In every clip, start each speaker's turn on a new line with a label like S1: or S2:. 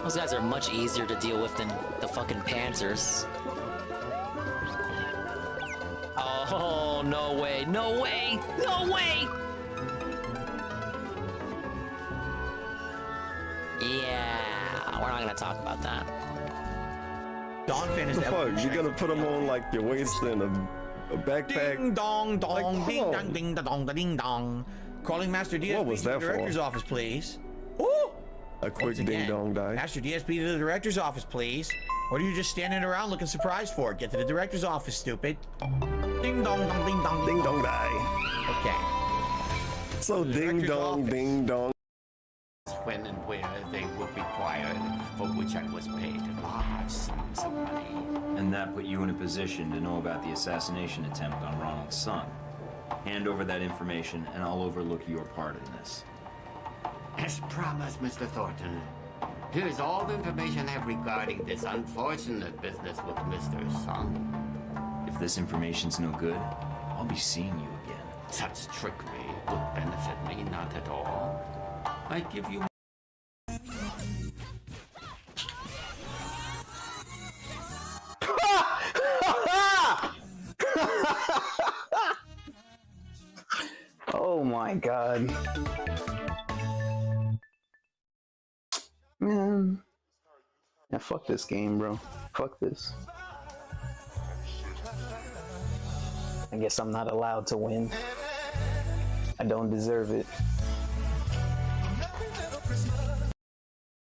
S1: Those guys are much easier to deal with than the fucking Panzers. Oh, no way, no way, no way! Yeah, we're not gonna talk about that.
S2: Don Fan is
S3: the fuck? You gonna put them on like your waist and a backpack?
S2: Ding dong dong,
S3: like,
S2: ding dong, ding dong, ding dong. Calling Master DSP
S3: What was
S2: to the
S3: that for?
S2: director's office, please. Ooh!
S3: A quick ding dong die.
S2: Master DSP to the director's office, please. What are you just standing around looking surprised for? Get to the director's office, stupid. Ding dong dong, ding dong,
S3: Ding dong die.
S2: Okay.
S3: So ding dong, ding dong.
S4: When and where they were required, for which I was paid large sums of money.
S5: And that put you in a position to know about the assassination attempt on Ronald's son. Hand over that information and I'll overlook your part in this.
S4: As promised, Mr. Thornton, here is all the information I have regarding this unfortunate business with Mr. Sung.
S5: If this information's no good, I'll be seeing you again.
S4: Such trickery would benefit me not at all. I give you...
S6: Oh my god. Man. Yeah, fuck this game, bro. Fuck this. I guess I'm not allowed to win. I don't deserve it.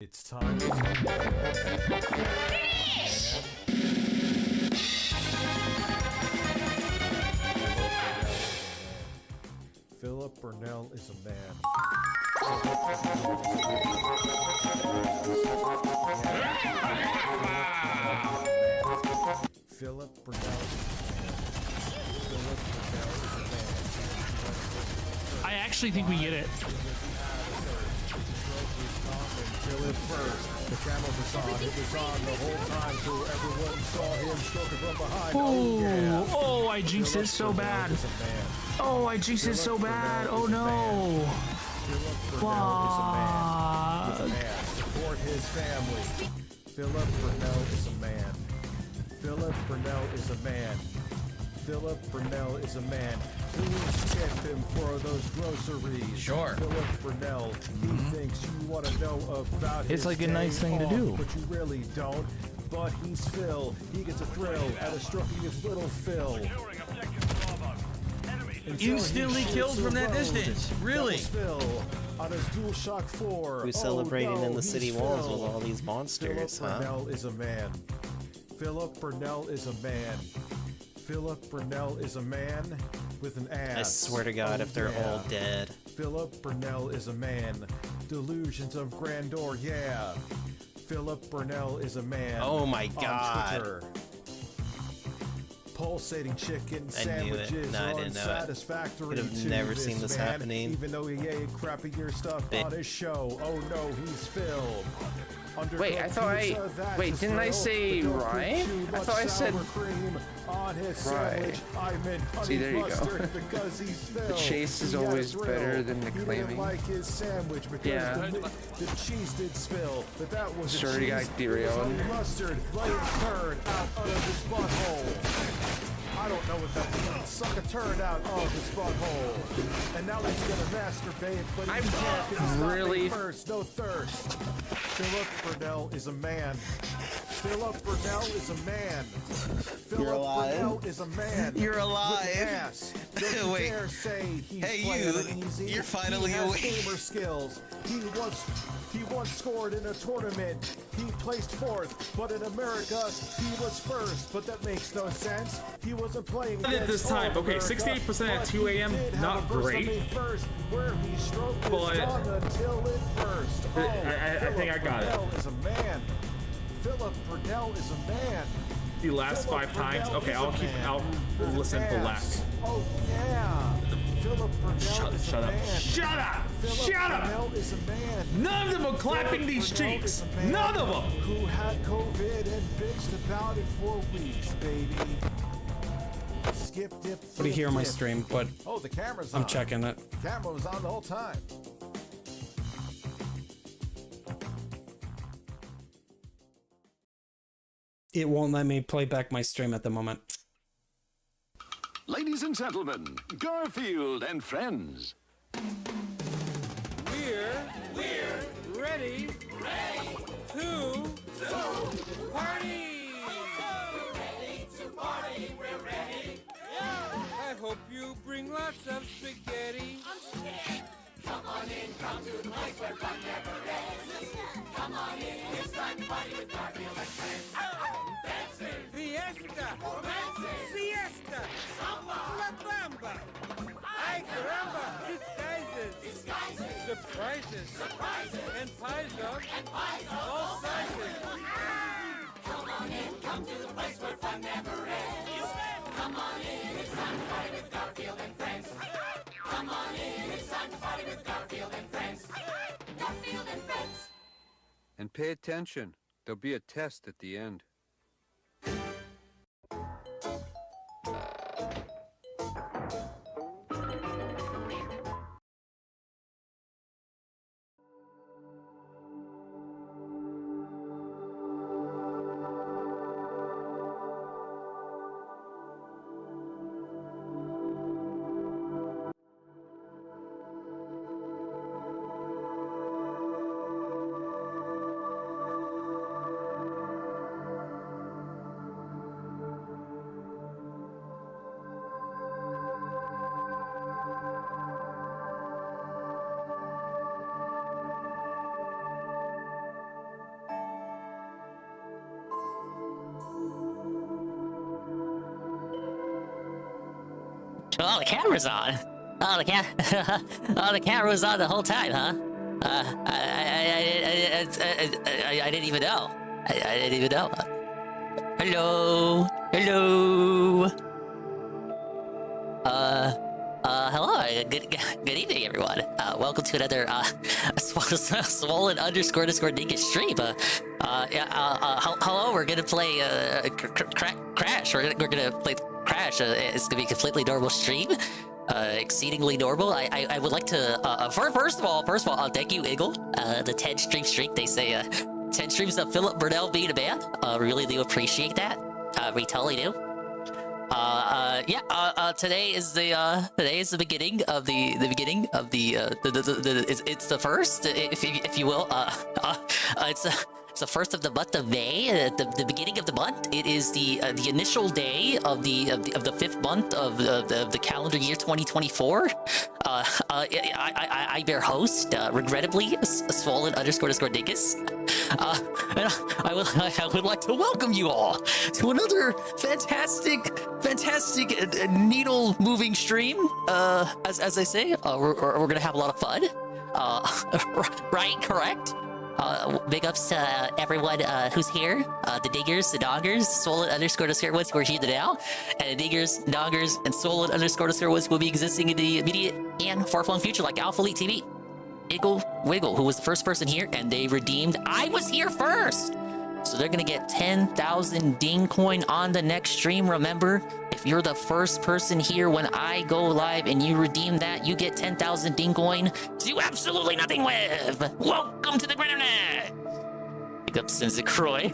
S7: It's time. Philip Burnell is a man. Philip Burnell is a man. Philip Burnell is a man.
S8: I actually think we get it.
S7: Kill it first. The camera was on. It was on the whole time, so everyone saw him stroking from behind.
S8: Oh,
S7: yeah.
S8: Oh, I jinxed it so bad. Oh, I jinxed it so bad. Oh no. Fuck.
S7: Support his family. Philip Burnell is a man. Philip Burnell is a man. Philip Burnell is a man. Please get him for those groceries.
S2: Sure.
S7: Philip Burnell, he thinks you want to know about his
S8: It's like a nice thing to do.
S7: But you really don't. But he's Phil. He gets a thrill out of stroking his little Phil.
S2: Instantly killed from that distance. Really?
S7: On his DualShock 4.
S9: Who's celebrating in the city walls
S7: Phil.
S9: with all these monsters,
S7: Philip
S9: huh?
S7: Burnell is a man. Philip Burnell is a man. Philip Burnell is a man with an ass.
S9: I swear to God, if they're all dead.
S7: Philip Burnell is a man. Delusions of grandeur, yeah. Philip Burnell is a man.
S9: Oh my
S7: on
S9: God.
S7: Twitter. Pulsating chicken
S9: I knew it.
S7: sandwiches
S9: No, I
S7: are
S9: didn't know it.
S7: unsatisfactory
S9: Could have
S7: to
S9: never seen this
S7: man,
S9: happening.
S7: Even though he ate crappier stuff
S9: Bit.
S7: on his show. Oh no, he's Phil.
S10: Wait, I thought wait, didn't I say right? I thought I said right. See, there you go. The chase is always better than the claiming. Yeah.
S7: The cheese did spill, but that was
S10: Sure, you got derailed.
S7: Mustard, let it turn out of his butthole. I don't know what that means. Suck a turd out of his butthole. And now he's gonna masturbate, but he can't get
S10: really
S7: first, no thirst. Philip Burnell is a man. Philip Burnell is a man. Philip
S9: alive.
S7: Burnell is a man.
S9: You're alive.
S7: With an ass. Don't
S9: Wait.
S7: dare say he's
S9: Hey,
S7: playing
S9: you.
S7: it easy.
S9: You're finally
S7: he has
S9: awake.
S7: gamer skills. He once scored in a tournament. He placed fourth, but in America he was first. But that makes no sense. He wasn't playing
S8: At this time, okay, 68% at 2 a.m. Not great,
S7: first, where he stroked his
S8: but
S7: tongue until it burst. Oh,
S8: I think I got it.
S7: Burnell is a man. Philip Burnell is a man.
S8: The last
S7: Philip
S8: 5 times.
S7: Burnell
S8: Okay,
S7: is
S8: I'll
S7: a
S8: keep.
S7: man.
S8: I'll
S7: With
S8: listen
S7: an
S8: for
S7: ass.
S8: less.
S7: Oh yeah. Philip Burnell is
S8: Shut
S7: a
S8: up!
S7: man.
S8: Shut up!
S7: Philip
S8: Shut up!
S7: Burnell is a man.
S8: None of them are clapping these
S7: Burnell
S8: cheeks.
S7: is a man
S8: None of them.
S7: Who had COVID and bitched about it for weeks, baby. Skip, dip,
S11: What do you hear on my
S7: dip.
S11: stream? But
S7: Oh, the camera's on.
S11: I'm checking it.
S7: The camera was on the whole time.
S8: It won't let me play back my stream at the moment.
S11: Ladies and gentlemen, Garfield and friends.
S7: We're ready to party. We're ready. I hope you bring lots of spaghetti. Come on in, come to the place where fun never ends. Come on in, it's time to party with Garfield and friends. Dancing, fiesta, romancing, siesta, samba, la bamba. Ay caramba, disguises, surprises, and pies of all sizes. Come on in, come to the place where fun never ends. Come on in, it's time to party with Garfield and friends. Come on in, it's time to party with Garfield and friends. Garfield and friends.
S12: And pay attention. There'll be a test at the end.
S1: Oh, the camera's on. Oh, the oh, the camera was on the whole time, huh? I didn't even know. I didn't even know. Hello. Hello. Hello. Good evening, everyone. Welcome to another swollen _ Dingus stream. Hello. We're gonna play Crash. We're gonna play Crash. It's gonna be a completely normal stream. Exceedingly normal. I would like to first of all, thank you, Eagle. The 10 stream streak. They say 10 streams of Philip Burnell being a man. Really do appreciate that. We totally do. Today is the beginning of it's the first, if you will. It's the first of the month of May, the beginning of the month. It is the initial day of the 5th month of the calendar year 2024. I bear host, regrettably, swollen _ Dingus. And I would like to welcome you all to another fantastic needle moving stream. As I say, we're gonna have a lot of fun. Right, correct. Big ups to everyone who's here. The Diggers, the Dongers, swollen _ ones who are here now, and the Diggers, Dongers, and swollen _ ones will be existing in the immediate and far-flung future, like Alpha Elite TV. Iggle Wiggle, who was the first person here, and they redeemed I was here first! So they're gonna get 10,000 ding coin on the next stream. Remember, if you're the first person here when I go live and you redeem that, you get 10,000 ding coin to do absolutely nothing with. Welcome to the internet. Pick up Sinza Croy.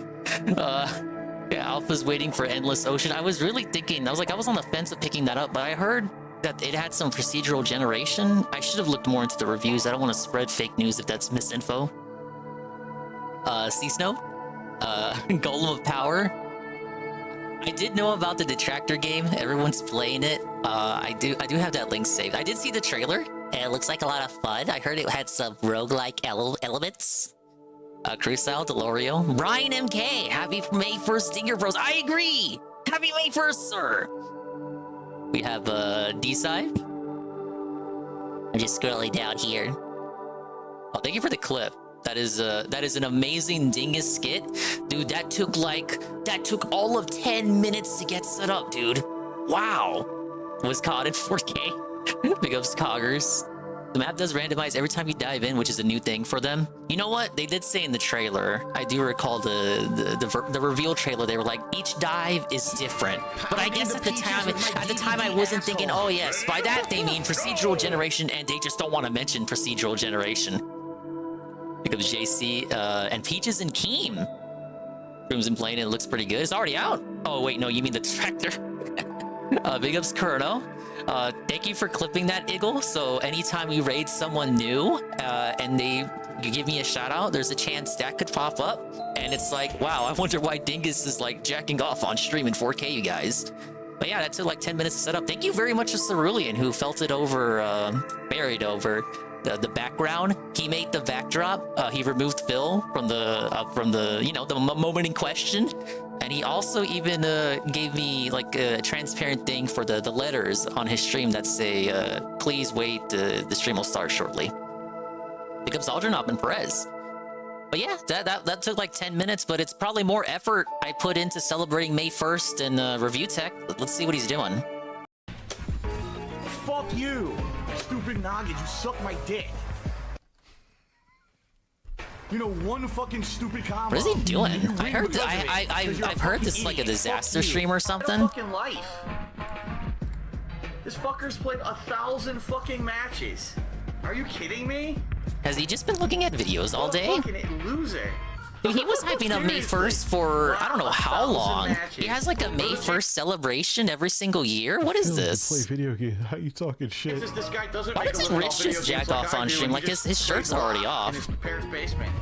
S1: Yeah, Alpha's waiting for Endless Ocean. I was really thinking, I was on the fence of picking that up, but I heard that it had some procedural generation. I should have looked more into the reviews. I don't want to spread fake news if that's misinfo. Sea Snow? Golem of Power. I did know about the Detractor game. Everyone's playing it. I do have that link saved. I did see the trailer, and it looks like a lot of fun. I heard it had some roguelike elements. Crucile, Delorio. Brian MK, happy May 1st, Dinger Bros. I agree! Happy May 1st, sir! We have D-Side. I'm just scrolling down here. Oh, thank you for the clip. That is an amazing Dingus skit. Dude, that took all of 10 minutes to get set up, dude. Wow. Was caught in 4K. Big ups Coggers. The map does randomize every time you dive in, which is a new thing for them. You know what? They did say in the trailer, I do recall the reveal trailer, they were like, each dive is different. But I guess at the time I wasn't thinking, oh yes, by that they mean procedural generation, and they just don't want to mention procedural generation. Pick up JC, and Peaches and Keem. Room's been playing it. It looks pretty good. It's already out. Oh wait, no, you mean the tractor. Big ups, Kurno. Thank you for clipping that, Eagle. So anytime you raid someone new and you give me a shout out, there's a chance that could pop up. And it's like, wow, I wonder why Dingus is like jacking off on stream in 4K, you guys. But yeah, that took like 10 minutes to set up. Thank you very much to Cerulean, who felt it over, buried over the background. He made the backdrop. He removed Phil from the you know, the moment in question. And he also even gave me like a transparent thing for the letters on his stream that say, please wait, the stream will start shortly. Big ups Aldrinop and Perez. But yeah, that took like 10 minutes, but it's probably more effort I put into celebrating May 1st and review tech. Let's see what he's doing.
S2: Fuck you, stupid noggin. You suck my dick. You know, one fucking stupid combo.
S1: What is he doing? I've heard this is like a disaster stream or something.
S2: Fucking life. This fucker's played 1,000 fucking matches. Are you kidding me?
S1: Has he just been looking at videos all day?
S2: Fucking loser.
S1: Dude, he was hyping up May 1st for I don't know how long. He has like a May 1st celebration every single year. What is this?
S7: Play video games. How you talking shit?
S2: This guy doesn't
S1: Why doesn't Rich just jack off on stream? Like his shirt's already off.
S2: In his parents' basement.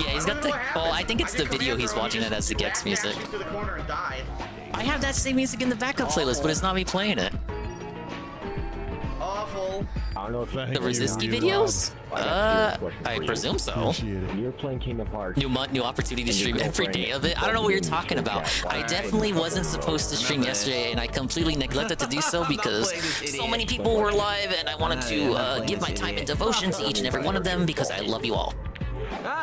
S1: Yeah, he's got the. Well, I think it's the video he's watching it as the Gex music. I have that same music in the backup playlist, but it's not me playing it.
S2: Awful.
S13: I don't know if
S1: The Resiski videos? I presume so.
S13: You're playing Kingdom Hearts.
S1: New month, new opportunity to stream every day of it. I don't know what you're talking about. I definitely wasn't supposed to stream yesterday, and I completely neglected to do so because so many people were live, and I wanted to give my time and devotion to each and every one of them because I love you all.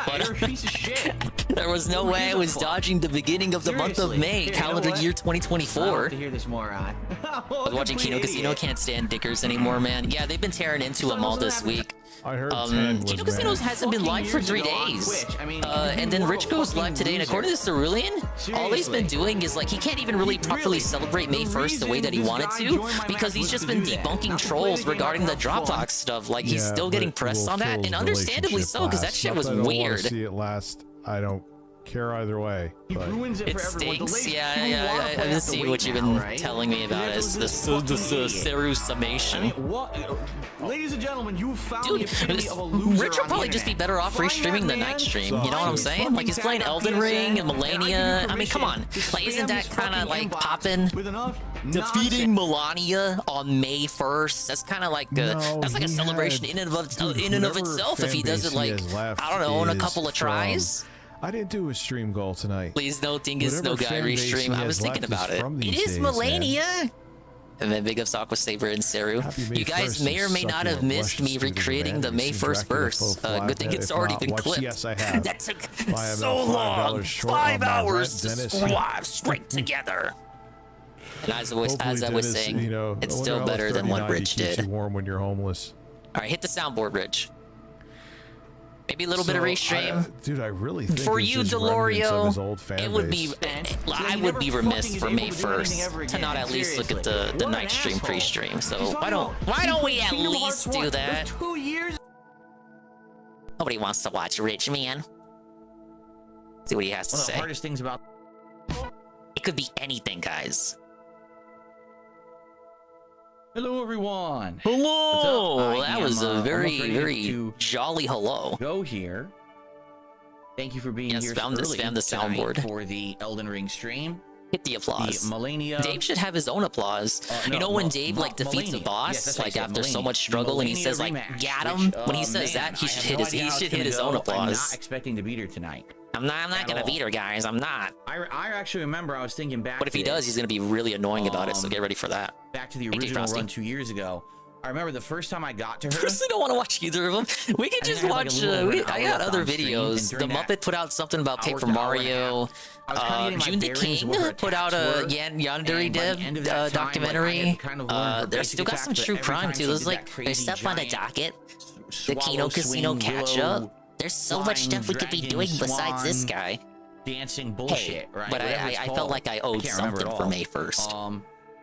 S1: But
S2: you're a piece of shit.
S1: there was no way I was dodging the beginning of the month of May, calendar year 2024.
S2: To hear this moron.
S1: I was watching Kino Casino, can't stand Dickers anymore, man. Yeah, they've been tearing into them all this week.
S7: I heard
S1: Kino Casino hasn't been live for 3 days. And then Rich goes live today, and according to Cerulean, all he's been doing is like he can't even really properly celebrate May 1st the way that he wanted to because he's just been debunking trolls regarding the Dropbox stuff. Like he's still getting pressed on that, and understandably so, because that shit was weird.
S7: See it last. I don't care either way. But
S1: it stinks. Yeah. I've been seeing what you've been telling me about as the Seru summation.
S2: Ladies and gentlemen, you found
S1: Dude, Rich will probably just be better off restreaming the night stream. You know what I'm saying? Like he's playing Elden Ring and Malenia. I mean, come on. Like, isn't that kind of like poppin'? Defeating Malenia on May 1st. That's kind of like that's like a celebration in and of itself. If he does it like I don't know in a couple of tries.
S7: I didn't do a stream goal tonight.
S1: Please no Dingus, no guy restream. I was thinking about it. It is Malenia. And then big ups Aqua Saber and Seru. You guys may or may not have missed me recreating the May 1st verse. Good thing it's already been clipped.
S7: Yes, I have.
S1: That took so long. 5 hours to squat straight together. And as I was saying, it's still better than what Rich did.
S7: Keeps you warm when you're homeless.
S1: All right, hit the soundboard, Rich. Maybe a little bit of restream.
S7: Dude, I really think
S1: for you, Delorio, it would be. I would be remiss for May 1st to not at least look at the night stream pre-stream. So why don't we at least do that?
S2: 2 years.
S1: Nobody wants to watch Rich, man. See what he has to say.
S2: One of the hardest things about
S1: it could be anything, guys.
S2: Hello, everyone.
S1: Hello. That was a very jolly hello.
S2: Go here. Thank you for being here.
S1: Spam the soundboard
S2: for the Elden Ring stream.
S1: Hit the applause.
S2: The Malenia.
S1: Dave should have his own applause.
S2: No,
S1: you know when Dave like defeats a boss, like after so much struggle, and he says like "Got him." When he says that, he should hit his own applause.
S2: I'm not expecting to beat her tonight.
S1: I'm not gonna beat her, guys. I'm not.
S2: I actually remember I was thinking back.
S1: But if he does, he's gonna be really annoying about it. So get ready for that.
S2: Back to the original run 2 years ago. I remember the first time I got to her.
S1: I don't want to watch either of them. We could just watch. I got other videos. The Muppet put out something about Paper Mario. June the King put out a Yandere Dev documentary. There's still got some true crime too. There's stuff on the docket. The Kino Casino catch up. There's so much stuff we could be doing besides this guy.
S2: Dancing bullshit, right?
S1: But I felt like I owed something for May 1st.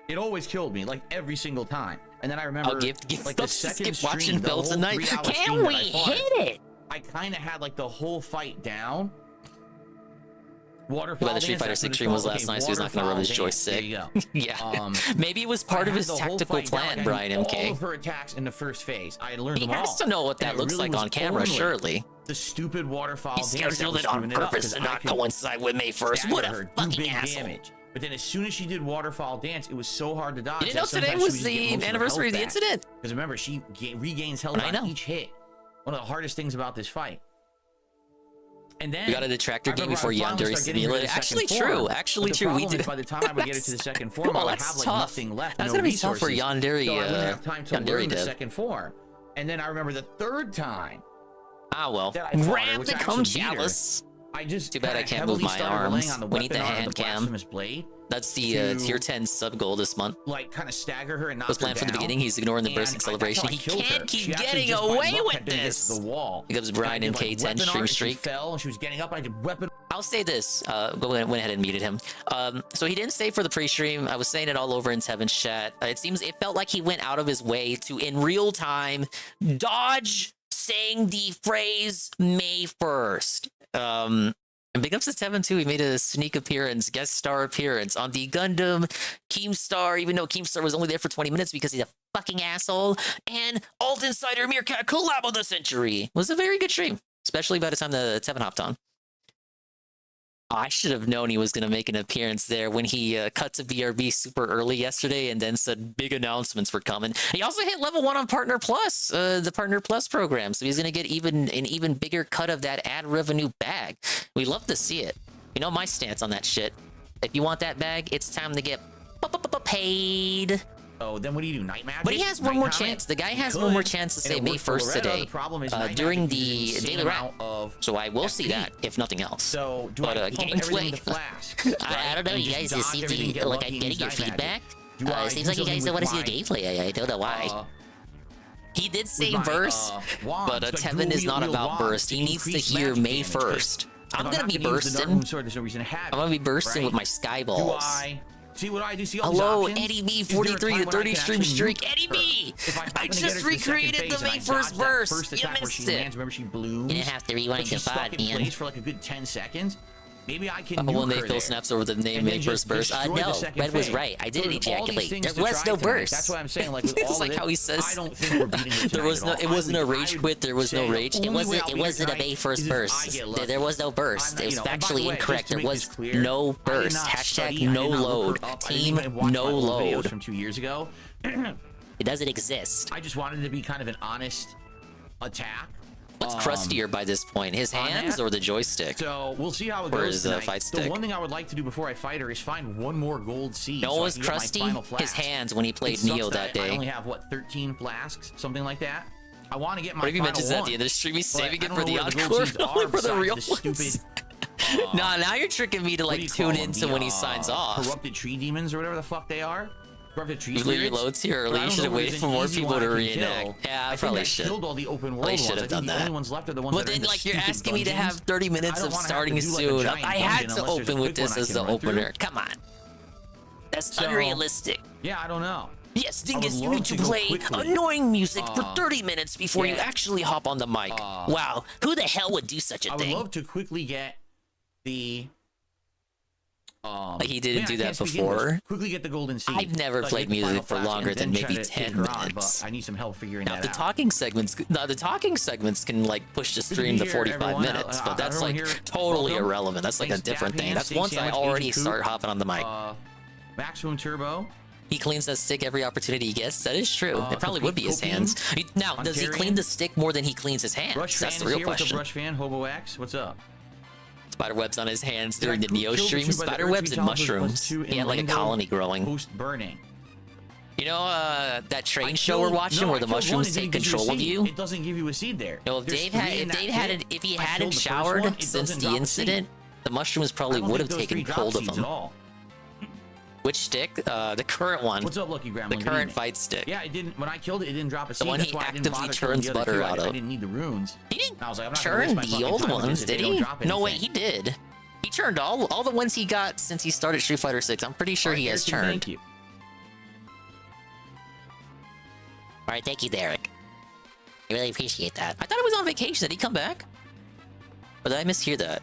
S2: It always killed me, like every single time. And then I remember,
S1: like the second stream, watching Bill tonight. Can we hit it?
S2: I kind of had like the whole fight down. Waterfall
S1: But the Street
S2: dance,
S1: Fighter
S2: that's what
S1: 6
S2: it's
S1: stream was
S2: called.
S1: last
S2: Okay,
S1: night, so he's not gonna rub his
S2: waterfowl dance.
S1: joystick.
S2: There you go.
S1: Yeah. Maybe it was part of
S2: I had
S1: his
S2: the whole
S1: tactical
S2: fight down,
S1: plan,
S2: like, I
S1: Brian
S2: knew
S1: MK.
S2: all of her attacks in the first phase. I had learned
S1: He
S2: them all.
S1: has to know what that
S2: And it
S1: looks
S2: really
S1: like
S2: was
S1: on camera,
S2: only
S1: surely.
S2: The stupid waterfall
S1: He
S2: dance that
S1: scheduled
S2: was
S1: it on
S2: screwing up,
S1: purpose
S2: 'cause
S1: to
S2: I
S1: not
S2: could
S1: coincide with May 1st.
S2: stagger
S1: What
S2: her,
S1: a
S2: do
S1: fucking
S2: big
S1: asshole.
S2: damage. But then as soon as she did waterfall dance, it was so hard to dodge.
S1: You didn't know today was the anniversary of the incident?
S2: Because remember, she regains health
S1: I know.
S2: on each hit. One of the hardest things about this fight. And then
S1: We got a detractor
S2: I
S1: game
S2: remember
S1: before
S2: I finally
S1: Yandere
S2: started getting her to
S1: simulated.
S2: the
S1: Actually
S2: second form.
S1: true. Actually
S2: But the
S1: true. We
S2: problem
S1: did.
S2: is by the time I would get her to the second form,
S1: Well,
S2: I would
S1: that's
S2: have like
S1: tough.
S2: nothing left.
S1: That's
S2: no
S1: gonna be tough for
S2: resources.
S1: Yandere.
S2: So I wouldn't have time to
S1: Yandere
S2: learn the
S1: did.
S2: second form. And then I remember the third time.
S1: Ah well.
S2: That I fought her,
S1: Ram
S2: which I
S1: become
S2: actually beat her.
S1: jealous.
S2: I just
S1: Too bad I
S2: kinda
S1: can't move
S2: heavily
S1: my
S2: started relying
S1: arms.
S2: on the
S1: We need the
S2: weapon art of
S1: hand cam.
S2: blasphemous blade.
S1: That's the
S2: to,
S1: tier 10 sub goal this month.
S2: Like kind of stagger her and knock
S1: Was
S2: her
S1: planned from the
S2: down.
S1: beginning. He's ignoring the
S2: And
S1: bursting celebration.
S2: that's how I
S1: He
S2: killed her.
S1: can't keep
S2: She actually
S1: getting
S2: just by
S1: away
S2: luck
S1: with
S2: had been against
S1: this.
S2: the wall.
S1: Here comes Brian
S2: And I did,
S1: MK10
S2: weapon
S1: stream
S2: art,
S1: streak.
S2: She fell and she was getting up. And I did weapon.
S1: I'll say this. Went ahead and muted him. So he didn't stay for the pre-stream. I was saying it all over in Tevin's chat. It felt like he went out of his way to, in real time, dodge saying the phrase May 1st. And big ups to Tevin too. He made a sneak appearance, guest star appearance on the Gundam Keemstar, even though Keemstar was only there for 20 minutes because he's a fucking asshole. And Alt Insider Meerkat collab of the century. It was a very good stream, especially by the time the Tevin hopped on. I should have known he was going to make an appearance there when he cut to BRB super early yesterday and then said big announcements were coming. He also hit level 1 on Partner Plus, the Partner Plus program. So he's going to get an even bigger cut of that ad revenue bag. We love to see it. You know my stance on that shit. If you want that bag, it's time to get paid.
S2: Oh, then what do you do? Night magic?
S1: But he has one more chance. The guy has one more chance to say May 1st today during the daily wrap. So I will see that, if nothing else.
S2: So, do
S1: but
S2: I pump
S1: gameplay.
S2: everything to flask,
S1: I don't know, you guys. It seems like I'm getting your feedback. It seems like you guys don't want to see the gameplay. I don't know why. He did say burst, but Tevin is not about burst. He needs to hear May 1st. I'm gonna be bursting. I'm gonna be bursting with my skyballs.
S2: See what I do? See all
S1: hello,
S2: these
S1: Eddie B 43 to 30 stream streak. Eddie B! I just recreated the May 1st burst. You missed it.
S2: Remember she blew.
S1: You didn't have to rewind the pod, man.
S2: For like a good 10 seconds. Maybe I can.
S1: When they fill snaps over the name May 1st burst. No, Red was right. I didn't ejaculate. There was no burst.
S2: That's what I'm saying. Like,
S1: it's like how he says.
S2: I don't think we're beating it.
S1: There was no. It wasn't a rage quit. There was no rage. It wasn't. It wasn't a May 1st burst. There was no burst. It was factually incorrect. There was no burst. Hashtag no load. Team no load.
S2: From 2 years ago.
S1: It doesn't exist.
S2: I just wanted to be kind of an honest attack.
S1: What's crustier by this point? His hands or the joystick?
S2: So we'll see how it
S1: or
S2: goes.
S1: Or his fight stick?
S2: The one thing I would like to do before I fight her is find one more gold seed.
S1: No,
S2: so
S1: was crusty. His hands when he played Neo that day.
S2: I only have what 13 flasks, something like that. I want to get my.
S1: What if he mentions that at the end of the stream? He's saving it for the encore, only for the real ones. Nah, now you're tricking me to like tune into when he signs off.
S2: Corrupted tree demons or whatever the fuck they are.
S1: You leave your loads here early. You should have waited for more people to reenact. Yeah, I probably should.
S2: Killed all the open world
S1: ones. Should have done that.
S2: The only ones left are the ones
S1: but then, like, you're asking me to have 30 minutes of starting soon. I had to open with this as the opener. Come on. That's unrealistic.
S2: Yeah, I don't know.
S1: Yes, Dingus, you need to play annoying music for 30 minutes before you actually hop on the mic. Wow, who the hell would do such a thing?
S2: I would love to quickly get the.
S1: Like he didn't do that before.
S2: Quickly get the golden seed.
S1: I've never played music for longer than maybe 10 minutes.
S2: I need some help figuring that out.
S1: The talking segments can like push the stream to 45 minutes, but that's like totally irrelevant. That's like a different thing. That's once I already start hopping on the mic.
S2: Maximum turbo.
S1: He cleans that stick every opportunity he gets. That is true. It probably would be his hands. Now, does he clean the stick more than he cleans his hands? That's the real question.
S2: Brush fan, Hobo X, what's up?
S1: Spiderwebs on his hands during the Neo stream. Spiderwebs and mushrooms. He had like a colony growing.
S2: Post burning.
S1: You know that train show we're watching where the mushrooms take control of you?
S2: It doesn't give you a seed there.
S1: No, if he hadn't showered since the incident, the mushrooms probably would have taken hold of him. Which stick? The current one.
S2: What's up, Lucky Grandma?
S1: The current fight stick.
S2: Yeah, it didn't. When I killed it, it didn't drop a seed.
S1: The one he actively turns butter out of.
S2: I didn't need the runes.
S1: He didn't
S2: I was like, I'm not
S1: turn the old ones, did he? No, wait, he did. He turned all the ones he got since he started Street Fighter 6. I'm pretty sure he has turned.
S2: Thank you.
S1: All right, thank you, Derek. I really appreciate that. I thought he was on vacation. Did he come back? Or did I mishear that?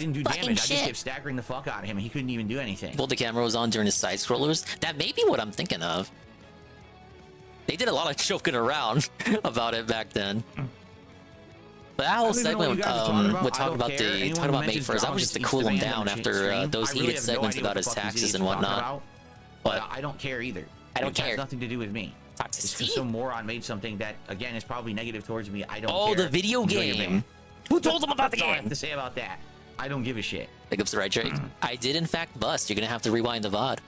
S2: didn't do
S1: fucking
S2: damage. I
S1: shit.
S2: just kept staggering the fuck out of him, and he couldn't even do anything.
S1: Well, the camera was on during the side scrollers. That may be what I'm thinking of. They did a lot of joking around about it back then. But that whole segment would talk about Mate first. That was just to cool him down after those heated segments about his taxes and whatnot.
S2: But I don't care either.
S1: I don't care.
S2: It has nothing to do with me. It's just some moron made something that, again, is probably negative towards me. I don't care.
S1: Oh, the video game. Who told them about the
S2: game? That's all I
S1: game?
S2: have to say about that. I don't give a shit.
S1: Pick up the right Drake. I did in fact bust. You're gonna have to rewind the VOD.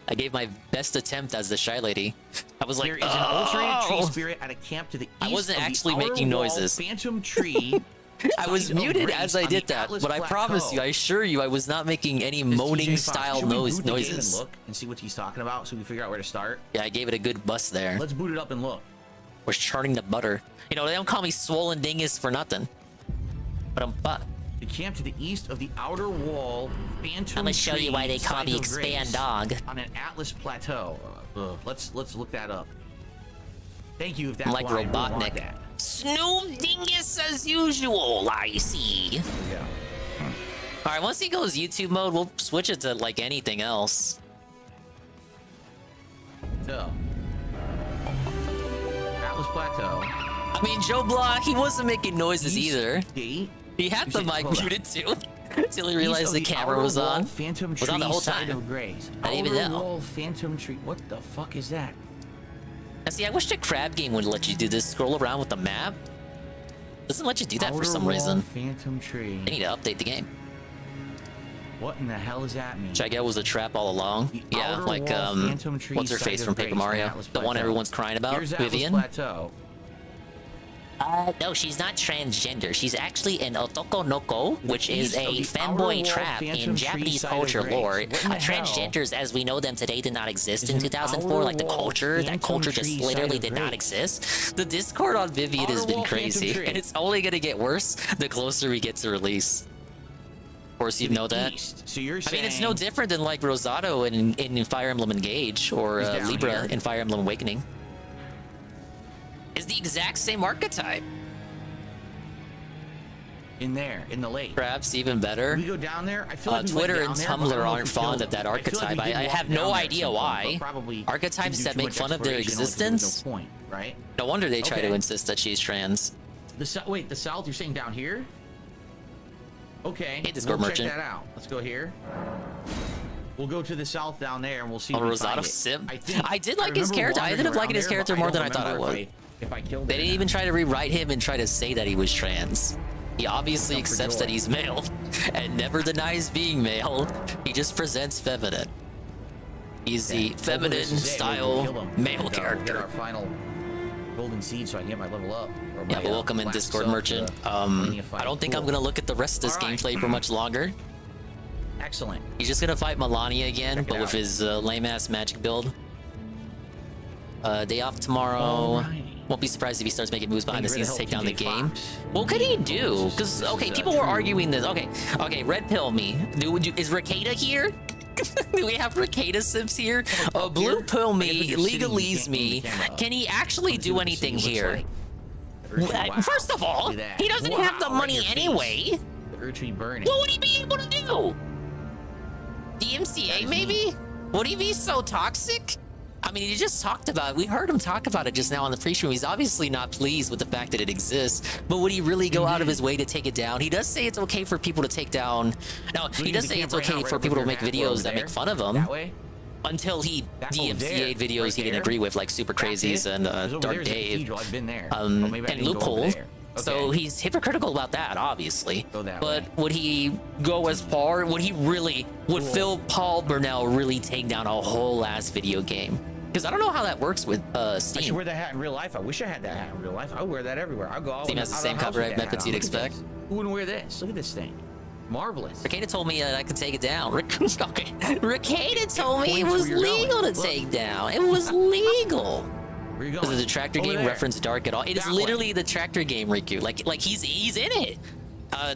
S1: I gave my best attempt as the shy lady. I was like,
S2: there is an ultrated tree spirit at a camp to the east.
S1: I wasn't
S2: of
S1: actually
S2: the outer
S1: making
S2: wall
S1: noises.
S2: Phantom tree.
S1: I was muted as I did that, but I promise you, I assure you, I was not making any moaning style noises.
S2: And look and see what he's talking about, so we figure out where to start.
S1: Yeah, I gave it a good bust there.
S2: Let's boot it up and look.
S1: We're charting the butter. You know, they don't call me Swollen Dingus for nothing. But
S2: the camp to the east of the outer wall, Phantom.
S1: I'm gonna show you why they call me Expand Dog.
S2: On an Atlas plateau. Let's look that up. Thank you if that's
S1: like
S2: why
S1: Robotnik.
S2: That.
S1: Snoop Dingus as usual, I see.
S2: Yeah.
S1: Alright, once he goes YouTube mode, we'll switch it to like anything else.
S2: So, Atlas Plateau.
S1: I mean, Joe Blah, he wasn't making noises either. He had the mic muted too. Until he realized the camera was on.
S2: Phantom
S1: was on the whole time.
S2: Of Grace.
S1: I didn't even know.
S2: Wall, Phantom tree. What the fuck is that?
S1: Now see, I wish the crab game would let you do this. Scroll around with the map. Doesn't let you do that for some reason.
S2: Phantom tree.
S1: They need to update the game.
S2: What in the hell does that mean?
S1: Which I guess was a trap all along. Yeah, like what's her face from Paper Mario? The one everyone's crying about, Vivian. No, she's not transgender. She's actually an otoko noko, which is a femboy trap in Japanese culture lore. Transgenders, as we know them today, did not exist in 2004. Like the culture, that culture just literally did not exist. The Discord on Vivian has been crazy, and it's only gonna get worse the closer we get to release. Of course, you know that.
S2: So you're saying,
S1: I mean, it's no different than like Rosado in Fire Emblem Engage or Libra in Fire Emblem Awakening. Is the exact same archetype.
S2: In there, in the lake.
S1: Perhaps even better.
S2: We go down there. I feel like
S1: Twitter and Tumblr aren't fond of that archetype. I have no idea why. Archetypes that make fun of their existence.
S2: No point, right?
S1: No wonder they try to insist that she's trans.
S2: Wait, the south? You're saying down here? Okay.
S1: Hey, Discord merchant.
S2: Check that out. Let's go here. We'll go to the south down there, and we'll see.
S1: Rosado Sim. I did like his character. I ended up liking his character more than I thought I would.
S2: If I killed
S1: they didn't even try to rewrite him and try to say that he was trans. He obviously accepts that he's male and never denies being male. He just presents feminine. He's the feminine style male character.
S2: Our final golden seed, so I can get my level up.
S1: Yeah, but welcome in Discord merchant. I don't think I'm gonna look at the rest of this gameplay for much longer.
S2: Excellent.
S1: He's just gonna fight Malenia again, but with his lame ass magic build. Day off tomorrow. Won't be surprised if he starts making moves behind the scenes to take down the game. What could he do? Because, okay, people were arguing this. Okay, red pill me. Is Ricada here? Do we have Ricada Sims here? Blue pill me, legalese me. Can he actually do anything here? First of all, he doesn't have the money anyway.
S2: Burning.
S1: What would he be able to do? DMCA maybe? Would he be so toxic? I mean, he just talked about it. We heard him talk about it just now on the pre-stream. He's obviously not pleased with the fact that it exists, but would he really go out of his way to take it down? He does say it's okay for people to take down... No, he does say it's okay for people to make videos that make fun of him. Until he DMCA'd videos he didn't agree with, like Super Crazies and Dark Dave, and Loophole. So he's hypocritical about that, obviously. But would he go as far? Would Phil Paul Burnell really take down a whole ass video game? Because I don't know how that works with Steam.
S2: I should wear that hat in real life. I wish I had that hat in real life. I would wear that everywhere. I'll go all
S1: Steam has the same copyright methods you'd expect.
S2: Who wouldn't wear this? Look at this thing. Marvelous.
S1: Ricada told me I could take it down. Ricada told me it was legal to take down. It was legal.
S2: Where you going?
S1: Does the tractor game reference Dark at all? It is literally the tractor game, Riku. Like he's in it.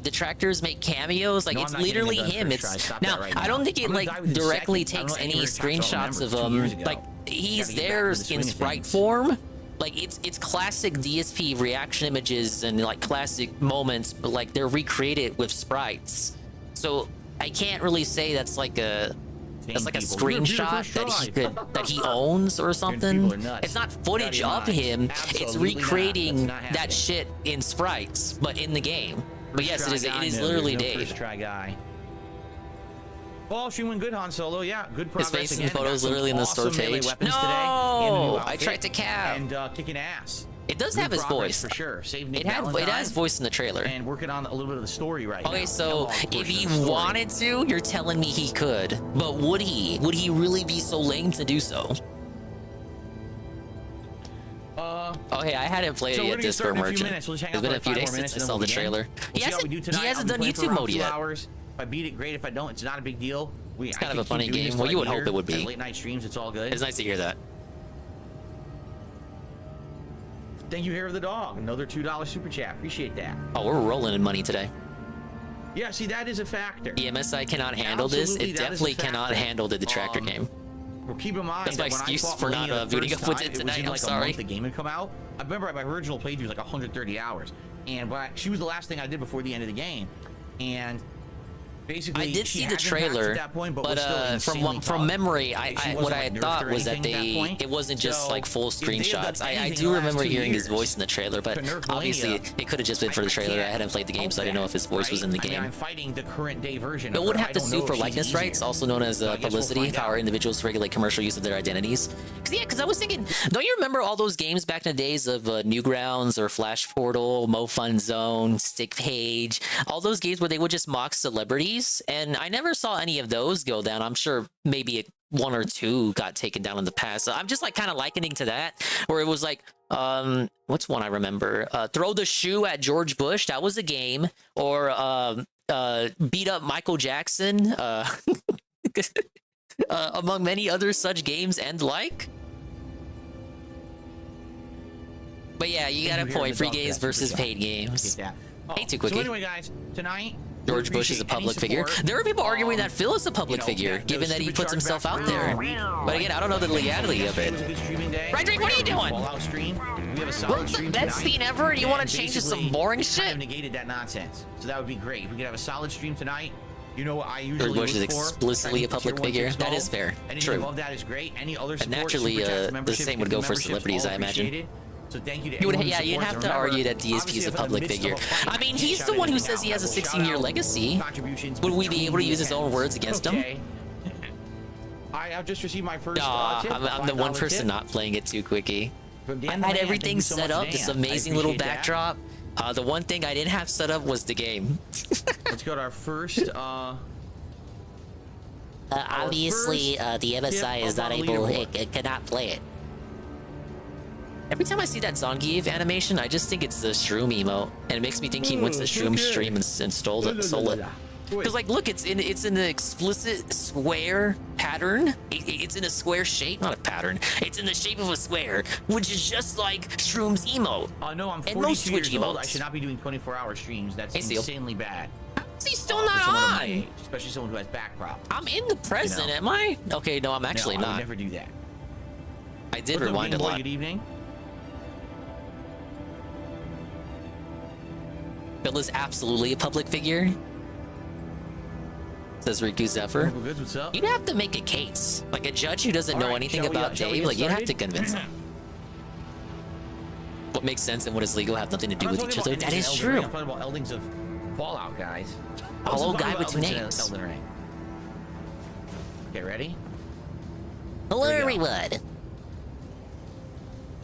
S1: The tractors make cameos. Like it's literally him. It's now I don't think it like directly takes any screenshots of him. Like he's there in sprite form. Like it's classic DSP reaction images and like classic moments, but like they're recreated with sprites. So I can't really say that's like a That's like a
S2: people. You're gonna be the
S1: screenshot
S2: first
S1: that he owns or something.
S2: People are nuts.
S1: It's not footage
S2: Out
S1: of
S2: of your
S1: him.
S2: mind.
S1: It's
S2: Absolutely not.
S1: recreating
S2: That's not
S1: that
S2: happening.
S1: shit in sprites, but in the game. But yes, it is. It is
S2: No,
S1: literally
S2: there's no
S1: Dave.
S2: First try guy. Oh, she went good, Han Solo. Yeah, good progress.
S1: His face in
S2: again.
S1: the photos
S2: Got some
S1: literally in the store
S2: awesome melee
S1: page.
S2: weapons
S1: No!
S2: today in the new
S1: I
S2: outfit.
S1: tried to cap.
S2: And kicking ass.
S1: It does
S2: Good
S1: have his
S2: progress
S1: voice.
S2: for sure. Saved Nick
S1: It has
S2: Valentine
S1: voice in the trailer.
S2: and working on a little bit of the story right now.
S1: Okay, so
S2: Epilogue
S1: if
S2: portion
S1: he
S2: of the story.
S1: wanted to, you're telling me he could. But would he? Would he really be so lame to do so? Okay, I hadn't played
S2: So
S1: it
S2: we're
S1: yet,
S2: gonna get
S1: Discord
S2: started in a few
S1: Merchant.
S2: minutes. We'll just hang
S1: It's
S2: out
S1: been
S2: for
S1: a few
S2: like 5
S1: days
S2: more minutes
S1: since I
S2: and
S1: saw
S2: then
S1: the
S2: we'll
S1: trailer.
S2: begin.
S1: He
S2: We'll see how we do
S1: hasn't,
S2: tonight.
S1: he hasn't
S2: I'll
S1: done
S2: be playing for
S1: YouTube
S2: around
S1: mode
S2: 2
S1: yet.
S2: hours. If I beat it, great. If I don't, it's not a big deal.
S1: It's kind of a funny game. Well, you would hope it would be.
S2: Late night streams, it's all good.
S1: It's nice to hear that.
S2: Thank you, Hair of the Dog. Another $2 super chat. Appreciate that.
S1: Oh, we're rolling in money today.
S2: Yeah, see, that is a factor.
S1: The MSI cannot handle this.
S2: Absolutely,
S1: It
S2: that is a
S1: definitely cannot
S2: factor.
S1: handle the detractor game.
S2: Well, keep in mind
S1: That's my
S2: that when
S1: excuse
S2: I fought
S1: for not,
S2: Malenia the
S1: booting
S2: first
S1: up with
S2: time,
S1: it
S2: was
S1: tonight.
S2: in
S1: I'm
S2: like
S1: sorry.
S2: A month the game had come out. I remember my original playthrough was like 130 hours, and she was the last thing I did before the end of the game, and basically
S1: I did
S2: she
S1: see the
S2: had impacts
S1: trailer,
S2: at that point, but,
S1: but
S2: was still insanely
S1: from
S2: tough.
S1: memory,
S2: She
S1: I
S2: wasn't,
S1: what I
S2: like, nerfed
S1: thought
S2: or
S1: was that
S2: anything at that point.
S1: it wasn't just
S2: So,
S1: like full
S2: if they had done
S1: screenshots. I
S2: anything
S1: do
S2: the last
S1: remember
S2: 2
S1: hearing his
S2: years
S1: voice in the trailer, but
S2: to nerf
S1: obviously
S2: Malenia,
S1: it could have just been for the trailer. I hadn't played the game, so I didn't know if his voice was in the
S2: I mean,
S1: game.
S2: I'm fighting the current day version.
S1: It
S2: of
S1: would
S2: her.
S1: have
S2: I
S1: to
S2: don't
S1: sue
S2: know
S1: for
S2: if she's
S1: likeness
S2: easier.
S1: rights, also known as
S2: So I guess we'll
S1: publicity,
S2: find
S1: power
S2: out.
S1: individuals to regulate commercial use of their identities. Because I was thinking, don't you remember all those games back in the days of Newgrounds or Flash Portal, MoFun Zone, Stick Page, all those games where they would just mock celebrities? And I never saw any of those go down. I'm sure maybe one or two got taken down in the past. So I'm just like kind of likening to that, where it was like, what's one I remember? Throw the shoe at George Bush. That was a game. Or beat up Michael Jackson. Among many other such games and like. But yeah, you got a point. Free games versus paid games. Hey, too quickie.
S2: So anyway, guys, tonight
S1: George Bush is a public figure. There are people arguing that Phil is a public figure, given that he puts himself out there. But again, I don't know the legality of it. Roderick, what are you doing? Best scene ever, and you want to change to some boring shit?
S2: Kind of negated that nonsense, so that would be great. If we could have a solid stream tonight. You know what I usually
S1: George Bush is
S2: look for?
S1: explicitly a public figure. That is fair.
S2: Anything
S1: True.
S2: above that is great. Any other
S1: And
S2: support,
S1: naturally,
S2: super chats,
S1: the
S2: memberships,
S1: same would go for
S2: memberships,
S1: celebrities,
S2: all
S1: I imagine.
S2: appreciated. So thank you to
S1: You would,
S2: everyone who
S1: yeah, you'd
S2: supports.
S1: have to
S2: Remember,
S1: argue that DSP is
S2: obviously,
S1: a
S2: if I'm in the
S1: public
S2: midst of
S1: figure.
S2: a fight,
S1: I mean,
S2: can't
S1: he's
S2: shout
S1: the one who
S2: anything
S1: says he
S2: out.
S1: has a
S2: I will
S1: 16-year
S2: shout out
S1: legacy.
S2: contributions
S1: Would we be able to use his
S2: between
S1: own
S2: the
S1: words against him?
S2: okay. I've just received my first
S1: Nah,
S2: tip,
S1: I'm the one
S2: $5
S1: person
S2: tip.
S1: not playing it too quickie.
S2: From Dan
S1: I
S2: the
S1: had
S2: Man.
S1: everything
S2: Thank you so
S1: set
S2: much,
S1: up, this
S2: Dan. I
S1: amazing little
S2: appreciate that.
S1: backdrop. The one thing I didn't have set up was the game.
S2: Let's go to our first.
S1: Obviously, the MSI is not able, it cannot play it. Every time I see that Zangief animation, I just think it's the Shroom emote, and it makes me think he went to the Shroom stream and stole it. Because, like, look, it's in an explicit square pattern. It's in a square shape, not a pattern. It's in the shape of a square, which is just like Shroom's emote.
S2: No, I'm 42
S1: and most Twitch
S2: years old. I
S1: emotes.
S2: should not be doing 24-hour streams. That's
S1: Hey, Seal.
S2: insanely bad.
S1: Is he still not
S2: for someone of my
S1: on?
S2: age, especially someone who has back problems.
S1: I'm in the present, am I? Okay, no, I'm actually
S2: I would
S1: not.
S2: never do that.
S1: I did
S2: What's up,
S1: rewind a
S2: Game Boy?
S1: lot.
S2: Good evening.
S1: Bill is absolutely a public figure. Says Riku Zephyr.
S2: Uncle Goods, what's up?
S1: You'd have to make a case. Like a judge who doesn't know anything about Dave, like you'd have to convince him. What makes sense and what is legal have nothing to do with each other. That is true.
S2: I'm talking about Eldings of Fallout, guys.
S1: Hollow
S2: Let's
S1: guy
S2: talk
S1: with
S2: about
S1: two
S2: Eldings of
S1: names.
S2: Elden Ring. Okay, ready?
S1: Hello,
S2: Here we go.
S1: everyone.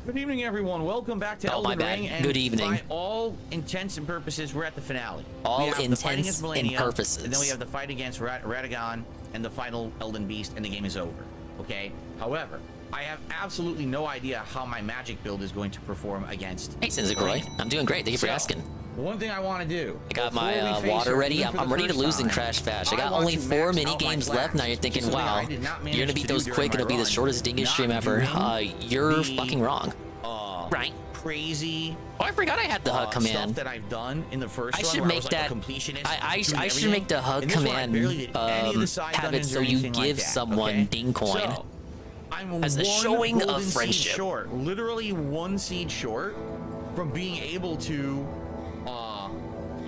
S2: Good evening, everyone. Welcome back to
S1: Oh, my
S2: Elden
S1: bad.
S2: Ring. And
S1: Good evening.
S2: By all intents and purposes, we're at the finale.
S1: All
S2: We have the fight
S1: intents
S2: against
S1: and
S2: Malenia,
S1: purposes.
S2: And then we have the fight against Radagon and the final Elden Beast, and the game is over. Okay? However, I have absolutely no idea how my magic build is going to perform against.
S1: Hey, Sinzagroy. I'm doing great. Thank you for asking.
S2: One thing I want to do.
S1: I got
S2: before we
S1: my
S2: face
S1: water
S2: her,
S1: ready.
S2: even for
S1: I'm
S2: the
S1: ready to
S2: first
S1: lose in
S2: time,
S1: Crash Bash. I got
S2: want
S1: only
S2: to
S1: 4
S2: max
S1: mini
S2: out my
S1: games
S2: flash,
S1: left. Now you're
S2: which
S1: thinking,
S2: is something
S1: wow,
S2: I did not
S1: you're
S2: manage
S1: gonna beat
S2: to do
S1: those
S2: during
S1: quick.
S2: my
S1: It'll be the
S2: run.
S1: shortest Dingus
S2: Not
S1: stream ever.
S2: doing
S1: You're
S2: the,
S1: fucking wrong. Right?
S2: Crazy.
S1: Oh, I forgot I had the hug
S2: Stuff
S1: command.
S2: that I've done in the first
S1: I
S2: run
S1: should
S2: where
S1: make
S2: I was
S1: that.
S2: like a completionist.
S1: I
S2: doing
S1: should make the hug
S2: everything. In this one, I
S1: command
S2: barely did any of the side
S1: have it
S2: dungeons
S1: so
S2: or
S1: you
S2: anything like
S1: give
S2: that,
S1: someone
S2: okay?
S1: ding coin
S2: So, I'm
S1: as a
S2: one
S1: showing
S2: golden
S1: of
S2: seed
S1: friendship.
S2: short, literally 1 seed short from being able to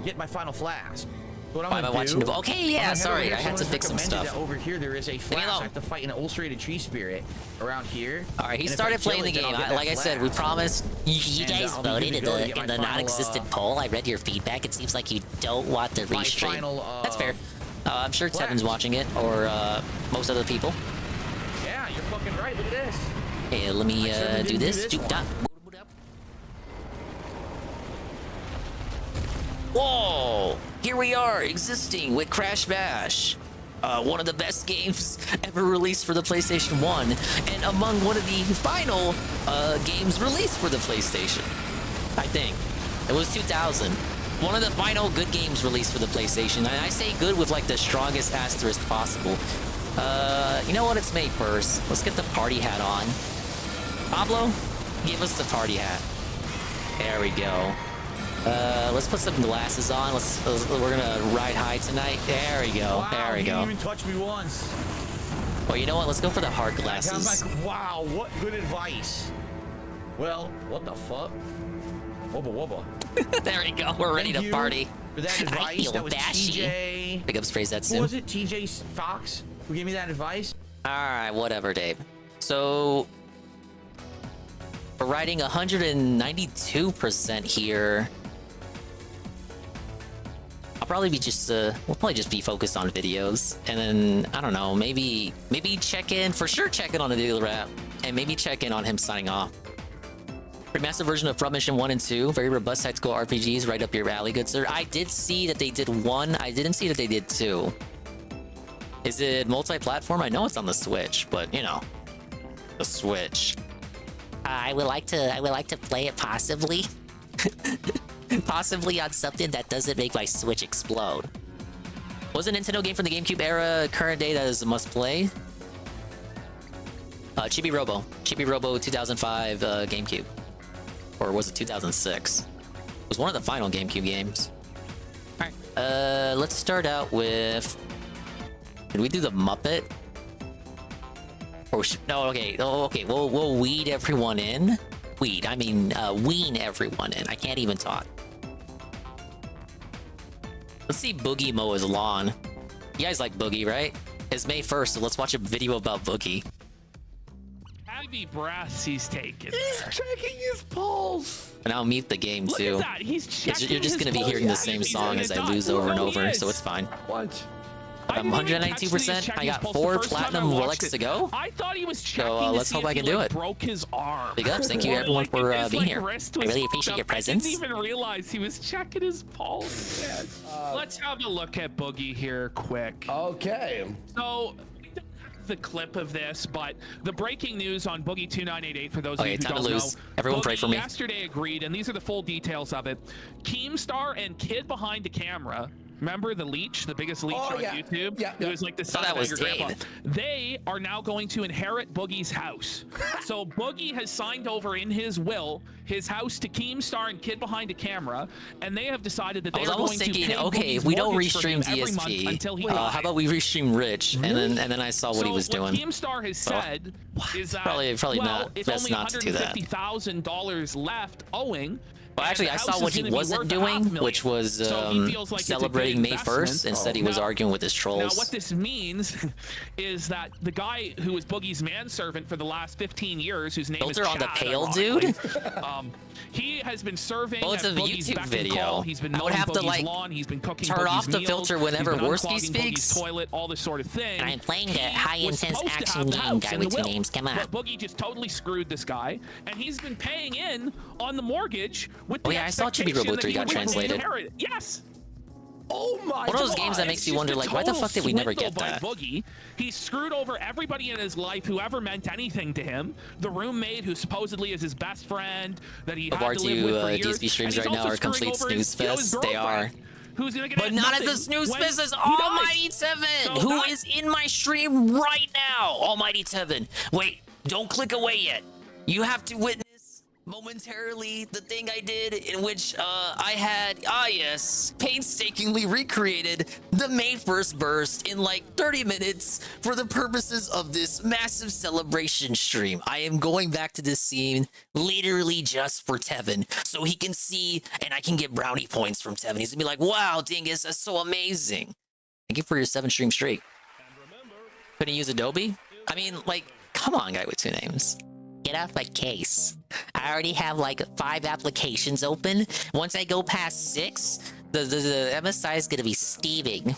S2: get my final flask. What I'm
S1: Why am I
S2: gonna
S1: watching
S2: do,
S1: the... Okay, yeah, sorry. I had to fix some stuff.
S2: That over here, there is a flash. I have to fight an ulcerated tree spirit around here.
S1: All right, he
S2: And if
S1: started
S2: I kill
S1: playing the
S2: it, then
S1: game.
S2: I'll get that
S1: Like I said, we
S2: flash.
S1: promised. You guys
S2: I'll be
S1: voted
S2: good
S1: in
S2: to go to get
S1: the
S2: my final,
S1: non-existent poll. I read your feedback. It seems like you don't want the
S2: my
S1: restream.
S2: final,
S1: That's fair. I'm sure
S2: flash.
S1: Tevin's watching it, or most other people.
S2: Yeah, you're fucking right. Look at this.
S1: Hey, let me do this. Whoa! Here we are, existing with Crash Bash. One of the best games ever released for the PlayStation 1, and among one of the final games released for the PlayStation. I think. It was 2000. One of the final good games released for the PlayStation. And I say good with like the strongest asterisk possible. You know what? It's May 1st. Let's get the party hat on. Pablo, give us the party hat. There we go. Let's put some glasses on. We're gonna ride high tonight. There we go.
S2: Wow,
S1: there we
S2: you
S1: go.
S2: didn't even touch me once.
S1: Well, you know what? Let's go for the hard
S2: I'm
S1: glasses.
S2: like, wow, what good advice. Well, what the fuck? Wubba wubba.
S1: There we go. We're ready
S2: Thank
S1: to
S2: you
S1: party.
S2: for that
S1: I
S2: advice.
S1: feel
S2: That was
S1: bashy.
S2: TJ.
S1: Big ups, praise that
S2: Who
S1: soon.
S2: was it? TJ Fox who gave me that advice?
S1: All right, whatever, Dave. So we're riding 192% here. I'll probably be just we'll probably just be focused on videos, and then I don't know, maybe check in for sure, check in on the daily wrap, and maybe check in on him signing off. Remastered version of Front Mission 1 and 2, very robust tactical RPGs, right up your alley, good sir. I did see that they did 1. I didn't see that they did 2. Is it multi-platform? I know it's on the Switch, but you know, the Switch. I would like to play it possibly. Possibly on something that doesn't make my Switch explode. Was a Nintendo game from the GameCube era current day that is a must play? Chibi Robo 2005 GameCube. Or was it 2006? It was one of the final GameCube games. Alright, let's start out with... Did we do the Muppet? Or no, okay, okay, we'll weed everyone in. Weed, I mean, wean everyone in. I can't even talk. Let's see Boogie mow his lawn. You guys like Boogie, right? It's May 1st, so let's watch a video about Boogie.
S8: Heavy breaths he's taking.
S10: He's checking his pulse.
S1: And I'll mute the game
S8: Look
S1: too.
S8: at that. He's checking
S1: You're just
S8: his
S1: gonna be
S8: pulse.
S1: hearing the
S8: Yeah,
S1: same
S8: he's
S1: song
S8: in
S1: as
S8: the
S1: I lose
S8: dot.
S1: over and
S8: No, he
S1: over,
S8: is.
S1: so it's fine.
S10: What?
S1: I'm 192%. I got 4 platinum relics to go.
S8: I thought he was checking
S1: So let's hope I can do it.
S8: Broke his arm.
S1: Big ups. Thank you everyone for being here. I really appreciate your presence.
S8: I didn't even realize he was checking his pulse. Yes. Let's have a look at Boogie here quick.
S10: Okay.
S8: So we don't have the clip of this, but the breaking news on Boogie 2988 for those of you who
S1: time to
S8: don't
S1: lose.
S8: know.
S1: Everyone
S8: Boogie
S1: pray for me.
S8: Yesterday agreed, and these are the full details of it. Keemstar and Kid Behind the Camera. Remember the leech, the biggest leech on YouTube?
S10: Yeah.
S8: It was like the
S1: So
S8: son
S1: that
S8: of
S1: was
S8: your grandpa.
S1: Dane.
S8: They are now going to inherit Boogie's house. So Boogie has signed over in his will his house to Keemstar and Kid Behind the Camera, and they have decided that they
S1: I was
S8: are going
S1: almost
S8: to
S1: thinking,
S8: pay
S1: okay,
S8: Boogie's
S1: if we don't
S8: mortgage for him
S1: restream
S8: every month until he
S1: DSP,
S8: dies.
S1: how about we restream Rich? And then I saw what he was doing.
S8: What Keemstar has said is that
S1: Probably
S8: well,
S1: not.
S8: it's
S1: Best
S8: only
S1: not to do that.
S8: $150,000 left owing.
S1: Well, actually, I saw what he wasn't doing, which was celebrating May 1st. Instead, he was arguing with his trolls.
S8: Now, what this means is that the guy who was Boogie's manservant for the last 15 years, whose name
S1: Filter
S8: is
S1: on the
S8: Chad,
S1: pail,
S8: ironically,
S1: dude?
S8: he has been serving
S1: Well, it's
S8: at
S1: a
S8: Boogie's
S1: YouTube
S8: beck and
S1: video.
S8: call. He's been
S1: I would
S8: mowing
S1: have to,
S8: Boogie's
S1: like,
S8: lawn. He's been cooking
S1: turn
S8: Boogie's
S1: off the
S8: meals.
S1: filter whenever
S8: He's been
S1: Worski
S8: unclogging
S1: speaks.
S8: Boogie's toilet, all this sort of thing.
S1: I'm playing
S8: He
S1: a high-intense
S8: was supposed to
S1: action
S8: have the
S1: game,
S8: house
S1: guy
S8: in
S1: with
S8: the
S1: two
S8: will,
S1: names. Come on.
S8: But Boogie just totally screwed this guy, and he's been paying in on the mortgage with the
S1: I saw Chibi Robo 3 got translated.
S8: Yes.
S10: Oh my!
S1: One of those games that makes you wonder, like, why the fuck did we never get that?
S8: Boogie. He screwed over everybody in his life who ever meant anything to him. The roommate who supposedly is his best friend that he had to live with for years.
S1: DSP streams
S8: And he's
S1: right now
S8: also
S1: are complete
S8: screwing over
S1: snooze
S8: his, you know, his
S1: fest. They are.
S8: girlfriend, who's gonna get
S1: But not as
S8: nothing
S1: the snooze
S8: when
S1: fest as
S8: he
S1: Almighty
S8: dies.
S1: Tevin,
S8: So
S1: who is in my stream right now. Almighty Tevin. Wait, don't click away yet. You have to witness momentarily the thing I did in which I had, painstakingly recreated the May 1st burst in like 30 minutes for the purposes of this massive celebration stream. I am going back to this scene literally just for Tevin, so he can see and I can get brownie points from Tevin. He's gonna be like, wow, Dingus, that's so amazing. Thank you for your 7 stream streak. Couldn't use Adobe? I mean, like, come on, guy with 2 names. Get off my case. I already have like 5 applications open. Once I go past 6, the MSI is gonna be steaming.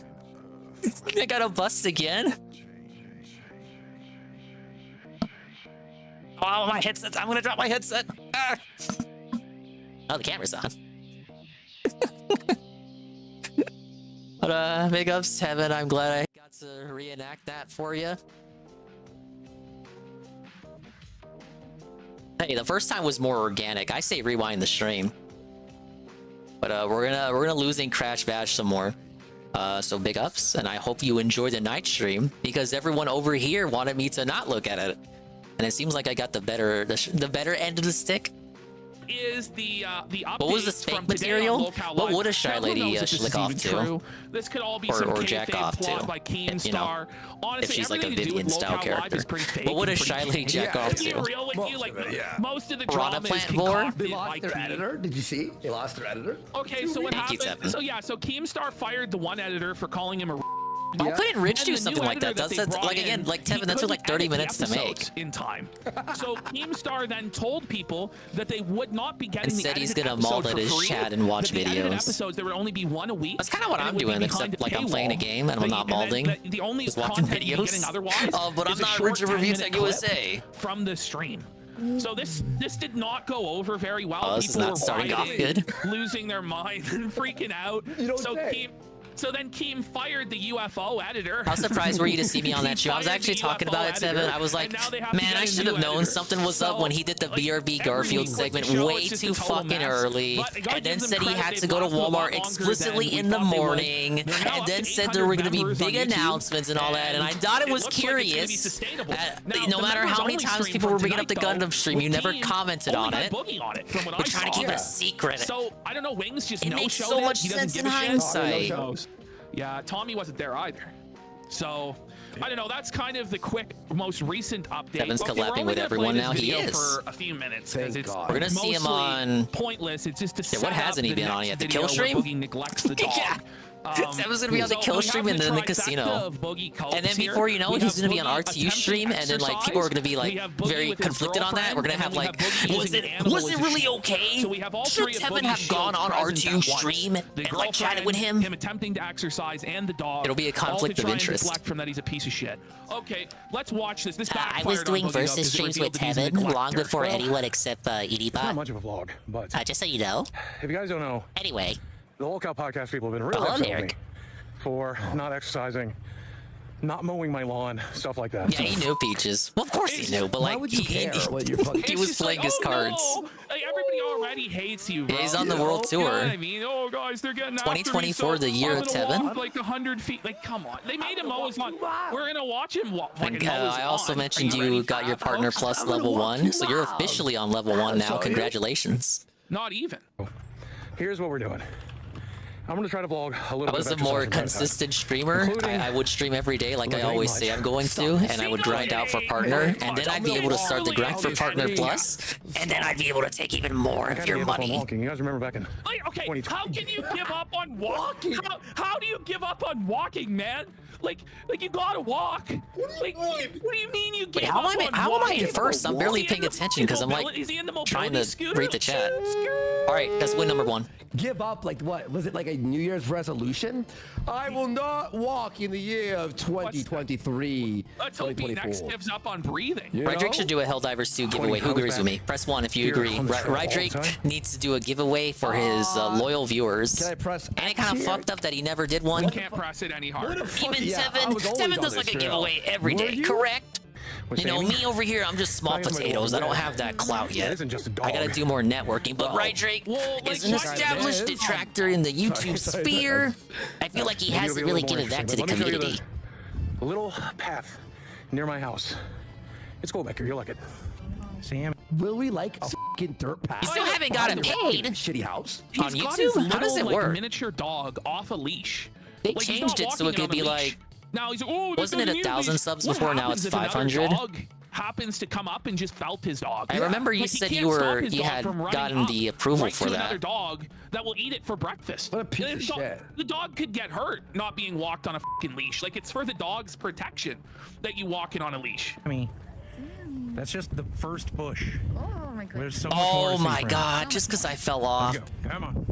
S1: I gotta bust again. Oh, my headset! I'm gonna drop my headset. Ah. Oh, the camera's on. But big ups, Tevin. I'm glad I got to reenact that for you. Hey, the first time was more organic. I say rewind the stream. But we're gonna lose and crash bash some more. So big ups, and I hope you enjoy the night stream because everyone over here wanted me to not look at it, and it seems like I got the better end of the stick.
S8: Is the update
S1: what was the fake material? What would a shy lady schlick off to?
S8: This could all be
S1: or jack off to,
S8: by
S1: Keemstar.
S8: Honestly,
S1: if she's like a
S8: everything to do
S1: Vivian
S8: with
S1: style
S8: locale
S1: character.
S8: live is pretty fake
S1: What would a
S8: and
S1: shy
S8: pretty
S1: lady jack off
S8: To be
S1: to?
S8: real with you, like most of the
S1: Piranha
S8: drama is
S1: Plant Vor?
S8: concocted
S14: They lost
S8: by
S14: their
S8: Keem.
S14: editor. Did you see? They lost their editor.
S8: Okay, so what
S1: Thank you,
S8: happened?
S1: Tevin.
S8: So yeah, so Keemstar fired the one editor for calling him a.
S1: Why couldn't Rich
S8: And
S1: do
S8: the
S1: something
S8: new
S1: like that?
S8: editor
S1: That's
S8: they
S1: like
S8: brought
S1: again,
S8: in,
S1: like
S8: he
S1: Tevin, that took like
S8: couldn't
S1: 30
S8: edit the
S1: minutes to make.
S8: episodes in time. So Keemstar then told people that they would not be getting
S1: And
S8: the
S1: said he's
S8: edited
S1: gonna
S8: episode
S1: malt at
S8: for
S1: his
S8: free,
S1: chat and watch
S8: that the edited
S1: videos.
S8: episodes there would only be 1 a week.
S1: That's kind of what
S8: and
S1: I'm
S8: it would be
S1: doing,
S8: behind
S1: except
S8: a
S1: like I'm playing a
S8: paywall.
S1: game and I'm not malding.
S8: The only
S1: Just watching
S8: content you'd be
S1: videos.
S8: getting otherwise
S1: But I'm
S8: is a
S1: not
S8: short
S1: Richard Reviews
S8: 10-minute
S1: at
S8: clip
S1: USA.
S8: from the stream. So this did not go over very well.
S1: Oh, this is
S8: People
S1: not
S8: were
S1: starting off
S8: rioting,
S1: good.
S8: losing their mind and freaking out. So then Keem fired the UFO editor.
S1: How surprised were you to see me on that show? I was
S8: Fired
S1: actually
S8: the
S1: talking
S8: UFO
S1: about it, Tevin.
S8: editor,
S1: I was like,
S8: and now they have to
S1: man,
S8: get
S1: I
S8: a
S1: should
S8: new
S1: have known
S8: editor.
S1: something was up when he did the BRB Garfield segment way too fucking early, and then said he had to go to Walmart explicitly in the morning, and then said there were going to be big announcements and all that, and I thought it was curious. No matter how many times people were bringing up the Gundam stream, you never commented on it. We're trying to keep it a secret.
S8: So I don't know, Wings just
S1: It makes
S8: no-showed
S1: so
S8: it.
S1: much
S8: He doesn't
S1: sense
S8: give
S1: in
S8: a shit.
S1: hindsight.
S8: Yeah, Tommy wasn't there either. So I don't know. That's kind of the quick, most recent update.
S1: Tevin's
S8: Okay, we're
S1: collabing
S8: only
S1: with
S8: gonna
S1: everyone
S8: play
S1: now.
S8: this
S1: He
S8: video
S1: is.
S8: for a few minutes because it's
S1: We're gonna see him
S8: mostly
S1: on
S8: pointless. It's just to
S1: Yeah,
S8: set
S1: what hasn't
S8: up
S1: he
S8: the
S1: been on
S8: next
S1: yet? The
S8: video
S1: kill
S8: where
S1: stream?
S8: Boogie neglects the dog.
S1: Yeah. Tevin's gonna be on the
S8: So
S1: kill
S8: we
S1: stream
S8: have
S1: and then the
S8: trifecta
S1: casino.
S8: of Boogie cults
S1: And then
S8: here.
S1: before you know
S8: We
S1: it, he's
S8: have
S1: gonna be on
S8: Boogie
S1: RTU
S8: attempting
S1: stream, and then like people are gonna be
S8: exercise.
S1: like
S8: We have Boogie
S1: very
S8: with his
S1: conflicted on that. We're gonna have
S8: girlfriend,
S1: like,
S8: and then we have
S1: was
S8: Boogie
S1: it
S8: using
S1: was it
S8: animals as
S1: really
S8: shield.
S1: okay?
S8: So we have all
S1: Should
S8: three of
S1: Tevin
S8: Boogie's
S1: have gone on
S8: shields present
S1: RTU
S8: at once.
S1: stream
S8: The
S1: and like chatted with
S8: girlfriend,
S1: him?
S8: attempting to exercise, and the dog.
S1: It'll be a conflict
S8: all to
S1: of
S8: try and
S1: interest.
S8: deflect from that he's a piece of shit. Okay, let's watch this. This
S1: I
S8: backfired
S1: was
S8: on
S1: doing
S8: Boogie, though,
S1: versus
S8: 'cause it
S1: streams with
S8: revealed that he's a
S1: Tevin long
S8: neglector.
S1: before anyone except EDBot.
S15: Not much of a vlog, but
S1: just so you know.
S15: If you guys don't know,
S1: anyway,
S15: the Locale podcast people have been really
S1: Hello,
S15: upset with
S1: Eric.
S15: me for not exercising, not mowing my lawn, stuff like that.
S1: Yeah, he knew Peaches. Well, of course he knew, but like he was playing his cards.
S8: No. Like, everybody already hates you, bro.
S1: Yeah, he's on the world
S8: You know
S1: tour.
S8: what I mean? Oh, guys, they're getting after me,
S1: 2024,
S8: so
S1: the year
S8: I'm
S1: of
S8: gonna
S1: Tevin.
S8: walk, like 100 feet. Like, come on. They made him mow his lawn. We're gonna watch him walk.
S1: And I also mentioned you got your partner plus level 1, so you're officially on level 1 now. Congratulations.
S8: Not even.
S15: Here's what we're doing. I'm gonna try to vlog a little
S1: I
S15: bit
S1: was
S15: of
S1: a more
S15: exercise in my
S1: consistent
S15: time,
S1: streamer.
S15: including-
S1: I would stream every day like I
S15: Not
S1: always
S15: much.
S1: say I'm going to, and I would grind out for partner, and then I'd be able to start the grind for partner plus, and then I'd be able to take even more of your money.
S15: Walking. You guys remember back in
S8: Like, okay, how can you give up on walking? How do you give up on walking, man? Like you gotta walk. Like, what do you mean you give
S1: Wait, how
S8: up
S1: am
S8: on
S1: am I
S8: walking?
S1: in first? I'm barely paying attention because I'm like
S8: Is he in the
S1: trying
S8: mobility
S1: to
S8: scooter?
S1: read the chat. All right, that's win number 1.
S14: Give up, like what? Was it like a New Year's resolution? I will not walk in the year of 2023.
S8: Let's hope he next gives up on breathing.
S1: Rydrick should do a Helldivers 2 giveaway. Who agrees with me? Press 1 if you
S15: Here
S1: agree.
S15: on the show all the
S1: Rydrick
S15: time.
S1: needs to do a giveaway for his loyal viewers.
S14: Can I press
S1: And it kind of
S14: X
S1: fucked up that he never did one.
S8: You can't press it any harder.
S1: Even
S14: Yeah, I
S1: Tevin,
S14: was always
S1: Tevin
S14: on
S1: does
S14: this
S1: like a
S14: trail.
S1: giveaway every
S14: Were
S1: day,
S14: you?
S1: correct?
S15: With
S1: You know,
S15: Sammy?
S1: me over here, I'm just small
S15: Not even
S1: potatoes. I
S15: like
S1: don't
S15: a
S1: have that clout yet.
S15: isn't just a dog.
S1: I gotta do more networking. But Rydrick is an established detractor in the YouTube sphere. I feel like he
S15: Maybe it'll
S1: hasn't
S15: be a
S1: really
S15: little more
S1: given back to the
S15: interesting, but let me show you
S1: community.
S15: the little path near my house. It's cool back here. You'll like it. Sam.
S14: Will we like fucking dirt path.
S1: You still haven't got him paid.
S14: Shitty house.
S1: On
S8: He's got his
S1: YouTube? How does
S8: little,
S1: it
S8: like,
S1: work?
S8: miniature dog off a leash.
S1: They
S8: Like, he's
S1: changed
S8: not
S1: it so it
S8: walking
S1: could
S8: on a
S1: be
S8: leash.
S1: like.
S8: Now he's oh,
S1: Wasn't it 1,000 subs before? Now it's 500.
S8: Dog happens to come up and just felt his dog.
S1: I remember you
S8: Like, he
S1: said
S8: can't
S1: you
S8: stop
S1: were
S8: his
S1: you
S8: dog
S1: had
S8: from running
S1: gotten
S8: up
S1: the approval
S8: right
S1: for
S8: to another
S1: that.
S8: dog that will eat it for breakfast.
S14: What a piece of
S8: The
S14: shit.
S8: The dog could get hurt not being walked on a fucking leash. Like, it's for the dog's protection that you walk it on a leash.
S15: I mean, that's just the first bush.
S16: Oh my god.
S15: There's so much more
S1: Oh
S15: to see,
S1: my
S15: friend.
S1: god! Just because I fell off.
S15: Let's go. Come on.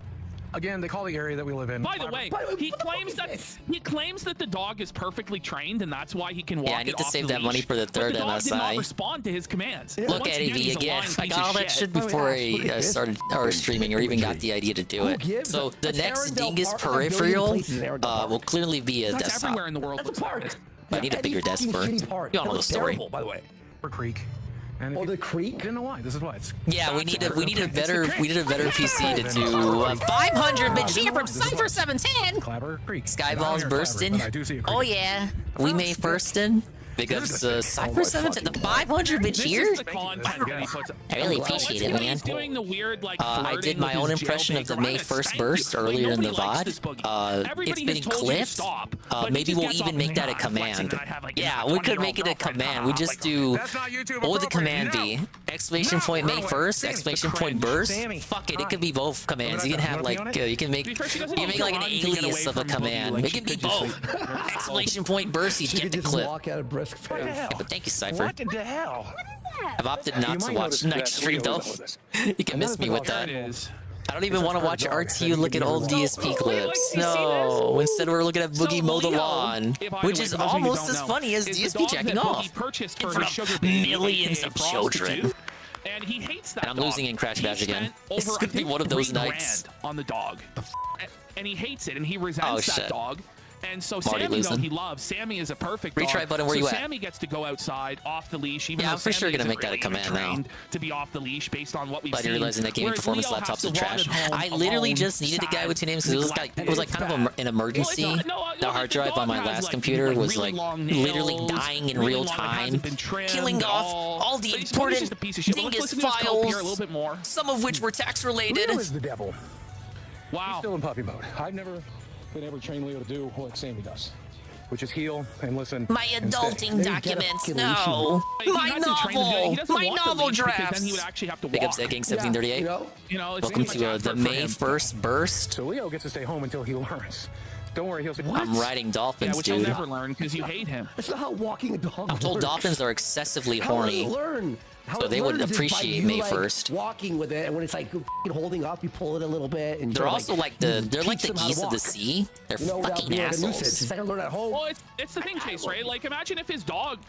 S15: Again, they call the area that we live in.
S8: By the way, he claims that the dog is perfectly trained and that's why he can walk.
S1: Yeah, I need
S8: it
S1: to
S8: off
S1: save
S8: the
S1: that money
S8: leash.
S1: for the third
S8: but the dog did not
S1: MSI.
S8: respond to his commands.
S1: Look
S8: Once
S1: at
S8: again,
S1: EV
S8: he's a
S1: again.
S8: lying
S1: I
S8: piece
S1: got all
S8: of
S1: that shit before I started or streaming or even got the idea to do it. So the next Dingus peripheral will clearly be a
S8: That's
S1: desktop.
S8: everywhere in the world.
S1: I need a bigger desk for it. You all know the story.
S14: By the way.
S15: Creek. And
S14: the creek?
S15: Didn't know why. This is why it's.
S1: Yeah, we need a better PC to do 500 Vegeta from Cypher 710. Skyballs Burstin. Oh yeah, we may Burstin. Big ups Cypher 710. The 500 Vegeta. I really appreciate it, man.
S8: He's doing the weird, like,
S1: I did my own impression of the May 1st burst earlier in the VOD. It's been clipped. Maybe we'll even make that a command. Yeah, we could make it a command. We just do. What would the command be? Exclamation point May 1st, exclamation point burst. Fuck it, it could be both commands. You can have like you can make like an alias of a command. It can be both. Exclamation point burst. You get the clip. Yeah, but thank you, Cypher.
S15: What the hell?
S1: I've opted not to watch next stream though. You can miss me with that. I don't even want to watch RTU look at old DSP clips. No, instead we're looking at Boogie mow the lawn, which is almost as funny as DSP jacking off in front of millions of children.
S8: And he hates that.
S1: And I'm losing in Crash Bash again. This is gonna be one of those nights.
S8: On the dog, and he hates it, and he resents that dog. And so
S1: Marty
S8: Sammy,
S1: losing.
S8: He loves. Sammy is a perfect dog.
S1: Retry button, where you at?
S8: Sammy gets to go outside off the leash. Even
S1: Yeah,
S8: though
S1: I'm for sure
S8: Sammy
S1: gonna make
S8: isn't
S1: that a
S8: really
S1: command now.
S8: trained to be off the leash based on what we've
S1: But
S8: seen.
S1: you're realizing that gaming
S8: Whereas
S1: performance
S8: Leo
S1: laptops
S8: has
S1: are
S8: to
S1: trash.
S8: run at home
S1: I literally
S8: alone,
S1: just needed a guy with 2 names because it was like kind of an emergency.
S8: Well, it's not-
S1: The hard drive on my last computer was like literally dying in real time, killing off all the important Dingus files, some of which were tax related.
S15: Leo is the devil.
S8: Wow.
S15: He's still in puppy mode. I've never been able to train Leo to do what Sammy does, which is heal and listen.
S1: My adulting documents, no. My novel drafts.
S8: Then he would actually have to
S1: Big ups, Gang 1738.
S8: You know,
S1: Welcome to the May 1st burst.
S15: So Leo gets to stay home until he learns. Don't worry, he'll say.
S1: I'm riding dolphins,
S8: which
S1: dude.
S8: he'll never learn because you hate him.
S14: That's not how walking a dog
S1: I'm told
S14: works.
S1: dolphins are excessively
S14: How would it
S1: horny.
S14: learn? How
S1: So
S14: it
S1: they would
S14: learns is by
S1: appreciate
S14: you,
S1: May
S14: like,
S1: 1st.
S14: Walking with it, and when it's like f***ing holding up, you pull it a little bit. And
S1: They're
S14: you
S1: also like the
S14: teach them how to
S1: geese of the
S14: walk.
S1: sea. They're
S14: You know, without
S1: fucking
S14: being like a
S1: assholes.
S14: nuisance. It's like I learned at home.
S8: Well, it's the thing, Chase, right? Like, imagine if his dog,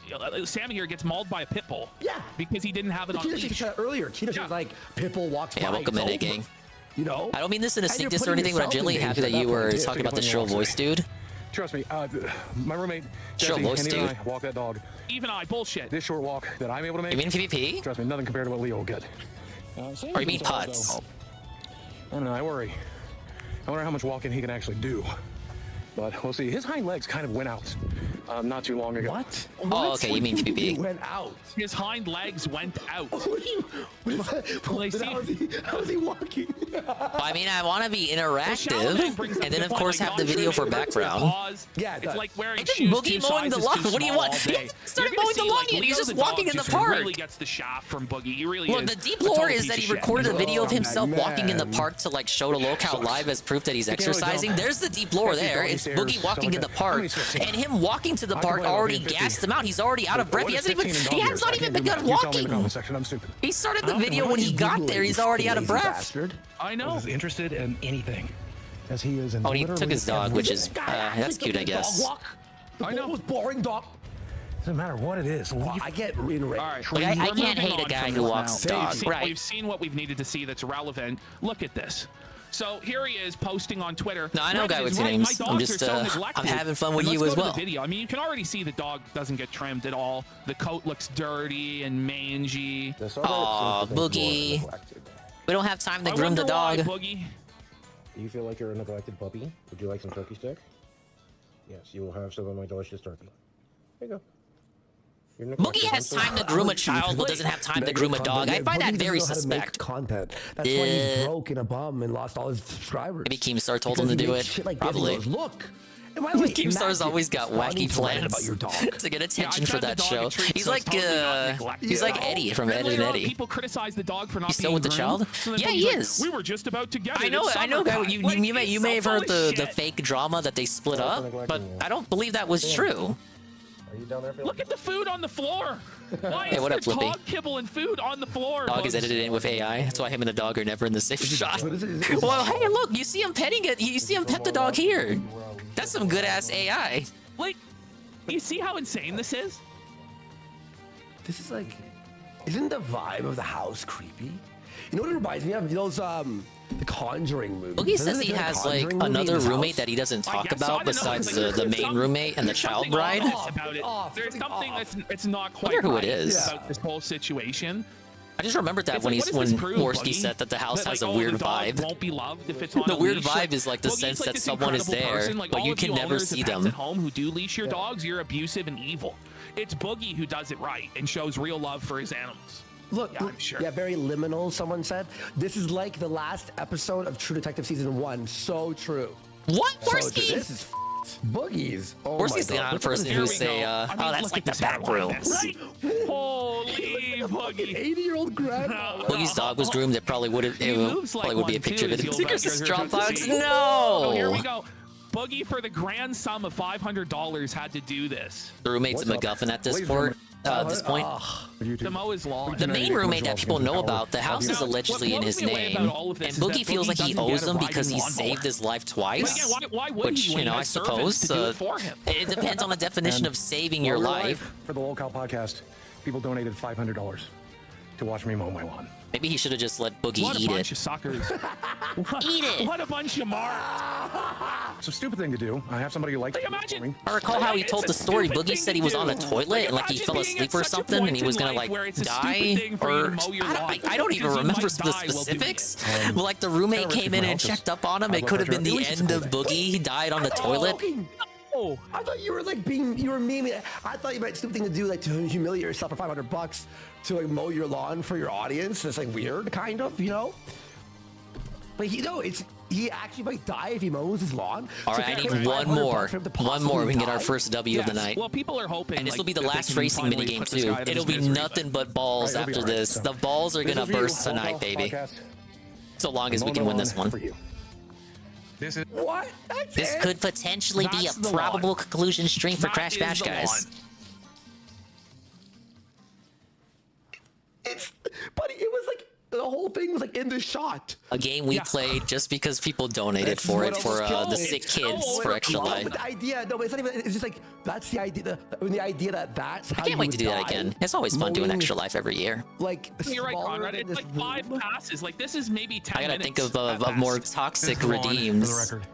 S8: Sammy here, gets mauled by a pit bull.
S14: Yeah.
S8: Because he didn't have it on a
S14: Kina
S8: leash.
S14: said earlier. Kina was like, Pitbull walks by.
S1: Yeah, welcome in,
S14: it's
S1: gang.
S14: over. You know?
S1: I don't mean this in a
S14: And you're
S1: sickness or
S14: putting
S1: anything, but I'm
S14: yourself in
S1: genuinely happy
S14: danger
S1: that
S14: at
S1: you
S14: that
S1: were
S14: point, too.
S1: talking about the shrill voice, dude.
S15: Trust me, my roommate
S1: Shrill
S15: Jesse,
S1: voice,
S15: and
S1: dude.
S15: I walk that dog.
S8: Even I, bullshit.
S15: This short walk that I'm able to make.
S1: You mean PvP?
S15: Trust me, nothing compared to what Leo will get.
S1: Or you mean putts?
S15: I don't know. I worry. I wonder how much walking he can actually do. But we'll see. His hind legs kind of went out not too long ago.
S14: What?
S1: Oh, okay. You mean PvP?
S14: Went out.
S8: His hind legs went out.
S14: How is he walking?
S1: I mean, I want to be interactive, and then of course have the video for background.
S14: Yeah,
S8: It's like wearing
S1: And then
S8: shoes
S1: Boogie
S8: two
S1: mowing the
S8: sizes
S1: lawn.
S8: too
S1: What do you
S8: small
S1: want?
S8: all day.
S1: He started
S8: You're gonna
S1: mowing the
S8: see,
S1: lawn,
S8: like,
S1: and he's
S8: Leo
S1: just
S8: the dog
S1: walking in the
S8: just
S1: park.
S8: really gets the shaft from Boogie. He really
S1: Well,
S8: is
S1: the deep
S8: a total
S1: lore is
S8: piece
S1: that
S8: of
S1: he
S8: shit.
S1: recorded a video of
S14: Oh,
S1: himself
S14: man.
S1: walking in the park to like show to Locale Live as proof that he's exercising. There's the deep lore there. It's Boogie walking in the park, and him walking to the park already gassed him out. He's already out of breath. He has not even begun walking. He started the video when he got there. He's already out of breath.
S8: I know.
S15: Is interested in anything, as he is in.
S1: Oh, and he took his dog, which is that's cute, I
S14: Dog
S1: guess.
S14: walk. The
S8: I know.
S14: bull was boring dog.
S15: Doesn't matter what it is.
S14: I get enraged.
S8: All right.
S1: Like, I
S8: We're
S1: can't
S8: moving
S1: hate a
S8: on
S1: guy
S8: from
S1: who
S8: this
S1: walks
S8: now.
S1: dog, right.
S8: We've seen what we've needed to see that's relevant. Look at this. So here he is posting on Twitter.
S1: No, I know a guy with two
S8: My
S1: names.
S8: dogs
S1: I'm
S8: are
S1: just,
S8: so
S1: I'm
S8: neglected.
S1: having fun with
S8: And
S1: you
S8: let's
S1: as
S8: go to
S1: well.
S8: the video. I mean, you can already see the dog doesn't get trimmed at all. The coat looks dirty and mangy.
S1: Aw, Boogie. We don't have time to groom the dog.
S8: Boogie.
S13: Do you feel like you're a neglected puppy? Would you like some turkey stick? Yes, you will have some of my delicious turkey. There you go.
S1: Boogie has time to groom a child, but doesn't have time to groom a dog. I find that very suspect.
S14: Content. That's why he's broke and a bum and lost all his subscribers.
S1: Maybe Keemstar told him to do it. Probably.
S14: Look.
S1: Keemstar's always got wacky plans
S14: about your dog.
S1: to get attention for that show. He's like Eddie from Ed and Eddie.
S8: People criticize the dog for not
S1: He's
S8: being
S1: still with the
S8: groomed.
S1: child?
S8: So then
S1: Yeah,
S8: Boogie's
S1: he
S8: like,
S1: is.
S8: We were just about to get it.
S1: I know, guy. You may have heard the fake drama that they split up, but I don't believe that was true.
S13: Are you down there?
S8: Look at the food on the floor. Why is
S1: what
S8: there
S1: up, Flippy?
S8: dog kibble and food on the floor?
S1: Dog is
S8: Bugs?
S1: edited in with AI. That's why him and the dog are never in the same shot. Well, hey, look, you see him petting it. You see him pet the dog here. That's some good ass AI.
S8: Like, you see how insane this is?
S14: This is like, isn't the vibe of the house creepy? You know what it reminds me of? Those the Conjuring movies.
S1: Boogie says he has like another roommate that he doesn't talk about besides the main roommate and the child bride.
S8: There's something that's not quite
S1: wonder who it
S8: right
S1: is.
S8: about this whole situation.
S1: I just remembered that
S8: It's
S1: when
S8: like,
S1: he's
S8: what does
S1: when
S8: this prove,
S1: Morsky
S8: Buggy?
S1: said that the house
S8: That,
S1: has
S8: like,
S1: a
S8: oh,
S1: weird
S8: the dog
S1: vibe.
S8: won't be loved if it's on
S1: The
S8: a
S1: weird
S8: leash.
S1: vibe is like the
S8: Boogie's
S1: sense
S8: like
S1: that
S8: this
S1: someone is
S8: incredible
S1: there,
S8: person. Like,
S1: but
S8: all
S1: you
S8: of
S1: can never
S8: owners
S1: see
S8: of pets
S1: them.
S8: At home who do leash your dogs, you're abusive and evil. It's Boogie who does it right and shows real love for his animals.
S14: Look,
S8: Yeah, I'm sure.
S14: yeah, very liminal, someone said. This is like the last episode of True Detective Season 1. So true.
S1: What?
S14: So true.
S1: Morsky?
S14: This is Boogies. Oh
S1: Morsky's the
S14: my God.
S1: kind of person who say, oh, that's like the back room.
S8: Right? Holy Boogie.
S14: 80-year-old grandma.
S1: Boogie's dog was groomed. It probably would have. It
S8: moves like
S1: probably would be a
S8: one,
S1: picture
S8: too,
S1: of it.
S8: as you'll
S1: Dingus is
S8: venture to
S1: Dropbox.
S8: see.
S1: No.
S8: Oh, here we go. Boogie for the grand sum of $500 had to do this.
S1: The roommate's a MacGuffin at this point. At this point,
S8: The Mo is long.
S1: the main roommate that people know about, the house is allegedly in his name, and Boogie feels like he owes him because he saved his life twice.
S8: But again, why would
S1: Which,
S8: he when
S1: you know,
S8: he
S1: I
S8: has servants
S1: suppose
S8: to do it for him?
S1: it depends on the definition of saving your life.
S15: For the Locale podcast, people donated $500 to watch me mow my lawn.
S1: Maybe he should have just let Boogie
S8: What a
S1: eat
S8: bunch
S1: it.
S8: of suckers.
S1: Eat it.
S8: What a bunch of marks.
S15: It's a stupid thing to do. I have somebody who likes
S8: Like, imagine.
S1: I recall how he
S8: It's
S1: told
S8: a
S1: the story.
S8: stupid
S1: Boogie
S8: thing
S1: said he
S8: to
S1: was on the
S8: do.
S1: toilet and like he
S8: imagine
S1: fell
S8: being
S1: asleep
S8: at
S1: or
S8: such a
S1: something and
S8: point
S1: he was
S8: in
S1: gonna
S8: life
S1: like
S8: where it's a
S1: die
S8: stupid thing for you to
S1: or
S8: mow your lawn
S1: I don't even
S8: because you
S1: remember
S8: might
S1: the
S8: die while doing
S1: specifics.
S8: it.
S1: But like the roommate
S15: Kinda
S1: came in
S15: risky
S1: and
S15: for
S1: checked up on him.
S15: high
S1: It
S15: blood
S1: could have been
S15: pressure.
S1: the
S15: At least
S1: end
S15: it's
S1: of
S15: cool.
S1: Boogie. He died on the toilet.
S14: Oh, I thought you were like you were memeing. I thought you might stupid thing to do, like to humiliate yourself for $500 to like mow your lawn for your audience. That's like weird, kind of, you know. But he actually might die if he mows his lawn.
S1: All right, I need one more. One more. We can get our first W of the night.
S8: Well, people are hoping.
S1: And this
S8: like,
S1: will be the
S8: that they
S1: last
S8: can
S1: racing
S8: finally
S1: minigame
S8: put this
S1: too.
S8: guy out of
S1: It'll
S8: his
S1: be
S8: misery,
S1: nothing but balls
S15: All right,
S1: after
S15: it'll be all right,
S1: this.
S15: so.
S1: The balls are
S15: This
S1: gonna
S15: is for you,
S1: burst tonight,
S15: Locale
S1: baby.
S15: podcast.
S1: So long as we
S15: Mowing
S1: can
S15: my
S1: win
S15: lawn
S1: this one.
S15: for you. This is
S14: What?
S1: This could potentially be
S8: That's
S1: a
S8: the
S1: probable
S8: one.
S1: conclusion stream for
S8: That
S1: Crash
S8: is
S1: Bash,
S8: the
S1: guys.
S8: one.
S14: Buddy, it was like the whole thing was like in the shot.
S1: A game we played just because people donated for it for the sick kids for Extra Life.
S14: But the idea, no, but it's not even. It's just like that's the idea. The idea that that's how
S1: I can't wait to do that
S14: die,
S1: again. It's always fun doing
S14: mowing,
S1: Extra Life every year.
S14: Like
S8: You're right,
S14: smaller
S8: Conrad.
S14: than
S8: It's
S14: this
S8: like 5
S14: room.
S8: passes. Like this is maybe 10
S1: I gotta
S8: minutes
S1: think of
S8: at
S1: more
S8: best.
S1: toxic
S15: this lawn, for the
S1: redeems.
S15: record.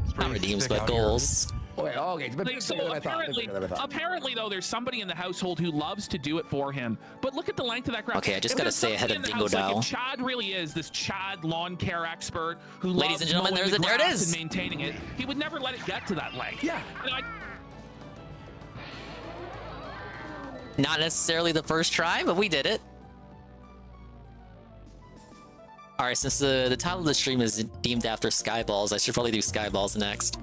S15: It's
S1: Not
S15: pretty
S1: redeems,
S15: thick
S1: but
S15: out here.
S1: goals.
S14: Okay, it's a bit
S8: Like, so
S14: bigger than I thought.
S8: apparently,
S14: Bigger than I thought.
S8: apparently, though, there's somebody in the household who loves to do it for him. But look at the length of that grass.
S1: Okay, I just
S8: If
S1: gotta
S8: there's
S1: stay ahead
S8: somebody
S1: of
S8: in the
S1: Dingo
S8: house, like,
S1: Dow.
S8: if Chad really is this Chad lawn care expert who
S1: Ladies
S8: loves
S1: and gentlemen,
S8: mowing
S1: there
S8: the
S1: it
S8: grass
S1: is.
S8: and maintaining it, he would never let it get to that length.
S14: Yeah.
S8: And I,
S1: Not necessarily the first try, but we did it. All right, since the title of the stream is deemed after Skyballs, I should probably do Skyballs next.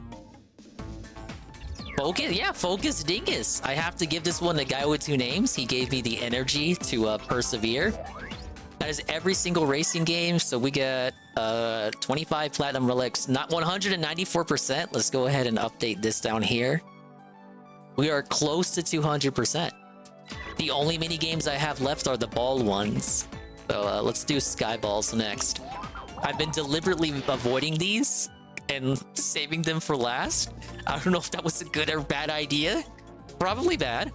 S1: Focus, yeah, Focus Dingus. I have to give this one the guy with 2 names. He gave me the energy to persevere. That is every single racing game. So we got 25 platinum relics, not 194%. Let's go ahead and update this down here. We are close to 200%. The only mini games I have left are the ball ones. So let's do Skyballs next. I've been deliberately avoiding these and saving them for last. I don't know if that was a good or bad idea. Probably bad.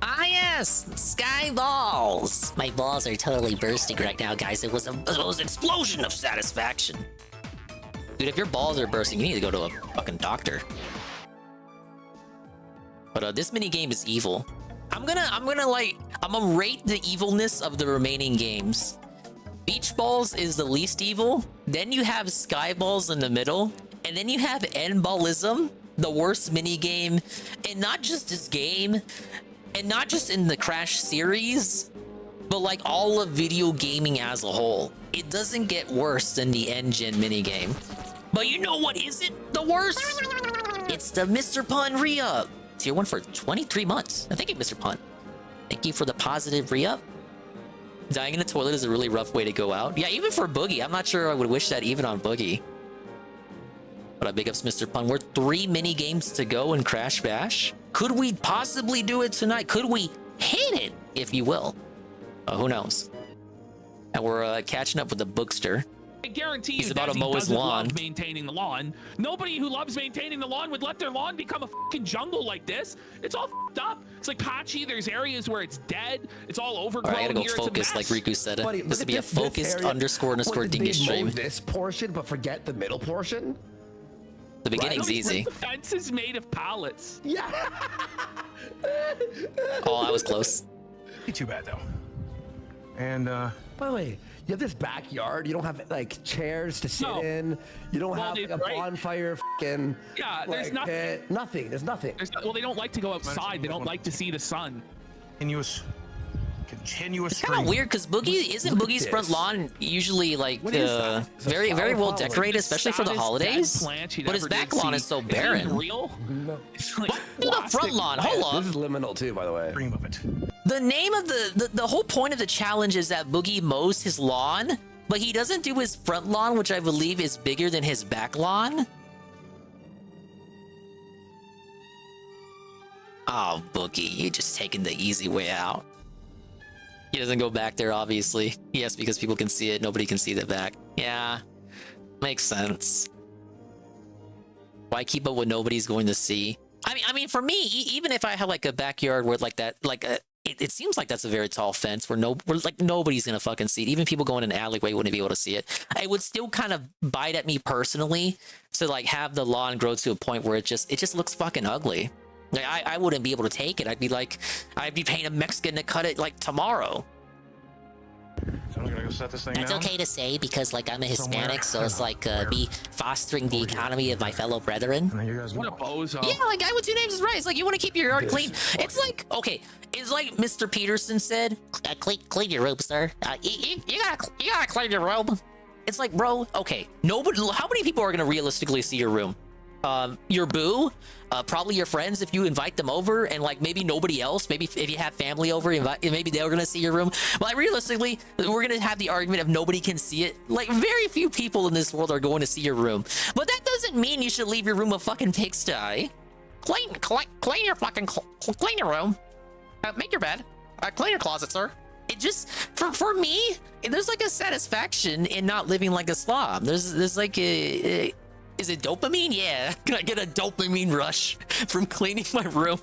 S1: Ah yes, Skyballs. My balls are totally bursting right now, guys. It was an explosion of satisfaction. Dude, if your balls are bursting, you need to go to a fucking doctor. But this mini game is evil. I'm gonna rate the evilness of the remaining games. Beach Balls is the least evil. Then you have Skyballs in the middle, and then you have N-Ballism, the worst mini game, and not just this game, and not just in the Crash series, but like all of video gaming as a whole. It doesn't get worse than the engine minigame. But you know what isn't the worst? It's the Mr. Pun re-up. Tier 1 for 23 months. Thank you, Mr. Pun. Thank you for the positive re-up. Dying in the toilet is a really rough way to go out. Yeah, even for Boogie. I'm not sure I would wish that even on Boogie. But I big ups Mr. Pun. We're 3 mini games to go in Crash Bash. Could we possibly do it tonight? Could we hit it, if you will? Who knows? And we're catching up with the Bookster.
S8: I guarantee
S1: He's
S8: you
S1: about to
S8: Desi
S1: mow his
S8: doesn't
S1: lawn.
S8: love maintaining the lawn. Nobody who loves maintaining the lawn would let their lawn become a fucking jungle like this. It's all fucked up. It's like patchy. There's areas where it's dead. It's all overgrown.
S1: Alright, I gotta go
S8: here.
S1: focus, like Riku said.
S14: Buddy,
S1: This would be a focused
S14: area,
S1: _ Dingus
S14: they mow
S1: stream.
S14: this portion, but forget the middle portion.
S1: The beginning's easy.
S8: The fence is made of pallets.
S14: Yeah.
S1: Oh, I was close.
S15: Ain't too bad though. And
S14: by the way, you have this backyard. You don't have like chairs to sit in. You don't have like, a bonfire. Fucking
S8: Yeah, there's
S14: like,
S8: nothing.
S14: pit. Nothing. There's nothing.
S8: Well, they don't like to go outside. They don't like to see the sun.
S15: continuous
S1: It's kind of weird because isn't Boogie's front lawn usually like very well decorated, especially for the holidays? But his back lawn is so barren.
S8: Real?
S14: No.
S1: What? The front lawn. Hold on.
S14: This is liminal too, by the way.
S15: Dream of it.
S1: The name of the whole point of the challenge is that Boogie mows his lawn, but he doesn't do his front lawn, which I believe is bigger than his back lawn. Oh, Boogie, you're just taking the easy way out. He doesn't go back there, obviously. Yes, because people can see it. Nobody can see the back. Yeah, makes sense. Why keep up what nobody's going to see? I mean, for me, even if I have like a backyard where like that, like it seems like that's a very tall fence where like nobody's gonna fucking see it. Even people going in an alleyway wouldn't be able to see it. It would still kind of bite at me personally to like have the lawn grow to a point where it just looks fucking ugly. Like I wouldn't be able to take it. I'd be paying a Mexican to cut it like tomorrow.
S15: So I'm gonna go set this thing
S1: That's
S15: down.
S1: okay to say because like I'm a Hispanic, so it's like me fostering the economy of my fellow brethren.
S8: What a bozo.
S1: Yeah, like guy with 2 names is right. It's like you want to keep your yard clean. It's like okay, it's like Mr. Peterson said, clean your room, sir. You gotta clean your room. It's like, bro, okay, nobody. How many people are gonna realistically see your room? Your boo, probably your friends if you invite them over, and like maybe nobody else. Maybe if you have family over, maybe they're gonna see your room. But like, realistically, we're gonna have the argument of nobody can see it. Like very few people in this world are going to see your room. But that doesn't mean you should leave your room a fucking pigsty. Clean your fucking clean your room. Make your bed. Clean your closet, sir. It just for me, there's like a satisfaction in not living like a slob. There's like a is it dopamine? Yeah. Can I get a dopamine rush from cleaning my room?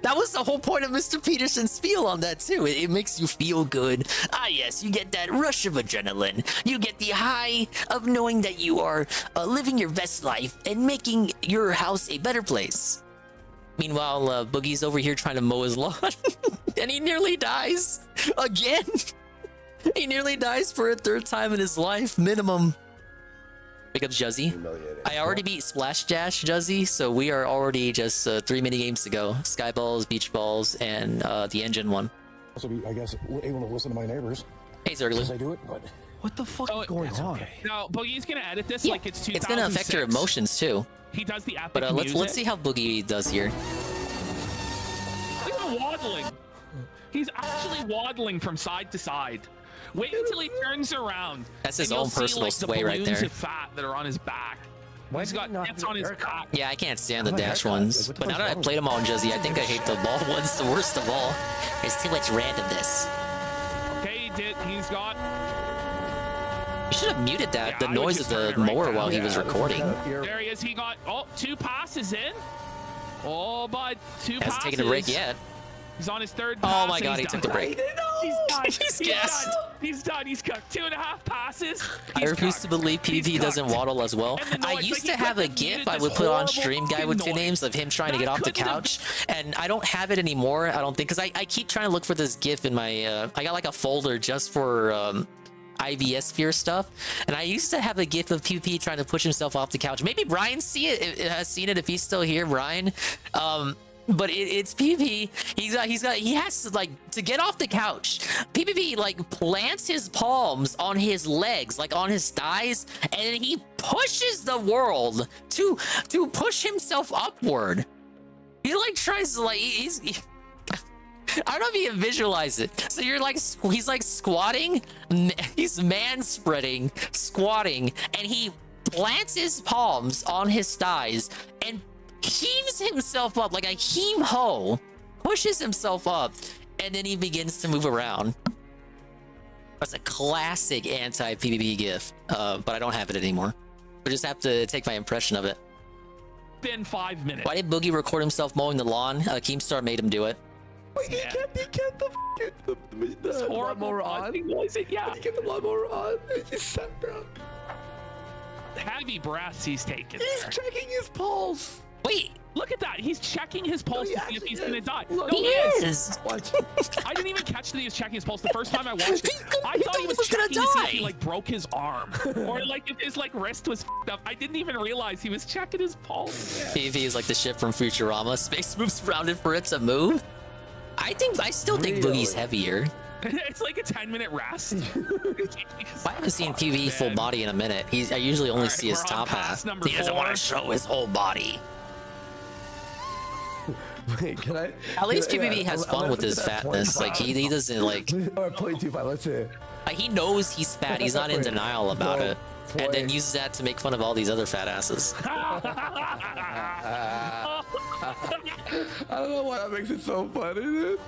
S1: That was the whole point of Mr. Peterson's spiel on that too. It makes you feel good. Ah yes, you get that rush of adrenaline. You get the high of knowing that you are living your best life and making your house a better place. Meanwhile, Boogie's over here trying to mow his lawn and he nearly dies again. He nearly dies for a 3rd time in his life, minimum. Pick up Juzzy. I already beat Splash Dash Juzzy, so we are already just 3 mini games to go. Sky Balls, Beach Balls, and the engine one.
S13: Also, be, I guess, able to listen to my neighbors.
S1: Hey, Zergler.
S13: As I do it, but
S14: what the fuck is going on?
S13: Okay.
S8: Now, Boogie's gonna edit this like it's 2006.
S1: It's gonna affect your emotions too.
S8: He does the epic
S1: But
S8: music.
S1: let's see how Boogie does here.
S8: Look at him waddling. He's actually waddling from side to side. Wait until he turns around.
S1: That's his
S8: and you'll
S1: own
S8: see,
S1: personal
S8: like, the
S1: sway right
S8: balloons
S1: there.
S8: of fat that are on his back. He's got nits on his back.
S1: Yeah, I can't stand the dash ones. But now that I played them all in Juzzy, I think I hate the ball ones the worst of all. There's too much randomness.
S8: Okay, he's got...
S1: You should have muted that,
S8: Yeah,
S1: the
S8: I would
S1: noise
S8: just
S1: of the
S8: turn it right
S1: mower
S8: down.
S1: while he was recording.
S8: There he is. He got 2 passes in. Oh, but 2 passes.
S1: Hasn't taken a break yet.
S8: He's on his 3rd
S1: Oh
S8: pass.
S1: my
S8: and
S1: god, he
S8: he's
S1: took
S8: done.
S1: the break.
S8: He's done.
S1: He's gassed.
S8: He's done. He's cooked. 2.5 passes.
S1: I refuse to believe PvP doesn't waddle as well. I used to have a GIF I would put on stream, guy with 2 names, of him trying to get off the couch, and I don't have it anymore. I don't think, because I keep trying to look for this GIF in my. I got like a folder just for. IBS fear stuff. And I used to have a gif of PP trying to push himself off the couch. Maybe Brian has seen it if he's still here, Brian. But it's PvP. He has to like to get off the couch. PvP like plants his palms on his legs, like on his thighs, and then he pushes the world to push himself upward. He like tries to like I don't know if you can visualize it. So you're like he's like squatting, he's man spreading, squatting, and he plants his palms on his thighs and heaves himself up like a heave-ho, pushes himself up, and then he begins to move around. That's a classic anti-PvP gif, but I don't have it anymore. I just have to take my impression of it.
S8: Been 5 minutes.
S1: Why did Boogie record himself mowing the lawn? Keemstar made him do it.
S14: He kept the lawnmower on.
S8: Yeah.
S14: He kept the lawnmower on. He just sat down.
S8: Heavy breaths he's taking.
S14: He's checking his pulse.
S1: Wait,
S8: look at that. He's checking his pulse to see if he's gonna die.
S14: Look,
S8: no,
S1: he is.
S14: What?
S8: I didn't even catch that he was checking his pulse the first time I watched it. I thought he was checking to see if he like broke his arm or like if his like wrist was f***ed up. I didn't even realize he was checking his pulse.
S1: PvP is like the ship from Futurama. Space moves around it for it to move. I still think Boogie's heavier.
S8: It's like a 10-minute rest.
S1: I haven't seen PvP full body in a minute. I usually only see his top half. He doesn't want to show his whole body.
S14: Wait, can I?
S1: At least PvP
S14: yeah,
S1: has fun with his fatness. Like he doesn't like.
S14: Or 0.25. Let's see.
S1: He knows he's fat. He's not in denial about it, and then uses that to make fun of all these other fat asses.
S14: I don't know why that makes it so funny, dude.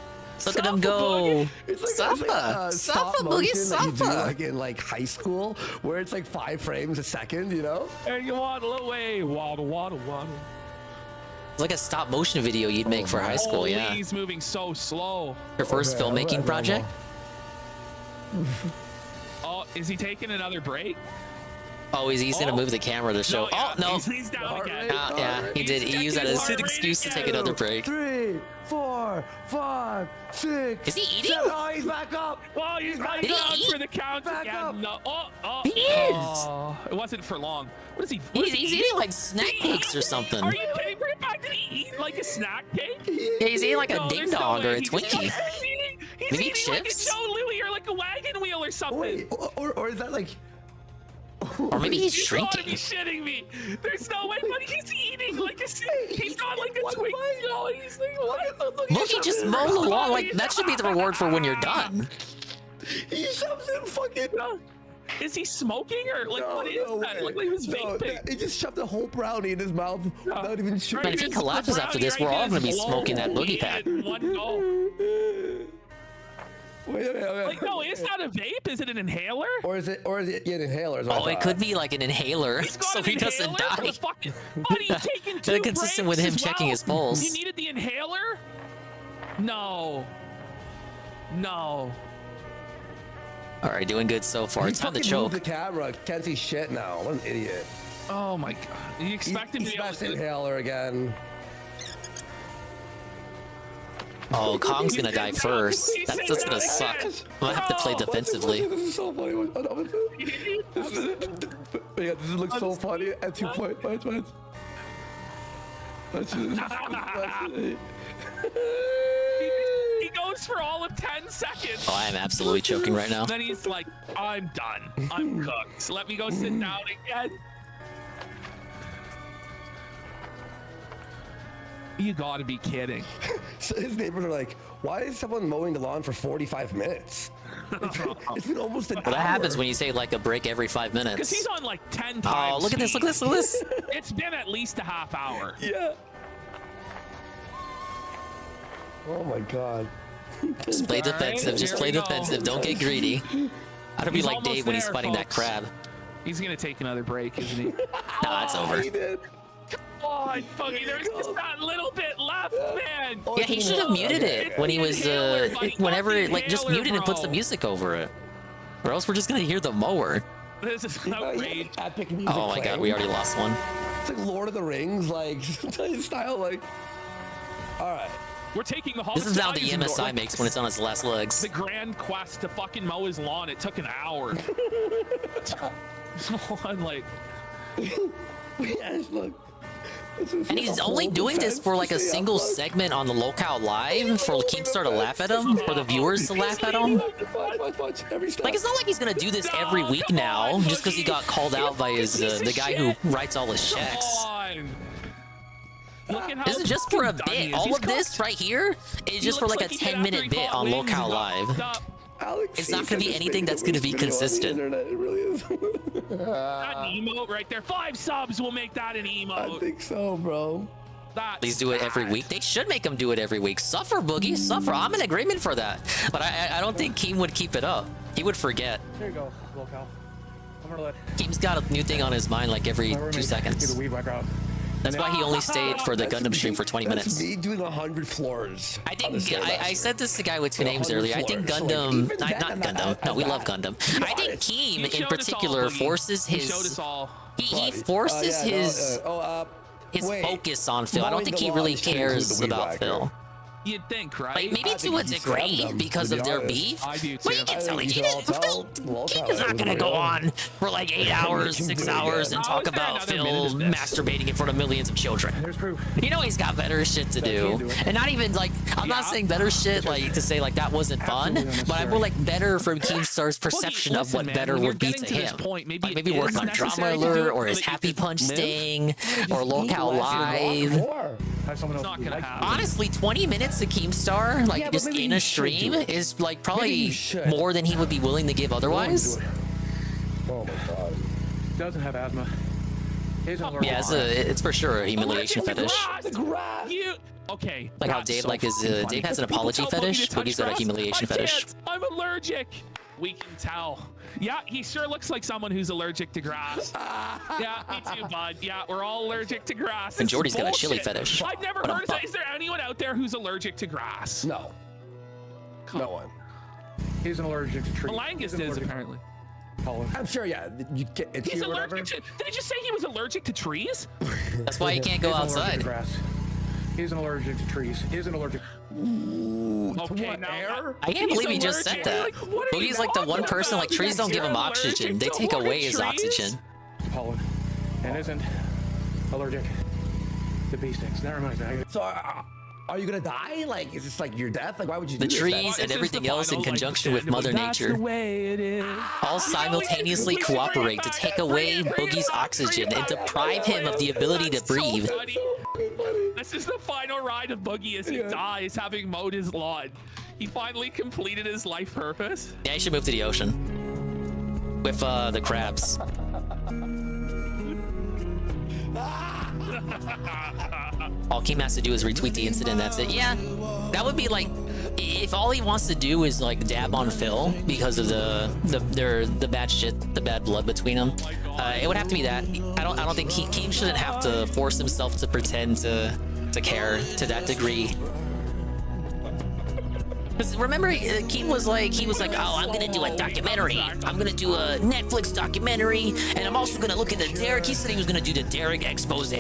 S1: Look at him go.
S14: It's like
S1: Suffer, Boogie,
S14: that you do,
S1: Suffer.
S14: like in like high school, where it's like 5 frames a second, you know?
S8: And you waddle away, waddle, waddle, waddle.
S1: It's like a stop motion video you'd make for high school, yeah.
S8: He's moving so slow.
S1: Your first filmmaking project?
S8: Oh, is he taking another break?
S1: Oh, he's gonna move the camera to show.
S8: No, yeah,
S1: oh no!
S8: He's down again.
S1: Yeah, he did. He used that as an excuse to take another break.
S14: 3, 4, 5, 6.
S1: Is he eating?
S14: 7. Oh, he's back up.
S8: Oh, he's back
S1: Did he
S8: down
S1: eat?
S8: for the count
S14: Back
S8: again.
S14: up.
S8: No.
S1: He is.
S8: Oh, it wasn't for long. What is he?
S1: He's eating like snack cakes or something.
S8: Are you kidding? Bring it back. Did he eat like a snack cake?
S1: Yeah, he's eating like a ding dong or a
S8: He's
S1: Twinkie. Maybe
S8: eating like a
S1: chips?
S8: Joe Louie or like a wagon wheel or something.
S14: Wait, or is that like?
S1: Or maybe he's
S8: You gotta
S1: shrinking.
S8: be shitting me. There's no way, but he's eating like a. He's got like a Twinkie. No, he's like, look,
S1: Look, he just mowed the lawn. Like that should be the reward for when you're done.
S14: He shoves him fucking.
S8: Is he smoking or like what is that? Look like he was vaping.
S14: He just shoved a whole brownie in his mouth without even shooting.
S1: Man, if he collapses after this, we're all gonna be smoking that boogie pack.
S8: One go.
S14: Wait.
S8: Like, no, is that a vape? Is it an inhaler?
S14: Or is it an inhaler?
S1: Oh, it could be like an inhaler, so he doesn't die.
S8: Buddy, he's taking 2
S1: Consistent with him
S8: breaks as
S1: checking
S8: well.
S1: his pulse.
S8: You needed the inhaler? No.
S1: All right, doing good so far. It's time to
S14: moved
S1: choke.
S14: the camera. Can't see shit now. What an idiot.
S8: Oh my god. You expect him to
S14: He
S8: be able
S14: smashed the
S8: to...
S14: inhaler again.
S1: Oh, Kong's gonna die first. That's gonna suck. I'm gonna have to play defensively.
S14: This is so funny. This looks so funny at 2 points.
S8: He goes for all of 10 seconds.
S1: Oh, I am absolutely choking right now.
S8: Then he's like, I'm done. I'm cooked. So let me go sit down again. You gotta be kidding.
S14: So his neighbors are like, why is someone mowing the lawn for 45 minutes? It's been almost an hour.
S1: Well, that happens when you say like a break every 5
S8: Because
S1: minutes.
S8: he's on like 10 times.
S1: Oh, look at this, look at this, look at this.
S8: It's been at least a half hour.
S14: Yeah. Oh my god.
S1: Just play defensive, just play defensive. Don't get greedy. I don't be
S8: He's
S1: like
S8: almost
S1: Dave when he's
S8: there,
S1: fighting that
S8: folks.
S1: crab.
S8: He's gonna take another break, isn't he?
S1: Nah, it's over.
S14: He did.
S8: Come on, Buggy, there's just that little bit left, man.
S1: Yeah, he should have muted it when he was, whenever, like, just mute it and put some music over it. Or else we're just gonna hear the mower.
S8: This is outrage.
S14: Epic music
S1: Oh my god,
S14: playing.
S1: we already lost one.
S14: It's like Lord of the Rings, like style, like. All right.
S8: We're taking the
S1: This is how the
S8: homicides.
S1: MSI makes when it's on its last legs.
S8: The grand quest to fucking mow his lawn. It took an hour. I'm like,
S14: yes, look.
S1: And he's only doing this for like a single segment on the locale live for Keemstar to laugh at him, for the viewers to laugh at him. Like, it's not like he's gonna do this every week now, just because he got called out by his the guy who writes all his checks. This is just for a bit. All of this right here is just for like a 10-minute bit on locale live. It's not gonna be anything that's gonna be consistent.
S14: It really is.
S8: That an emote right there. 5 subs will make that an emote.
S14: I think so, bro.
S1: Please do it every week. They should make him do it every week. Suffer, Boogie, suffer. I'm in agreement for that. But I don't think Keem would keep it up. He would forget.
S15: There you go, locale. I'm gonna let
S1: Keem's got a new thing on his mind like every 2 seconds. That's why he only stayed for the Gundam stream for 20 minutes.
S14: That's me doing 100 floors.
S1: I think I said this to Guy with 2 names earlier. I think Gundam, not Gundam. No, we love Gundam. I think Keem in particular forces his. He forces his focus on Phil. I don't think he really cares about Phil.
S8: You'd think, right?
S1: Like, maybe to a degree because of their beef.
S8: I do too.
S1: But you can tell Keem is not gonna go on for like 8 hours, 6 hours and talk about Phil masturbating in front of millions of children.
S15: There's proof.
S1: You know he's got better shit to do. And not even like, I'm not saying better shit like to say like that wasn't fun, but I would like better from Keemstar's perception of what better would be to him. Like maybe work on Drama Alert or his Happy Punch sting or Locale Live. Honestly, 20 minutes to Keemstar, like just in a stream, is like probably more than he would be willing to give otherwise.
S14: Oh my god.
S15: Doesn't have asthma.
S1: Yeah, it's for sure a humiliation fetish.
S8: Okay.
S1: Like how Dave, like his Dave has an apology fetish, but he's got a humiliation fetish.
S8: I'm allergic. We can tell. Yeah, he sure looks like someone who's allergic to grass. Yeah, me too, bud. Yeah, we're all allergic to grass.
S1: And Jordy's got a chili fetish.
S8: I've never heard of that. Is there anyone out there who's allergic to grass?
S14: No. No one.
S15: He's an allergic to trees.
S8: Malangus is apparently.
S14: I'm sure, yeah.
S8: He's allergic to. Did he just say he was allergic to trees?
S1: That's why he can't go outside.
S15: He's an allergic to trees. He's an allergic.
S8: Okay, now
S1: I can't believe he just said that. Boogie's like the one person, like trees don't give him oxygen. They take away his oxygen.
S15: Pollen. And isn't allergic to bee stings. Never mind.
S14: So are you gonna die? Like, is this like your death? Like, why would you do
S1: the trees and everything else in conjunction with Mother Nature all simultaneously cooperate to take away Boogie's oxygen and deprive him of the ability to breathe.
S8: This is the final ride of Boogie as he dies, having mowed his lawn. He finally completed his life purpose.
S1: Yeah, he should move to the ocean with the crabs. All Keem has to do is retweet the incident. That's it. Yeah, that would be like if all he wants to do is like dab on Phil because of the bad shit, the bad blood between them. It would have to be that. I don't think Keem shouldn't have to force himself to pretend to care to that degree. Because remember, Keem was like, oh, I'm gonna do a documentary. I'm gonna do a Netflix documentary, and I'm also gonna look into Derek. He said he was gonna do the Derek expose.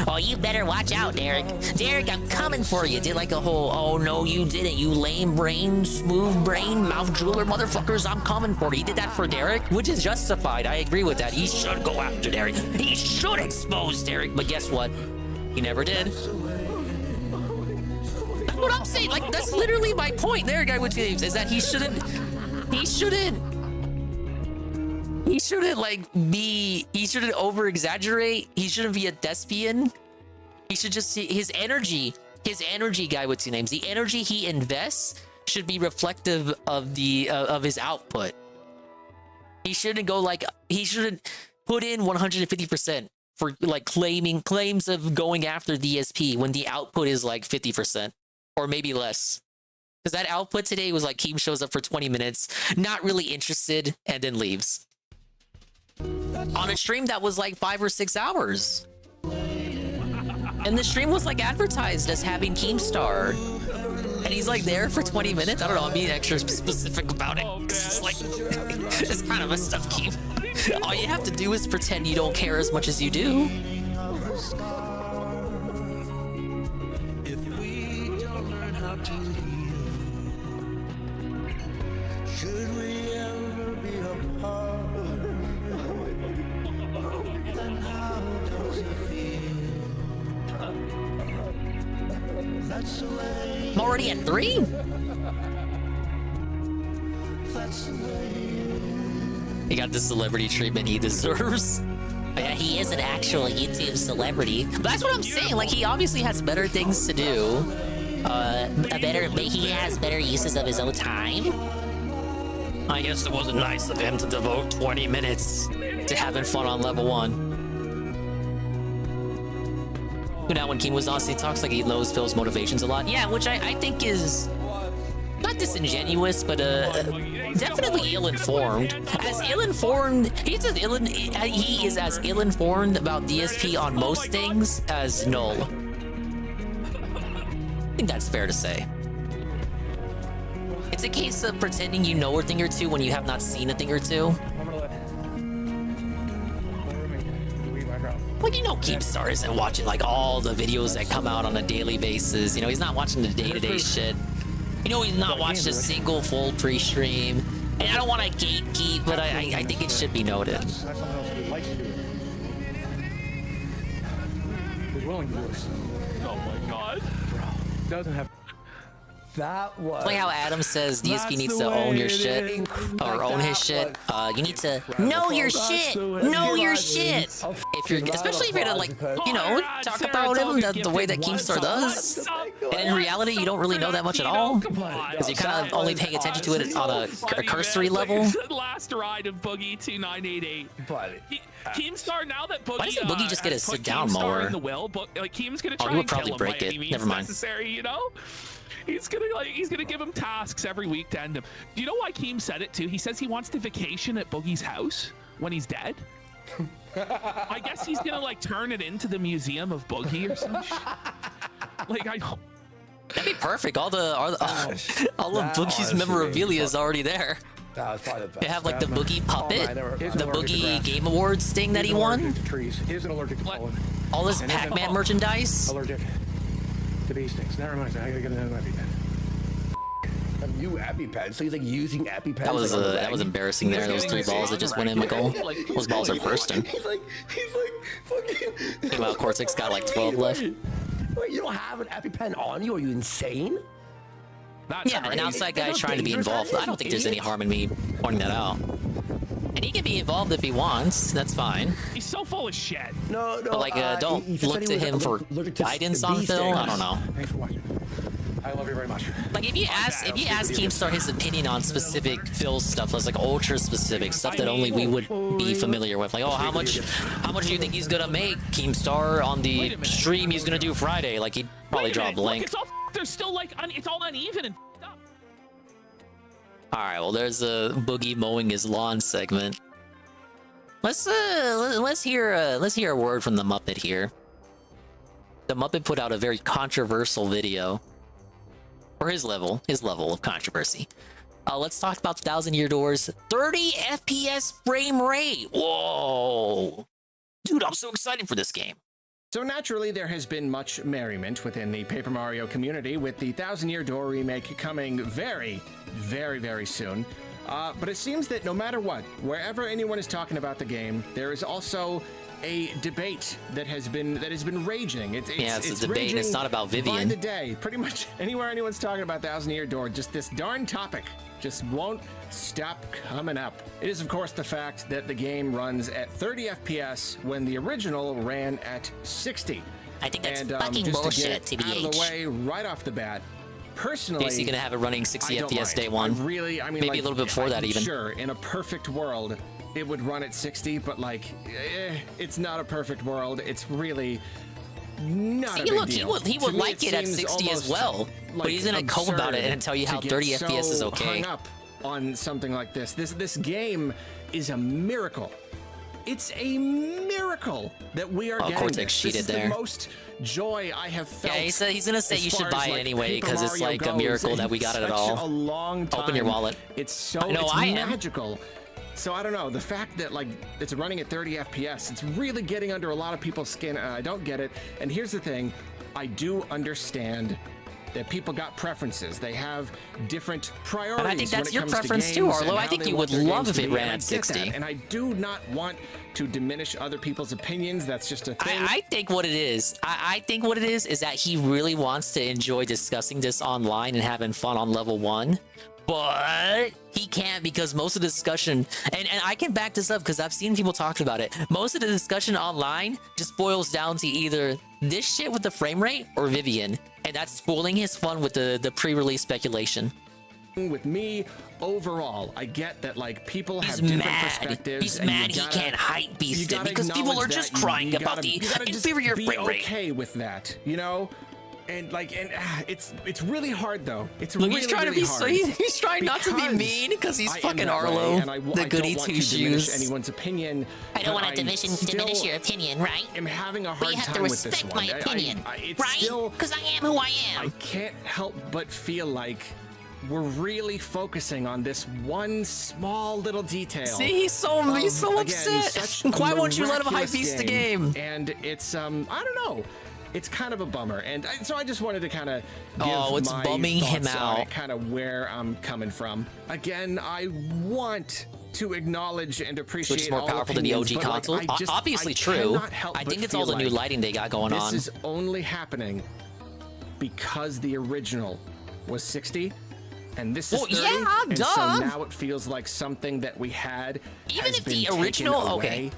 S1: Oh, you better watch out, Derek. Derek, I'm coming for you. Did like a whole, oh no, you didn't. You lame brain, smooth brain, mouth drooler motherfuckers. I'm coming for you. He did that for Derek, which is justified. I agree with that. He should go after Derek. He should expose Derek. But guess what? He never did. What I'm saying, like that's literally my point there, Guy with James, is that he shouldn't over exaggerate. He shouldn't be a thespian. He should just see his energy, Guy with 2 names. The energy he invests should be reflective of the of his output. He shouldn't put in 150% for like claims of going after DSP when the output is like 50%. Or maybe less. Because that output today was like Keem shows up for 20 minutes, not really interested, and then leaves. On a stream that was like 5 or 6 hours. And the stream was like advertised as having Keemstar. And he's like there for 20 minutes. I don't know, I'm being extra specific about it. It's like, it's kind of messed up, Keem. All you have to do is pretend you don't care as much as you do.
S16: Should we ever be apart? Then how does it feel? That's the way.
S1: I'm already at 3?
S16: That's the way.
S1: He got the celebrity treatment he deserves. Yeah, he is an actual YouTube celebrity. But that's what I'm saying. Like, he obviously has better things to do. He has better uses of his own time. I guess it wasn't nice of him to devote 20 minutes to having fun on level 1. Now, when Keem was on, he talks like he knows Phil's motivations a lot. Yeah, which I think is not disingenuous, but definitely ill-informed. As ill-informed, he is as ill-informed about DSP on most things as Null. I think that's fair to say. It's a case of pretending you know a thing or two when you have not seen a thing or two. Like, you know, Keemstar isn't watching like all the videos that come out on a daily basis. You know, he's not watching the day-to-day shit. You know, he's not watched a single full pre-stream. And I don't want to gatekeep, but I think it should be noted.
S15: That's someone else who likes to do it. Who's willing to do it.
S8: Oh my god.
S15: Doesn't have.
S14: That was
S1: like how Adam says DSP needs to own your shit or own his shit. You need to know your shit. Know your shit. If you're, especially if you're gonna like, you know, talk about him the way that Keemstar does. And in reality, you don't really know that much at all because you're kind of only paying attention to it on a cursory level.
S8: Last ride of Boogie 2988.
S14: But
S8: Keemstar, now that Boogie,
S1: why doesn't Boogie just get a sit down
S8: Keemstar
S1: mower?
S8: In the will, but like Keem's gonna try
S1: he would
S8: and kill
S1: probably
S8: him
S1: break
S8: by
S1: it.
S8: any means
S1: Never mind.
S8: necessary, you know. He's gonna give him tasks every week to end him. Do you know why Keem said it too? He says he wants to vacation at Boogie's house when he's dead. I guess he's gonna like turn it into the museum of Boogie or some shit. Like I hope.
S1: That'd be perfect. All of Boogie's memorabilia is already there.
S14: That was probably the best.
S1: They have like the Boogie puppet,
S14: the
S1: the Boogie Game Awards thing that he won.
S15: Allergic to trees. He isn't allergic to pollen.
S1: All this Pac-Man merchandise.
S15: Allergic to bee stings. That reminds me, I gotta get another EpiPen.
S14: A new EpiPen. So he's like using EpiPens.
S1: That was embarrassing there. Those 3 balls that just went in my goal. Those balls are bursting.
S14: He's like fucking.
S1: Meanwhile, Cortex got like 12 left.
S14: Wait, you don't have an EpiPen on you? Are you insane?
S1: Yeah, an outside guy trying to be involved. I don't think there's any harm in me pointing that out. And he can be involved if he wants. That's fine.
S8: He's so full of shit.
S14: No.
S1: But like, don't look to him for guidance on Phil. I don't know.
S15: Thanks for watching. I love you very much.
S1: Like, if you ask Keemstar his opinion on specific Phil stuff, that's like ultra specific stuff that only we would be familiar with. Like, oh, how much do you think he's gonna make, Keemstar, on the stream he's gonna do Friday? Like, he'd probably draw a blank.
S8: It's all there's still like it's all uneven and up.
S1: All right, well, there's a Boogie mowing his lawn segment. Let's hear a word from the Muppet here. The Muppet put out a very controversial video. For his level of controversy. Let's talk about 1,000-Year Door's 30 FPS frame rate. Whoa. Dude, I'm so excited for this game.
S17: So naturally, there has been much merriment within the Paper Mario community, with the 1,000-Year Door remake coming very, very, very soon. But it seems that no matter what, wherever anyone is talking about the game, there is also a debate that has been raging. It's
S1: a debate, and it's not about Vivian.
S17: By the day, pretty much anywhere anyone's talking about 1,000-Year Door, just this darn topic just won't stop coming up. It is, of course, the fact that the game runs at 30 FPS when the original ran at 60.
S1: I think that's
S17: and,
S1: fucking
S17: just
S1: bullshit,
S17: to get
S1: TBH.
S17: out of the way right off the bat. Personally,
S1: Basically gonna have it running 60
S17: I don't
S1: FPS
S17: mind.
S1: day one.
S17: I mean,
S1: maybe
S17: like,
S1: a little bit before that even.
S17: Sure, in a perfect world, it would run at 60, but like, it's not a perfect world. It's really not a big deal.
S1: He would
S17: To me,
S1: like it at
S17: seems
S1: 60 as
S17: almost,
S1: well, but he's gonna comb about it and tell you how
S17: to
S1: 30
S17: get
S1: FPS is
S17: so
S1: okay.
S17: Hung up on something like this. This game is a miracle. It's a miracle that we are getting
S1: Cortex
S17: this.
S1: cheated
S17: This is
S1: there.
S17: the most joy I have felt.
S1: Yeah, he's gonna say
S17: as
S1: you should
S17: far
S1: buy
S17: as,
S1: it
S17: like,
S1: anyway
S17: Paper
S1: because it's
S17: Mario
S1: like a
S17: goes
S1: miracle
S17: in
S1: that we got it at
S17: such
S1: all.
S17: a long time.
S1: Open your wallet.
S17: It's so
S1: I know
S17: it's
S1: I am.
S17: magical. So I don't know, the fact that like it's running at 30 FPS, it's really getting under a lot of people's skin. I don't get it. And here's the thing, I do understand that people got preferences. They have different priorities.
S1: And I think that's
S17: when it
S1: your
S17: comes to
S1: preference too,
S17: games and
S1: Arlo. I
S17: how
S1: think
S17: they
S1: you
S17: want
S1: would
S17: their
S1: love
S17: games
S1: if
S17: to
S1: it
S17: be,
S1: ran
S17: and I
S1: at
S17: get
S1: 60.
S17: that. And I do not want to diminish other people's opinions. That's just a thing.
S1: I think what it is, I think what it is that he really wants to enjoy discussing this online and having fun on level 1. But he can't because most of the discussion, and I can back this up because I've seen people talk about it. Most of the discussion online just boils down to either this shit with the frame rate or Vivian. And that's spoiling his fun with the pre-release speculation.
S17: With me, overall, I get that like people have
S1: He's
S17: different
S1: mad.
S17: perspectives.
S1: He's
S17: and
S1: mad
S17: you
S1: he
S17: gotta-
S1: can't hype beast
S17: you
S1: it
S17: gotta
S1: because people
S17: acknowledge
S1: are just
S17: that.
S1: crying
S17: You
S1: about
S17: gotta-
S1: the
S17: you gotta just
S1: inferior
S17: be
S1: frame rate.
S17: okay with that, you know? And it's really hard though. It's
S1: Look,
S17: really,
S1: he's trying
S17: really
S1: to be
S17: hard.
S1: sweet. He's trying not to be
S17: Because
S1: mean because he's
S17: I am
S1: fucking
S17: that way,
S1: Arlo,
S17: and I
S1: the goody
S17: don't want
S1: two
S17: to diminish
S1: shoes.
S17: anyone's opinion.
S1: I don't
S17: but
S1: want to diminish your opinion, right?
S17: I'm having a hard
S1: But you have
S17: time
S1: to
S17: with this
S1: respect
S17: one.
S1: my opinion,
S17: it's
S1: right?
S17: still-
S1: Because I am who I am.
S17: I can't help but feel like we're really focusing on this one small little detail.
S1: See, he's so
S17: again,
S1: upset.
S17: such a
S1: Why won't you let him hype
S17: miraculous
S1: beast the game?
S17: And it's I don't know. It's kind of a bummer, and so I just wanted to kind of give
S1: it's
S17: my
S1: bumming him
S17: thoughts on
S1: out.
S17: it, kind of where I'm coming from. Again, I want to acknowledge and appreciate
S1: Which is more
S17: all
S1: powerful than the
S17: opinions,
S1: OG
S17: but, like,
S1: console.
S17: I just-
S1: Obviously
S17: I
S1: true.
S17: cannot help
S1: I
S17: but
S1: think it's
S17: feel
S1: all the new
S17: like
S1: lighting they got going on.
S17: This is only happening because the original was 60. And this is 30,
S1: yeah,
S17: and
S1: duh.
S17: so now it feels like something that we had.
S1: Even
S17: has
S1: if
S17: been
S1: the
S17: taken
S1: original,
S17: away.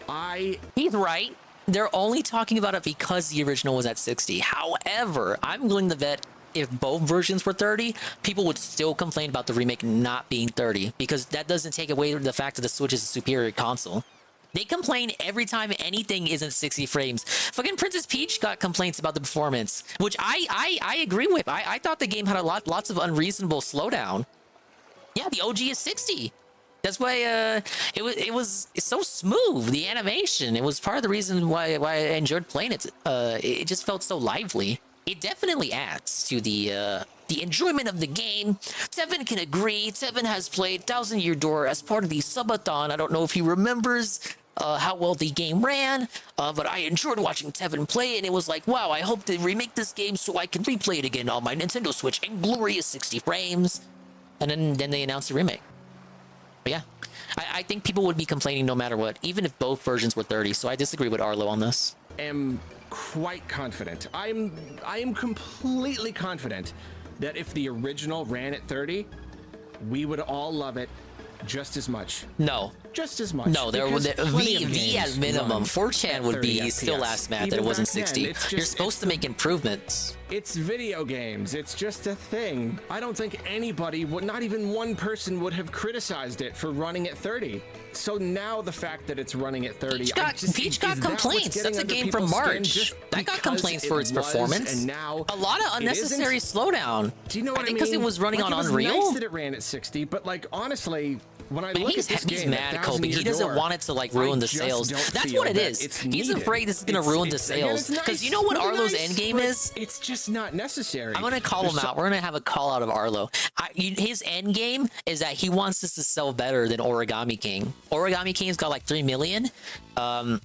S1: okay, he's right. They're only talking about it because the original was at 60. However, I'm willing to bet if both versions were 30, people would still complain about the remake not being 30 because that doesn't take away the fact that the Switch is a superior console. They complain every time anything isn't 60 frames. Fucking Princess Peach got complaints about the performance, which I agree with. I thought the game had lots of unreasonable slowdown. Yeah, the OG is 60. That's why it's so smooth, the animation. It was part of the reason why I enjoyed playing it. It just felt so lively. It definitely adds to the enjoyment of the game. Tevin can agree. Tevin has played 1000 Year Door as part of the subathon. I don't know if he remembers how well the game ran, but I enjoyed watching Tevin play, and it was like, wow, I hope they remake this game so I can replay it again on my Nintendo Switch in glorious 60 frames. And then they announced the remake. But yeah, I think people would be complaining no matter what, even if both versions were 30, so I disagree with Arlo on this.
S17: Am quite confident. I am completely confident that if the original ran at 30, we would all love it just as much.
S1: No.
S17: Just as much.
S1: No, there
S17: because
S1: would
S17: plenty of
S1: V at
S17: games
S1: minimum.
S17: run
S1: 4chan
S17: at
S1: would
S17: 30
S1: be
S17: FPS.
S1: still ass mad that
S17: Even
S1: it wasn't
S17: back then,
S1: 60.
S17: it's
S1: You're
S17: just-
S1: supposed to make improvements.
S17: It's video games. It's just a thing. I don't think anybody would, not even one person would have criticized it for running at 30. So now the fact that it's running at 30,
S1: Peach got complaints. That's a game from March. That got complaints for its performance.
S17: And now
S1: a lot of unnecessary slowdown.
S17: Do you know what I mean?
S1: Because it was running
S17: Like,
S1: on
S17: it was
S1: Unreal.
S17: Nice that it ran at 60, but like honestly, when I look at this
S1: He's
S17: game,
S1: mad,
S17: 1000
S1: Kobe.
S17: Year
S1: He doesn't
S17: Door,
S1: want it to like ruin
S17: I
S1: the
S17: just
S1: sales.
S17: don't
S1: That's
S17: feel
S1: what it
S17: that
S1: is.
S17: it's
S1: He's
S17: needed.
S1: afraid this is gonna ruin the sales. Because you know what
S17: Really
S1: Arlo's
S17: nice,
S1: end game
S17: but
S1: is?
S17: It's just not necessary.
S1: I'm gonna call him out. We're gonna have a call out of Arlo. His end game is that he wants this to sell better than Origami King. Origami King's got like 3 million.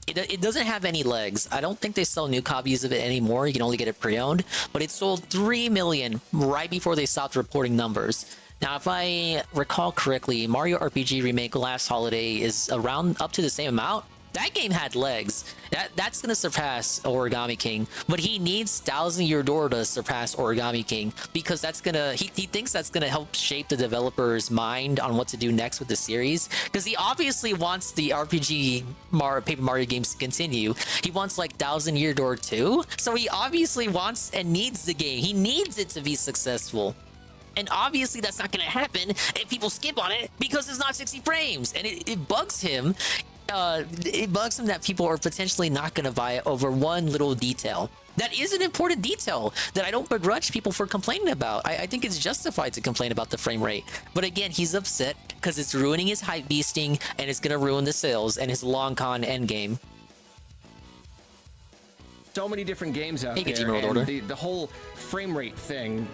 S1: It doesn't have any legs. I don't think they sell new copies of it anymore. You can only get it pre-owned. But it sold 3 million right before they stopped reporting numbers. Now, if I recall correctly, Mario RPG Remake last holiday is around up to the same amount. That game had legs. That's gonna surpass Origami King, but he needs 1000 Year Door to surpass Origami King because that's gonna he thinks that's gonna help shape the developer's mind on what to do next with the series. Because he obviously wants the RPG Paper Mario games to continue. He wants like 1000 Year Door 2, so he obviously wants and needs the game. He needs it to be successful. And obviously that's not going to happen if people skip on it because it's not 60 frames. And it bugs him. It bugs him that people are potentially not going to buy it over one little detail. That is an important detail that I don't begrudge people for complaining about. I think it's justified to complain about the frame rate. But again, he's upset because it's ruining his hype beasting and it's going to ruin the sales and his long con endgame.
S17: So many different games out
S1: Hey,
S17: there,
S1: World Order.
S17: and the whole frame rate thing.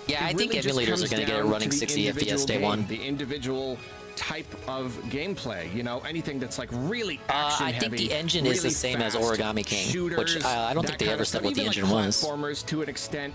S1: I think
S17: really just
S1: emulators are
S17: comes
S1: going to get it
S17: down
S1: running
S17: to the
S1: 60 FPS
S17: individual
S1: day
S17: game,
S1: one.
S17: The individual type of gameplay, you know, anything that's like really action
S1: I think
S17: heavy,
S1: the engine is the
S17: really
S1: same as
S17: fast,
S1: Origami King,
S17: shooters,
S1: which I don't think
S17: that
S1: they
S17: kind
S1: ever
S17: of
S1: said
S17: stuff.
S1: what the
S17: Even,
S1: engine
S17: like,
S1: was.
S17: Platformers to an extent.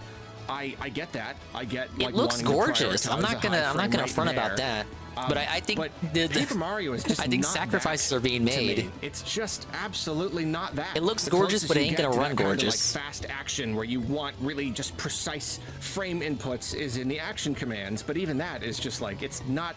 S17: I get that. I get
S1: It
S17: like
S1: looks
S17: wanting to
S1: gorgeous. I'm
S17: prioritize
S1: not
S17: a
S1: gonna
S17: high frame rate
S1: front about
S17: there.
S1: that. But I think
S17: Paper Mario is just
S1: I think
S17: not
S1: sacrifices
S17: that
S1: are being
S17: to
S1: made.
S17: me. It's just absolutely not that.
S1: It looks
S17: The
S1: gorgeous,
S17: closest
S1: but it
S17: you
S1: ain't
S17: get
S1: gonna
S17: to
S1: run
S17: that kind of,
S1: gorgeous.
S17: like, fast action where you want really just precise frame inputs is in the action commands, but even that is just like it's not.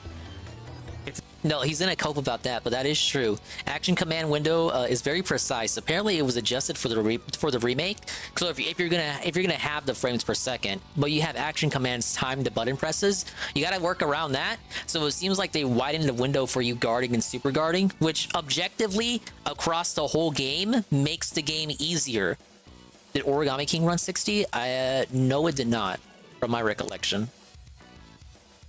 S1: No, he's gonna cope about that, but that is true. Action command window is very precise. Apparently, it was adjusted for the remake. So if you're gonna have the frames per second, but you have action commands timed to button presses, you gotta work around that. So it seems like they widened the window for you guarding and super guarding, which objectively across the whole game makes the game easier. Did Origami King run 60? No, it did not, from my recollection.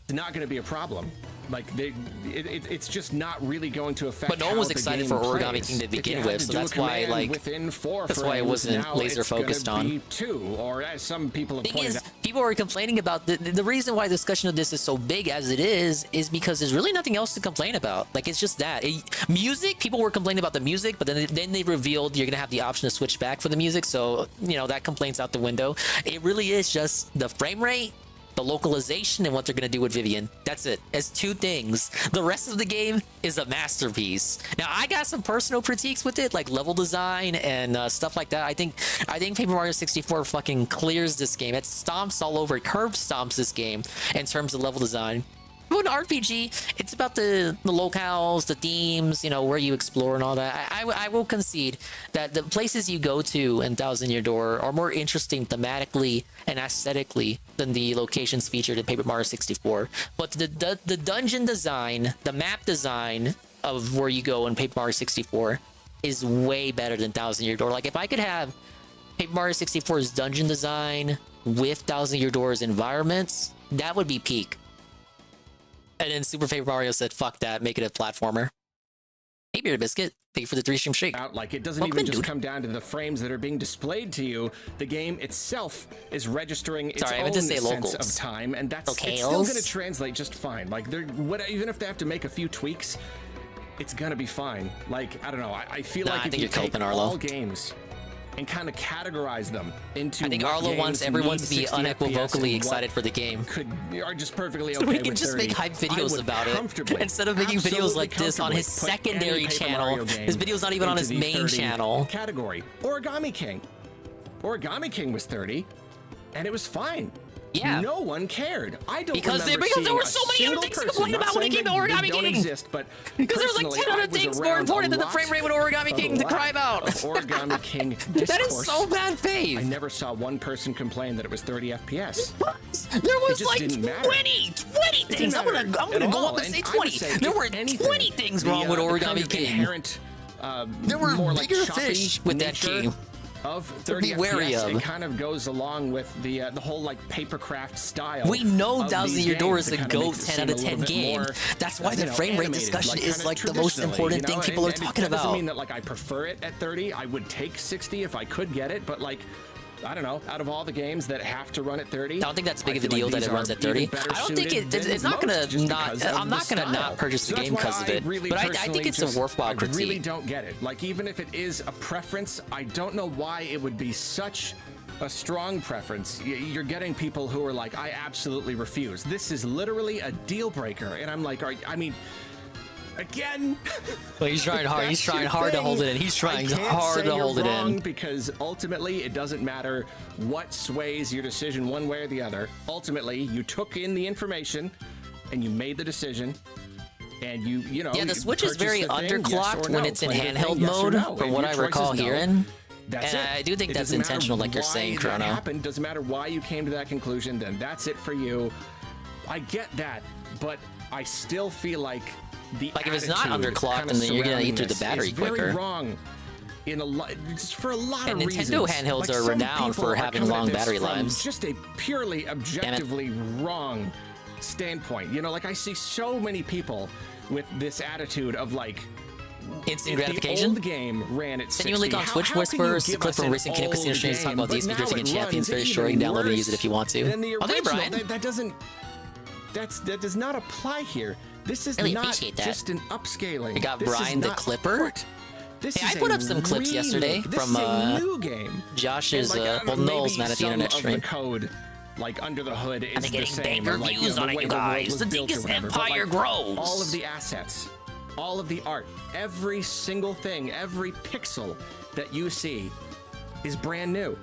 S17: It's not going to be a problem. Like it's just not really going to affect.
S1: But no one was excited for Origami King to begin with, so that's why
S17: within 4
S1: that's why it wasn't laser focused on.
S17: Be 2, or as some people have pointed out.
S1: People are complaining about the reason why discussion of this is so big as it is because there's really nothing else to complain about. Like it's just that music. People were complaining about the music, but then they revealed you're gonna have the option to switch back for the music. So that complaint's out the window. It really is just the frame rate, the localization, and what they're going to do with Vivian. That's it. It's 2 things. The rest of the game is a masterpiece. Now, I got some personal critiques with it, like level design and stuff like that. I think Paper Mario 64 fucking clears this game. It stomps all over. It curb stomps this game in terms of level design. An RPG, it's about the locales, the themes, where you explore and all that. I will concede that the places you go to in Thousand Year Door are more interesting thematically and aesthetically than the locations featured in Paper Mario 64. But the dungeon design, the map design of where you go in Paper Mario 64 is way better than Thousand Year Door. Like if I could have Paper Mario 64's dungeon design with Thousand Year Door's environments, that would be peak. And then Super Paper Mario said, fuck that, make it a platformer. Hey, Beer Biscuit, thank you for the 3-stream shake.
S17: Like, it doesn't even just come down to the frames that are being displayed to you. The game itself is registering its own sense of time, and that's it's still going to translate just fine. Like, even if they have to make a few tweaks, it's going to be fine. Like, I don't know, I feel like if you take all games and kind of categorize them into.
S1: I think Arlo wants everyone to be unequivocally excited for the game.
S17: Are just perfectly
S1: so
S17: okay.
S1: We can just make hype videos about it instead of making videos like this on his secondary channel. His video's not even on his main channel.
S17: Category Origami King. Origami King was 30, and it was fine.
S1: Yeah.
S17: No one cared. I don't
S1: because there were so many other things to complain about when it came to Origami King. Because there was like 10 other things more important than the frame rate with Origami King to cry about.
S17: Origami King
S1: discourse. That is so bad faith.
S17: I never saw one person complain that it was 30 FPS.
S1: There was like 20 things. I'm gonna go up and say 20. There were 20 things wrong with Origami King. There were bigger fish with that game.
S17: Of 30 FPS, it kind of goes along with the whole like papercraft style.
S1: We know Thousand Year Door is a GOAT 10 out of 10 game. That's why the frame rate discussion is like the most important thing people are talking about.
S17: That doesn't mean that like I prefer it at 30. I would take 60 if I could get it, but like I don't know, out of all the games that have to run at 30,
S1: I don't think that's big of a deal that it runs at 30. I don't think it's not gonna I'm not gonna not purchase the game because of it. But I think it's a worthwhile critique.
S17: I really don't get it. Like even if it is a preference, I don't know why it would be such a strong preference. You're getting people who are like, I absolutely refuse. This is literally a deal breaker, and I'm like, again.
S1: Well, he's trying hard. He's trying hard to hold it in. He's trying hard to hold it in.
S17: Because ultimately, it doesn't matter what sways your decision one way or the other. Ultimately, you took in the information and you made the decision. And you know.
S1: Yeah, the Switch is very underclocked when it's in handheld mode, from what I recall hearing. And I do think that's intentional, like you're saying, Chrono.
S17: Doesn't matter why you came to that conclusion. Then that's it for you. I get that, but I still feel like.
S1: Like if it's not underclocked, then you're gonna eat through the battery quicker.
S17: Very wrong. For a lot of reasons.
S1: And Nintendo handhelds are renowned for having long battery lives.
S17: Just a purely objectively wrong standpoint. You know, like I see so many people with this attitude of like
S1: instant gratification.
S17: The old game ran at 60.
S1: Send you a link on Twitch Whispers, a clip from recent Kingdom Casino streams talking about these features against champions. Very short. You can download and use it if you want to.
S17: Oh, hey, Brian. That does not apply here. This is
S1: really
S17: not just an upscaling.
S1: We got Brian the Clipper. I put up some clips yesterday from
S17: new game.
S1: Josh's Noel's not at the internet stream.
S17: Code like under the hood is the
S1: getting
S17: same.
S1: banger
S17: Or, like,
S1: views
S17: the
S1: on it,
S17: way
S1: you
S17: the world
S1: guys.
S17: was
S1: The
S17: built or
S1: Dingus
S17: whatever. But,
S1: empire
S17: like,
S1: grows.
S17: all of the assets, all of the art, every single thing, every pixel that you see is brand new.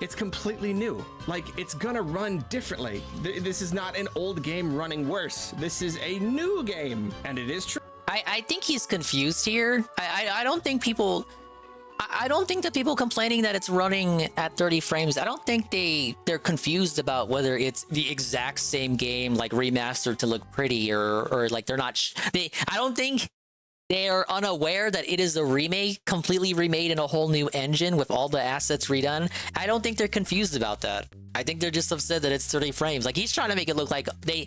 S17: It's completely new. Like, it's gonna run differently. This is not an old game running worse. This is a new game, and it is true.
S1: I think he's confused here. I don't think people... I don't think the people complaining that it's running at 30 frames, I don't think they're confused about whether it's the exact same game, like remastered to look pretty, or like they're not... I don't think they are unaware that it is a remake, completely remade in a whole new engine with all the assets redone. I don't think they're confused about that. I think they're just upset that it's 30 frames. Like, he's trying to make it look like they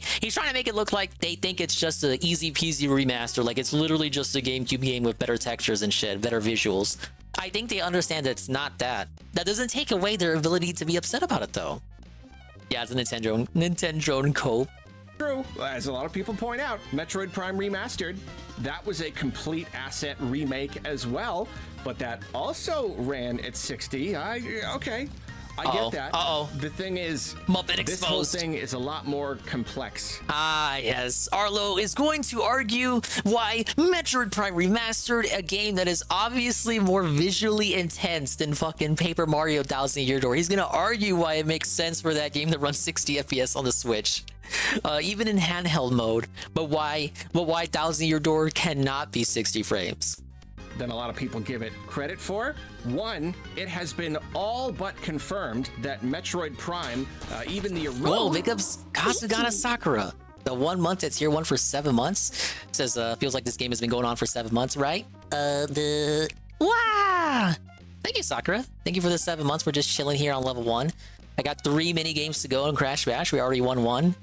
S1: think it's just an easy peasy remaster. Like, it's literally just a GameCube game with better textures and shit, better visuals. I think they understand that it's not that. That doesn't take away their ability to be upset about it, though. Yeah, it's a Nintendo cope.
S17: True, as a lot of people point out, Metroid Prime Remastered, that was a complete asset remake as well, but that also ran at 60. Okay. I get that. The thing is,
S1: Muppet
S17: this whole
S1: exposed.
S17: thing is a lot more complex.
S1: Ah, yes. Arlo is going to argue why Metroid Prime Remastered, a game that is obviously more visually intense than fucking Paper Mario 1000 Year Door. He's going to argue why it makes sense for that game to run 60 FPS on the Switch. Even in handheld mode. But why 1000 Year Door cannot be 60 frames.
S17: Than a lot of people give it credit for. One, it has been all but confirmed that Metroid Prime, even the original...
S1: Whoa, big ups Kasugana Sakura. The 1 month it's here, one for 7 months. Says, feels like this game has been going on for 7 months, right? Wow! Thank you, Sakura. Thank you for the 7 months. We're just chilling here on level 1. I got 3 mini games to go in Crash Bash. We already won 1.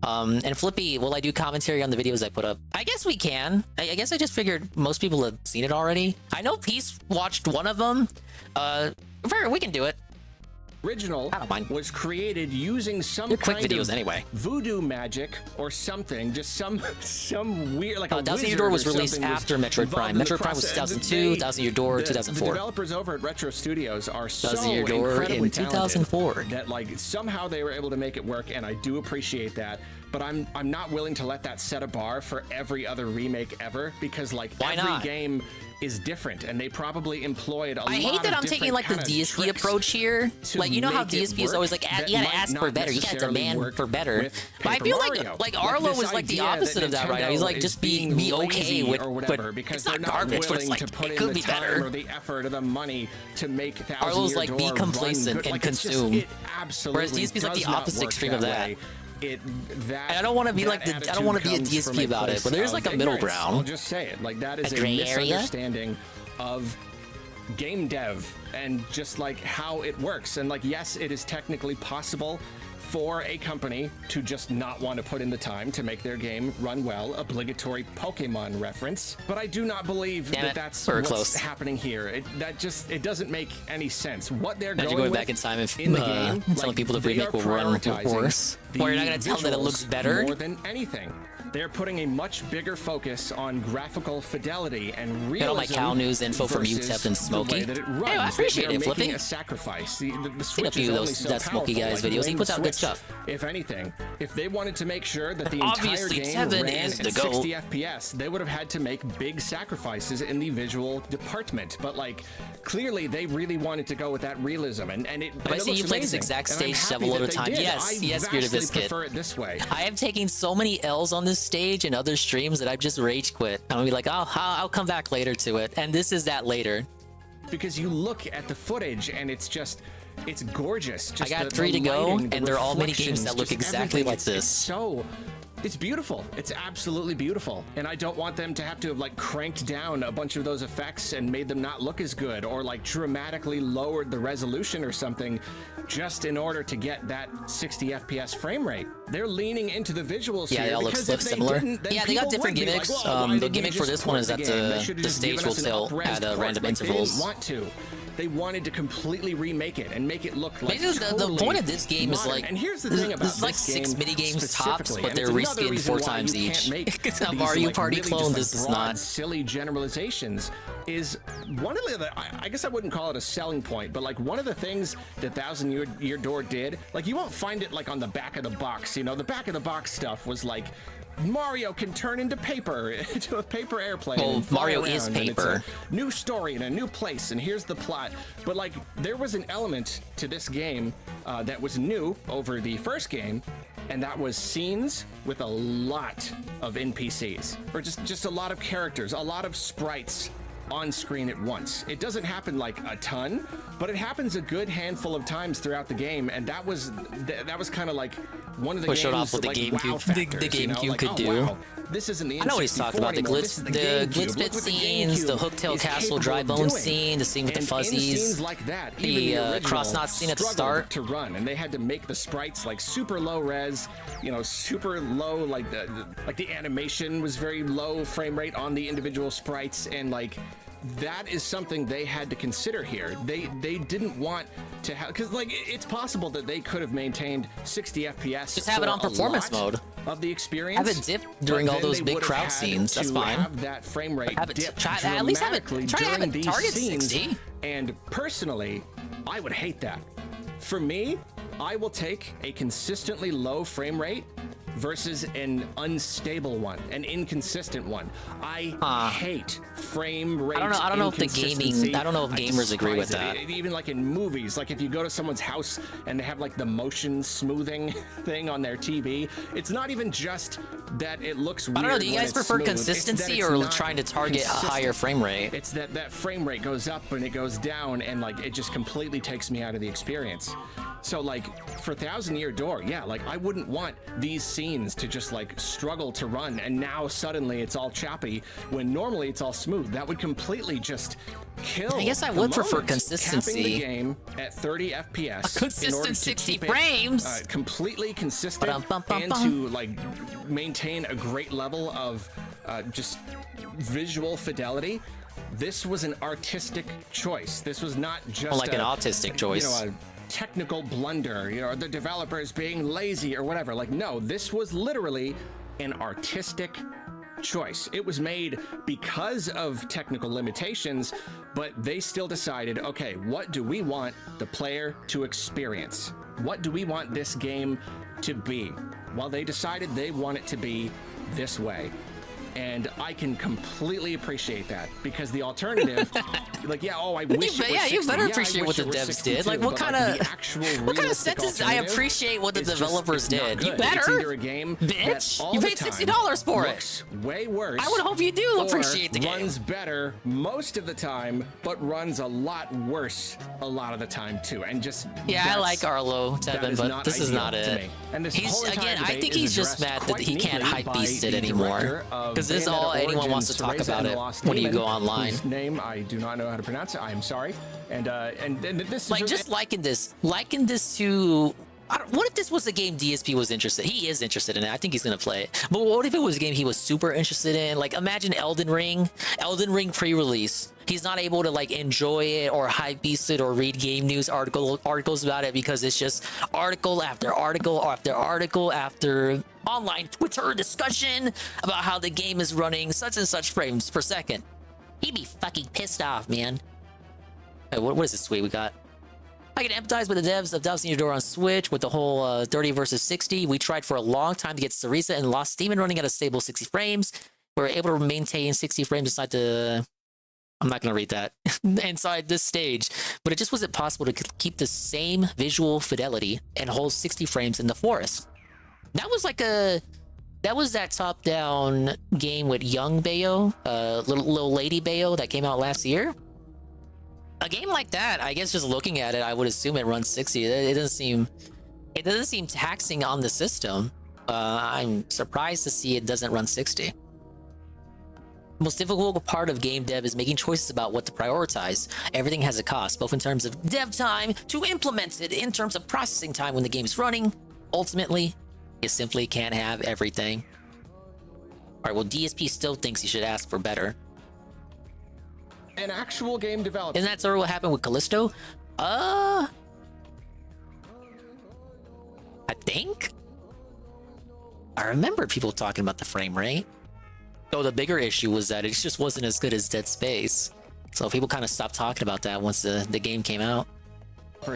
S1: And Flippy, will I do commentary on the videos I put up? I guess we can. I guess I just figured most people have seen it already. I know Peace watched one of them. We can do it.
S17: Original was created using some
S1: They're quick
S17: kind
S1: videos
S17: of
S1: anyway.
S17: voodoo magic or something, just some weird, like a
S1: 1000 Year Door was released after Metroid Prime. Metroid Prime was 2002, 1000 Year Door 2004.
S17: The developers over at Retro Studios are so
S1: 1000 Year Door
S17: incredibly
S1: in 2004.
S17: talented that like somehow they were able to make it work, and I do appreciate that. But I'm not willing to let that set a bar for every other remake ever, because like every game is different, and they probably employed a lot of
S1: I hate that I'm taking like the DSP approach here. Like, you know how DSP is always like, you gotta ask for better, you gotta demand for better. But I feel like Arlo is like the opposite of that right now. He's like, just be okay with whatever, because it's not garbage, but it's like, it could be better.
S17: Or the effort or the money to make
S1: Arlo's like, be complacent and consume. Whereas DSP is like the opposite extreme of that. I don't want to be like I don't want to be a DSP about it, but there's like a middle ground.
S17: I'll just say it. Like, that is a
S1: gray
S17: misunderstanding of game dev and just like how it works. And like, yes, it is technically possible for a company to just not want to put in the time to make their game run well. Obligatory Pokemon reference. But I do not believe that's what's happening here. It doesn't make any sense. What they're going
S1: back in time if
S17: in the game,
S1: telling people the remake will run worse, or you're not going to tell them that it looks better.
S17: More than anything, they're putting a much bigger focus on graphical fidelity and realism.
S1: Get all my cow news info from UTEP and Smokey.
S17: Hey,
S1: I appreciate it, Flipping.
S17: A sacrifice. The
S1: Switch is only so Smokey guy's videos. He puts out good stuff.
S17: If anything, if they wanted to make sure that the entire game ran at 60 FPS, they would have had to make big sacrifices in the visual department. But like, clearly they really wanted to go with that realism, and it.
S1: I see you play this exact stage several other times. Yes, Bearded Biscuit.
S17: Prefer it this way.
S1: I am taking so many L's on this stage and other streams that I've just rage quit. I'm gonna be like, I'll come back later to it, and this is that later.
S17: Because you look at the footage and it's gorgeous. Just
S1: I got 3 to go, and they're all mini games that look exactly like this.
S17: It's beautiful. It's absolutely beautiful. And I don't want them to have to have like cranked down a bunch of those effects and made them not look as good, or like dramatically lowered the resolution or something just in order to get that 60 FPS frame rate. they're leaning into the visuals
S1: Yeah,
S17: here.
S1: they all look
S17: because if they
S1: similar.
S17: didn't, then
S1: Yeah, they got
S17: people
S1: different
S17: would be
S1: gimmicks.
S17: Like, well, why
S1: The
S17: didn't you
S1: gimmick for
S17: just
S1: this one
S17: port
S1: is that
S17: game? They
S1: the
S17: should've just
S1: stage
S17: given
S1: will
S17: us an
S1: tilt
S17: up-res
S1: at
S17: port,
S1: random
S17: but
S1: intervals.
S17: They didn't want to. They wanted to completely remake it and make it look like
S1: Basically, the point of this game is
S17: modern.
S1: like,
S17: And here's the thing about
S1: it's like
S17: this
S1: 6
S17: game
S1: mini games tops,
S17: specifically,
S1: but
S17: and
S1: they're
S17: it's another
S1: reskinned
S17: reason
S1: 4
S17: why
S1: times
S17: you
S1: each.
S17: can't make
S1: It's a
S17: these,
S1: Mario
S17: like,
S1: Party
S17: really
S1: clone.
S17: just,
S1: This is
S17: broad,
S1: not.
S17: silly generalizations. Is one of the I guess I wouldn't call it a selling point, but like one of the things that Thousand Year Door did, like you won't find it like on the back of the box. You know, the back of the box stuff was like Mario can turn into paper, into a paper airplane.
S1: Well,
S17: and fly
S1: Mario is
S17: around, and it's
S1: paper.
S17: a new story in a new place, and here's the plot. But like, there was an element to this game that was new over the first game, and that was scenes with a lot of NPCs, or just a lot of characters, a lot of sprites on screen at once. It doesn't happen like a ton, but it happens a good handful of times throughout the game, and that was kind of like one of the
S1: What showed
S17: game's
S1: off what
S17: like,
S1: the
S17: wow
S1: GameCube,
S17: factors,
S1: the
S17: you know?
S1: GameCube
S17: Like,
S1: could
S17: oh,
S1: do.
S17: wow, this isn't the
S1: I know what he's talking about. The
S17: anymore. This is the
S1: glitz
S17: GameCube.
S1: bit
S17: Look what the
S1: scenes, the
S17: GameCube
S1: Hooktail
S17: is
S1: Castle
S17: capable
S1: dry
S17: of
S1: bone
S17: doing.
S1: scene, the scene with the
S17: And in
S1: fuzzies,
S17: scenes like that, even
S1: the
S17: original
S1: cross knot scene at the
S17: struggled
S1: start.
S17: to run, and they had to make the sprites like super low res, you know, super low, like the animation was very low frame rate on the individual sprites, and like that is something they had to consider here. They didn't want to have, because like it's possible that they could have maintained 60 FPS.
S1: Just have it on
S17: for a
S1: performance
S17: lot
S1: mode
S17: of the experience.
S1: Have it dip during
S17: but
S1: all
S17: then
S1: those
S17: they
S1: big
S17: would have
S1: crowd
S17: had
S1: scenes. That's
S17: to
S1: fine.
S17: Have that frame rate
S1: Have it
S17: dip
S1: try, at least have it.
S17: dramatically
S1: Try to have
S17: during
S1: it
S17: these
S1: target
S17: scenes.
S1: 60.
S17: And personally, I would hate that. For me, I will take a consistently low frame rate versus an unstable one, an inconsistent one. I hate frame rate.
S1: I don't know if the
S17: inconsistency.
S1: I don't know if gamers agree with
S17: despise
S1: that.
S17: it. Even like in movies, like if you go to someone's house and they have like the motion smoothing thing on their TV, it's not even just that it looks weird.
S1: I don't know. Do you
S17: when
S1: guys
S17: it's
S1: prefer
S17: smooth. It's that
S1: consistency
S17: it's
S1: or
S17: not
S1: trying to target a
S17: consistent.
S1: higher frame rate?
S17: It's that frame rate goes up and it goes down, and like it just completely takes me out of the experience. So like for Thousand Year Door, yeah, like I wouldn't want these scenes to just like struggle to run, and now suddenly it's all choppy when normally it's all smooth. That would completely just kill.
S1: I guess I
S17: the
S1: would prefer
S17: moment.
S1: consistency.
S17: Capping the game at 30 FPS.
S1: A consistent
S17: in order to
S1: 60
S17: keep it,
S1: frames.
S17: completely consistent, and to like maintain a great level of just visual fidelity. This was an artistic choice. This was not just
S1: Like an autistic choice.
S17: You know, a technical blunder, you know, or the developers being lazy or whatever. Like, no, this was literally an artistic choice. It was made because of technical limitations, but they still decided, okay, what do we want the player to experience? What do we want this game to be? Well, they decided they want it to be this way. And I can completely appreciate that, because the alternative, like, yeah, oh, I wish it was 60.
S1: You better
S17: Yeah, I
S1: appreciate
S17: wish
S1: what the
S17: it was
S1: devs
S17: 62,
S1: did. Like, what
S17: but,
S1: kind
S17: like,
S1: of
S17: the actual
S1: what kind of
S17: realistic
S1: sentence? I
S17: alternative
S1: appreciate what the
S17: is just-
S1: developers
S17: it's not
S1: did. You
S17: good. It's
S1: better,
S17: either a game
S1: bitch.
S17: that all
S1: You
S17: the
S1: paid
S17: time
S1: $60 for it.
S17: looks way worse.
S1: I would hope you do
S17: or
S1: appreciate the game.
S17: runs better most of the time, but runs a lot worse a lot of the time too. And just
S1: Yeah, I like Arlo,
S17: that
S1: Tevin,
S17: is
S1: but
S17: not
S1: this is
S17: ideal
S1: not
S17: to
S1: it.
S17: me. And this
S1: He's
S17: whole entire
S1: again. I
S17: debate
S1: think
S17: is
S1: he's just
S17: addressed
S1: mad that
S17: quite
S1: he can't
S17: neatly
S1: hype
S17: by
S1: beast it
S17: the
S1: anymore.
S17: director of
S1: Because this is all
S17: Bayonetta
S1: anyone wants to
S17: Origins,
S1: talk
S17: Teresa
S1: about
S17: and
S1: it
S17: the Lost
S1: when you
S17: Demon,
S1: go online.
S17: whose name I do not know how to pronounce it. I am sorry. And this
S1: Like,
S17: is
S1: just liken this to. What if this was a game DSP was interested? He is interested in it. I think he's gonna play it. But what if it was a game he was super interested in? Like, imagine Elden Ring pre-release. He's not able to like enjoy it or hype beast it or read game news articles about it, because it's just article after article after article after online Twitter discussion about how the game is running such and such frames per second. He'd be fucking pissed off, man. Hey, what is this sweet we got? I can empathize with the devs of Thousand Year Door on Switch with the whole 30 versus 60. We tried for a long time to get Teresa and Lost Demon running at a stable 60 frames. We were able to maintain 60 frames inside the... I'm not going to read that. inside this stage. But it just wasn't possible to keep the same visual fidelity and hold 60 frames in the forest. That was like a... That was that top-down game with young Bayo, little lady Bayo that came out last year. A game like that, I guess just looking at it, I would assume it runs 60. It doesn't seem taxing on the system. I'm surprised to see it doesn't run 60. The most difficult part of game dev is making choices about what to prioritize. Everything has a cost, both in terms of dev time to implement it, in terms of processing time when the game is running. Ultimately, You simply can't have everything. All right, well, DSP still thinks you should ask for better.
S17: An actual game developer.
S1: Isn't that sort of what happened with Callisto? I think. I remember people talking about the frame rate. Though the bigger issue was that it just wasn't as good as Dead Space. So people kind of stopped talking about that once the game came out.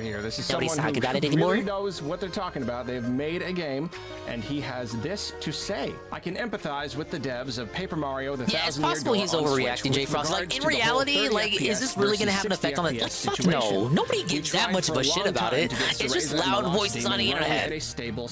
S17: Here, this is
S1: Nobody's
S17: someone
S1: talking
S17: who
S1: about it anymore.
S17: really knows what they're talking about. They've made a game, and he has this to say: "I can empathize with the devs of Paper Mario: The
S1: Yeah, it's
S17: Thousand Year
S1: possible
S17: Door
S1: he's
S17: on
S1: overreacting,
S17: Switch
S1: Jay
S17: with
S1: Frost. Like,
S17: regards
S1: in
S17: to the whole
S1: reality,
S17: 30
S1: like, is this really gonna have an effect on the... Like, fuck no. Nobody gives that much of a shit about it. It's just loud voices on the internet.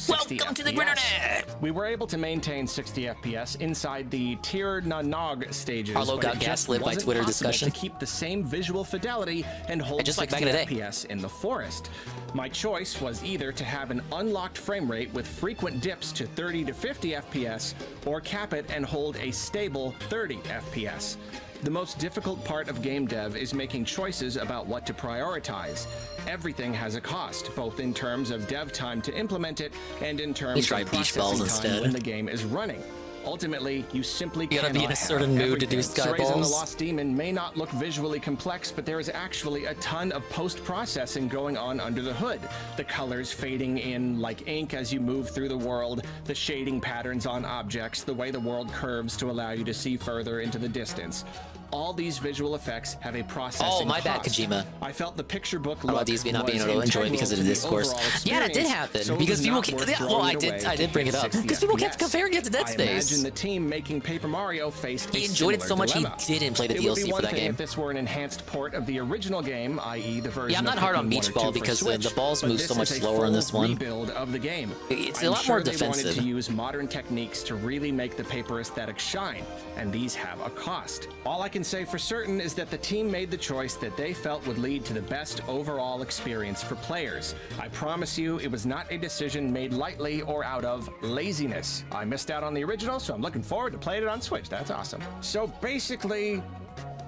S1: Welcome to the internet!
S17: We were able to maintain 60 FPS inside the Tir na Nog stages.
S1: Arlo
S17: but
S1: got
S17: it just
S1: gaslit by
S17: wasn't
S1: Twitter
S17: possible
S1: discussion.
S17: to keep the same visual fidelity and hold
S1: just like
S17: 60
S1: back in the day.
S17: FPS in the forest. My choice was either to have an unlocked frame rate with frequent dips to 30 to 50 FPS, or cap it and hold a stable 30 FPS. The most difficult part of game dev is making choices about what to prioritize. Everything has a cost, both in terms of dev time to implement it and in terms
S1: try
S17: of
S1: beach balls
S17: processing time
S1: instead.
S17: when the game is running. Ultimately, you simply
S1: You gotta
S17: cannot
S1: be in a certain
S17: have
S1: mood to do
S17: everything.
S1: sky
S17: Raise and the
S1: balls.
S17: Lost Demon may not look visually complex, but there is actually a ton of post-processing going on under the hood. The colors fading in like ink as you move through the world, the shading patterns on objects, the way the world curves to allow you to see further into the distance. All these visual effects have a processing
S1: Oh, my bad,
S17: cost.
S1: Kojima.
S17: I felt the picture book
S1: About
S17: look
S1: these not being
S17: was
S1: able to enjoy it because of the
S17: integral to
S1: discourse.
S17: overall
S1: Yeah, that did
S17: experience,
S1: happen
S17: so it
S1: because
S17: was
S1: people.
S17: not worth
S1: Yeah, well,
S17: throwing
S1: I
S17: it
S1: did.
S17: away
S1: I did bring it
S17: to
S1: up
S17: 60
S1: because people kept
S17: FPS.
S1: comparing it to Dead
S17: I
S1: Space.
S17: imagine the team making Paper Mario faced
S1: He
S17: a
S1: enjoyed it
S17: similar
S1: so much he
S17: dilemma.
S1: didn't play the
S17: It would be
S1: DLC for
S17: one
S1: that
S17: thing
S1: game.
S17: if this were an enhanced port of the original game, i.e. the version
S1: Yeah, I'm not
S17: of
S1: hard on
S17: Pikmin 1
S1: Beach
S17: or
S1: Ball
S17: 2 for
S1: because the
S17: Switch,
S1: balls
S17: but
S1: move
S17: this
S1: so much
S17: is a
S1: slower in this
S17: full
S1: one.
S17: rebuild of the game.
S1: It's a
S17: I'm
S1: lot
S17: sure
S1: more
S17: they wanted
S1: defensive.
S17: to use modern techniques to really make the paper aesthetic shine, and these have a cost. All I can say for certain is that the team made the choice that they felt would lead to the best overall experience for players. I promise you, it was not a decision made lightly or out of laziness. I missed out on the original, so I'm looking forward to playing it on Switch. That's awesome. So basically,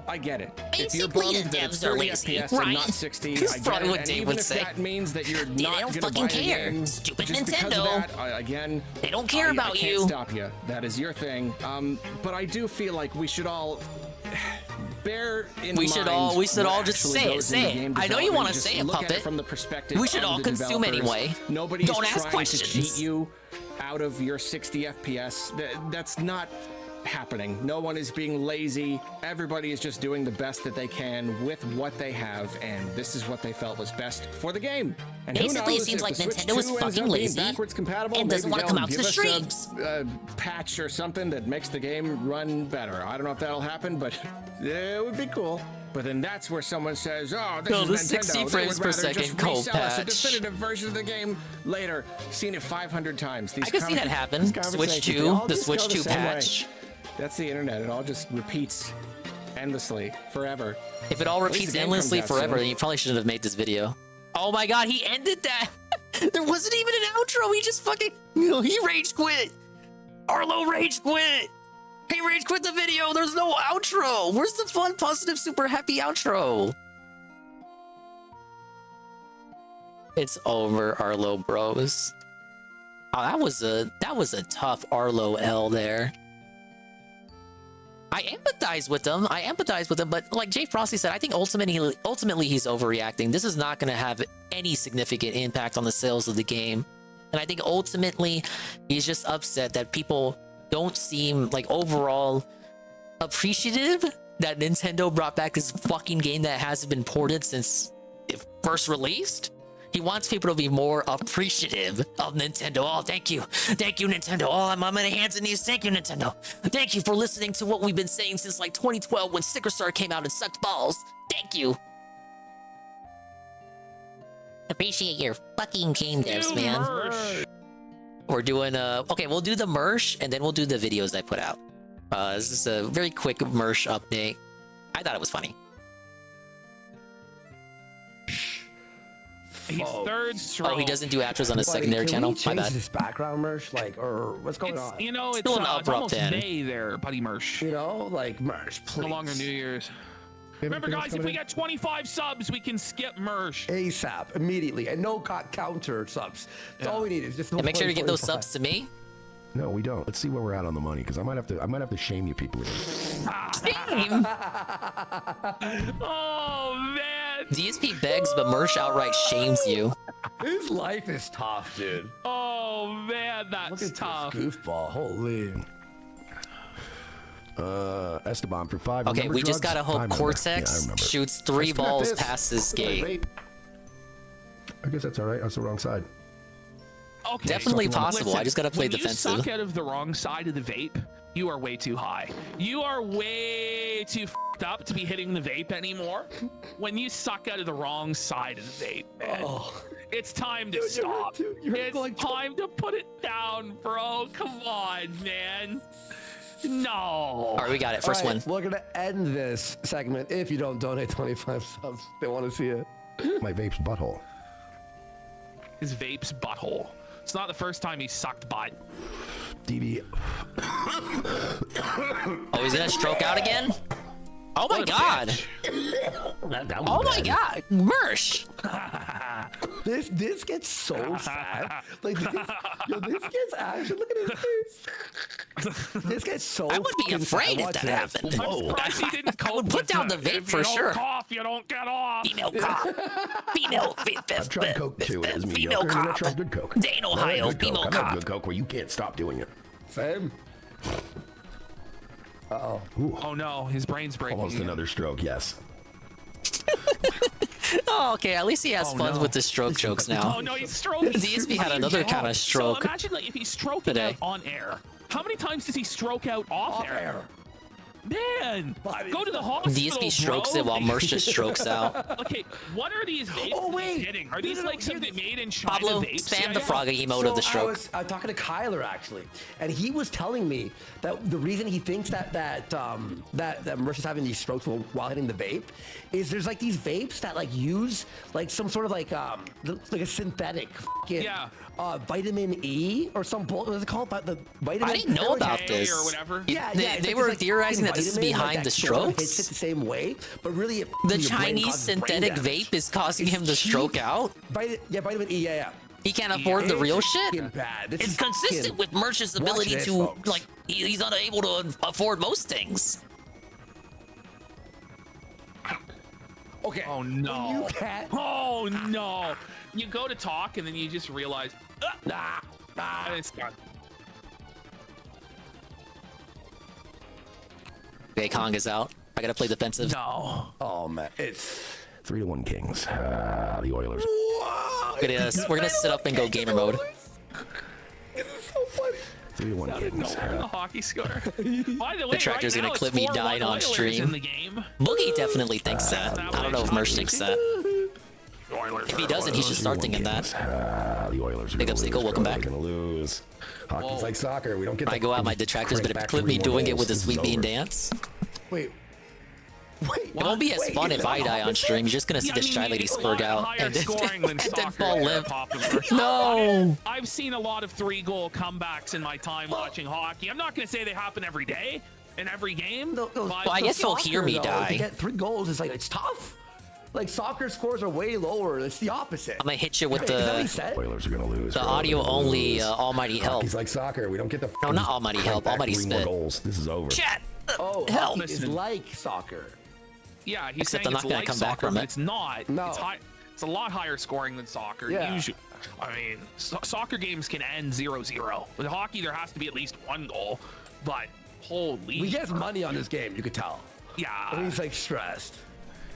S17: I get it. If you're
S1: Basically,
S17: bummed
S1: the
S17: that it's
S1: devs are
S17: 30
S1: lazy,
S17: FPS and
S1: right?
S17: not 60,
S1: That's
S17: I get
S1: probably
S17: it.
S1: what
S17: And
S1: Dave
S17: even
S1: would
S17: if
S1: say.
S17: that means that you're
S1: They
S17: not
S1: don't
S17: gonna
S1: fucking
S17: buy
S1: care.
S17: the game,
S1: Stupid
S17: just because of
S1: Nintendo.
S17: that, again,
S1: They don't care about
S17: I can't
S1: you.
S17: stop you. That is your thing. But I do feel like we should all bear in
S1: We
S17: mind
S1: should all just
S17: what
S1: say
S17: actually
S1: it.
S17: goes
S1: Say
S17: into
S1: it.
S17: game
S1: I know you
S17: development.
S1: want to
S17: Just
S1: say it,
S17: look at
S1: Puppet.
S17: from the perspective
S1: We should
S17: of
S1: all
S17: the
S1: consume
S17: developers.
S1: anyway.
S17: Nobody's
S1: Don't ask
S17: trying to cheat
S1: questions.
S17: you out of your 60 FPS. That's not happening. No one is being lazy. Everybody is just doing the best that they can with what they have, and this is what they felt was best for the game. And who
S1: Basically, it
S17: knows,
S1: seems
S17: if
S1: like
S17: the Switch
S1: Nintendo is
S17: 2 ends
S1: fucking
S17: up being
S1: lazy
S17: backwards compatible,
S1: and doesn't
S17: maybe
S1: want to come
S17: they'll
S1: out to
S17: give
S1: the
S17: us
S1: streams.
S17: a patch or something that makes the game run better. I don't know if that'll happen, but it would be cool. But then that's where someone says, "Oh, this
S1: No,
S17: is
S1: the
S17: Nintendo.
S1: 60
S17: They
S1: frames
S17: would
S1: per
S17: rather
S1: second
S17: just
S1: cold
S17: resell us a
S1: patch."
S17: definitive version of the game later." Seen it 500 times. These
S1: I could see that happen.
S17: these
S1: Switch
S17: conversations,
S1: 2,
S17: they all
S1: the
S17: just
S1: Switch
S17: go the
S1: 2
S17: same way.
S1: patch.
S17: That's the internet. It all just repeats endlessly, forever.
S1: If it all
S17: At least
S1: repeats
S17: the game
S1: endlessly
S17: comes out
S1: forever,
S17: soon.
S1: then you probably shouldn't have made this video. Oh my god, he ended that! There wasn't even an outro, he just fucking... he rage quit! Arlo rage quit! He rage quit the video, there's no outro! Where's the fun, positive, super happy outro? It's over, Arlo bros. Oh, that was a tough Arlo L there. I empathize with them, but like Jay Frosty said, I think ultimately he's overreacting. This is not going to have any significant impact on the sales of the game. And I think ultimately he's just upset that people don't seem like overall appreciative that Nintendo brought back this fucking game that hasn't been ported since it first released. He wants people to be more appreciative of Nintendo. Oh, thank you, Nintendo. Oh, I'm on my hands and knees. Thank you, Nintendo. Thank you for listening to what we've been saying since like 2012 when Sticker Star came out and sucked balls. Thank you. Appreciate your fucking game devs, man. We're doing okay, we'll do the merch and then we'll do the videos I put out. This is a very quick merch update. I thought it was funny.
S8: He's third strong.
S1: Oh, he doesn't do outros on his
S14: Buddy,
S1: secondary
S14: can
S1: channel?
S14: we
S1: My
S14: change
S1: bad.
S14: this background merch, like, or what's going on?
S8: You know, it's,
S1: Still an
S8: it's
S1: abrupt
S8: almost
S1: end.
S8: May there, buddy merch.
S14: You know, like merch, please.
S8: No longer New Year's. Remember, guys, if we get 25 subs, we can skip Mersh.
S14: ASAP, immediately, and no counter subs. That's all we need is just.
S1: And make sure to give those subs to me.
S18: No, we don't. Let's see where we're at on the money, because I might have to shame you people.
S1: Shame.
S8: Oh man.
S1: DSP begs, but Mersh outright shames you.
S14: His life is tough, dude.
S8: Oh man, that's
S14: Look at
S8: tough.
S14: This goofball, holy.
S18: Esteban for 5.
S1: Okay,
S18: Remember
S1: we just
S18: drugs?
S1: gotta
S18: I
S1: hope
S18: remember.
S1: Cortex
S18: Yeah, I remember.
S1: shoots 3
S18: Let's get
S1: balls
S18: this.
S1: past this
S18: Look at that
S1: gate.
S18: vape. I guess that's all right. I was the wrong side.
S8: Okay.
S1: Definitely possible.
S8: Listen,
S1: I just gotta play
S8: when
S1: defensive.
S8: you suck out of the wrong side of the vape, you are way too high. You are way too f***ed up to be hitting the vape anymore. When you suck out of the wrong side of the vape, man, it's time to stop. It's time to put it down, bro. Come on, man. No.
S1: All right, we got it. First
S14: All right,
S1: one.
S14: We're gonna end this segment if you don't donate 25 subs. They want to see it.
S18: My vape's butthole.
S8: His vape's butthole. It's not the first time he sucked butt.
S18: DB.
S1: Oh, he's gonna stroke out again? Oh my god. Oh my god. Mersh.
S14: This gets so sad. Like this gets actually. Look at his face. This gets so.
S1: I would be
S14: fucking
S1: afraid
S14: sad.
S1: if
S14: Watch
S1: that
S14: this.
S1: happened.
S14: Whoa.
S1: I would put down the vape for sure.
S8: If you don't cough, you don't get off.
S1: Female cop. Female.
S18: I've tried coke too. It was
S1: Female
S18: mediocre. I
S1: cop.
S18: tried good coke.
S1: Dane, Ohio. Female
S18: I've
S1: cop.
S18: had good coke where you can't stop doing it.
S14: Same. Uh-oh.
S8: Oh no, his brain's breaking.
S18: Almost another stroke. Yes.
S1: Oh, okay. At least he has fun with the stroke jokes now.
S8: Oh no, he's stroking.
S1: DSP had another kind of stroke.
S8: So imagine like if he's stroking
S1: today.
S8: out on air. How many times does he stroke out off air? Man, go to the hospital.
S1: DSP strokes
S8: bro.
S1: it while Mersh just strokes out.
S8: Okay, what are these vapes he's hitting? Are these like something made in China
S1: Pablo,
S8: vapes?
S1: spam the frog emote of the stroke.
S14: I was talking to Kyler actually, and he was telling me that the reason he thinks that Mersh is having these strokes while hitting the vape is there's like these vapes that like use like some sort of like a synthetic fucking vitamin E or some bull. What's it called? The vitamin.
S1: I didn't know about this.
S8: Or whatever.
S14: Yeah,
S1: They were theorizing that this is behind the strokes.
S14: Hits it the same way, but really,
S1: The Chinese synthetic vape is causing him to stroke out.
S14: Vitamin E. Yeah.
S1: He can't afford the real shit.
S14: Bad.
S1: It's consistent with Mersh's ability
S14: this,
S1: to
S14: folks.
S1: like he's unable to afford most things.
S14: Okay.
S8: Oh no.
S14: You can't.
S8: Oh no. You go to talk and then you just realize, and it's done.
S1: Okay, Kong is out. I gotta play defensive.
S8: No.
S14: Oh man, it's
S18: 3-1 Kings. The Oilers.
S1: Look at this. We're gonna sit up and go gamer mode.
S14: This is so funny.
S18: 3-1 Kings.
S8: The hockey score. By the way,
S1: The tractor's
S8: right
S1: gonna
S8: now
S1: clip
S8: it's
S1: me
S8: 4-1
S1: dying on
S8: Oilers
S1: stream.
S8: In the game.
S1: Boogie definitely thinks that. I don't know if Mersh thinks that. If he doesn't, he should start thinking that.
S18: The Oilers are
S1: Big up, Seagull. Welcome back.
S18: gonna lose. Hockey's like soccer. We don't get.
S1: I go out, my detractors better clip me doing it with a sweet bean dance.
S14: Wait.
S1: It won't be as fun if I die on stream. You're just gonna see the shy lady spurg out and then fall limp. No.
S8: I've seen a lot of 3-goal comebacks in my time watching hockey. I'm not going to say they happen every day in every game.
S1: Well, I guess you'll hear me
S14: To
S1: die.
S14: get 3 goals is like it's tough. Like soccer scores are way lower. It's the opposite.
S1: I'm gonna hit you with
S14: Is that what he
S1: the
S14: said?
S18: Oilers are gonna lose.
S1: the audio only almighty help.
S18: Hockey's like soccer. We don't get the.
S1: No, not almighty help.
S18: back
S1: Almighty
S18: 3 more
S1: spit.
S18: goals. This is over.
S1: Chat.
S14: Oh,
S1: Help.
S14: hockey is like soccer.
S8: Yeah, he's
S1: Except
S8: saying
S1: I'm not
S8: it's
S1: gonna
S8: like
S1: come back
S8: soccer,
S1: from
S8: but
S1: it.
S8: it's not.
S14: No.
S8: It's a lot higher scoring than soccer.
S14: Yeah.
S8: Usually, I mean, soccer games can end 0-0. With hockey, there has to be at least 1 goal. But holy,
S14: We get money on this game. You could tell.
S8: yeah,
S14: He's like stressed.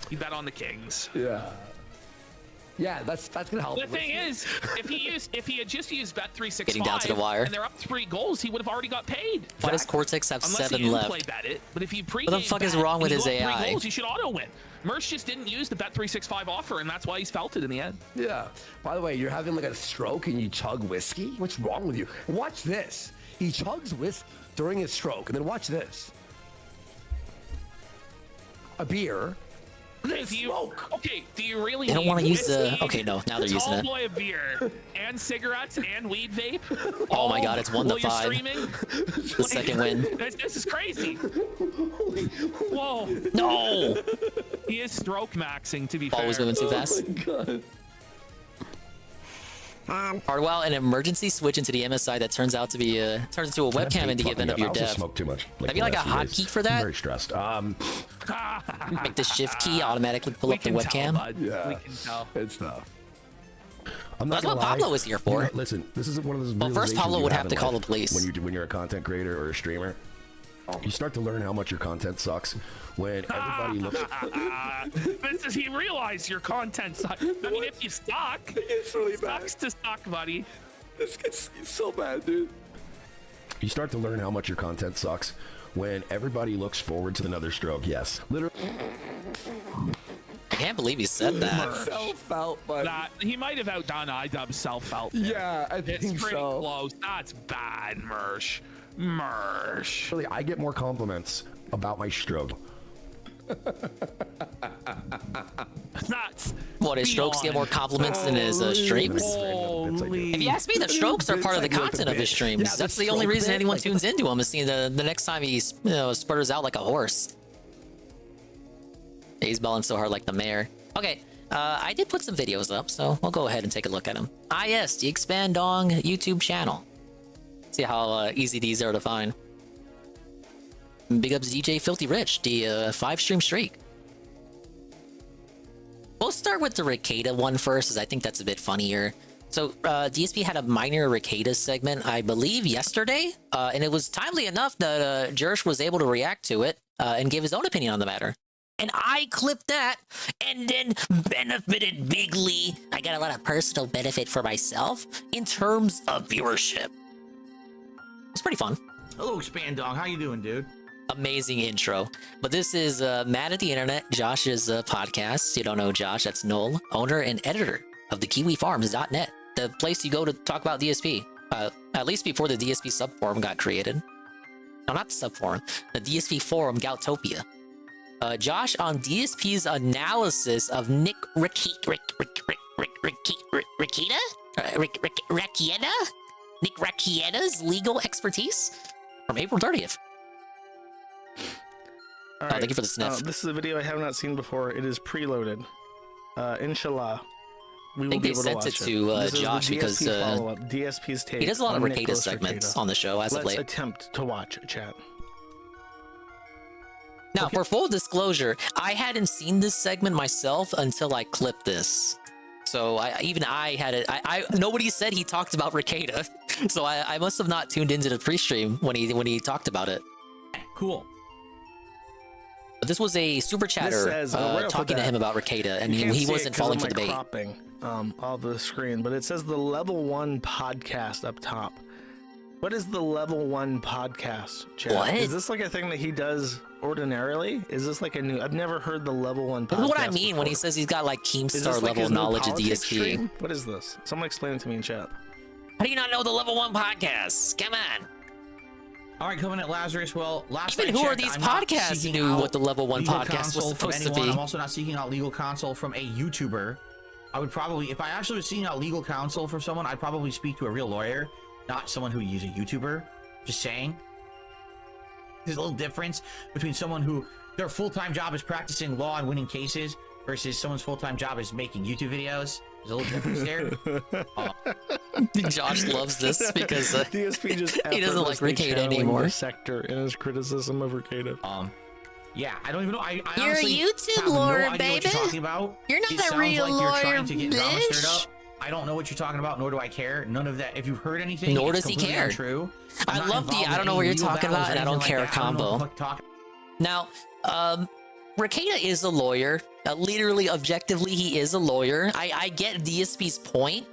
S8: you bet on the Kings.
S14: Yeah. Yeah, that's gonna help.
S8: The thing is, if he had just used Bet365
S1: Getting down to the wire.
S8: and they're up 3 goals, he would have already got paid.
S1: Why does Cortex have
S8: Unless
S1: 7
S8: he
S1: left?
S8: play bet it, but if you pre
S1: What the fuck is wrong with his AI?
S8: Goals, you should auto win. Mersh just didn't use the Bet365 offer, and that's why he's felt it in the end.
S14: Yeah. By the way, you're having like a stroke and you chug whiskey? What's wrong with you? Watch this. He chugs whiskey during his stroke, and then watch this. A beer,
S8: Okay, do you really?
S1: They don't want to use the.
S8: whiskey,
S1: Okay, no. Now they're using
S8: tall
S1: it.
S8: boy of beer, and cigarettes, and weed vape?
S1: Oh my God! It's 1 to
S8: while you're
S1: 5.
S8: streaming?
S1: The second win.
S8: This is crazy. Whoa.
S1: No.
S8: He is stroke maxing, to be fair.
S1: Always moving too fast. Hardwell, an emergency switch into the MSI that turns out to be turns into a webcam in the event of your death.
S18: Smoke too much.
S1: Have you like a hotkey for that?
S18: I'm very stressed.
S1: Make the shift key automatically pull up the webcam.
S14: Yeah,
S8: we can tell.
S14: It's tough.
S18: I'm not
S1: That's
S18: gonna
S1: what
S18: lie.
S1: Pablo is here for.
S18: You know, listen, this is one of those.
S1: Well, first
S18: realizations
S1: Pablo
S18: you
S1: would have
S18: in
S1: to call
S18: life
S1: the police.
S18: when you're a content creator or a streamer. You start to learn how much your content sucks when everybody looks.
S8: This is he realized your content sucks. I mean, if you suck,
S14: it's really
S8: sucks to suck, buddy.
S14: This gets so bad, dude.
S18: You start to learn how much your content sucks when everybody looks forward to another stroke. Yes, literally.
S1: I can't believe he said that.
S14: Self-felt, but
S8: he might have outdone IDubbbz self-felt.
S14: Yeah, I think
S8: it's pretty
S14: so.
S8: close. That's bad, Mersh.
S18: Really, I get more compliments about my stroke.
S8: That's
S1: what, his strokes get more compliments than his streams? If you ask me, the strokes are part of the content of his streams. That's the only reason anyone tunes into him, is seeing the next time he sputters out like a horse. He's belling so hard like the mayor. Okay, I did put some videos up, so we'll go ahead and take a look at them. Yes, the Expand Dong YouTube channel. See how easy these are to find. Big ups DJ Filthy Rich, the 5-stream streak. We'll start with the Ricada one first, as I think that's a bit funnier. So DSP had a minor Ricada segment, I believe, yesterday, and it was timely enough that Jerish was able to react to it and give his own opinion on the matter. And I clipped that and then benefited bigly. I got a lot of personal benefit for myself in terms of viewership. It's pretty fun.
S2: Hello, Expand Dong. How you doing, dude?
S1: Amazing intro. But this is Mad at the Internet, Josh's podcast. You don't know Josh, that's Noel, owner and editor of the KiwiFarms.net, the place you go to talk about DSP, at least before the DSP subforum got created. No, not the subforum, the DSP forum, Goutopia. Josh on DSP's analysis of Nick Rakieta? Nick Rakieta's legal expertise from April 30th.
S19: All right.
S1: Thank you for the sniff.
S19: This is a video I have not seen before. It is preloaded. Inshallah, we will be able to watch it.
S1: to Josh because
S19: DSP's take.
S1: he does a lot of
S19: on
S1: Ricada
S19: Nicholas
S1: segments
S19: Ricada.
S1: on the show as of late.
S19: Let's attempt to watch, chat.
S1: Now, for full disclosure, I hadn't seen this segment myself until I clipped this. So I had it. Nobody said he talked about Ricada, so I must have not tuned into the pre-stream when he talked about it.
S2: Cool.
S1: But this was a super chatter talking to him about Ricada, and he wasn't falling for the bait.
S19: Cropping all the screen, but it says the level 1 podcast up top. What is the level 1 podcast, chat?
S1: What?
S19: Is this like a thing that he does ordinarily? Is this like a new? I've never heard the level 1 podcast.
S1: This is what I mean
S19: before.
S1: when he says he's got like Keemstar
S19: Like
S1: level knowledge of DSP.
S19: Stream? What is this? Someone explain it to me in chat.
S1: How do you not know the level 1 podcast? Come on.
S2: All right, Covenant Lazarus. Well, last
S1: Even
S2: I
S1: who are
S2: checked,
S1: these
S2: I'm not
S1: podcasts
S2: seeking
S1: knew
S2: out
S1: what the level 1
S2: legal
S1: podcast was
S2: counsel from
S1: supposed to
S2: anyone.
S1: be?
S2: I'm also not seeking out legal counsel from a YouTuber. I would probably, if I actually was seeking out legal counsel from someone, I'd probably speak to a real lawyer, not someone who uses a YouTuber. Just saying. There's a little difference between someone who their full-time job is practicing law and winning cases versus someone's full-time job is making YouTube videos. There's a little difference there.
S1: Josh loves this because
S19: DSP just
S1: he doesn't like Ricada anymore.
S19: The sector in his criticism of Ricada.
S2: Yeah, I don't even know. I
S1: You're
S2: honestly
S1: a YouTube
S2: have
S1: lawyer,
S2: no idea
S1: baby.
S2: what you're talking about.
S1: You're not
S2: It
S1: a
S2: sounds
S1: real
S2: like you're
S1: lawyer,
S2: trying to get drama stirred
S1: bitch.
S2: up. I don't know what you're talking about, nor do I care. None of that. If you've heard anything,
S1: Nor
S2: it's
S1: does he
S2: completely
S1: care.
S2: Untrue.
S1: I love the I don't know what you're talking about and I don't care combo. Now, Ricada is a lawyer. Literally, objectively, he is a lawyer. I get DSP's point.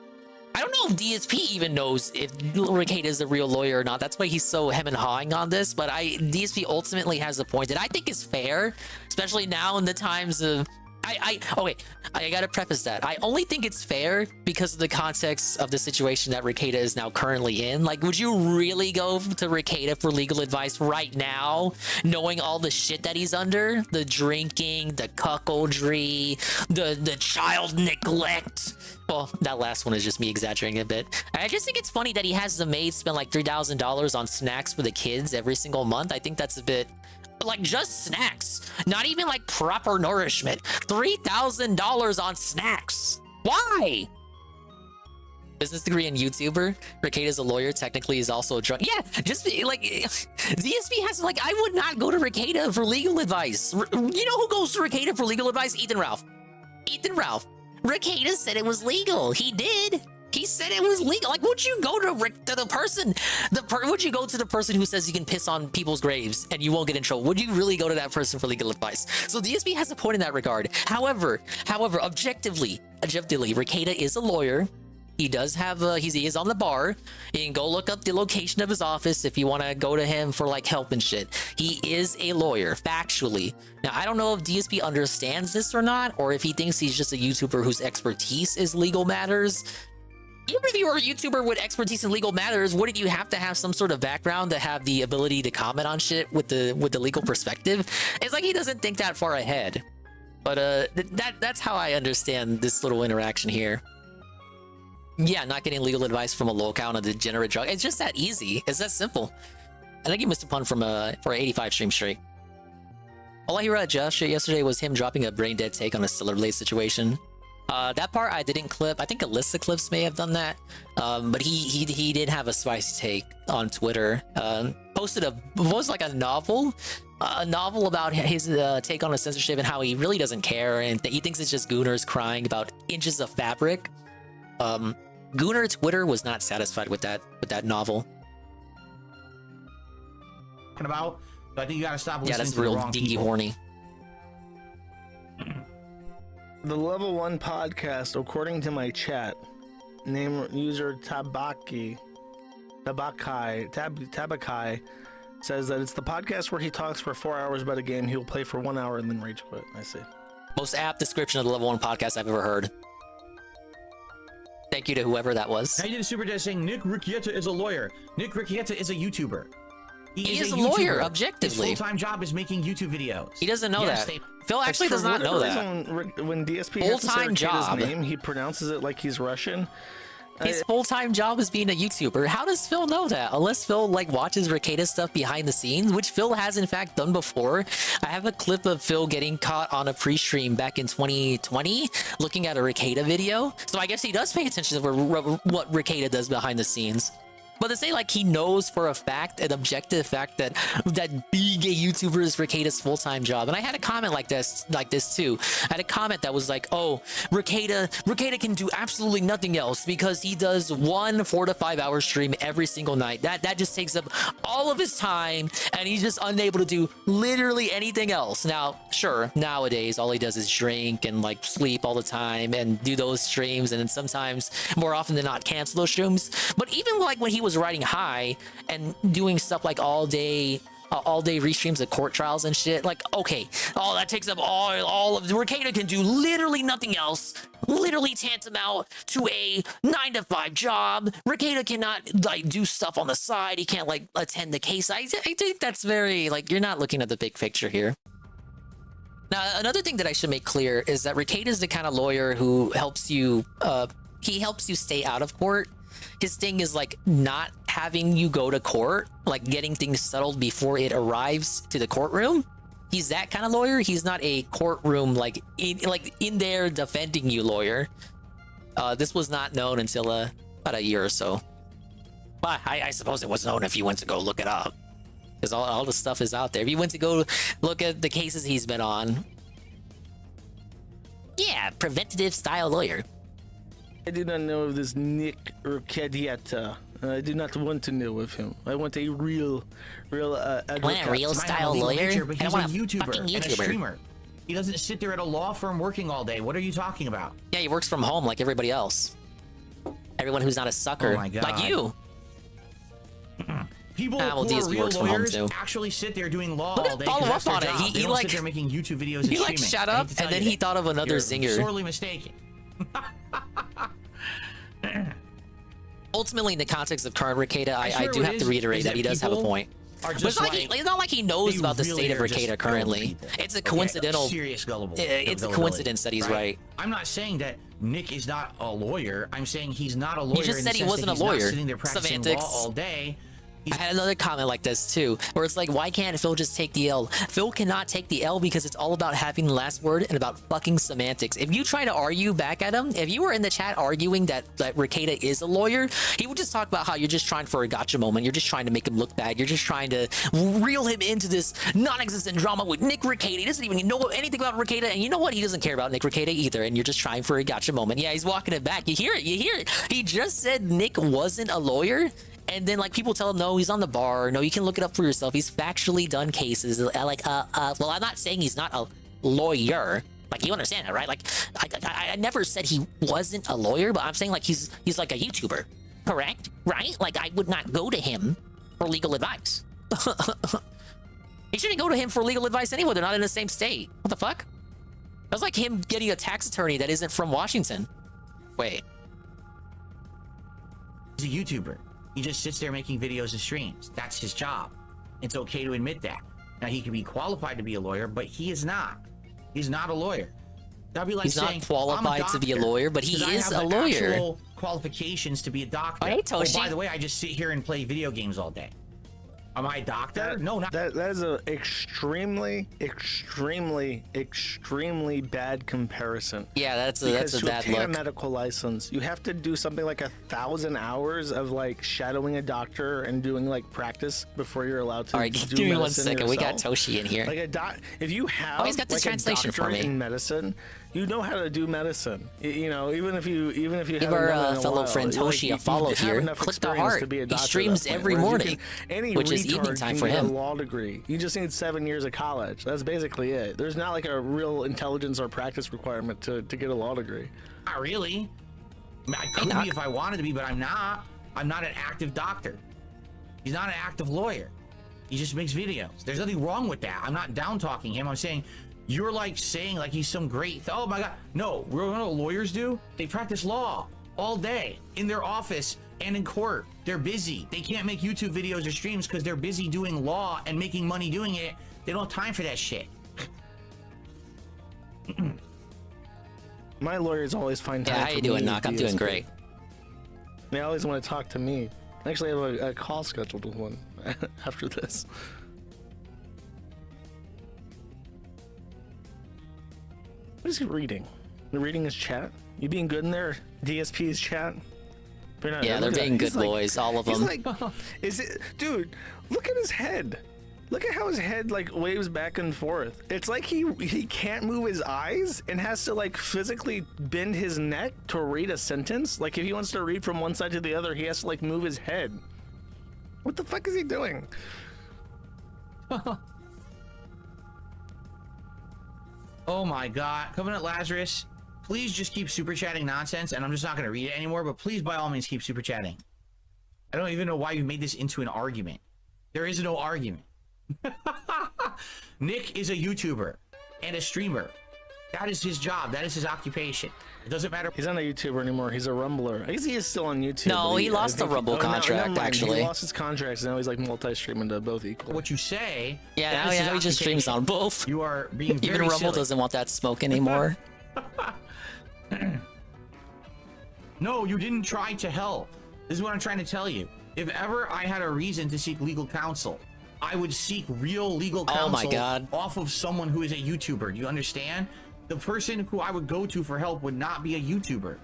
S1: I don't know if DSP even knows if Ricada is a real lawyer or not. That's why he's so hem and hawing on this. But DSP ultimately has a point that I think is fair, especially now in the times of Okay, I gotta preface that. I only think it's fair because of the context of the situation that Rekieta is now currently in. Like, would you really go to Rekieta for legal advice right now, knowing all the shit that he's under? The drinking, the cuckoldry, the child neglect. Well, that last one is just me exaggerating a bit. I just think it's funny that he has the maid spend like $3,000 on snacks for the kids every single month. I think that's a bit... Like, just snacks, not even like proper nourishment. $3,000 on snacks. Why? Business degree and YouTuber. Rekieta is a lawyer. Technically, is also a drug. Yeah, just like DSP has like. I would not go to Rekieta for legal advice. You know who goes to Rekieta for legal advice? Ethan Ralph. Ethan Ralph. Rekieta said it was legal. He did. He said it was legal. Like, would you go to the person? Would you go to the person who says you can piss on people's graves and you won't get in trouble? Would you really go to that person for legal advice? So DSP has a point in that regard. However, objectively, Rekieta is a lawyer. He does have he is on the bar. You can go look up the location of his office if you want to go to him for like help and shit. He is a lawyer, factually. Now, I don't know if DSP understands this or not, or if he thinks he's just a YouTuber whose expertise is legal matters. Even if you were a YouTuber with expertise in legal matters, wouldn't you have to have some sort of background to have the ability to comment on shit with the legal perspective? It's like he doesn't think that far ahead. But that's how I understand this little interaction here. Yeah, not getting legal advice from a locale on a degenerate drug. It's just that easy. It's that simple. I think he missed a pun from for an 85 stream streak. All I heard at Josh yesterday was him dropping a brain dead take on a Stiller-related situation. That part I didn't clip. I think Alyssa Clips may have done that. But he did have a spicy take on Twitter. Posted a novel about his take on a censorship and how he really doesn't care and he thinks it's just Gooners crying about inches of fabric. Gooner Twitter was not satisfied with that novel.
S2: About, so I think you gotta stop listening
S1: that's
S2: to the
S1: real
S2: wrong
S1: dingy
S2: people.
S1: horny.
S19: The level 1 podcast, according to my chat, name user Tabakai says that it's the podcast where he talks for 4 hours about a game he will play for 1 hour and then rage quit. I see.
S1: Most apt description of the level 1 podcast I've ever heard. Thank you to whoever that was.
S2: I did a super chat saying Nick Rekieta is a lawyer. Nick Rekieta is a YouTuber.
S1: He is a lawyer, objectively.
S2: His full-time job is making YouTube videos.
S1: He doesn't know that. Phil actually does not know that.
S19: When DSP has to say Rekieta's name, he pronounces it like he's Russian.
S1: His full-time job is being a YouTuber. How does Phil know that? Unless Phil like watches Rekieta stuff behind the scenes, which Phil has in fact done before. I have a clip of Phil getting caught on a pre-stream back in 2020 looking at a Rekieta video. So I guess he does pay attention to what Rekieta does behind the scenes. But to say like he knows for a fact, an objective fact that being a YouTuber is Rekieta's full-time job. And I had a comment like this too. I had a comment that was like, oh, Rekieta can do absolutely nothing else because he does 1 4 to 5 hour stream every single night. That just takes up all of his time and he's just unable to do literally anything else. Now, sure, nowadays all he does is drink and like sleep all the time and do those streams and then sometimes more often than not cancel those streams. But even like when he was riding high and doing stuff like all day restreams of court trials and shit, like, okay, that takes up all of Rekieta can do literally nothing else, literally tantamount to a 9 to 5 job. Rekieta cannot like do stuff on the side. He can't like attend the case. I think that's very like, you're not looking at the big picture here. Now, another thing that I should make clear is that Rekieta is the kind of lawyer who helps you stay out of court. His thing is like not having you go to court, like getting things settled before it arrives to the courtroom. He's that kind of lawyer. He's not a courtroom like in there defending you lawyer. This was not known until about a year or so. But I suppose it was known if you went to go look it up, because all the stuff is out there. If you went to go look at the cases he's been on, yeah, preventative style lawyer.
S19: I do not know of this Nick Rekieta. I do not want to know of him. I want a real
S1: style lawyer.
S2: But he's a YouTuber and a streamer. He doesn't sit there at a law firm working all day. What are you talking about?
S1: Yeah, he works from home like everybody else. Everyone who's not a sucker,
S2: oh my God.
S1: like you.
S2: People
S1: well,
S2: who are
S1: DSP
S2: real
S1: works from home
S2: lawyers
S1: too.
S2: actually sit there doing law
S1: Look at
S2: all day.
S1: follow
S2: 'cause
S1: up
S2: that's their
S1: on it.
S2: job.
S1: He
S2: They don't
S1: like
S2: sit there making YouTube videos and
S1: he like
S2: streaming.
S1: shut
S2: I hate
S1: up
S2: to tell
S1: and then
S2: you
S1: he
S2: that.
S1: thought of another
S2: You're
S1: zinger.
S2: sorely mistaken.
S1: Ultimately, in the context of current Rekieta, I
S2: swear
S1: do
S2: what
S1: have
S2: it
S1: to
S2: is
S1: reiterate that he does have a
S2: people
S1: point.
S2: are
S1: But
S2: just
S1: it's not like he knows
S2: they
S1: about the
S2: really
S1: state of
S2: are just
S1: Rekieta
S2: dumb
S1: currently.
S2: people.
S1: It's a
S2: Okay,
S1: coincidental.
S2: serious gullible.
S1: It's a
S2: gullibility,
S1: coincidence that he's right.
S2: I'm not saying that Nick is not a lawyer. I'm saying he's not a lawyer.
S1: You just
S2: in
S1: said
S2: the
S1: he
S2: sense
S1: wasn't
S2: that
S1: a
S2: he's not
S1: lawyer.
S2: sitting there practicing
S1: Semantics.
S2: law all day.
S1: I had another comment like this too, where it's like, why can't Phil just take the L? Phil cannot take the L because it's all about having the last word and about fucking semantics. If you try to argue back at him, if you were in the chat arguing that Rekieta is a lawyer, he would just talk about how you're just trying for a gotcha moment. You're just trying to make him look bad. You're just trying to reel him into this non-existent drama with Nick Rekieta. He doesn't even know anything about Rekieta, and you know what? He doesn't care about Nick Rekieta either, and you're just trying for a gotcha moment. Yeah, he's walking it back. You hear it. You hear it. He just said Nick wasn't a lawyer. And then like people tell him, no, he's on the bar. No, you can look it up for yourself. He's factually done cases. Well, I'm not saying he's not a lawyer. Like, you understand that, right? Like, I never said he wasn't a lawyer, but I'm saying like he's like a YouTuber, correct? Right? Like, I would not go to him for legal advice. He shouldn't go to him for legal advice anyway. They're not in the same state. What the fuck? That's like him getting a tax attorney that isn't from Washington. Wait.
S2: He's a YouTuber. He just sits there making videos and streams. That's his job. It's okay to admit that. Now, he could be qualified to be a lawyer, but he is not. He's not a lawyer. That'd be like
S1: He's
S2: saying,
S1: not qualified to be a lawyer, but he
S2: 'cause I
S1: is
S2: have
S1: a
S2: the
S1: lawyer.
S2: actual qualifications to be a doctor.
S1: Hey, Toshi.
S2: Oh, by the way, I just sit here and play video games all day. Am I a doctor? No, not.
S19: That is an extremely bad comparison.
S1: Yeah, that's a
S19: Because to
S1: bad
S19: obtain a
S1: look.
S19: medical license, you have to do something like 1,000 hours of like shadowing a doctor and doing like practice before you're allowed to.
S1: All right,
S19: do
S1: give me one
S19: medicine
S1: second. We got
S19: yourself.
S1: Toshi in here.
S19: Like if you have
S1: he's got the
S19: like
S1: translation
S19: a
S1: for
S19: doctorate
S1: me.
S19: in medicine, you know how to do medicine. You know, even if you
S1: Give
S19: haven't
S1: our
S19: done it in a
S1: fellow
S19: while,
S1: friend
S19: like,
S1: Toshi
S19: you
S1: a follow
S19: have
S1: here.
S19: enough
S1: Click the
S19: experience
S1: heart.
S19: to be a
S1: He
S19: doctor at
S1: streams
S19: that point,
S1: every
S19: whereas you
S1: morning,
S19: any
S1: which is
S19: retard
S1: evening time
S19: can
S1: for
S19: get
S1: him.
S19: A law degree. You just need 7 years of college. That's basically it. There's not like a real intelligence or practice requirement to get a law degree.
S2: Not really. I mean, I could be if I wanted to be, but I'm not. I'm not an active doctor. He's not an active lawyer. He just makes videos. There's nothing wrong with that. I'm not down talking him. I'm saying you're like saying like he's some great. Oh my god. No, you know what lawyers do? They practice law all day in their office and in court. They're busy. They can't make YouTube videos or streams because they're busy doing law and making money doing it. They don't have time for that shit.
S19: My lawyers always find time.
S1: Yeah, how
S19: for
S1: you doing,
S19: me
S1: Knock? I'm
S19: DSP.
S1: doing great.
S19: They always want to talk to me. I actually have a call scheduled with one after this. What is he reading? They're reading his chat? You being good in there? DSP's chat?
S1: Yeah, they're being good boys, all of them.
S19: He's like, is it, dude? Look at his head. Look at how his head like waves back and forth. It's like he can't move his eyes and has to like physically bend his neck to read a sentence. Like if he wants to read from one side to the other, he has to like move his head. What the fuck is he doing?
S2: Oh my god. Covenant Lazarus, please just keep super chatting nonsense, and I'm just not going to read it anymore, but please by all means keep super chatting. I don't even know why you made this into an argument. There is no argument. Nick is a YouTuber and a streamer. That is his job. That is his occupation. It doesn't matter.
S19: He's not a YouTuber anymore. He's a Rumbler. I guess he is still on YouTube.
S1: No, he lost the Rumble contract, actually.
S19: He lost his contracts, and now he's like multi-streaming to both equal.
S2: What you say?
S1: Yeah, now he just streams on both.
S2: You are being very
S1: Even Rumble
S2: silly.
S1: doesn't want that smoke anymore.
S2: No, you didn't try to help. This is what I'm trying to tell you. If ever I had a reason to seek legal counsel, I would seek real legal counsel
S1: Oh my God.
S2: off of someone who is a YouTuber. Do you understand? The person who I would go to for help would not be a YouTuber.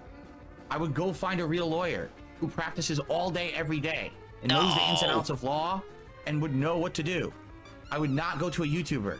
S2: I would go find a real lawyer who practices all day, every day, and knows the ins and outs of law and would know what to do. I would not go to a YouTuber.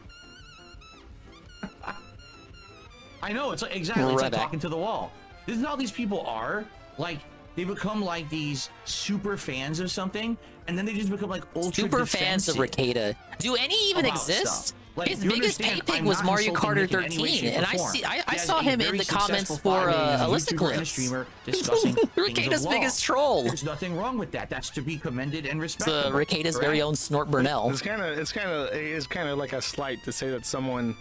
S2: I know, it's like, exactly, it's like talking to the wall. This is how these people are. Like, they become like these super fans of something, and then they just become like ultra
S1: Super fans of
S2: defensive
S1: Rekieta. Do any even
S2: about
S1: exist?
S2: stuff. Like,
S1: His
S2: you
S1: biggest pay
S2: understand,
S1: pick
S2: I'm
S1: was
S2: not
S1: Mario
S2: insulting
S1: Carter
S2: Nick in any way,
S1: 13,
S2: shape, or
S1: and I
S2: form.
S1: see, I
S2: He has
S1: saw
S2: a
S1: him in
S2: very
S1: the comments
S2: successful
S1: for
S2: following as a
S1: Illicit
S2: YouTuber and a
S1: Clips.
S2: streamer discussing things of
S1: Ricado's
S2: law.
S1: biggest troll.
S2: There's nothing wrong with that. That's to be commended and
S1: It's
S2: respected.
S1: Ricado's very own Snort Burnell.
S19: It's kind of like a slight to say that someone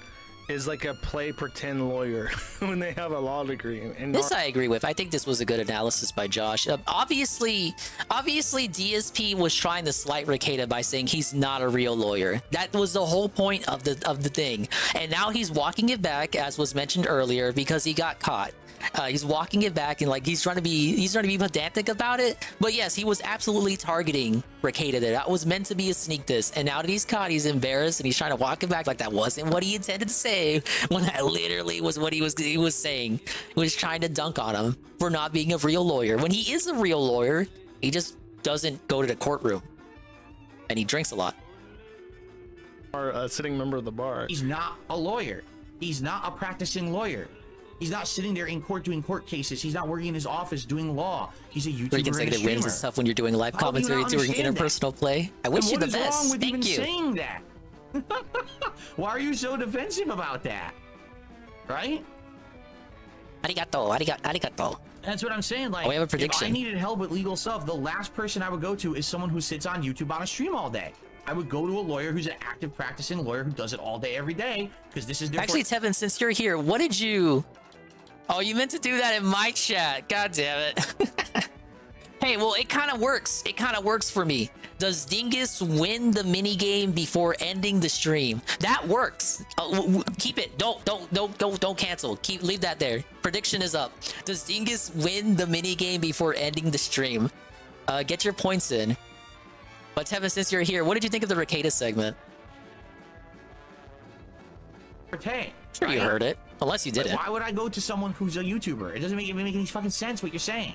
S19: is like a play pretend lawyer when they have a law degree. And
S1: This I agree with. I think this was a good analysis by Josh. Obviously, DSP was trying to slight Ricada by saying he's not a real lawyer. That was the whole point of the thing. And now he's walking it back, as was mentioned earlier, because he got caught. He's walking it back and like he's trying to be pedantic about it. But yes, he was absolutely targeting Ricada there. That was meant to be a sneak diss. And now that he's caught, he's embarrassed and he's trying to walk it back like that wasn't what he intended to say, when that literally was what he was saying. He was trying to dunk on him for not being a real lawyer. When he is a real lawyer, he just doesn't go to the courtroom. And he drinks a lot.
S19: Or a sitting member of the bar.
S2: He's not a lawyer. He's not a practicing lawyer. He's not sitting there in court doing court cases. He's not working in his office doing law. He's a YouTuber
S1: Three
S2: and a
S1: consecutive wins and
S2: streamer.
S1: stuff when you're doing live
S2: How do you
S1: commentary,
S2: not
S1: doing
S2: understand that?
S1: interpersonal play. I wish you the
S2: What is wrong
S1: best.
S2: with even
S1: Thank you.
S2: saying that? Why are you so defensive about that? Right?
S1: Arigato.
S2: That's what I'm saying. Like,
S1: we have a
S2: if
S1: prediction.
S2: I needed help with legal stuff, the last person I would go to is someone who sits on YouTube on a stream all day. I would go to a lawyer who's an active practicing lawyer who does it all day, every day, because this is their
S1: Actually, Tevin, since you're here, what did you... Oh, you meant to do that in my chat. God damn it. Hey, well, it kind of works. It kind of works for me. Does Dingus win the minigame before ending the stream? That works. Keep it. Don't cancel. Leave that there. Prediction is up. Does Dingus win the minigame before ending the stream? Get your points in. But Tevin, since you're here, what did you think of the Ricada segment?
S2: Hey,
S1: Sure, you heard it. Unless you didn't.
S2: Why would I go to someone who's a YouTuber? It doesn't make any fucking sense what you're saying.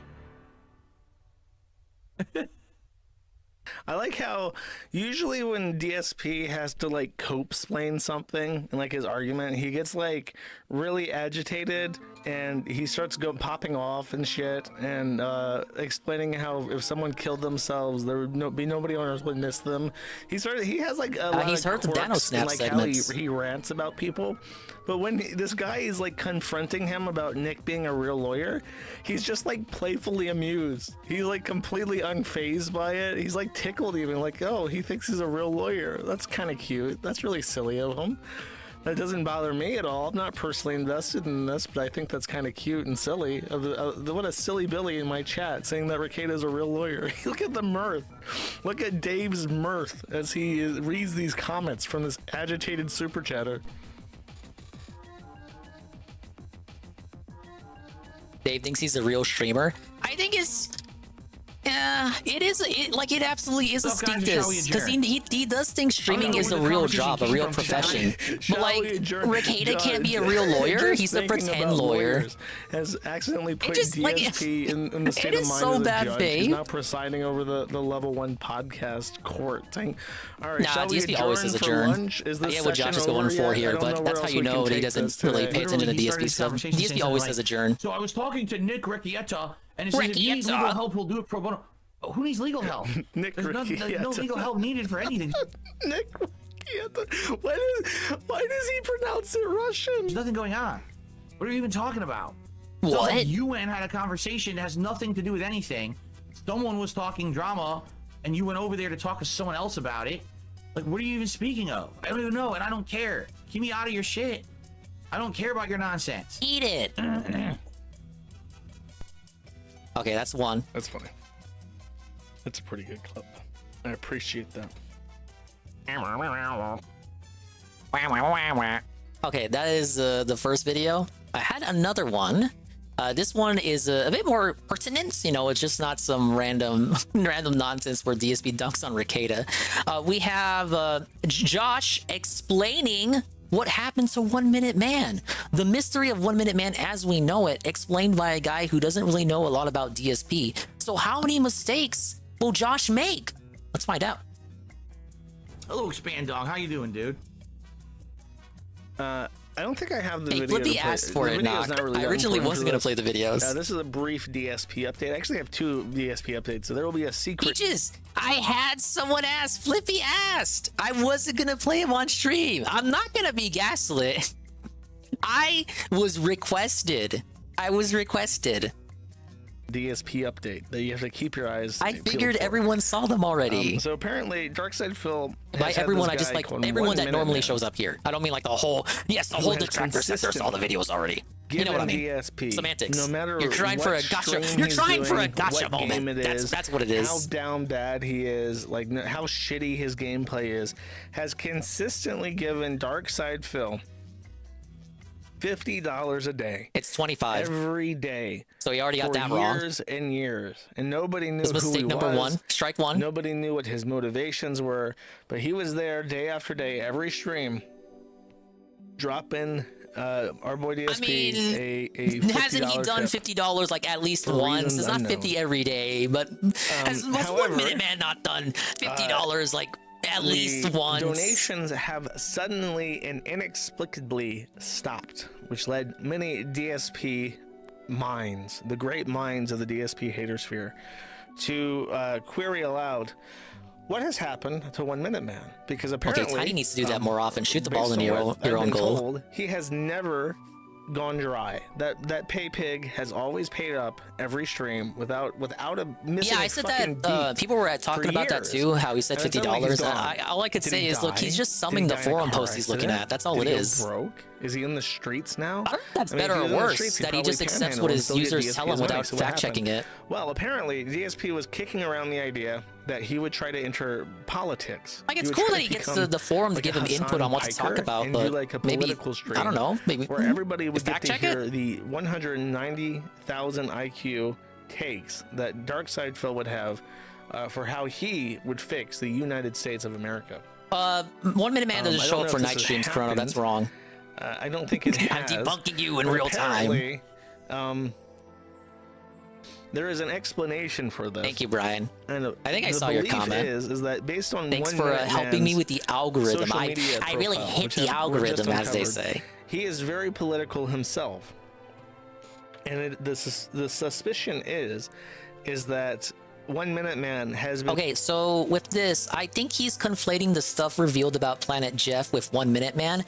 S19: I like how usually when DSP has to like cope-splain something in like his argument, he gets like really agitated and he starts popping off and shit and explaining how if someone killed themselves, there would be nobody on earth would miss them. He has like a lot
S1: he's
S19: of
S1: heard the Dano
S19: quirks
S1: Snap
S19: in, like
S1: segments.
S19: how he rants about people. But when this guy is like confronting him about Nick being a real lawyer, he's just like playfully amused. He's like completely unfazed by it. He's like tickled even, like, oh, he thinks he's a real lawyer. That's kind of cute. That's really silly of him. That doesn't bother me at all. I'm not personally invested in this, but I think that's kind of cute and silly. What a silly Billy in my chat saying that Ricada's a real lawyer. Look at the mirth. Look at Dave's mirth as he reads these comments from this agitated super chatter.
S1: Dave thinks he's a real streamer. I think it absolutely is a
S2: Look, guys,
S1: stink
S2: shall we
S1: diss, because
S2: adjourn?
S1: he does think streaming
S2: know
S1: is a
S2: where the
S1: real
S2: conversation
S1: job, a
S2: came
S1: real
S2: from.
S1: profession. But
S19: Shall we
S1: like,
S19: adjourn?
S1: Ricada can't be a
S19: God,
S1: real lawyer.
S19: just
S1: He's a
S19: thinking
S1: pretend
S19: about
S1: lawyer.
S19: lawyers has accidentally put
S1: just, like,
S19: DSP in the state
S1: it
S19: of
S1: is
S19: mind
S1: so
S19: of the
S1: bad
S19: judge.
S1: faith.
S19: He's now presiding over the level 1 podcast court thing. All right,
S1: Nah,
S19: shall we
S1: DSP always says
S19: for
S1: adjourn.
S19: lunch? Is
S1: I
S19: this
S1: get what Josh
S19: session
S1: is going
S19: over
S1: for
S19: yet?
S1: here,
S19: I don't
S1: but
S19: know
S1: that's
S19: where
S1: how you
S19: else we
S1: know
S19: can
S1: that he
S19: take
S1: doesn't
S19: this
S1: really
S19: today.
S1: pay attention to
S2: Literally, he started
S1: DSP
S2: his
S1: stuff.
S2: conversation saying
S1: DSP
S2: something
S1: always
S2: like,
S1: says adjourn.
S2: So I was talking to Nick Riccietta, and it says if he needs legal help, he'll do it pro bono. Oh, who needs legal help?
S19: Nick
S2: There's no legal help needed for anything.
S19: Nick Riccietta. Why does he pronounce it Russian?
S2: There's nothing going on. What are you even talking about?
S1: What?
S2: So UN had a conversation that has nothing to do with anything. Someone was talking drama, and you went over there to talk to someone else about it. Like, what are you even speaking of? I don't even know, and I don't care. Keep me out of your shit. I don't care about your nonsense.
S1: Eat it. Okay, that's one.
S19: That's funny. That's a pretty good clip. I appreciate that.
S1: Okay, that is the first video. I had another one. This one is a bit more pertinent. You know, it's just not some random nonsense where DSP dunks on Ricada. We have Josh explaining what happened to 1 Minute Man. The mystery of 1 Minute Man as we know it, explained by a guy who doesn't really know a lot about DSP. So how many mistakes will Josh make? Let's find out.
S2: Hello, Expand Dog. How you doing, dude?
S19: I don't think I have the
S1: Hey,
S19: video.
S1: Flippy
S19: to play.
S1: asked for
S19: The
S1: it,
S19: video's
S1: Knock.
S19: not really
S1: I
S19: that
S1: originally
S19: important
S1: wasn't
S19: to
S1: gonna
S19: us.
S1: play the videos.
S19: This is a brief DSP update. I actually have 2 DSP updates, so there will be a secret.
S1: Peaches, I had someone ask. Flippy asked. I wasn't gonna play him on stream. I'm not gonna be gaslit. I was requested.
S19: DSP update that you have to keep your eyes.
S1: I
S19: peeled
S1: figured
S19: for.
S1: everyone saw them already.
S19: So apparently, Darkside Phil.
S1: By
S19: has had
S1: everyone,
S19: this
S1: I just
S19: guy
S1: like
S19: called
S1: everyone
S19: 1
S1: that
S19: Minute
S1: normally
S19: Man.
S1: shows up here. I don't mean like the whole. Yes, the
S19: Who
S1: whole
S19: has
S1: detractor sector saw the videos already. You know what I mean?
S19: DSP.
S1: Semantics.
S19: No matter
S1: You're trying
S19: what
S1: for a gotcha.
S19: stream
S1: You're
S19: he's
S1: trying for a
S19: doing,
S1: gotcha
S19: what
S1: moment.
S19: game it is,
S1: That's what it is.
S19: How down bad he is, like how shitty his gameplay is, has consistently given Darkside Phil $50 a day.
S1: It's 25
S19: every day.
S1: So he already got
S19: for
S1: that wrong.
S19: Years and years, and nobody knew
S1: This
S19: who
S1: was
S19: he
S1: mistake number
S19: was.
S1: 1. Strike 1.
S19: Nobody knew what his motivations were, but he was there day after day, every stream, dropping our boy DSP a $50
S1: hasn't he done
S19: tip.
S1: $50 like at least
S19: For
S1: once?
S19: reasons
S1: It's not
S19: unknown.
S1: 50 every day, but has
S19: however,
S1: 1 Minute Man not done $50 like at least once?
S19: Donations have suddenly and inexplicably stopped, which led many DSP minds, the great minds of the DSP hatersphere, to query aloud what has happened to 1 Minute Man, because apparently
S1: Okay, Tiny needs to do that more often. Shoot the ball
S19: based
S1: into
S19: on
S1: your
S19: what
S1: own
S19: I've been
S1: goal.
S19: told, he has never gone dry. That pay pig has always paid up every stream without a missing.
S1: Yeah, I said that. People were talking about that too. How he said
S19: And it's not like he's
S1: $50.
S19: gone.
S1: All I could
S19: Did
S1: say
S19: he
S1: is, look,
S19: die?
S1: he's just
S19: Did
S1: summing
S19: he
S1: the
S19: die in a
S1: forum
S19: car
S1: post he's looking
S19: accident?
S1: at. That's all
S19: Did
S1: it
S19: he go
S1: is.
S19: broke? Is he in the streets now?
S1: I don't know if that's
S19: I mean,
S1: better
S19: if
S1: or
S19: he's in the
S1: worse
S19: streets, he
S1: that he
S19: probably
S1: just accepts
S19: panhandle
S1: what
S19: and
S1: his
S19: still get
S1: users
S19: DSP
S1: tell him
S19: money.
S1: without
S19: So what
S1: fact checking
S19: happened?
S1: it.
S19: Well, apparently DSP was kicking around the idea that he would try to enter politics.
S1: Like, it's
S19: would
S1: cool
S19: try
S1: that he gets
S19: become
S1: the forum to
S19: like
S1: give
S19: a
S1: him
S19: Hassan
S1: input on what to talk
S19: Piker
S1: about,
S19: and
S1: but
S19: do like a
S1: maybe
S19: political stream.
S1: I don't know. Maybe
S19: where everybody would get
S1: fact
S19: to
S1: check
S19: hear
S1: it.
S19: the 190,000 IQ takes that Darkside Phil would have for how he would fix the United States of America.
S1: 1 Minute Man doesn't
S19: I
S1: show
S19: don't
S1: up
S19: know
S1: for
S19: if this
S1: night
S19: has
S1: streams, Chrono. That's
S19: happened.
S1: wrong.
S19: I don't think it
S1: I'm
S19: has.
S1: debunking you in
S19: But
S1: real time.
S19: apparently, there is an explanation for this.
S1: Thank you, Brian.
S19: And
S1: I think I
S19: the
S1: saw your
S19: belief
S1: comment.
S19: Is that based on
S1: Thanks
S19: 1
S1: for
S19: Minute
S1: helping me
S19: Man's
S1: with the algorithm.
S19: social
S1: I
S19: media
S1: really
S19: profile,
S1: hit
S19: which
S1: the
S19: we've just
S1: algorithm, as they
S19: uncovered,
S1: say.
S19: He is very political himself, and the suspicion is that 1 Minute Man has been.
S1: Okay, so with this, I think he's conflating the stuff revealed about Planet Jeff with 1 Minute Man.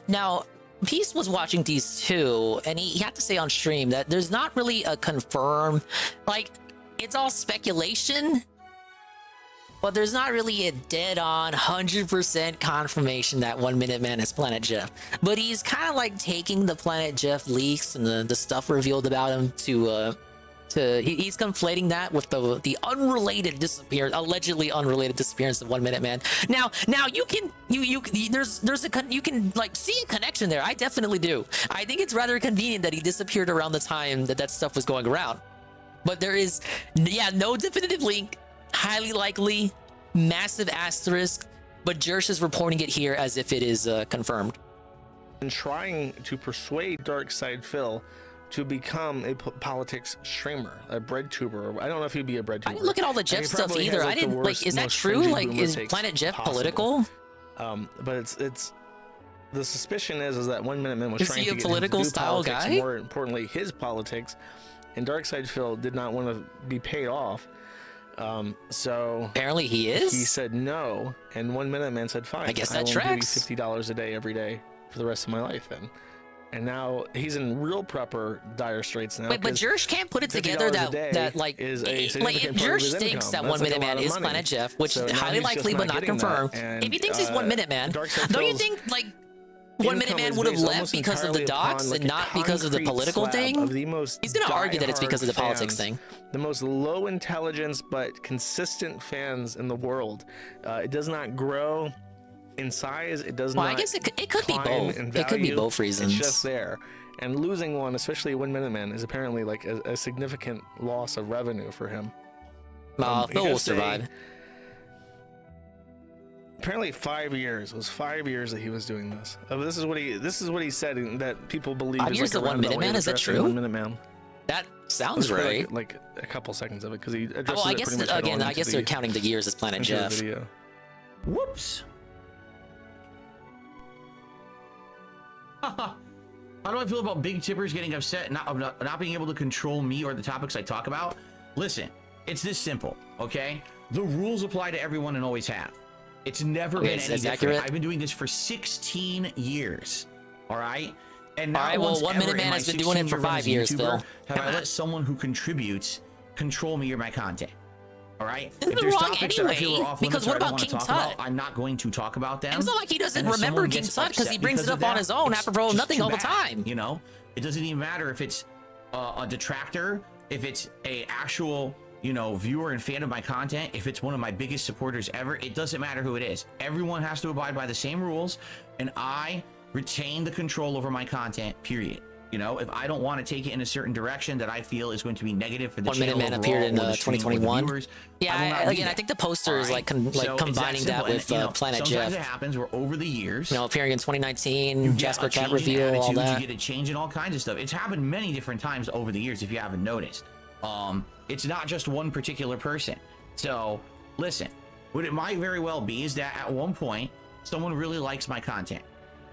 S1: Now, Peace was watching these too, and he had to say on stream that there's not really a confirmed, like, it's all speculation, but there's not really a dead-on 100% confirmation that 1 Minute Man is Planet Jeff. But he's kind of like taking the Planet Jeff leaks and the stuff revealed about him he's conflating that with the unrelated disappearance, allegedly unrelated disappearance of 1 Minute Man. Now you can like see a connection there. I definitely do. I think it's rather convenient that he disappeared around the time that stuff was going around. But there is, no definitive link. Highly likely, massive asterisk. But Jersh is reporting it here as if it is confirmed.
S19: And trying to persuade Darkside Phil to become a politics streamer, a bread tuber. I don't know if he'd be a bread tuber.
S1: I didn't look at all the Jeff stuff either. I didn't like. Is that true? Like, is Planet Jeff political?
S19: But it's the suspicion is that 1 Minute Man was
S1: Is
S19: trying
S1: he
S19: to
S1: a
S19: get him
S1: political
S19: to do
S1: style
S19: politics,
S1: guy?
S19: More importantly, his politics, and Darkside Phil did not want to be paid off. So
S1: apparently he is.
S19: He said no, and 1 Minute Man said fine.
S1: I guess that
S19: will
S1: tracks.
S19: give you $50 a day every day for the rest of my life then. And now he's in real proper dire straits now.
S1: Wait, but Jersh can't put it together that like
S19: is a
S1: like if
S19: significant part of
S1: Jersh
S19: his
S1: thinks
S19: income.
S1: that
S19: That's
S1: 1 Minute
S19: like a
S1: Man
S19: lot of
S1: is
S19: money.
S1: Planet Jeff, which
S19: So
S1: is
S19: now
S1: highly
S19: he's just
S1: likely but not
S19: getting that.
S1: confirmed.
S19: And,
S1: If he thinks he's 1 Minute Man,
S19: Darkside
S1: don't you
S19: Phil's
S1: think like 1 Minute Man would have
S19: based
S1: left
S19: almost
S1: because of the
S19: entirely
S1: docs
S19: upon,
S1: and not because of the
S19: concrete
S1: political
S19: slab
S1: thing?
S19: of the most
S1: He's gonna argue that it's because of the
S19: diehard
S1: politics
S19: fans,
S1: thing.
S19: The most low intelligence but consistent fans in the world. It does not grow in size. It does
S1: Well,
S19: not.
S1: I guess it could be
S19: climb
S1: both.
S19: in
S1: It could be
S19: value.
S1: both reasons.
S19: It's just there. And losing one, especially 1 Minute Man, is apparently like a significant loss of revenue for him.
S1: Phil will survive.
S19: Apparently 5 years. It was 5 years that he was doing this. This is what he said, and that people believe
S1: 5
S19: is
S1: years
S19: like
S1: to 1 Minute Man? Is that true?
S19: 1 Minute Man.
S1: That sounds right.
S19: Like a couple seconds of it because he addresses
S1: Well, I
S19: it
S1: guess
S19: pretty much
S1: again,
S19: head-on
S1: I guess
S19: into
S1: they're
S19: the-
S1: counting the years as Planet
S19: into the
S1: Jeff.
S19: video.
S1: Uh,
S19: Uh,
S14: Whoops.
S2: How do I feel about big tippers getting upset not being able to control me or the topics I talk about? Listen, it's this simple, okay? The rules apply to everyone and always have. It's never been any different.
S1: Accurate.
S2: I've been doing this for 16 years, all right? And
S1: all right, well, 1 Minute Man has been doing it for 5 years, Phil.
S2: Have I let someone who contributes control me or my content? All right? If
S1: Isn't
S2: there's
S1: wrong
S2: topics
S1: anyway,
S2: that I feel are off
S1: because
S2: limits
S1: what
S2: or I don't
S1: about
S2: wanna
S1: King
S2: talk
S1: Tut?
S2: about, I'm not going to talk about them.
S1: It's not like he doesn't
S2: And if
S1: remember
S2: someone
S1: King
S2: gets
S1: Tut because he
S2: upset
S1: brings it
S2: because
S1: up
S2: of
S1: on
S2: that,
S1: his own
S2: it's
S1: after for
S2: just
S1: nothing
S2: too
S1: all the
S2: bad,
S1: time.
S2: You know, it doesn't even matter if it's a detractor, if it's a actual, you know, viewer and fan of my content, if it's one of my biggest supporters ever. It doesn't matter who it is. Everyone has to abide by the same rules, and I retain the control over my content, period. You know, if I don't want to take it in a certain direction that I feel is going to be negative for the
S1: 1 Minute
S2: channel
S1: Man
S2: overall
S1: appeared in
S2: or the stream or the
S1: 2021.
S2: viewers,
S1: Yeah,
S2: I will not do
S1: again, I
S2: that.
S1: think the poster is like,
S2: So it's
S1: combining that
S2: simple.
S1: with
S2: And, you know,
S1: Planet
S2: sometimes
S1: Jeff.
S2: it happens where over the years,
S1: You know, appearing in 2019,
S2: you get
S1: Jasper
S2: a
S1: Cat
S2: change in
S1: reveal, all
S2: attitudes,
S1: that.
S2: you get a change in all kinds of stuff. It's happened many different times over the years if you haven't noticed. It's not just one particular person. So listen, what it might very well be is that at one point someone really likes my content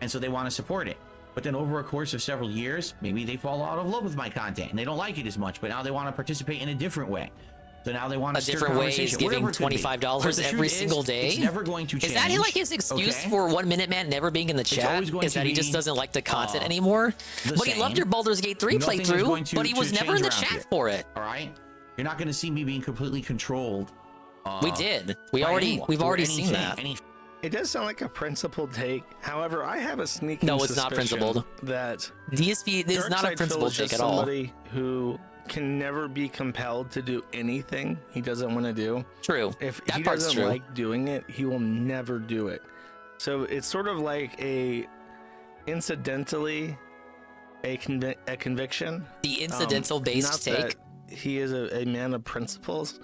S2: and so they want to support it, but then over a course of several years maybe they fall out of love with my content and they don't like it as much, but now they want to participate in a different way. So now they want to
S1: A different way is giving $25 every single day.
S2: It's never going to change.
S1: Is that like his excuse
S2: okay?
S1: for 1 Minute Man never being in the chat?
S2: always going
S1: Is
S2: to
S1: that he just
S2: be,
S1: doesn't like the content anymore?
S2: the
S1: But he loved your
S2: same.
S1: Baldur's Gate 3
S2: Nothing is
S1: playthrough,
S2: going to-
S1: but he was
S2: to
S1: never in the
S2: change around
S1: chat
S2: here.
S1: for it.
S2: All right, you're not going to see me being completely controlled.
S1: We did. We've
S2: by
S1: already
S2: anyone, or
S1: seen that.
S19: It does sound like a principled take. However, I have a sneaking
S1: No, it's not
S19: suspicion
S1: principled.
S19: that
S1: DSP is not a
S19: Darkside Phil
S1: principled
S19: is
S1: take
S19: just
S1: at all.
S19: somebody who can never be compelled to do anything he doesn't want to do.
S1: True.
S19: If
S1: That
S19: he
S1: part's
S19: doesn't
S1: true.
S19: like doing it, he will never do it. So it's sort of like incidentally a conviction.
S1: The incidental based
S19: not
S1: take.
S19: That he is a man of principles,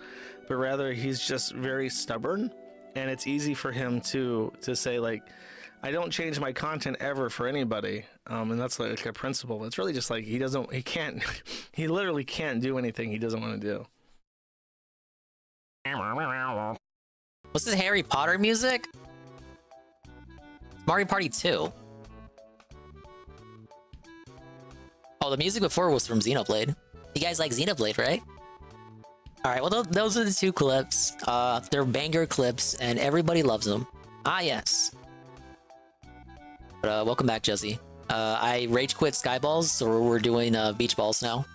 S19: but rather he's just very stubborn, and it's easy for him to say like, I don't change my content ever for anybody, and that's like a principle. It's really just like he literally can't do anything he doesn't want to do.
S1: What's this Harry Potter music? Mario Party 2. Oh, the music before was from Xenoblade. You guys like Xenoblade, right? Alright, well, those are the two clips. They're banger clips, and everybody loves them. Ah, yes. But, welcome back, Jesse. I rage quit Skyballs, so we're doing beach balls now.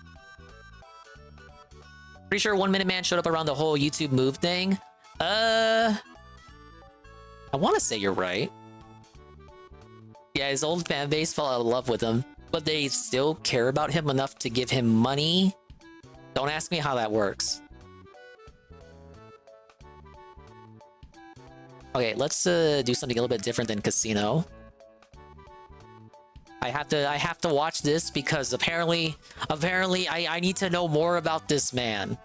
S1: Pretty sure 1 Minute Man showed up around the whole YouTube move thing. I want to say you're right. Yeah, his old fan base fell out of love with him, but they still care about him enough to give him money. Don't ask me how that works. Okay, let's do something a little bit different than Casino. I have to watch this because apparently I need to know more about this man.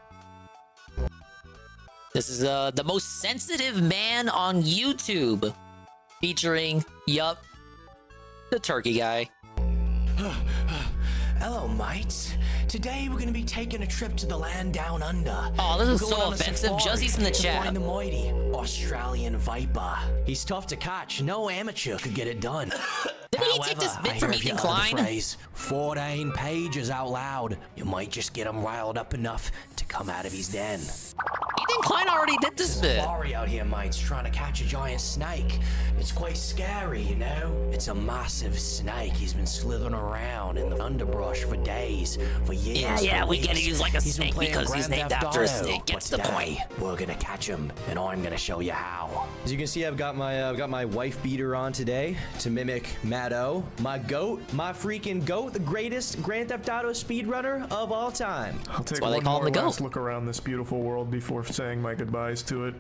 S1: This is the most sensitive man on YouTube, featuring the turkey guy.
S20: Hello, mates. Today we're gonna be taking a trip to the land down under.
S1: Oh, this is
S20: We're
S1: so
S20: going on a
S1: offensive.
S20: safari
S1: Jesse's in the
S20: to
S1: chat.
S20: Find the mighty Australian viper. He's tough to catch. No amateur could get it done.
S1: Didn't he take this bit from Ethan Klein?
S20: Phrase, 14 pages out loud. You might just get him riled up enough to come out of his den.
S1: Ethan Klein already did this bit.
S20: Safari out here, mates, trying to catch a giant snake. It's quite scary, you know? It's a massive snake. He's been slithering around in the underbrush for days, for years.
S1: Yeah,
S20: for
S1: we gotta
S20: weeks.
S1: use like a
S20: He's been
S1: snake
S20: playing
S1: because he's
S20: Grand
S1: named
S20: Theft
S1: after a
S20: Auto,
S1: snake. Gets the
S20: but
S1: point.
S20: today, we're gonna catch him, and I'm gonna show you how.
S21: As you can see, I've got my wife beater on today to mimic Matt-O, my goat, my freaking goat, the greatest Grand Theft Auto speedrunner of all time.
S7: I'll take one more last look around this beautiful world before saying my goodbyes to it.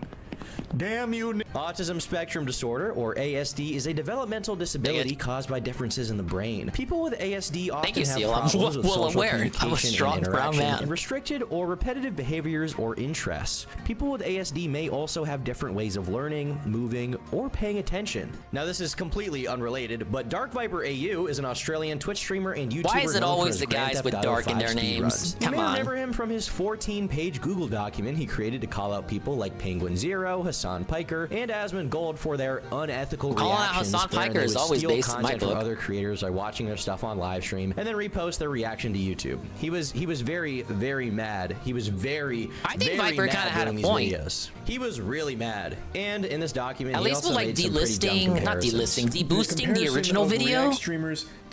S7: Damn you!
S21: Autism spectrum disorder, or ASD, is a developmental disability caused by differences in the brain. People with ASD often
S1: you,
S21: have
S1: Seal. I'm
S21: problems with
S1: well
S21: social
S1: aware. I'm a
S21: communication
S1: strong
S21: and
S1: brown
S21: interaction,
S1: man.
S21: and restricted or repetitive behaviors or interests. People with ASD may also have different ways of learning, moving, or paying attention. Now, this is completely unrelated, but Dark Viper AU is an Australian Twitch streamer and YouTuber.
S1: Why is it
S21: known for
S1: always
S21: his
S1: the
S21: Grand
S1: guys
S21: Theft
S1: with
S21: Auto
S1: dark in
S21: 5
S1: their
S21: speed
S1: names?
S21: runs.
S1: Come
S21: You may
S1: on.
S21: remember him from his 14-page Google document he created to call out people like Penguin Zero, Hassan Piker, and and Asmongold for their unethical
S1: Calling out
S21: reactions.
S1: Hassan
S21: wherein
S1: Piker
S21: they
S1: is
S21: would
S1: always
S21: steal
S1: based in my
S21: content from
S1: book.
S21: other creators by watching their stuff on live stream and then repost their reaction to YouTube. He was very, very mad. He was very,
S1: I think
S21: very
S1: Viper
S21: mad
S1: kinda had a
S21: doing these
S1: point.
S21: videos. He was really mad. And in this document,
S1: At
S21: he
S1: least
S21: also
S1: with like
S21: made some pretty dumb
S1: delisting, not
S21: comparisons.
S1: delisting, deboosting the original video.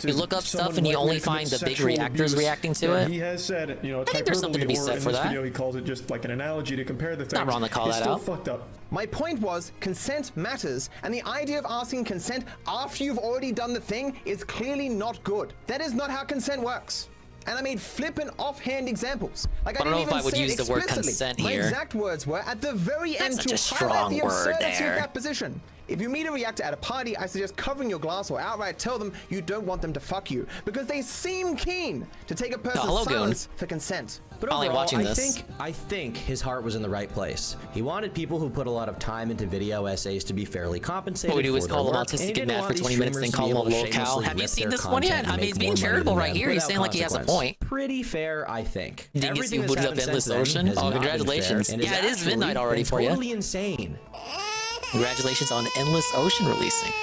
S1: You look up stuff and you only find the big reactors reacting to it.
S3: He has said, you know,
S1: I think there's something to be said for that.
S3: Video, he calls it just like an analogy to compare the things.
S1: Not wrong to call
S3: it's
S1: that
S3: still
S1: out.
S3: Fucked up.
S22: My point was, consent matters, and the idea of asking consent after you've already done the thing is clearly not good. That is not how consent works. And I made flippant offhand examples. Like
S1: I don't know
S22: didn't
S1: if I
S22: even
S1: would
S22: say it
S1: use the word
S22: explicitly.
S1: consent
S22: My
S1: here.
S22: exact words were at the very end
S1: That's
S22: to
S1: such a
S22: highlight
S1: strong
S22: the
S1: word
S22: absurdity
S1: there.
S22: of that position. If you meet a reactor at a party, I suggest covering your glass or outright tell them you don't want them to fuck you, because they seem keen to take a person's
S1: hello, Goon.
S22: silence for consent.
S21: But
S1: Probably
S21: overall,
S1: watching this.
S21: I think his heart was in the right place. He wanted people who put a lot of time into video essays to be fairly compensated.
S1: What we do is
S21: for
S1: call
S21: their
S1: him
S21: work, and he
S1: autistic and
S21: didn't
S1: mad
S21: want
S1: for
S21: these
S1: 20 minutes, then
S21: streamers
S1: call
S21: to
S1: him a
S21: be able
S1: little
S21: to
S1: cow.
S21: shamelessly
S1: Have you
S21: rip
S1: seen
S21: their
S1: this one yet?
S21: content and
S1: I mean,
S21: make
S1: he's
S21: more
S1: being
S21: money
S1: charitable
S21: than
S1: right
S21: them
S1: here. He's
S21: without
S1: saying like he has a
S21: consequence.
S1: point.
S21: Pretty fair, I think.
S1: Dingus,
S21: Everything
S1: you
S21: that's
S1: booted up
S21: happened
S1: Endless
S21: since then
S1: Ocean?
S21: has
S1: Oh,
S21: not been
S1: congratulations.
S21: fair and
S1: Yeah, it is
S21: actually
S1: midnight already
S21: been
S1: for you.
S21: Totally insane.
S1: Congratulations on Endless Ocean releasing.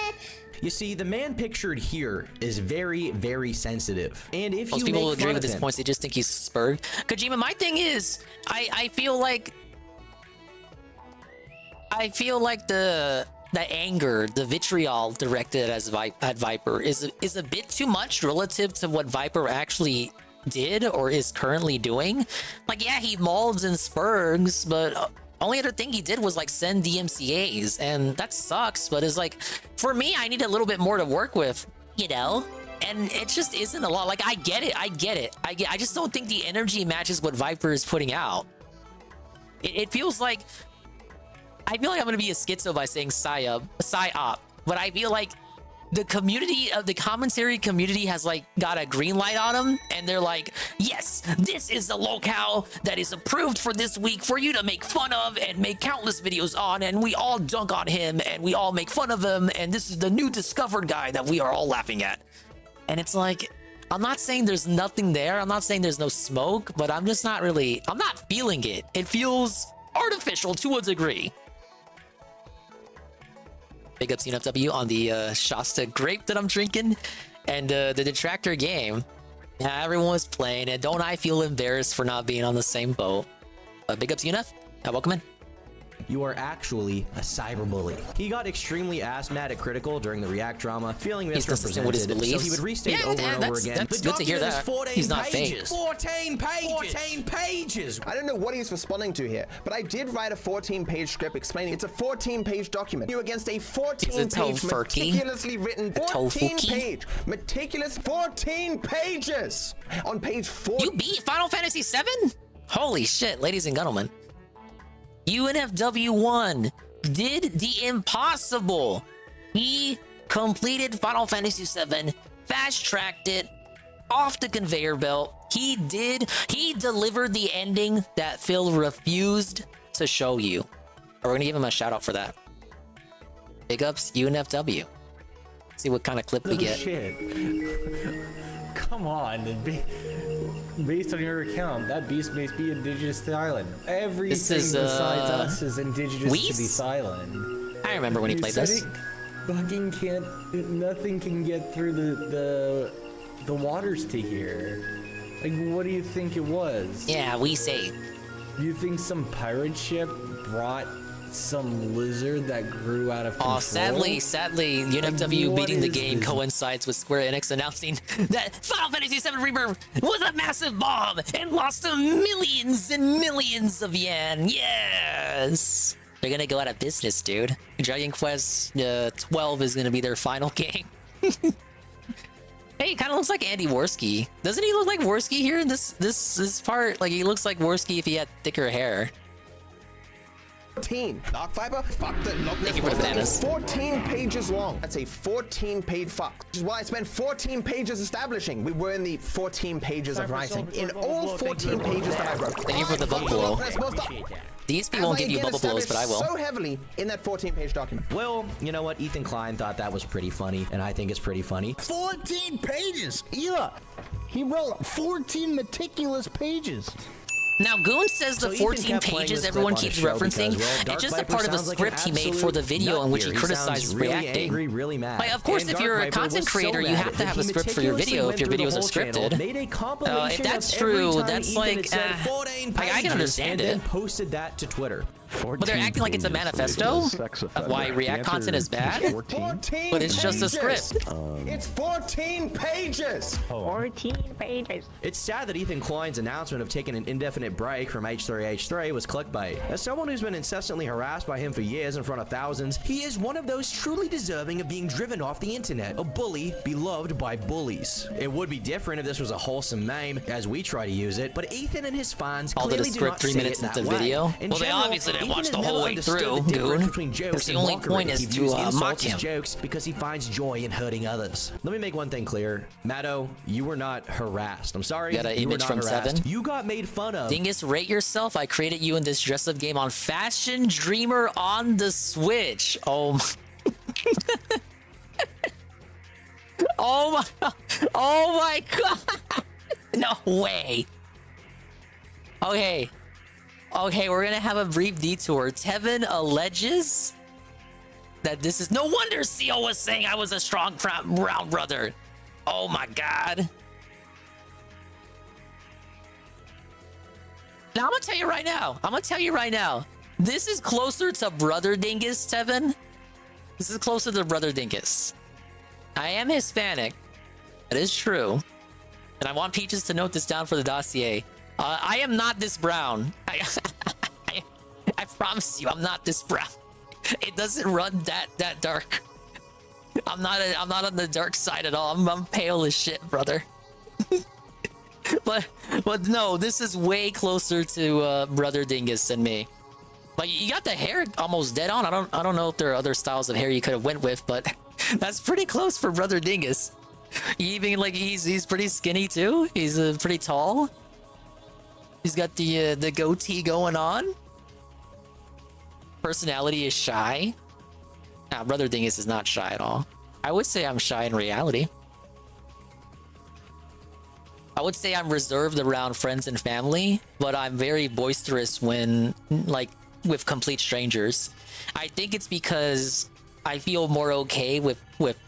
S21: You see, the man pictured here is very, very sensitive. And if
S1: Most
S21: you
S1: people
S21: make
S1: will agree
S21: fun
S1: with
S21: of
S1: his
S21: him,
S1: points. They just think he's spurred. Kojima, my thing is, I feel like the anger, the vitriol directed at Viper is a bit too much relative to what Viper actually did or is currently doing. Like, yeah, he molds and spurgs, but only other thing he did was like send DMCAs, and that sucks. But it's like, for me, I need a little bit more to work with, you know. And it just isn't a lot. Like, I get it. I just don't think the energy matches what Viper is putting out. It feels like, I feel like I'm gonna be a schizo by saying psyop, but I feel like the community of the commentary community has like got a green light on them, and they're like, yes, this is the locale that is approved for this week for you to make fun of and make countless videos on, and we all dunk on him and we all make fun of him, and this is the new discovered guy that we are all laughing at. And it's like, I'm not saying there's nothing there, I'm not saying there's no smoke, but I'm just not really, I'm not feeling it. It feels artificial to a degree. Big ups UNFW on the Shasta grape that I'm drinking, and the Detractor game. Yeah, everyone was playing it. Don't I feel embarrassed for not being on the same boat? Big ups UNF. Welcome in.
S21: you are actually a cyberbully. He got extremely ass-mad at Critical during the React drama, feeling
S1: He's consistent with his
S21: misrepresented, so
S1: beliefs.
S21: he would restate over and over again.
S1: That's
S21: The
S1: good to hear
S21: document is
S1: that.
S21: 14
S1: He's not
S21: pages.
S1: fake.
S22: 14 pages!
S21: 14 pages!
S22: I don't know what he's responding to here, but I did write a 14-page script explaining it's a 14-page document. You're against a 14-page, meticulously written 14-page, meticulous 14 pages! On page 4.
S1: You beat Final Fantasy VII? Holy shit, ladies and gentlemen. UNFW won. Did the impossible. He completed Final Fantasy VII, fast-tracked it, off the conveyor belt. He delivered the ending that Phil refused to show you. We're gonna give him a shout out for that. Big ups, UNFW. See what kind of clip we get.
S23: Shit. Come on, based on your account, that beast must be indigenous to the island. Everything
S1: is,
S23: besides us is indigenous
S1: Whis?
S23: to this island.
S1: I remember when he played this.
S23: Fucking nothing can get through the waters to here. Like, what do you think it was?
S1: Yeah, we say.
S23: You think some pirate ship brought some lizard that grew out of control?
S1: Oh, sadly, UNFW beating the game coincides with Square Enix announcing that Final Fantasy VII Rebirth was a massive bomb and lost them millions and millions of yen. Yes! They're gonna go out of business, dude. Dragon Quest 12 is gonna be their final game. Hey, he kind of looks like Andy Worski. Doesn't he look like Worski here in this part? Like, he looks like Worski if he had thicker hair.
S22: 14. Dark Fiber? Fuck the
S1: Thank you for the bananas.
S22: 14 pages long. That's a 14-page fuck. Which is why I spent 14 pages establishing. We were in the 14 pages of writing. In all 14 pages that I wrote.
S1: Thank you for the bubble blow. DSP won't give you bubble blows, but I will.
S22: So heavily in that 14-page document.
S21: Well, you know what? Ethan Klein thought that was pretty funny, and I think it's pretty funny.
S14: 14 pages! Yeah! He wrote 14 meticulous pages.
S1: Now, Goon says the 14 pages everyone keeps referencing, it's just a part of a script he made for the video in which he criticizes reacting.
S21: Angry, really mad.
S1: Like, of course, if you're a content creator, you have to have a script for your video if your videos are scripted. If that's true, that's like, I can understand it.
S21: And then posted that to Twitter.
S1: But they're acting like it's a manifesto of why React content is bad, but it's just a script.
S22: It's 14 pages!
S21: 14 pages. It's sad that Ethan Klein's announcement of taking an indefinite break from H3H3 was clickbait. As someone who's been incessantly harassed by him for years in front of thousands, he is one of those truly deserving of being driven off the internet. A bully beloved by bullies. It would be different if this was a wholesome meme, as we try to use it, but Ethan and his fans
S1: All did a script 3 minutes into the video? Well, they obviously didn't watch the whole way through, Goon. Because the only point is to mock him.
S21: Jokes because he finds joy in hurting others. Let me make one thing clear. Matto, you were not harassed. I'm sorry.
S1: Got an image from 7.
S21: You got made fun of.
S1: Dingus, rate yourself. I created you in this dress-up game on Fashion Dreamer on the Switch. Oh my. Oh my god. No way. Okay, we're gonna have a brief detour. Tevin alleges that this is... No wonder CO was saying I was a strong brown brother. Oh my god. Now, I'm gonna tell you right now. This is closer to Brother Dingus, Tevin. This is closer to Brother Dingus. I am Hispanic. That is true. And I want Peaches to note this down for the dossier. I am not this brown. I promise you, I'm not this brown. It doesn't run that dark. I'm not on the dark side at all. I'm pale as shit, brother. but no, this is way closer to Brother Dingus than me. Like, you got the hair almost dead on. I don't know if there are other styles of hair you could have went with, but that's pretty close for Brother Dingus. Even like he's pretty skinny too. He's pretty tall. He's got the goatee going on. Personality is shy. Nah, Brother Dingus is not shy at all. I would say I'm shy in reality. I would say I'm reserved around friends and family, but I'm very boisterous when, like, with complete strangers. I think it's because I feel more okay with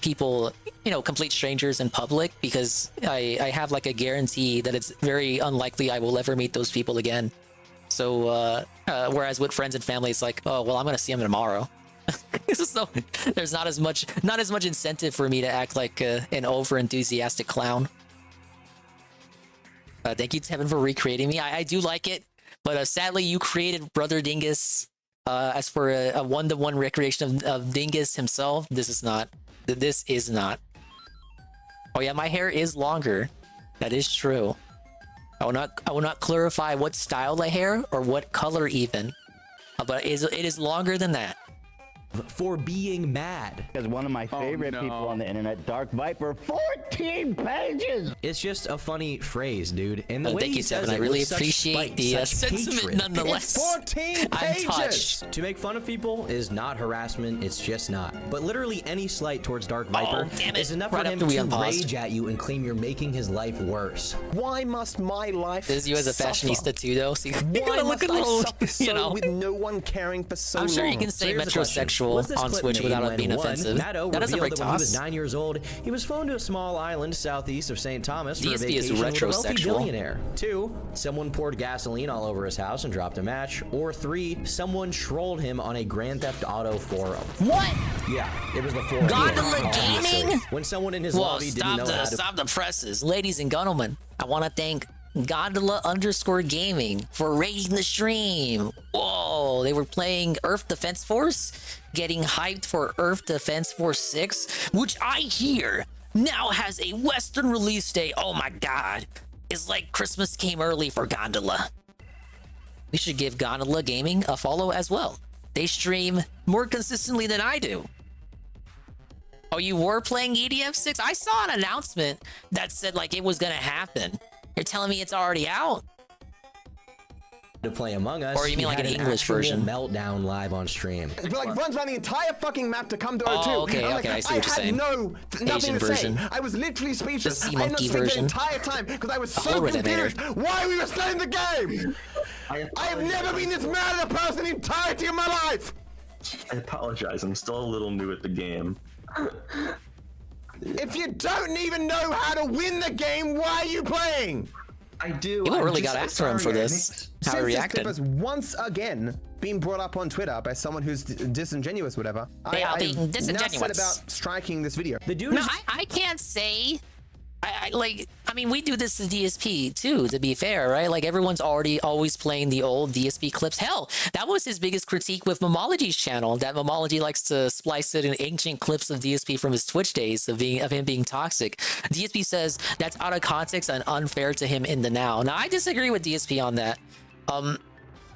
S1: people, you know, complete strangers in public, because I have like a guarantee that it's very unlikely I will ever meet those people again. So whereas with friends and family, it's like, oh well, I'm gonna see them tomorrow. So there's not as much incentive for me to act like an over enthusiastic clown. Thank you, Tevin, for recreating me. I do like it, but sadly you created Brother Dingus. As for a one-to-one recreation of Dingus himself, this is not. Oh yeah, my hair is longer. That is true. I will not clarify what style of hair or what color even, but it is longer than that.
S21: For being mad.
S4: Because one of my favorite people on the internet, Dark Viper, 14 pages!
S21: It's just a funny phrase, dude. And the way
S1: thank
S21: he
S1: you,
S21: says
S1: Tevin. I really
S21: it with
S1: appreciate the sentiment nonetheless.
S22: It's 14 pages!
S1: I'm touched.
S21: To make fun of people is not harassment, it's just not. But literally any slight towards Dark Viper is enough for him to rage at you and claim you're making his life worse.
S22: Why must my life
S1: This is you as a fashionista too, though. So you're gonna look a little, you know,
S22: with no one caring for so long.
S1: I'm sure you can say metrosexual on Switch without it being offensive.
S21: Matto
S1: That doesn't break
S21: revealed that when he was
S1: toss.
S21: 9 years old, he was flown to a small island southeast of St. Thomas for a
S1: DSP is
S21: vacation with a wealthy
S1: retrosexual.
S21: billionaire. 2, someone poured gasoline all over his house and dropped a match. Or 3, someone trolled him on a Grand Theft Auto forum.
S1: What?
S21: Yeah, it was the forum.
S1: Gondola Gaming?
S21: When someone in his
S1: Whoa,
S21: lobby didn't know how to...
S1: stop the presses. Ladies and gentlemen, I want to thank Gondola_Gaming for raiding the stream. Whoa, they were playing Earth Defense Force, getting hyped for Earth Defense Force 6, which I hear now has a Western release date. Oh my god. It's like Christmas came early for Gondola. We should give Gondola Gaming a follow as well. They stream more consistently than I do. Oh, you were playing EDF6? I saw an announcement that said like it was gonna happen. You're telling me it's already out?
S21: to play Among Us.
S1: Or you mean like an English version?
S21: Meltdown live on stream.
S22: But like runs around the entire fucking map to come to O2.
S1: Oh, okay,
S22: I'm
S1: okay,
S22: like,
S1: I see what you're saying.
S22: Nothing
S1: Asian
S22: to
S1: version.
S22: say. I was literally speechless.
S1: The sea
S22: I had not
S1: monkey
S22: speak the
S1: version.
S22: entire time because I was
S1: The
S22: so
S1: whole
S22: confused
S1: Reanimator.
S22: why we were still in the game. I have never been this mad at a person in the entirety of my life.
S5: I apologize. I'm still a little new at the game.
S22: If you don't even know how to win the game, why are you playing?
S5: I do.
S1: People really got after him for this. How he
S22: Since
S1: reacted.
S22: this clip has once again been brought up on Twitter by someone who's disingenuous, whatever.
S1: They are being
S22: I've now
S1: disingenuous.
S22: said about striking this video.
S21: The dude
S1: No, I can't say. I mean, we do this to DSP too, to be fair, right? Like, everyone's always playing the old DSP clips. Hell, that was his biggest critique with Momology's channel, that Momology likes to splice it in ancient clips of DSP from his Twitch days of him being toxic. DSP says that's out of context and unfair to him in the now. Now, I disagree with DSP on that.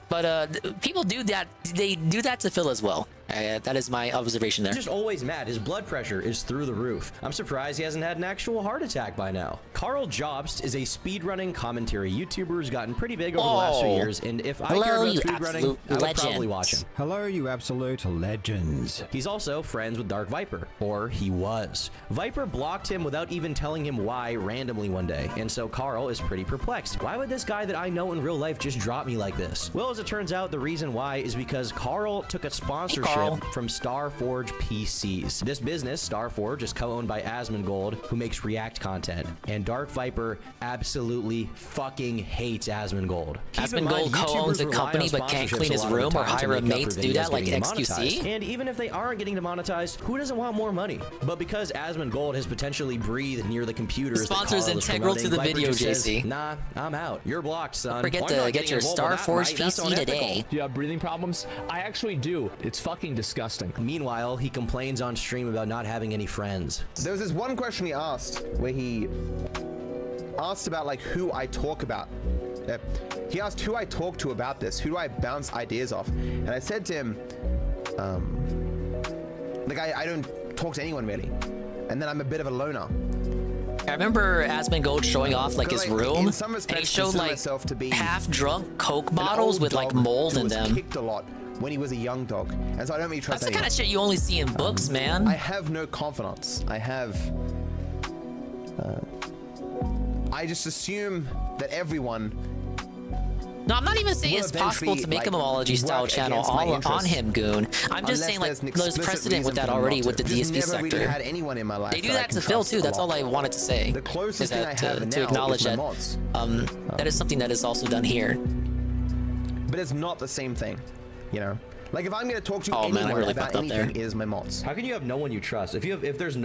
S1: But people do that. They do that to Phil as well. That is my observation there.
S21: Just always mad. His blood pressure is through the roof. I'm surprised he hasn't had an actual heart attack by now. Carl Jobst is a speedrunning commentary YouTuber who's gotten pretty big over the last few years, and if I cared about speedrunning, I would probably watch him.
S6: Hello, you absolute legends.
S21: He's also friends with Dark Viper, or he was. Viper blocked him without even telling him why randomly one day, and so Carl is pretty perplexed. Why would this guy that I know in real life just drop me like this? Well, as it turns out, the reason why is because Carl took a sponsorship from Starforge PCs. This business, Starforge, is co-owned by Asmongold, who makes React content, and Dark Viper absolutely fucking hates Asmongold.
S1: Asmongold co-owns a company but can't clean his room or hire a mate to do that, like XQC.
S21: And even if they aren't getting demonetized, who doesn't want more money? But because Asmongold has potentially breathed near the computers,
S1: The sponsor is integral to the video, JC.
S21: Nah, I'm out. You're blocked, son.
S1: Forget to get your Starforge PC today.
S9: Do you have breathing problems? I actually do. It's fucking disgusting.
S21: Meanwhile, he complains on stream about not having any friends.
S22: There was this one question he asked where he asked about like who I talk about. He asked who I talk to about this, who do I bounce ideas off, and I said to him, like I don't talk to anyone really, and then I'm a bit of a loner.
S1: I remember Asmongold showing off like his room,
S22: in some
S1: and he
S22: respects,
S1: showed
S22: consider
S1: like
S22: myself to be
S1: half-drunk Coke bottles with like mold in them.
S22: Kicked a lot when he was a young dog, and so I don't really trust
S1: That's the
S22: anyone.
S1: kind of shit you only see in books, man.
S22: I have no confidence. I have. I just assume that everyone.
S1: No, I'm not even saying it's possible to make a Momology style channel on him, Goon. I'm just saying like there's precedent with that already with the DSP sector.
S22: Really had anyone in my life
S1: they do that to Phil too. That's all I wanted to say.
S22: The closest thing I have
S1: to acknowledge that that is something that is also done here.
S22: But it's not the same thing, you know. Like if I'm gonna talk to
S1: Oh,
S22: anyone
S1: man, I really
S22: about
S1: fucked up there.
S22: anything, it is my mods.
S21: How can you have no one you trust? If there's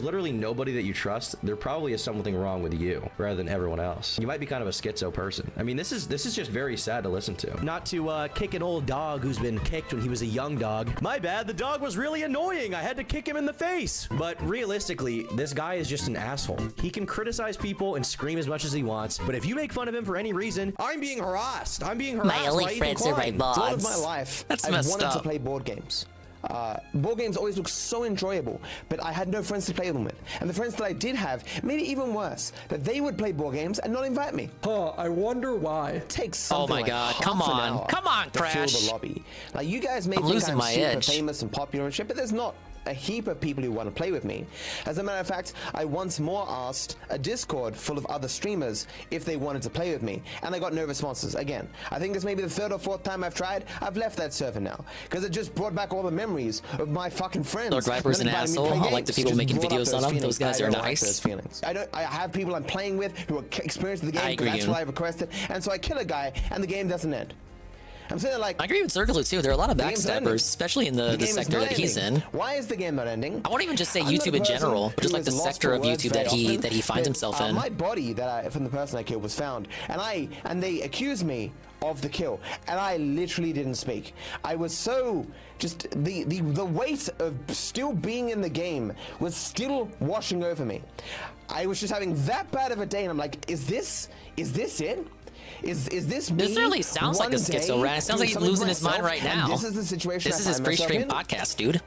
S21: literally nobody that you trust, there probably is something wrong with you rather than everyone else. You might be kind of a schizo person. I mean, this is just very sad to listen to. Not to kick an old dog who's been kicked when he was a young dog. My bad, the dog was really annoying. I had to kick him in the face. But realistically, this guy is just an asshole. He can criticize people and scream as much as he wants, but if you make fun of him for any reason, I'm being harassed. I'm being harassed.
S1: My only friends are my mods.
S22: All of my life,
S1: That's
S22: I've
S1: messed
S22: wanted to
S1: up.
S22: play board games. Board games always look so enjoyable, but I had no friends to play them with. And the friends that I did have made it even worse, that they would play board games and not invite me.
S23: Huh, I wonder why.
S22: It takes something
S1: my
S22: like
S1: God,
S22: half
S1: come
S22: an
S1: on.
S22: hour
S1: Come on,
S22: to fill
S1: Crash.
S22: the lobby. Like you guys may
S1: I'm
S22: think
S1: losing
S22: I'm
S1: my
S22: super
S1: edge.
S22: famous and popular and shit, but there's not a heap of people who want to play with me. As a matter of fact, I once more asked a Discord full of other streamers if they wanted to play with me, and I got no responses. Again, I think this may be the third or fourth time I've tried. I've left that server now because it just brought back all the memories of my fucking friends.
S1: Dark Viper's an
S22: None invited me to
S1: asshole.
S22: play
S1: I like the
S22: games.
S1: people
S22: Just
S1: making
S22: brought up
S1: videos on him.
S22: feelings.
S1: Those guys
S22: I
S1: are
S22: don't like
S1: nice.
S22: those feelings. I have people I'm playing with who are experienced with the
S1: I
S22: game.
S1: agree,
S22: That's
S1: Goon.
S22: what I requested, and so I kill a guy, and the game doesn't end. I'm saying like
S1: I agree with Circular too. There are a lot of
S22: The game's not ending.
S1: backstabbers, especially in the
S22: game is
S1: sector
S22: not
S1: that he's
S22: ending.
S1: in.
S22: Why is the game not ending?
S1: I won't even just say
S22: I'm not
S1: YouTube
S22: a
S1: in
S22: person
S1: general, but just
S22: who
S1: like the
S22: is lost
S1: sector
S22: for
S1: of
S22: words
S1: YouTube
S22: very
S1: that he
S22: often,
S1: finds
S22: but,
S1: himself in.
S22: My body from the person I killed was found, and they accused me of the kill, and I literally didn't speak. I was so just the weight of still being in the game was still washing over me. I was just having that bad of a day, and I'm like, is this it? Is this me?
S1: This really sounds like a
S22: one day
S1: schizo rat. It sounds like he's
S22: doing something
S1: losing
S22: for
S1: his mind
S22: myself,
S1: right
S22: and
S1: now.
S22: This is the situation.
S1: This is
S22: I
S1: his
S22: find myself
S1: pre-stream
S22: in?
S1: podcast, dude.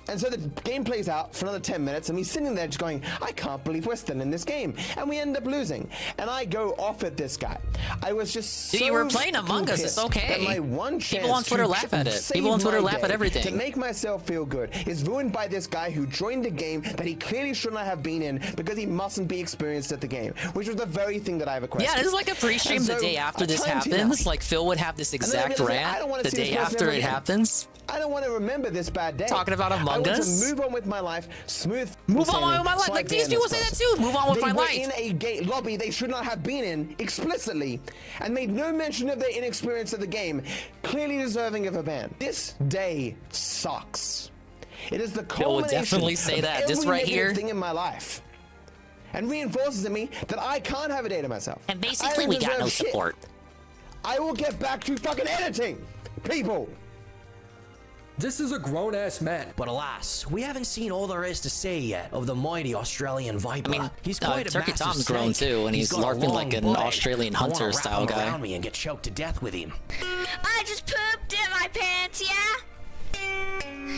S22: And so the game plays out for another 10 minutes, and we're sitting there just going, I can't believe we're still in this game. And we end up losing. And I go off at this guy. I was just so
S1: you were playing Among Us. It's okay.
S22: that my one chance
S1: People on Twitter laugh at it. People on Twitter laugh at everything.
S22: To make myself feel good is ruined by this guy who joined a game that he clearly should not have been in because he mustn't be experienced at the game, which was the very thing that I requested.
S1: Yeah, this is like a pre-stream the day after this happens. Like, Phil would have this exact rant the day after it happens.
S22: I don't want to remember this bad day.
S1: Talking about Among Us.
S22: I want to move on with my life,
S1: Move on with my life. Like, these people say that too. Move on with my life.
S22: They were in a gay lobby they should not have been in explicitly, and made no mention of their inexperience of the game, clearly deserving of a ban. This day sucks. It is the culmination
S1: would definitely say that.
S22: of
S1: This
S22: every
S1: right
S22: negative
S1: here
S22: thing in my life, and reinforces in me that I can't have a day to myself.
S1: And basically, we got no support.
S22: I will get back to fucking editing, people.
S21: This is a grown-ass man. But alas, we haven't seen all there is to say yet of the mighty Australian Viper.
S1: I mean,
S21: he's quite a
S1: Turkey
S21: massive
S1: Tom's grown
S21: snake.
S1: too, and he's
S21: got a
S1: larping like
S21: long
S1: an
S21: body.
S1: Australian
S21: I wanna
S1: hunter
S21: wrap
S1: style
S21: him
S1: guy.
S21: around me and get choked to death with him.
S10: I just pooped in my pants, yeah?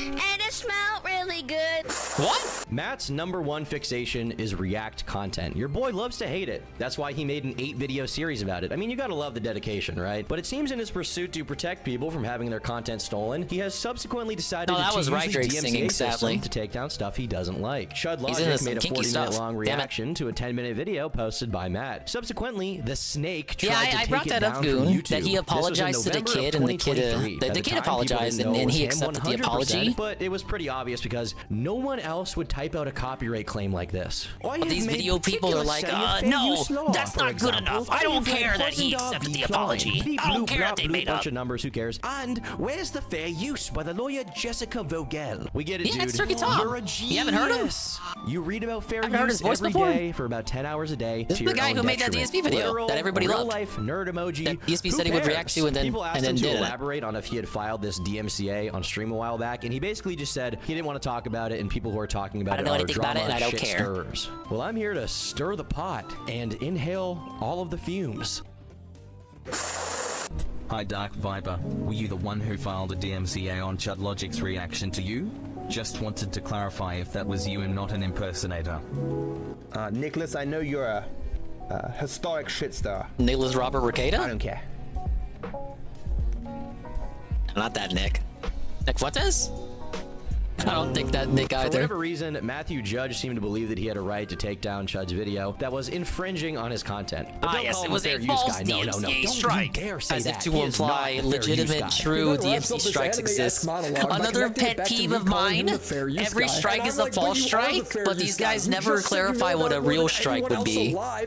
S10: And it smelled really good.
S21: What? Matt's #1 fixation is React content. Your boy loves to hate it. That's why he made an 8-video series about it. I mean, you gotta love the dedication, right? But it seems in his pursuit to protect people from having their content stolen, he has subsequently decided
S1: that
S21: to
S1: was
S21: use
S1: Right
S21: the
S1: Drake
S21: DMCA
S1: singing,
S21: system
S1: sadly.
S21: to take down stuff he doesn't like. Chud
S1: He's into
S21: Logic
S1: some
S21: made a
S1: kinky
S21: 40-minute
S1: stuff.
S21: long
S1: Damn it.
S21: reaction to a 10-minute video posted by Matt. Subsequently, the snake tried
S1: Yeah,
S21: to
S1: I
S21: take
S1: brought
S21: it
S1: that
S21: down
S1: up,
S21: from
S1: Goon,
S21: YouTube.
S1: that he
S21: This was in
S1: apologized to the
S21: November of
S1: kid, and the kid,
S21: 2023.
S1: the
S21: At
S1: kid
S21: time, people
S1: apologized,
S21: didn't know
S1: and
S21: it
S1: he
S21: was him
S1: accepted the
S21: 100%,
S1: apology.
S21: But it was pretty obvious because no one else would type out a copyright claim like this.
S1: But these video people are like, no, that's not good enough. I don't care that he accepted the apology. I don't care if they made
S21: bunch
S1: up.
S21: of numbers, who cares? And where's the fair use by the lawyer Jessica Vogel? We get it,
S1: Yeah,
S21: dude.
S1: it's Turkey Tom.
S21: You're a genius.
S1: You haven't heard him?
S21: You read about fair
S1: I've heard
S21: use
S1: his voice
S21: every
S1: before.
S21: day for about 10 hours a day.
S1: This
S21: to
S1: is the
S21: your
S1: guy
S21: own
S1: who made that
S21: detriment.
S1: DSP video
S21: Literal,
S1: that everybody
S21: real
S1: loved.
S21: life nerd emoji.
S1: That DSP
S21: Who
S1: said he would react
S21: cares?
S1: to and then-
S21: People asked
S1: and then
S21: him to
S1: didn't.
S21: elaborate on if he had filed this DMCA on stream a while back, and he basically just said he didn't want to talk about it, and people who are talking about
S1: I don't
S21: it
S1: know
S21: are
S1: anything about it,
S21: drama
S1: and I don't
S21: shit
S1: care.
S21: stirrers. Well, I'm here to stir the pot and inhale all of the fumes.
S11: Hi Dark Viper, were you the one who filed a DMCA on Chud Logic's reaction to you? Just wanted to clarify if that was you and not an impersonator.
S22: Nicholas, I know you're a historic shitstar.
S1: Nicholas Robert Ricada?
S22: I don't care.
S1: Not that Nick. Nick Fuentes? I don't think that Nick
S21: For
S1: either.
S21: whatever reason, Matthew Judge seemed to believe that he had a right to take down Chud's video that was infringing on his content. But don't
S1: Yes,
S21: call
S1: it
S21: him
S1: was
S21: fair
S1: a
S21: use
S1: false
S21: guy. No,
S1: DMCA
S21: don't
S1: strike.
S21: you dare say
S1: As if
S21: that.
S1: to
S21: He is not
S1: imply
S21: a fair use
S1: legitimate,
S21: guy.
S1: true DMC strikes exist. Another pet peeve of mine, every strike is a false strike, but these guys never clarify what a real strike would be. I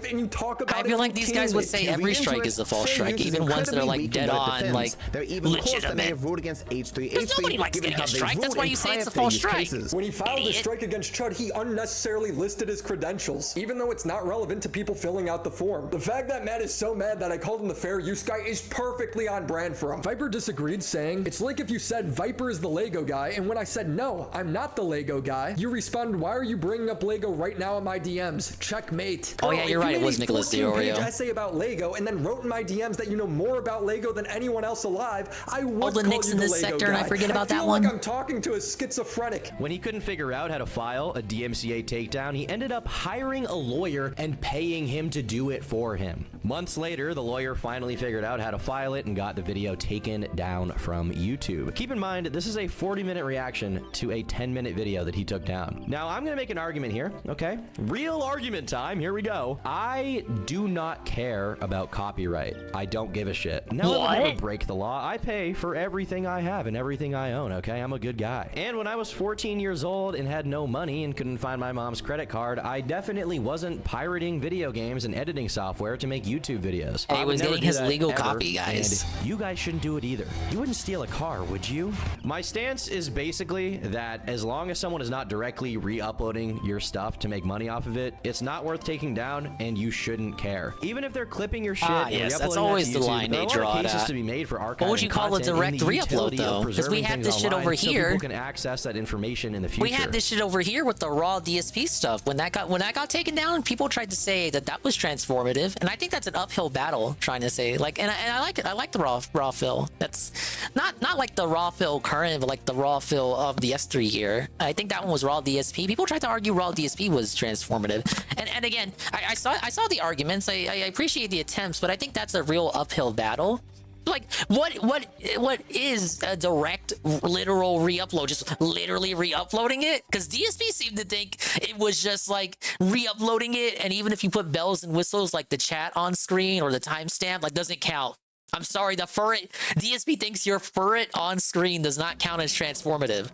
S1: feel like these guys would say every strike is a false strike, even ones that are like dead on, like legitimate. Because nobody likes getting a strike, that's why you say it's a false strike.
S12: When he filed the
S1: Idiot.
S12: strike against Chud, he unnecessarily listed his credentials, even though it's not relevant to people filling out the form. The fact that Matt is so mad that I called him the fair use guy is perfectly on brand for him. Viper disagreed, saying, it's like if you said Viper is the Lego guy, and when I said, no, I'm not the Lego guy, you responded, why are you bringing up Lego right now in my DMs? Checkmate.
S1: Oh, yeah, you're right, it was Nicholas DeOrio.
S12: Essay about Lego and then wrote in my DMs that you know more about Lego than anyone else alive, I would
S1: the
S12: call
S1: Nicks
S12: you
S1: in
S12: the
S1: this
S12: Lego
S1: sector,
S12: guy.
S1: and I forget about that
S12: feel
S1: one.
S12: like I'm talking to a schizophrenic.
S21: When he couldn't figure out how to file a DMCA takedown, he ended up hiring a lawyer and paying him to do it for him. Months later, the lawyer finally figured out how to file it and got the video taken down from YouTube. Keep in mind, this is a 40-minute reaction to a 10-minute video that he took down. Now, I'm gonna make an argument here, okay? Real argument time, here we go. I do not care about copyright. I don't give a shit. No, I would never break the law. I pay for everything I have and everything I own, okay? I'm a good guy. And when I was 14 years old and had no money and couldn't find my mom's credit card, I definitely wasn't pirating video games and editing software to make YouTube videos.
S1: Hey, he was getting his legal copy, guys.
S21: And you guys shouldn't do it either. You wouldn't steal a car, would you? My stance is basically that as long as someone is not directly re-uploading your stuff to make money off of it, it's not worth taking down and you shouldn't care. Even if they're clipping your shit and
S1: yes, that's
S21: re-uploading
S1: always
S21: that to
S1: the
S21: YouTube,
S1: line
S21: there
S1: they
S21: are a lot of
S1: draw
S21: cases
S1: at.
S21: to be made for archiving
S1: What would you call a
S21: content in
S1: direct
S21: the
S1: re-upload,
S21: utility of
S1: though? Because we
S21: preserving
S1: have
S21: things
S1: this shit
S21: online
S1: over
S21: so
S1: here.
S21: people can access that that information in the future.
S1: We had this shit over here with the raw DSP stuff. When that got taken down, people tried to say that was transformative, and I think that's an uphill battle trying to say like, and I like it. I like the raw fill. That's not like the raw fill current, but like the raw fill of the S3 here. I think that one was raw DSP. People tried to argue raw DSP was transformative, and again, I saw the arguments. I appreciate the attempts, but I think that's a real uphill battle. Like, what is a direct literal re-upload? Just literally re-uploading it? Because DSP seemed to think it was just like re-uploading it, and even if you put bells and whistles like the chat on screen or the timestamp, like, doesn't count. I'm sorry, the furret DSP thinks your furret on screen does not count as transformative.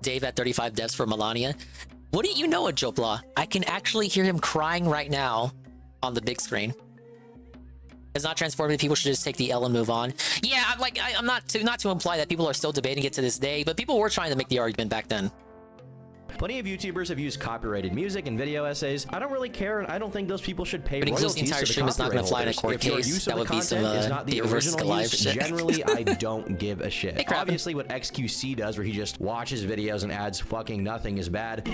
S1: Dave at 35 devs for Malenia. Wouldn't you know it, Jopla? I can actually hear him crying right now on the big screen. It's not transformative. People should just take the L and move on. Yeah, I'm not to imply that people are still debating it to this day, but people were trying to make the argument back then.
S21: Plenty of YouTubers have used copyrighted music and video essays. I don't really care, and I don't think those people should pay royalties
S1: the entire
S21: to the
S1: stream is not going to fly in a court
S21: if your
S1: case.
S21: use
S1: That
S21: of
S1: would
S21: the
S1: be some
S21: content is not the original use,
S1: shit.
S21: generally, I don't give a shit. Obviously, what XQC does, where he just watches videos and adds fucking nothing, is bad.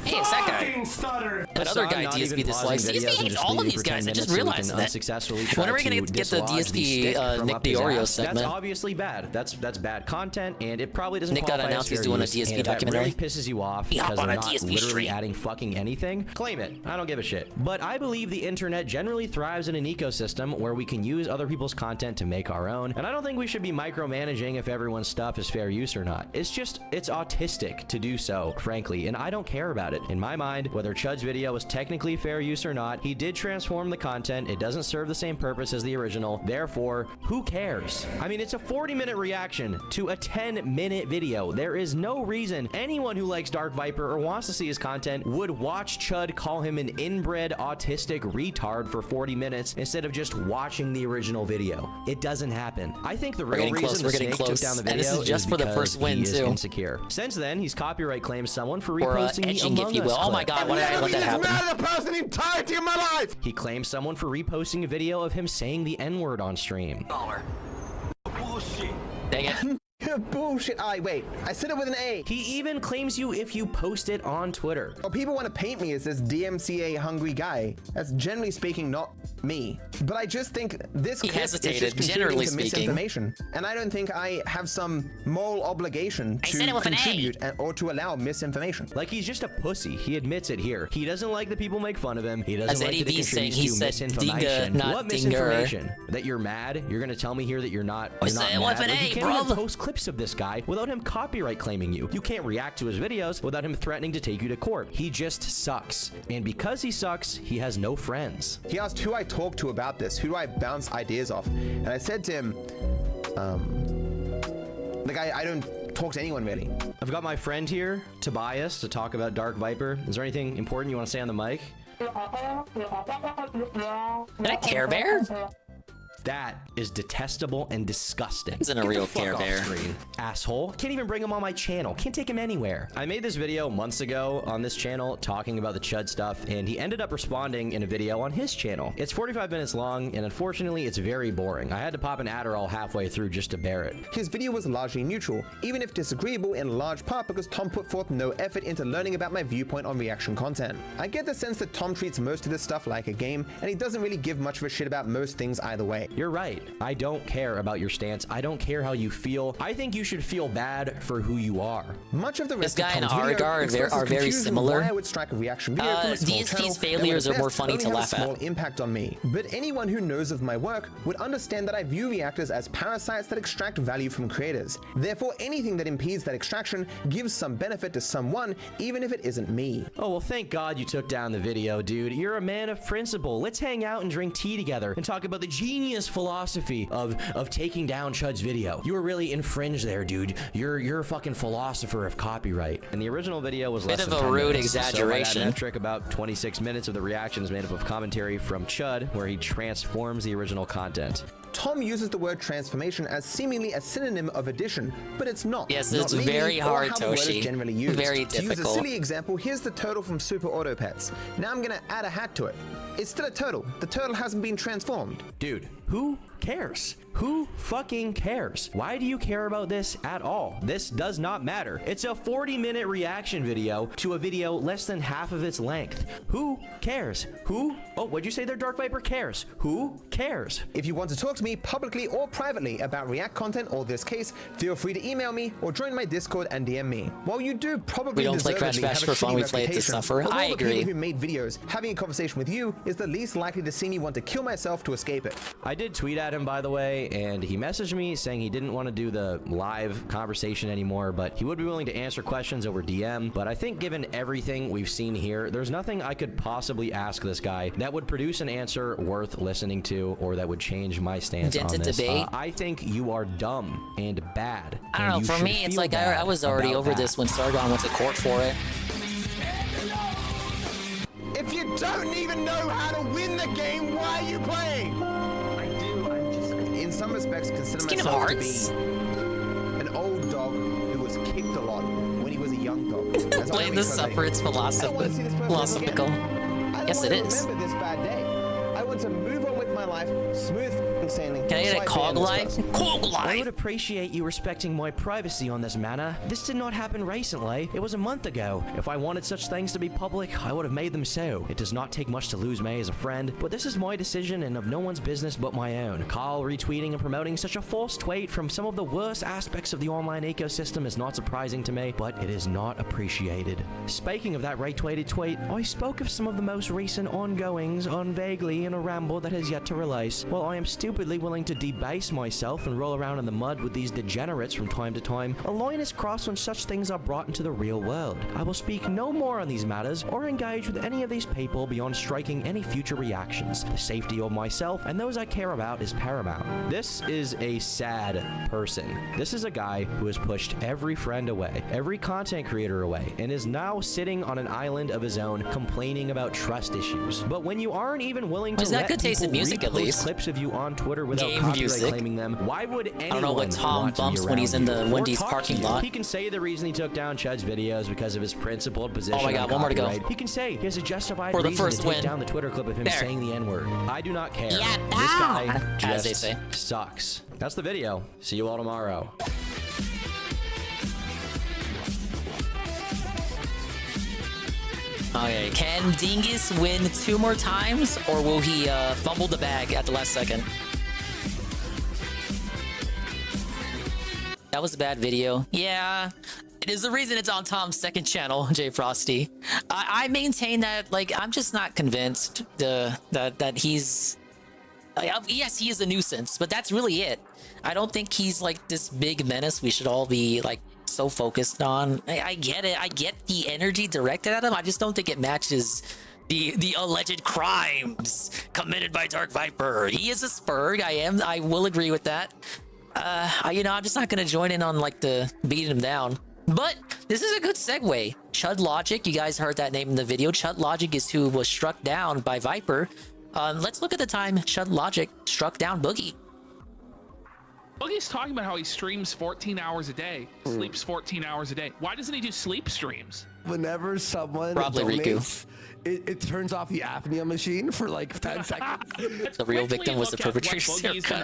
S1: Hey, it's that guy. That other guy DSP dislikes. DSP hates all of these guys. I just realized that. When are we going to get the DSP Nick Diorio segment?
S21: That's obviously bad. That's bad content, and it probably doesn't
S1: Nick got announced he's doing a DSP documentary.
S21: Really pisses you off because they're not literally adding fucking anything. Claim it. I don't give a shit. But I believe the internet generally thrives in an ecosystem where we can use other people's content to make our own, and I don't think we should be micromanaging if everyone's stuff is fair use or not. It's autistic to do so, frankly, and I don't care about it. In my mind, whether Chud's video was technically fair use or not, he did transform the content. It doesn't serve the same purpose as the original. Therefore, who cares? I mean, it's a 40-minute reaction to a 10-minute video. There is no reason anyone who likes Dark Viper or wants to see his content would watch Chud call him an inbred autistic retard for 40 minutes instead of just watching the original video. It doesn't happen. I think the real reason the Snake took down the video
S1: is just for the first win, too.
S21: Insecure. Since then, he's copyright claimed someone for reposting the Among Us
S1: Oh my god, why did I let that happen?
S14: I've never person the entirety of my life!
S21: He claimed someone for reposting a video of him saying the N-word on stream.
S22: Bullshit.
S1: Dang it.
S22: Bullshit. Wait. I said it with an A.
S21: He even claims you if you post it on Twitter.
S22: Oh, people want to paint me as this DMCA hungry guy. That's generally speaking not me. But I just think this clip is just contributing to misinformation. And I don't think I have some moral obligation to contribute or to allow misinformation.
S21: Like, he's just a pussy. He admits it here. He doesn't like that people make fun of him. He doesn't like that it contributes to misinformation. What misinformation? That you're mad? You're gonna tell me here that you're not mad? Like, you can't even post clips of this guy without him copyright claiming you. You can't react to his videos without him threatening to take you to court. He just sucks. And because he sucks, he has no friends.
S22: He asked who I talked to about this. Who do I bounce ideas off? And I said to him, like, I don't talk to anyone really.
S21: I've got my friend here, Tobias, to talk about Dark Viper. Is there anything important you want to say on the mic?
S1: Is that a Care Bear?
S21: That is detestable and disgusting.
S1: Isn't a real Care Bear.
S21: Screen, asshole. Can't even bring him on my channel. Can't take him anywhere. I made this video months ago on this channel talking about the Chud stuff, and he ended up responding in a video on his channel. It's 45 minutes long, and unfortunately, it's very boring. I had to pop an Adderall halfway through just to bear it.
S22: His video was largely neutral, even if disagreeable in large part because Tom put forth no effort into learning about my viewpoint on reaction content. I get the sense that Tom treats most of this stuff like a game, and he doesn't really give much of a shit about most things either way.
S21: You're right. I don't care about your stance. I don't care how you feel. I think you should feel bad for who you are.
S22: Much of the rest
S1: this guy and Argar are very similar.
S22: Why I would strike a reaction video from a small
S1: DSP's failures are more funny to laugh at.
S22: Small impact on me. But anyone who knows of my work would understand that I view reactors as parasites that extract value from creators. Therefore, anything that impedes that extraction gives some benefit to someone, even if it isn't me.
S21: Oh, well, thank God you took down the video, dude. You're a man of principle. Let's hang out and drink tea together and talk about the genius philosophy of taking down Chud's video. You were really infringed there, dude. You're a fucking philosopher of copyright. And the original video was less than 10 minutes.
S1: Bit of a rude exaggeration.
S21: So metric, about 26 minutes of the reaction is made up of commentary from Chud, where he transforms the original content.
S22: Tom uses the word transformation as seemingly a synonym of addition, but it's not.
S1: Yes, it's very hard, Toshi.
S22: Generally used.
S1: Very
S22: difficult. To use a silly example, here's the turtle from Super Auto Pets. Now I'm gonna add a hat to it. It's still a turtle. The turtle hasn't been transformed.
S21: Dude, who cares? Who fucking cares? Why do you care about this at all? This does not matter. It's a 40-minute reaction video to a video less than half of its length. Who cares? Who? Oh, what'd you say there, Dark Viper? Cares? Who cares?
S22: If you want to talk to me publicly or privately about React content or this case, feel free to email me or join my Discord and DM me. While you do probably
S1: We don't play Crash
S22: deservedly
S1: Bash
S22: have a
S1: for fun,
S22: shitty
S1: we play it to
S22: reputation,
S1: suffer.
S22: of all
S1: I
S22: the
S1: agree.
S22: people who made videos, having a conversation with you is the least likely to see me want to kill myself to escape it.
S21: I did tweet at him, by the way, and he messaged me saying he didn't want to do the live conversation anymore, but he would be willing to answer questions over DM. But I think given everything we've seen here, there's nothing I could possibly ask this guy that would produce an answer worth listening to or that would change my stance on this.
S1: Debate.
S21: I think you are dumb and bad.
S1: I don't know, for me, it's like I was already over this when Sargon went to court for it.
S22: If you don't even know how to win the game, why are you playing? In some respects, consider myself to be an old dog who was kicked a lot when he was a young dog.
S1: Blame the Sufferin's philosophical. Yes, it is.
S22: Remember this bad day. I want to move on with my life, smooth sailing.
S1: Can I get a cog life? Cog life!
S21: I would appreciate you respecting my privacy on this matter. This did not happen recently. It was a month ago. If I wanted such things to be public, I would have made them so. It does not take much to lose me as a friend, but this is my decision and of no one's business but my own. Carl retweeting and promoting such a false tweet from some of the worst aspects of the online ecosystem is not surprising to me, but it is not appreciated. Speaking of that retweeted tweet, I spoke of some of the most recent ongoings on vaguely in a ramble that has yet to release. While I am stupidly willing to debase myself and roll around in the mud with these degenerates from time to time, a line is crossed when such things are brought into the real world. I will speak no more on these matters or engage with any of these people beyond striking any future reactions. The safety of myself and those I care about is paramount. This is a sad person. This is a guy who has pushed every friend away, every content creator away, and is now sitting on an island of his own complaining about trust issues. But when you aren't even willing to let
S1: good taste in
S21: people
S1: music, at
S21: repost
S1: least.
S21: clips of you on Twitter without
S1: Game
S21: copyright
S1: music.
S21: claiming them, why would anyone
S1: I don't know what Tom
S21: want to be
S1: bumps when
S21: around
S1: he's in
S21: you
S1: the
S21: or
S1: Wendy's
S21: talk
S1: parking
S21: to you?
S1: lot.
S21: He can say the reason he took down Chud's videos because of his principled position.
S1: Oh my God,
S21: on
S1: one more to go.
S21: copyright. He can say he has a justified
S1: For the
S21: reason
S1: first
S21: to take
S1: win.
S21: down the Twitter clip of him
S1: There.
S21: saying the N-word. I do not care.
S1: Yeah,
S21: This guy just
S1: as they say.
S21: sucks. That's the video. See you all tomorrow.
S1: Okay, can Dingus win 2 more times, or will he fumble the bag at the last second? That was a bad video. Yeah, it is the reason it's on Tom's second channel, Jay Frosty. I maintain that, like, I'm just not convinced that he's... yes, he is a nuisance, but that's really it. I don't think he's, like, this big menace we should all be, like, so focused on. I get it. I get the energy directed at him. I just don't think it matches the alleged crimes committed by Dark Viper. He is a spurg. I will agree with that. You know, I'm just not gonna join in on like the beating him down. But this is a good segue. Chud Logic, you guys heard that name in the video. Chud Logic is who was struck down by Viper. Let's look at the time Chud Logic struck down Boogie.
S8: Boogie's talking about how he streams 14 hours a day, sleeps 14 hours a day. Why doesn't he do sleep streams?
S14: Whenever someone
S1: Probably
S14: donates, it turns off the apnea machine for like 10 seconds.
S1: The real victim was the perpetrator's haircut.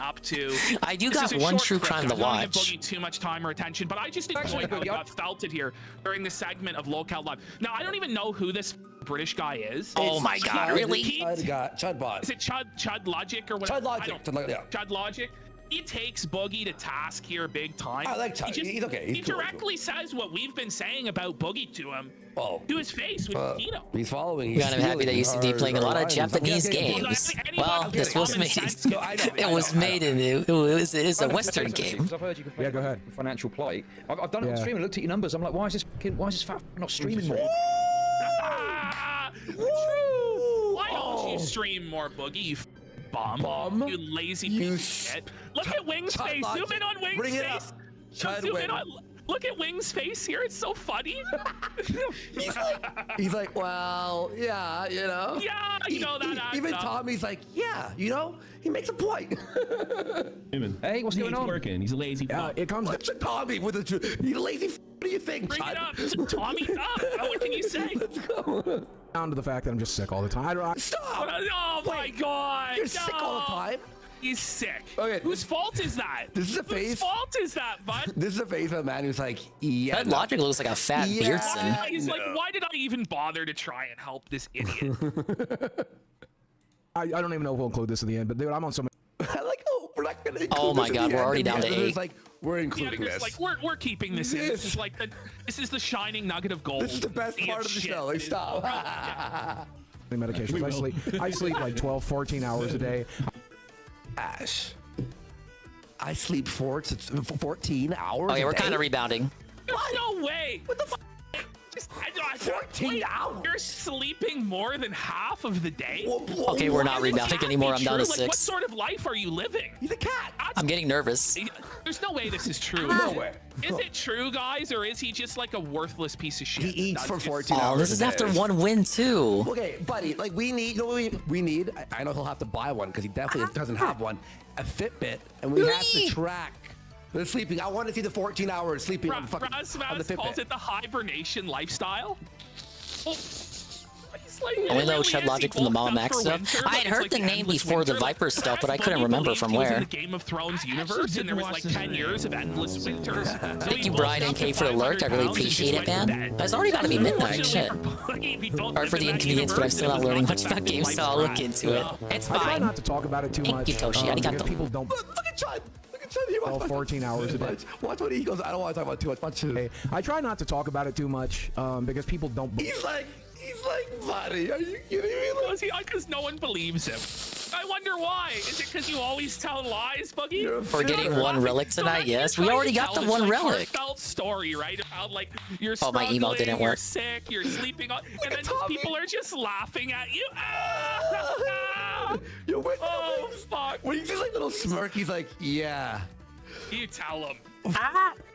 S1: I do got one true crime to
S8: I don't
S1: watch.
S8: give Boogie too much time or attention, but I just enjoyed how he got felted here during this segment of Locale Live. Now, I don't even know who this British guy is.
S1: Oh my God, really?
S14: Chudbot.
S8: Is it Chud Logic or what?
S14: Chud Logic.
S8: Chud Logic. He takes Boogie to task here big time.
S14: I like Chud. He's okay.
S8: He directly says what we've been saying about Boogie to him. To his face with Kino.
S14: He's following.
S1: I'm kind of happy that you used to be playing a lot of Japanese games. Well, this was made. It was made in. It is a Western game.
S13: I've heard you complain
S14: go ahead.
S13: Financial plight. I've done it on stream and looked at your numbers. I'm like, why is this fat not streaming more?
S8: Why don't you stream more, Boogie? You bum. You lazy piece of shit. Look at Wing's face. Zoom in on Wing's
S14: Bring it
S8: face.
S14: up.
S8: Zoom in on. Look at Wing's face here. It's so funny.
S14: He's like, well, yeah, you know.
S8: Yeah, you know that.
S14: Even Tommy's like, yeah, you know, he makes a point.
S13: Hey, what's going on?
S15: Working. He's a lazy.
S14: It comes to Tommy with a. He's a lazy. What do you think?
S8: Bring it up. Tommy's up. What can you say?
S14: Let's go.
S7: Down to the fact that I'm just sick all the time.
S14: Stop!
S8: Oh my God!
S14: You're sick all the time.
S8: He's sick.
S14: Okay.
S8: Whose fault is that?
S14: This is a face.
S8: Whose fault is that, bud?
S14: This is a face of a man who's like, yeah.
S1: That logic looks like a fat Beardson.
S8: He's like, why did I even bother to try and help this idiot?
S13: I don't even know if we'll include this in the end, but dude, I'm on so many.
S14: I like, oh, we're not gonna include
S1: Oh my
S14: this in
S1: god,
S14: the
S1: we're
S14: end.
S1: already down to
S14: It's
S1: 8.
S14: like, we're including
S8: Yeah,
S14: this.
S8: like we're keeping this in. This is like this is the shining nugget of gold.
S14: This is the best part of the show. Like, stop.
S13: Medications. I sleep like 12, 14 hours a day.
S14: Ash, I sleep 14 hours.
S1: Okay,
S14: a
S1: we're
S14: day?
S1: kind of rebounding.
S8: There's no way. What the fuck? 14
S14: hours?
S8: You're sleeping more than half of the day?
S1: Okay, we're not rebounding anymore. I'm down to 6.
S8: Like, what sort of life are you living?
S14: He's a cat.
S1: I'm getting nervous.
S8: There's no way this is true.
S14: No way.
S8: Is it true, guys, or is he just like a worthless piece of shit?
S14: He eats for 14 hours.
S1: Oh, this is after 1 win too.
S14: Okay, buddy, like we need, you know what we need? I know he'll have to buy one because he definitely doesn't have one. A Fitbit, and we have to track the sleeping. I want to see the 14 hours sleeping on the fucking on the Fitbit.
S8: Calls it the hibernation lifestyle. Oh,
S1: Only know Chud Logic from the Mom Max stuff. I had heard the name before the Viper stuff, but I couldn't remember from where.
S8: In the Game of Thrones universe, and there was like 10 years of endless winters.
S1: Thank you, Brian and K, for the alert. I really appreciate it, man. It's already about to be midnight. Shit. Or for the inconvenience, but I'm still not learning much about games, so I'll look into it. It's
S13: I try
S1: fine.
S13: not to talk about it too much.
S1: Thank you, Toshi.
S13: Because
S1: Arigato.
S13: people don't.
S14: Look at Chud. Look at Chud. He wants
S13: 14 hours a day.
S14: Watch what he goes. I don't want to talk about too much. Watch it.
S13: I try not to talk about it too much because people don't.
S14: He's like, buddy, are you kidding me?
S8: Because no one believes him. I wonder why. Is it because you always tell lies, Boogie?
S1: We're getting 1 relic tonight, yes. We already got the 1 relic.
S8: Heartfelt story, right? About like you're
S1: Oh, my email didn't
S8: you're
S1: work.
S8: sick, you're sleeping on, and then just people are just laughing at you. Ah!
S14: Yo, wait,
S8: oh fuck!
S14: When he just like little smirk, he's like, yeah.
S8: You tell him.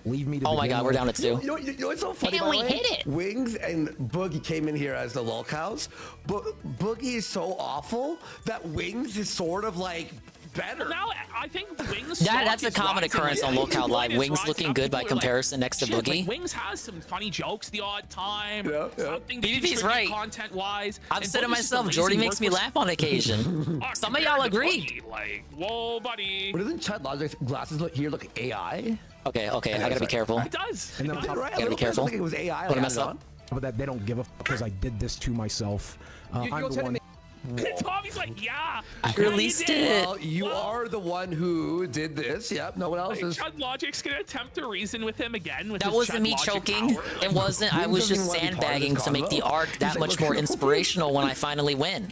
S13: Leave me to
S1: Oh my god, we're down to 2.
S14: You know what's so funny?
S1: And we
S14: by the way?
S1: hit it.
S14: Wings and Boogie came in here as the lol cows, but Boogie is so awful that Wings is sort of like better.
S8: Now I think Wings.
S1: That's a common occurrence on Locale Live. Wings looking good by comparison next to Boogie.
S8: Like, Wings has some funny jokes the odd time.
S14: Yeah.
S8: Something
S1: BBP's right.
S8: Content-wise.
S1: I've said it myself. Jordy makes me laugh on occasion. Some of y'all agree.
S8: Like, whoa, buddy.
S14: But doesn't Chud Logic's glasses here look AI?
S1: Okay, I gotta be careful.
S8: It does.
S13: And then
S14: Right?
S1: Gotta be careful.
S14: It was AI.
S1: Wanna mess up?
S13: But that they don't give a fuck because I did this to myself. I'm the one.
S8: Tommy's like, yeah.
S1: I released it.
S14: Well, you are the one who did this. Yep, no one else is.
S8: Chud Logic's gonna attempt to reason with him again. With
S1: That
S8: his
S1: wasn't
S8: Chud
S1: me
S8: Logic
S1: choking.
S8: power.
S1: It wasn't. I was just sandbagging to make the arc that much more inspirational when I finally win.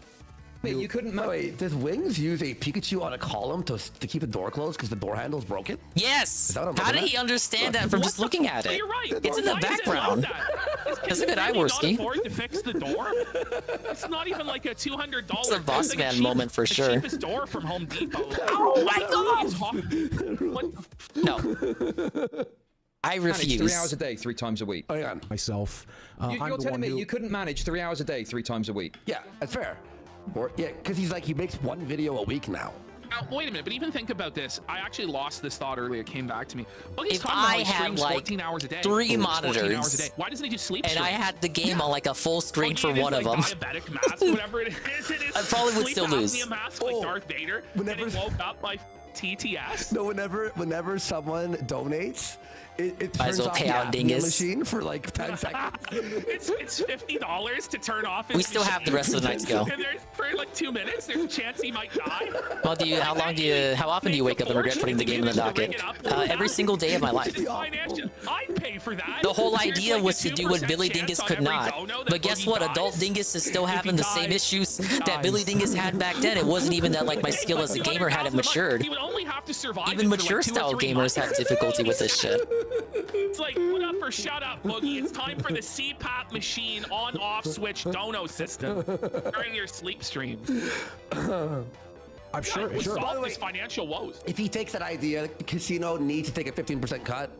S13: Wait, you couldn't.
S14: Wait, does Wings use a Pikachu on a column to keep the door closed because the door handle's broken?
S1: Yes.
S14: How
S1: How did he understand that from just looking at it?
S8: You're right.
S1: It's in the background. That's a good eye, Worski.
S8: Afford to fix the door. It's not even like a $200.
S1: It's a boss man moment for sure.
S8: Cheapest door from Home Depot.
S1: Oh my god! No. I refuse.
S13: 3 hours a day, 3 times a week.
S14: Hang on.
S13: Myself.
S9: You're telling me you couldn't manage 3 hours a day, 3 times a week?
S14: Yeah, that's fair. Or yeah, because he makes 1 video a week now.
S8: Wait a minute, but even think about this. I actually lost this thought earlier. It came back to me.
S1: If I had like
S8: 14 hours a day,
S1: 3
S8: 14
S1: monitors,
S8: hours a day. Why doesn't he just sleep?
S1: and I had the game on like a full screen for one of them,
S8: Diabetic mask, whatever it is.
S1: I probably would still lose.
S8: Mask, like Darth Vader, and he woke up by TTS.
S14: No, whenever someone donates, it
S1: Might as
S14: turns
S1: well
S14: off
S1: pay
S14: the
S1: out Dingus.
S14: machine for like 10 seconds.
S8: It's $50 to turn off his
S1: We still have the rest of the night to go.
S8: And there's, for like 2 minutes, there's a chance he might die.
S1: Well, how often do you wake up and regret putting the game in the docket? Every single day of my life.
S8: I'd pay for that.
S1: The whole idea was to do what Billy Dingus could not. But guess what? Adult Dingus is still having the same issues that Billy Dingus had back then. It wasn't even that like my skill as a gamer hadn't matured.
S8: He would only have to survive.
S1: Even mature style gamers have difficulty with this shit.
S8: It's like, put up or shut up, Boogie. It's time for the CPAP machine on-off switch dono system during your sleep streams.
S13: I'm sure.
S8: It would solve his financial woes.
S14: If he takes that idea, the casino needs to take a 15% cut.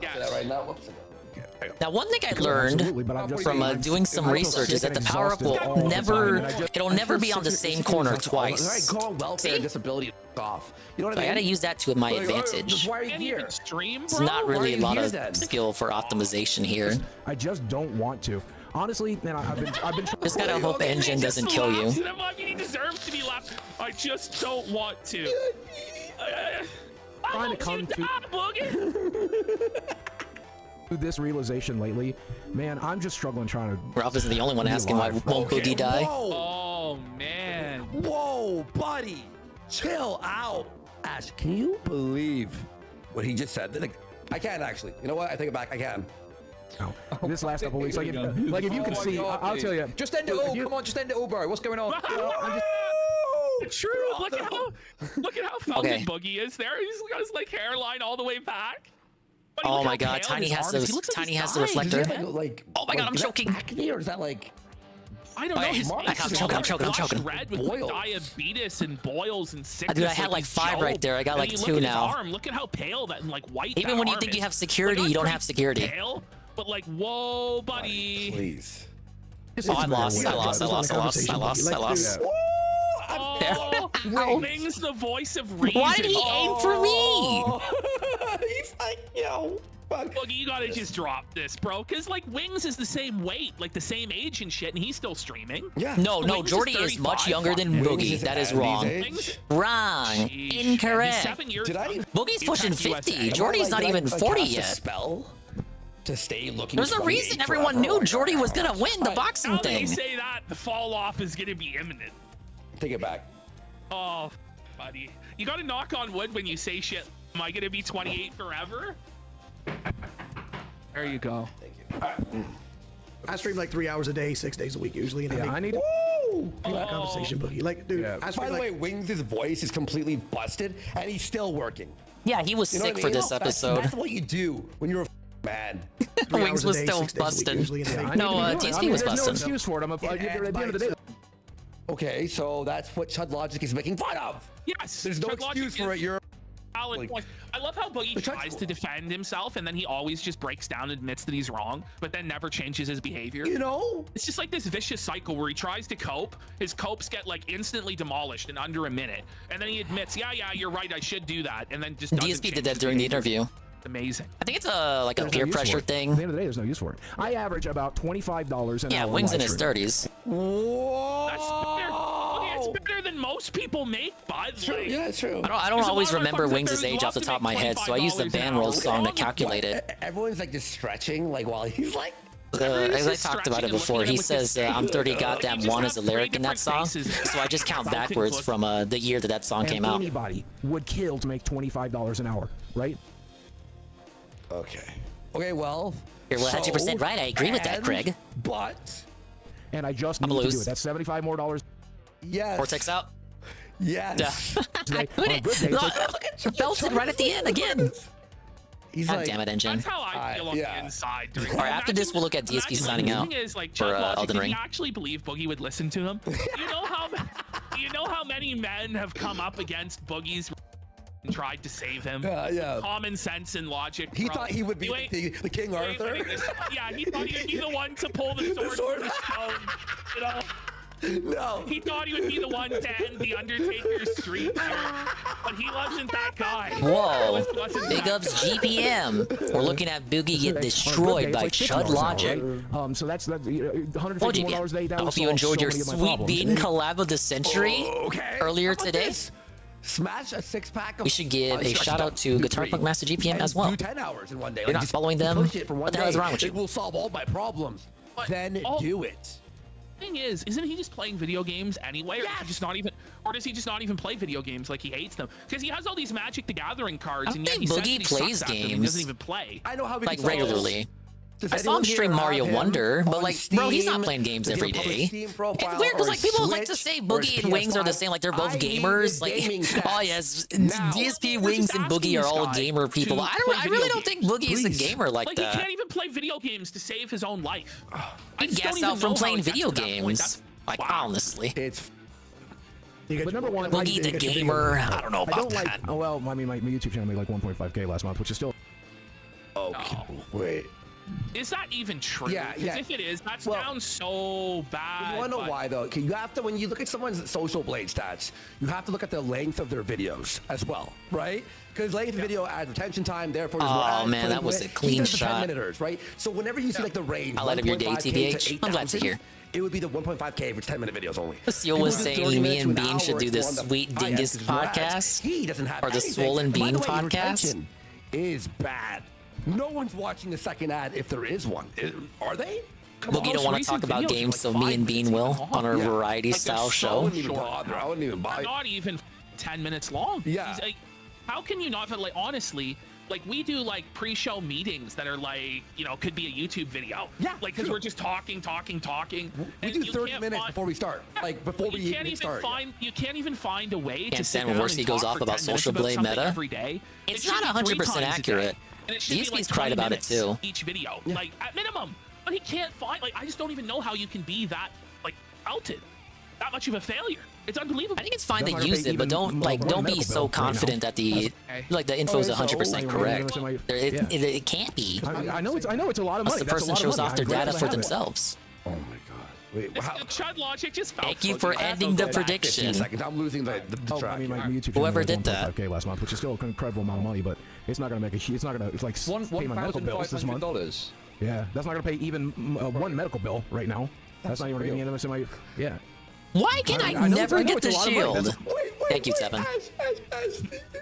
S8: Yes.
S14: That right now. Whoops.
S1: Now, one thing I learned from doing some research is that the power up will it'll never be on the same corner twice.
S14: Go on welfare and disability off. You know what I mean?
S1: I gotta use that to my advantage.
S14: Why are you here?
S1: It's not really a lot of skill for optimization here.
S13: I just don't want to. Honestly, man, I've been.
S1: Just gotta hope Engine doesn't kill you.
S8: I mean, he deserves to be left. I just don't want to.
S13: Trying to come to this realization lately, man. I'm just struggling trying to.
S1: Ralph isn't the only one asking why won't Boogie die.
S8: Oh man.
S14: Whoa, buddy, chill out. Ash, can you believe what he just said? Like, I can actually. You know what? I take it back. I can.
S13: No. This last couple weeks, like if you can see, I'll tell you.
S9: Just end it all. Come on, just end it all, bro. What's going on?
S8: True. Look at how founded Boogie is there. He's got his like hairline all the way back.
S1: Oh my God, Tiny has the reflector. Oh my God, I'm choking.
S14: Acne, or is that like?
S8: I don't know. His
S1: I'm choking.
S8: Red with like diabetes and boils and sickness.
S1: Dude, I had like 5 right there. I got like 2 now.
S8: Arm. Look at how pale that and like white.
S1: Even when you think you have security, you don't have security.
S8: Pale, but like, whoa, buddy.
S14: Please.
S1: Oh, I lost.
S8: Wings, the voice of reason.
S1: Why did he aim for me?
S14: He's like, yo.
S8: Boogie, you gotta just drop this, bro. Cause like Wings is the same weight, like the same age and shit, and he's still streaming.
S14: Yeah.
S1: No, Jordy is much younger than Boogie. That is wrong. Wrong. Incorrect.
S8: 7 years.
S1: Boogie's pushing 50. Jordy's not even 40 yet.
S14: Spell to stay looking.
S1: There's a reason everyone knew Jordy was gonna win the boxing
S8: How
S1: thing.
S8: they say that the fall off is gonna be imminent.
S14: Take it back.
S8: Oh, buddy, you gotta knock on wood when you say shit. Am I gonna be 28 forever? There you go.
S14: Thank you.
S15: I stream like 3 hours a day, 6 days a week usually. And
S13: I need
S15: that conversation, Boogie. Like, dude.
S14: By the way, Wings' voice is completely busted, and he's still working.
S1: Yeah, he was sick for this episode.
S14: That's what you do when you're a man.
S1: Wings was still busted. No, TSP was busted.
S13: There's no excuse for it. I'm at the end of the day.
S14: Okay, so that's what Chud Logic is making fun of.
S8: Yes.
S14: There's no excuse for it. You're.
S8: I love how Boogie tries to defend himself and then he always just breaks down and admits that he's wrong, but then never changes his behavior.
S14: You know?
S8: It's just like this vicious cycle where he tries to cope. His copes get like instantly demolished in under a minute. And then he admits, yeah, you're right, I should do that. And then just
S1: DSP did that during the interview.
S8: Amazing.
S1: I think it's a peer pressure thing.
S13: At the end of the day, there's no use for it. I average about $25 an hour.
S1: Yeah, Wings in his 30s.
S14: Whoa!
S8: That's better. Okay, it's better than most people make, bud. Like,
S14: yeah, it's true.
S1: I don't always remember Wings' age off the top of my head, so I use the Bandroll song to calculate it.
S14: Everyone's like just stretching, like while he's like.
S1: As I talked about it before, he says, I'm 30 goddamn one as a lyric in that song, so I just count backwards from the year that song came out.
S13: Anybody would kill to make $25 an hour, right?
S14: Okay, well.
S1: You're 100% right. I agree with that, Craig.
S14: But.
S13: And I just need to do it. That's $75 more.
S14: Yes.
S1: Vortex out.
S14: Yes.
S1: I couldn't. Belted right at the end again.
S14: He's
S1: God damn it, Engine.
S8: That's how I feel on the inside.
S1: All right, after this, we'll look at DSP signing out for Elden Ring.
S8: Did he actually believe Boogie would listen to him? You know how many men have come up against Boogie's and tried to save him?
S14: Yeah.
S8: Common sense and logic.
S14: He thought he would be the King Arthur.
S8: Yeah, he thought he would be the one to pull the sword from the stone. You know?
S14: No.
S8: He thought he would be the one to end the Undertaker's streak, but he wasn't that guy.
S1: Whoa. Big ups GPM. We're looking at Boogie get destroyed by Chud Logic.
S13: So that's $150 more a day.
S1: I hope you enjoyed your Sweet Bean collab of the century earlier today.
S14: Smash a 6-pack.
S1: We should give a shout out to Guitar Punk Master GPM as well.
S14: Do 10 hours in one day.
S1: You're not following them? What the hell is wrong with you?
S14: It will solve all my problems. Then do it.
S8: Thing is, isn't he just playing video games anyway, or does he just not even play video games like he hates them? Because he has all these Magic the Gathering cards, and yet he
S1: Boogie plays games.
S8: He doesn't even play.
S14: I know how we
S1: like regularly. I saw him stream Mario Wonder, but like, bro, he's not playing games every day. It's weird because like people like to say Boogie and Wings are the same, like they're both gamers. Like, oh yes, DSP, Wings, and Boogie are all gamer people. I really don't think Boogie is a gamer like that.
S8: He can't even play video games to save his own life.
S1: He gets out from playing video games. Like honestly,
S14: it's.
S15: But
S13: number one,
S1: Boogie the gamer. I don't know about that.
S13: Oh well, I mean, my YouTube channel made like 1.5K last month, which is still.
S14: Okay. Wait.
S8: Is that even true?
S14: Yeah,
S8: Because
S14: yeah.
S8: if it is, that sounds so bad.
S14: You want to know why though? Okay, you have to, when you look at someone's social blade stats, you have to look at the length of their videos as well, right? Because length of video adds retention time, therefore there's more ads.
S1: Oh man, that was a clean shot.
S14: 10-minuters, right? So whenever you see like the range,
S1: Highlight of your day,
S14: 1.5K
S1: TBH.
S14: to
S1: I'm glad to
S14: 8,000,
S1: hear.
S14: It would be the 1.5K for 10-minute videos only.
S1: Seal was saying me and Bean should do this sweet Dingus podcast,
S14: He doesn't have
S1: or the
S14: anything.
S1: Swollen
S14: And by
S1: Bean
S14: the way,
S1: podcast.
S14: retention is bad. No one's watching the second ad if there is one. Are they?
S1: Boogie don't want to talk about games, so me and Bean will on our variety style show.
S14: I wouldn't even bother.
S8: Not even 10 minutes long.
S14: Yeah.
S8: He's like, how can you not? Like, honestly, like we do like pre-show meetings that are like, you know, could be a YouTube video.
S14: Yeah.
S8: Like, because we're just talking.
S14: We do 30 minutes before we start. Like before we even start.
S8: You can't even find a way
S1: Can't
S8: to sit
S1: stand when
S8: down
S1: Worsky
S8: and
S1: goes
S8: talk
S1: off
S8: for
S1: about
S8: 10 minutes
S1: social blade
S8: something
S1: meta.
S8: every day.
S1: It's
S8: It
S1: not
S8: should be
S1: 100%
S8: 3 times a day.
S1: accurate.
S8: And it should be
S1: DSP's
S8: like
S1: cried
S8: 20
S1: about it
S8: minutes
S1: too.
S8: each video, like at minimum. But he can't find. Like, I just don't even know how you can be that like outed, that much of a failure. It's unbelievable.
S1: I think it's fine to use it, but don't be so confident that the info is 100% correct. It can't be.
S7: I know it's a lot of money.
S1: Unless the person shows off their data for themselves.
S14: Oh my god. Wait,
S8: Chud logic just fell.
S1: Thank you for ending the prediction.
S14: Seconds. I'm losing the track.
S7: I mean, my YouTube
S1: Whoever
S7: channel
S1: did
S7: was 1.5K last month, which is still an incredible amount of money, but it's not gonna make it's not gonna. It's like pay my medical bills this month. Yeah, that's not gonna pay even one medical bill right now. That's not even gonna get me into my. Yeah.
S1: Why can I never get the shield? Thank you, Tevin.
S14: I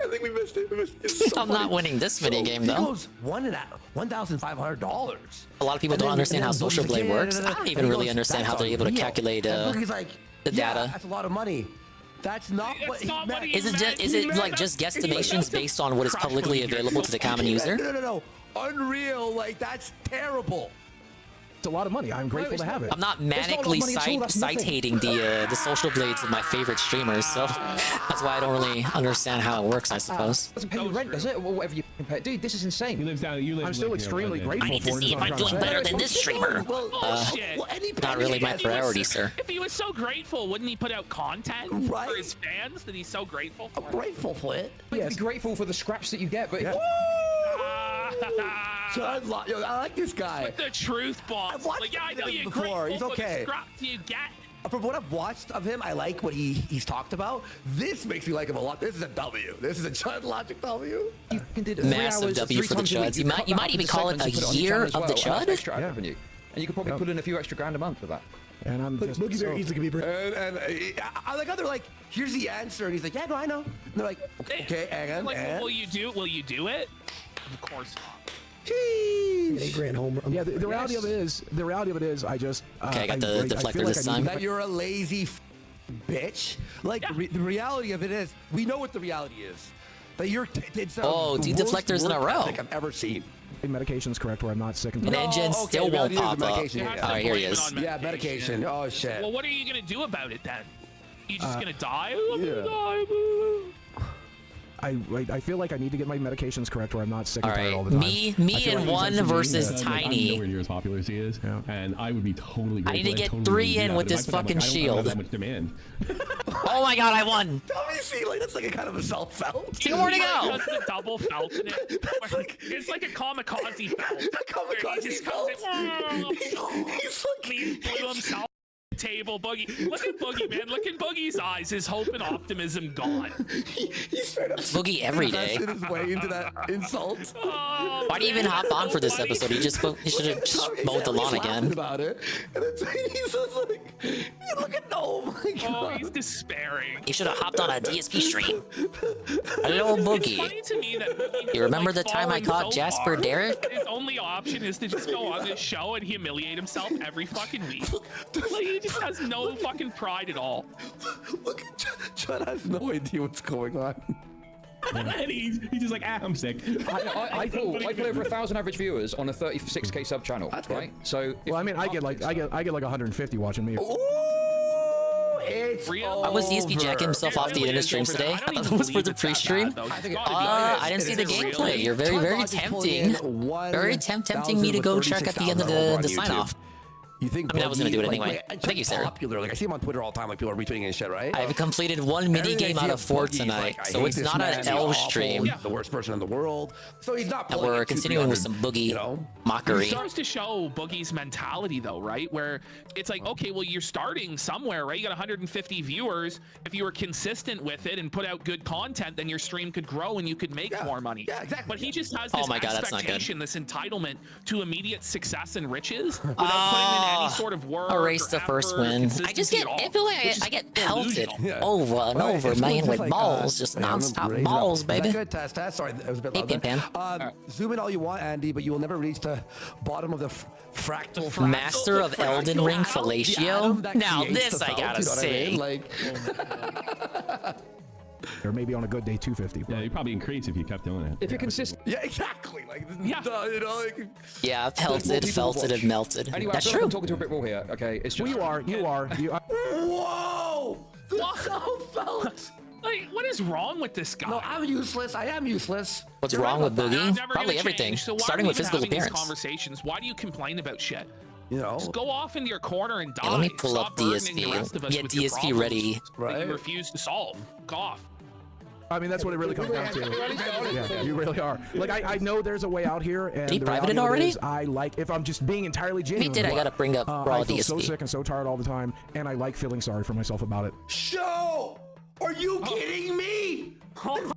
S14: think we missed it.
S1: I'm not winning this mini game though.
S14: $1,500.
S1: A lot of people don't understand how Social Blade works. I don't even really understand how they're able to calculate the data.
S14: That's a lot of money. That's not what he meant.
S1: Is it like just guesstimations based on what is publicly available to the common user?
S14: No. Unreal. Like, that's terrible.
S7: It's a lot of money. I'm grateful to have it.
S1: I'm not manically citating the social blades of my favorite streamers, so that's why I don't really understand how it works, I suppose.
S13: Doesn't pay you rent, does it? Or whatever you compare. Dude, this is insane.
S7: I'm still extremely grateful.
S1: I need to see if I'm doing better than this streamer. Not really my priority, sir.
S8: If he was so grateful, wouldn't he put out content for his fans that he's so grateful for?
S14: I'm grateful for it.
S13: You'd be grateful for the scraps that you get, but
S14: I like this guy.
S8: With the truth bomb.
S14: I've watched
S8: Like, yeah, I know you're
S14: before.
S8: grateful
S14: He's
S8: for
S14: okay.
S8: the scraps you get.
S14: From what I've watched of him, I like what he's talked about. This makes me like him a lot. This is a W. This is a Chud Logic W.
S13: You can do
S1: Massive W for the Chuds. You might even call it a year of the Chud.
S13: And you could probably put in a few extra grand a month for that.
S7: And I'm just
S15: Boogie very easily can be.
S14: And I like how they're like, here's the answer, and he's like, yeah, no, I know. And they're like, okay, and
S8: Like, will you do it? Of course not.
S14: Jeez.
S15: $8,000 home run.
S7: Yeah, the reality of it is, I just.
S1: Okay, I got the deflector this time.
S14: That you're a lazy bitch. Like, the reality of it is, we know what the reality is. That you're. It's
S1: Oh, two deflectors in a row.
S14: I've ever seen.
S7: Medication's correct, where I'm not sick and
S1: Engine still won't pop up.
S14: Yeah.
S1: Here he is.
S14: Yeah, medication. Oh shit.
S8: Well, what are you gonna do about it then? You just gonna die?
S7: I feel like I need to get my medications correct, where I'm not sick and
S1: All
S7: tired
S1: right,
S7: all the time.
S1: me and one versus Tiny.
S16: I'm nowhere near as popular as he is, and I would be totally.
S1: I need to get 3 in with this fucking shield.
S16: I don't have that much demand.
S1: Oh my god, I won!
S14: Tell me, see, like that's like a kind of a self-felt.
S1: 2 more to go.
S8: Just the double felt in it. It's like a kamikaze felt.
S14: Kamikaze felt.
S8: He's like, he blew himself. Table Boogie. Look at Boogie, man. Look in Boogie's eyes. His hope and optimism gone.
S14: He's straight up
S1: Boogie every day.
S14: invested his way into that insult.
S8: Oh,
S1: Why do you even hop on for this episode? He should have just mowed the lawn again.
S14: About it, and it's, he's just like, look at oh my god.
S8: Oh, he's despairing.
S1: He should have hopped on a DSP stream. Hello, Boogie.
S8: Funny to me that Boogie
S1: You remember
S8: like,
S1: the time I
S8: falling
S1: caught
S8: so
S1: Jasper
S8: hard,
S1: Derrick?
S8: His only option is to just go on this show and humiliate himself every fucking week. Like, he just has no fucking pride at all.
S14: Look, Chud has no idea what's going on.
S16: And he's just like, I'm sick.
S13: I put over 1,000 average viewers on a 36k sub channel, right? So,
S7: well, I mean, I get like 150 watching me.
S14: It's
S1: I was DSP jacking himself off the internet streams today. I thought that was for the pre-stream. I didn't see the gameplay. You're very tempting. Very tempting me to go check at the end of the sign-off.
S14: You think?
S1: I mean, I was gonna do it
S14: Boogie,
S1: anyway. Thank you, Sarah.
S14: Popular. Like I see him on Twitter all the time. Like people are retweeting and shit, right?
S1: I've completed one mini game out of 4 tonight,
S14: I
S1: so
S14: hate
S1: it's
S14: this
S1: not
S14: man,
S1: an
S14: he's
S1: L
S14: awful,
S1: stream.
S14: he's the worst person in the world. So he's not.
S1: And we're continuing with some Boogie mockery.
S8: It starts to show Boogie's mentality, though, right? Where it's like, okay, well, you're starting somewhere, right? You got 150 viewers. If you were consistent with it and put out good content, then your stream could grow and you could make more money.
S14: Yeah, exactly.
S8: But he just has this expectation, this entitlement to immediate success and riches without putting in any sort of work.
S1: Erase the first win. I just get, I feel like I get pelted over and over, man, with balls, just non-stop balls, baby.
S14: Good test. Sorry, it was a bit
S1: Hey,
S14: loud.
S1: Pan.
S14: Zoom in all you want, Andy, but you will never reach the bottom of the fractal.
S1: Master of Elden Ring fellatio. Now this I gotta say.
S13: Or maybe on a good day 250.
S16: Yeah, you probably increase if you kept doing it.
S13: If you're consistent.
S14: Yeah, exactly. Like, you know, like,
S1: yeah, pelted, felted, and melted.
S13: Anyway,
S1: That's
S13: I feel
S1: true.
S13: like I'm talking to a bit more here. Okay, it's just.
S14: Well, you are. Whoa!
S8: So felt. Like, what is wrong with this guy?
S14: No, I'm useless. I am useless.
S1: What's wrong with Boogie? Probably everything,
S8: So
S1: starting with physical
S8: having these
S1: appearance.
S8: Conversations. Why do you complain about shit?
S14: You know,
S8: just go off into your corner and die.
S1: Yeah, let me pull
S8: Stop
S1: up
S8: burdening the rest of
S1: DSP.
S8: us
S1: Get
S8: with your
S1: DSP
S8: problems
S1: ready.
S8: that you refuse to solve. Go off.
S13: I mean, that's what it really comes down to. Yeah, you really are. Like, I know there's a way out here, and
S1: Did he
S13: the
S1: private
S13: reality
S1: it
S13: of
S1: already?
S13: is I like, if I'm just being entirely genuine.
S1: did, I gotta bring up raw
S13: I feel so
S1: DSP.
S13: sick and so tired all the time, and I like feeling sorry for myself about it.
S14: Show! Are you kidding me?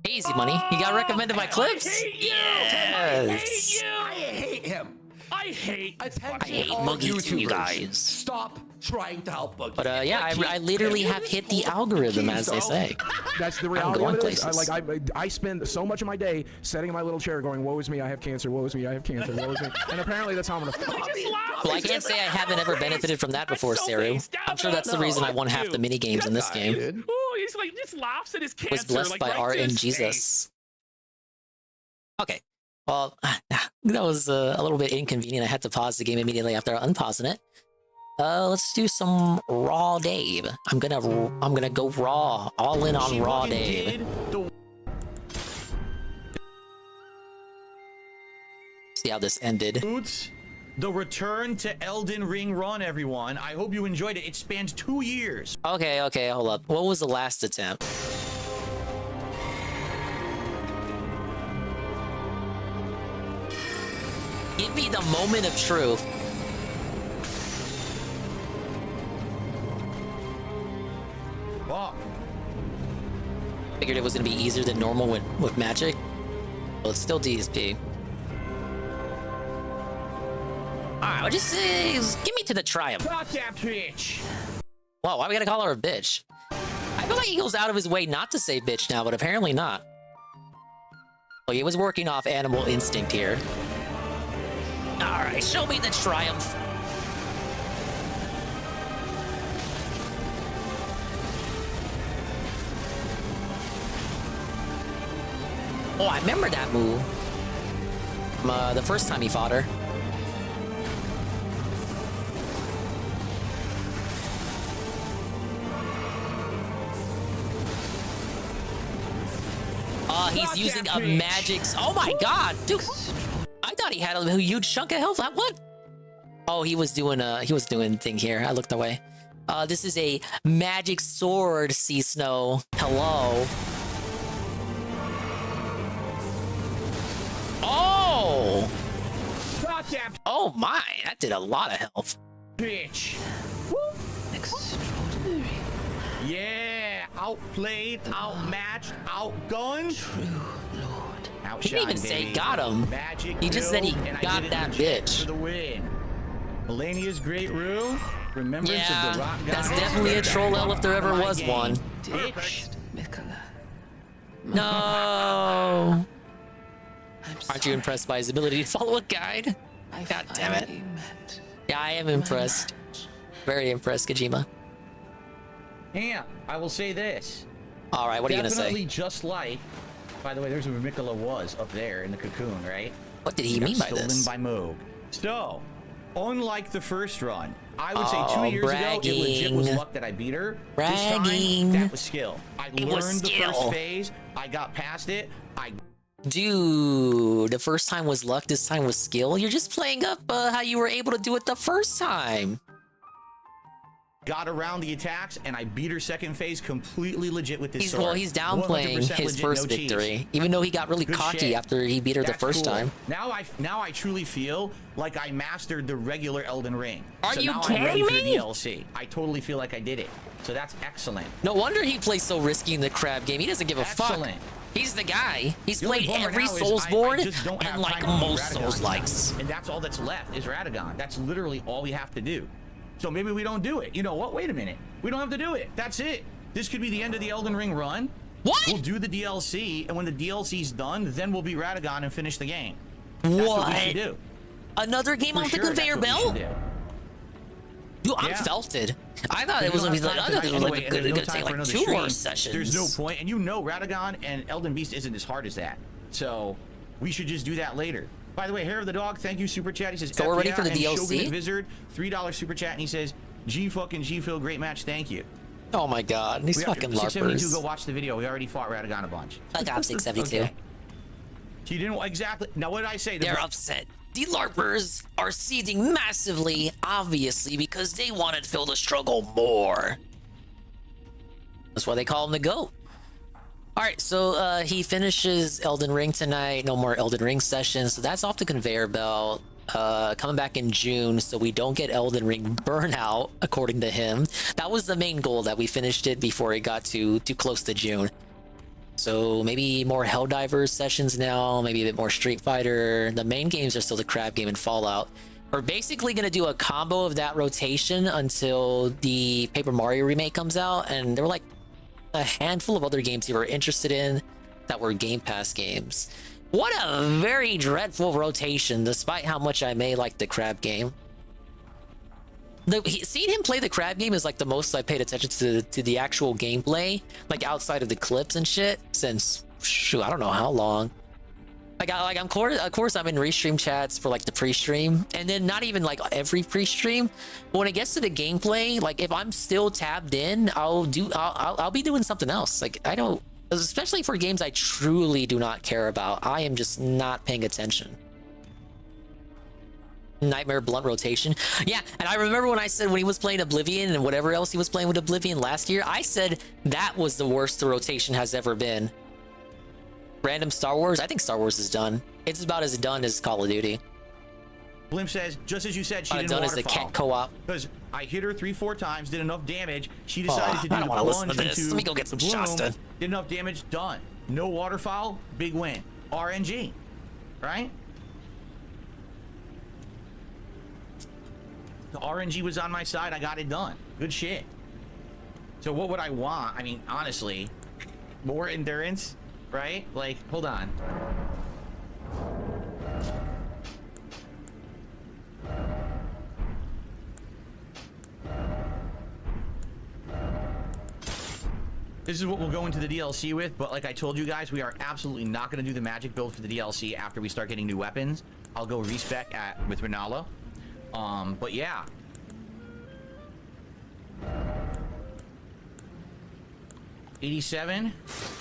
S1: Easy money. You got recommended my clips?
S14: Yes. I hate him.
S8: I hate
S1: Boogie, you guys.
S14: Stop trying to help Boogie.
S1: But yeah, I literally have hit the algorithm, as they say.
S13: That's the reality
S1: I'm
S13: of
S1: going
S13: it.
S1: places.
S13: I spend so much of my day sitting in my little chair going, woe is me, I have cancer, woe is me, I have cancer, woe is me. And apparently that's how I'm gonna
S1: Well, I can't say I haven't ever benefited from that before, Saru. I'm sure that's the reason I won half the mini games in this game.
S8: Oh, he's like just laughs at his cancer.
S1: Was blessed
S8: like,
S1: by
S8: right
S1: art
S8: to
S1: and
S8: his
S1: Jesus.
S8: face.
S1: Okay. Well, that was a little bit inconvenient. I had to pause the game immediately after unpausing it. Let's do some Raw Dave. I'm gonna go raw, all in on Raw Dave. See how this ended.
S2: The return to Elden Ring run, everyone. I hope you enjoyed it. It spans 2 years.
S1: Okay, hold up. What was the last attempt? Give me the moment of truth.
S2: Fuck.
S1: Figured it was gonna be easier than normal with magic. Well, it's still DSP. Alright, well, just give me to the triumph.
S2: Fuck that bitch.
S1: Wow, why we gotta call her a bitch? I feel like he goes out of his way not to say bitch now, but apparently not. Well, he was working off animal instinct here. Alright, show me the triumph. Oh, I remember that move. The first time he fought her. He's using a magic. Oh my god, dude! I thought he had a huge chunk of health. What? Oh, he was doing thing here. I looked away. This is a magic sword, Sea Snow. Hello. Oh! Oh my, that did a lot of health.
S2: Bitch. Extraordinary. Yeah, outplayed, outmatched, outgunned. True Lord. Outshine,
S1: He didn't even say got him.
S2: Magic
S1: He just said he
S2: killed,
S1: got that bitch.
S2: For the win. Malenia's great rule. Remembrance of the rock god.
S1: That's definitely a troll L if there ever was one.
S2: Bitch.
S1: No. Aren't you impressed by his ability to follow a guide? God damn it. Yeah, I am impressed. Very impressed, Kojima.
S2: Yeah, I will say this.
S1: All right, what are you gonna say?
S2: Definitely just like. By the way, there's where Mikola was up there in the cocoon, right?
S1: What did he mean by
S2: stolen
S1: this?
S2: by Moog. So, unlike the first run, I would say 2 years ago it legit was luck that I beat her. This time, that was skill. I learned the first phase. I got past it.
S1: Dude, the first time was luck, this time was skill. You're just playing up how you were able to do it the first time.
S2: got around the attacks, and I beat her second phase completely legit with this sword.
S1: Well, he's downplaying
S2: 100%
S1: his
S2: legit,
S1: first
S2: no cheese.
S1: victory, even though he got really
S2: Good
S1: cocky
S2: shit.
S1: after he beat her the
S2: That's
S1: first
S2: cool.
S1: time.
S2: Now I truly feel like I mastered the regular Elden Ring.
S1: Are
S2: so
S1: you
S2: now
S1: kidding
S2: I'm ready for
S1: me?
S2: DLC. I totally feel like I did it. So that's excellent.
S1: No wonder he plays so risky in the crab game. He doesn't give a
S2: Excellent.
S1: fuck. He's the guy. He's
S2: The only
S1: played
S2: bummer
S1: every
S2: now is
S1: Soulsborne
S2: I just don't have
S1: and like
S2: time to beat
S1: most
S2: Radagon
S1: Souls likes.
S2: now. And that's all that's left is Radagon. That's literally all we have to do. So maybe we don't do it. You know what? Wait a minute. We don't have to do it. That's it. This could be the end of the Elden Ring run.
S1: What?
S2: We'll do the DLC, and when the DLC's done, then we'll beat Radagon and finish the game.
S1: What?
S2: That's what we should do.
S1: Another game
S2: For
S1: off the
S2: sure,
S1: conveyor
S2: that's what we
S1: belt?
S2: should do.
S1: Dude, I'm
S2: Yeah.
S1: felted. I thought it
S2: We
S1: was
S2: don't
S1: gonna be
S2: have
S1: like,
S2: time
S1: I thought it was
S2: tonight
S1: like,
S2: anyway, and there's
S1: gonna
S2: no time
S1: take
S2: for
S1: like
S2: another
S1: 2 more
S2: stream.
S1: sessions.
S2: There's no point, and you know Radagon and Elden Beast isn't as hard as that. So we should just do that later. By the way, Hair of the Dog, thank you, super chat. He says,
S1: So we're ready for the
S2: and
S1: DLC?
S2: Shogun Wizard, $3 super chat, and he says, G Phil, great match, thank you.
S1: Oh my god, these fucking
S2: 672, go
S1: larpers.
S2: watch the video. We already fought Radagon a bunch.
S1: I got 672.
S2: Okay. You didn't exactly. Now, what did I say?
S1: They're upset. The LARPers are seething massively, obviously, because they wanted Phil to struggle more. That's why they call him the GOAT. Alright, so he finishes Elden Ring tonight. No more Elden Ring sessions. So that's off the conveyor belt. Coming back in June, so we don't get Elden Ring burnout, according to him. That was the main goal, that we finished it before it got too close to June. So maybe more Helldivers sessions now, maybe a bit more Street Fighter. The main games are still the crab game and Fallout. We're basically going to do a combo of that rotation until the Paper Mario remake comes out, and there were like a handful of other games you were interested in that were Game Pass games. What a very dreadful rotation, despite how much I may like the crab game. Seeing him play the crab game is like the most I paid attention to the actual gameplay, like outside of the clips and shit, since shoot, I don't know how long. Of course I'm in restream chats for like the pre-stream, and then not even like every pre-stream. But when it gets to the gameplay, like if I'm still tabbed in, I'll be doing something else. Like I don't, especially for games I truly do not care about. I am just not paying attention. Nightmare blunt rotation. Yeah, and I remember when I said when he was playing Oblivion and whatever else he was playing with Oblivion last year, I said that was the worst the rotation has ever been. Random Star Wars? I think Star Wars is done. It's about as done as Call of Duty.
S2: Blimp says, just as you said, she didn't
S1: done as
S2: waterfall.
S1: the cat co-op.
S2: Because I hit her 3-4 times, did enough damage. She decided to do
S1: I don't
S2: the
S1: want to listen
S2: plunge
S1: to this.
S2: into
S1: Let me go get
S2: the
S1: some
S2: bloom,
S1: Shasta.
S2: did enough damage, done. No waterfowl, big win. RNG, right? The RNG was on my side. I got it done. Good shit. So what would I want? I mean, honestly, more endurance, right? Like, hold on. This is what we'll go into the DLC with, but like I told you guys, we are absolutely not going to do the magic build for the DLC after we start getting new weapons. I'll go respec with Rinala. But yeah. $87.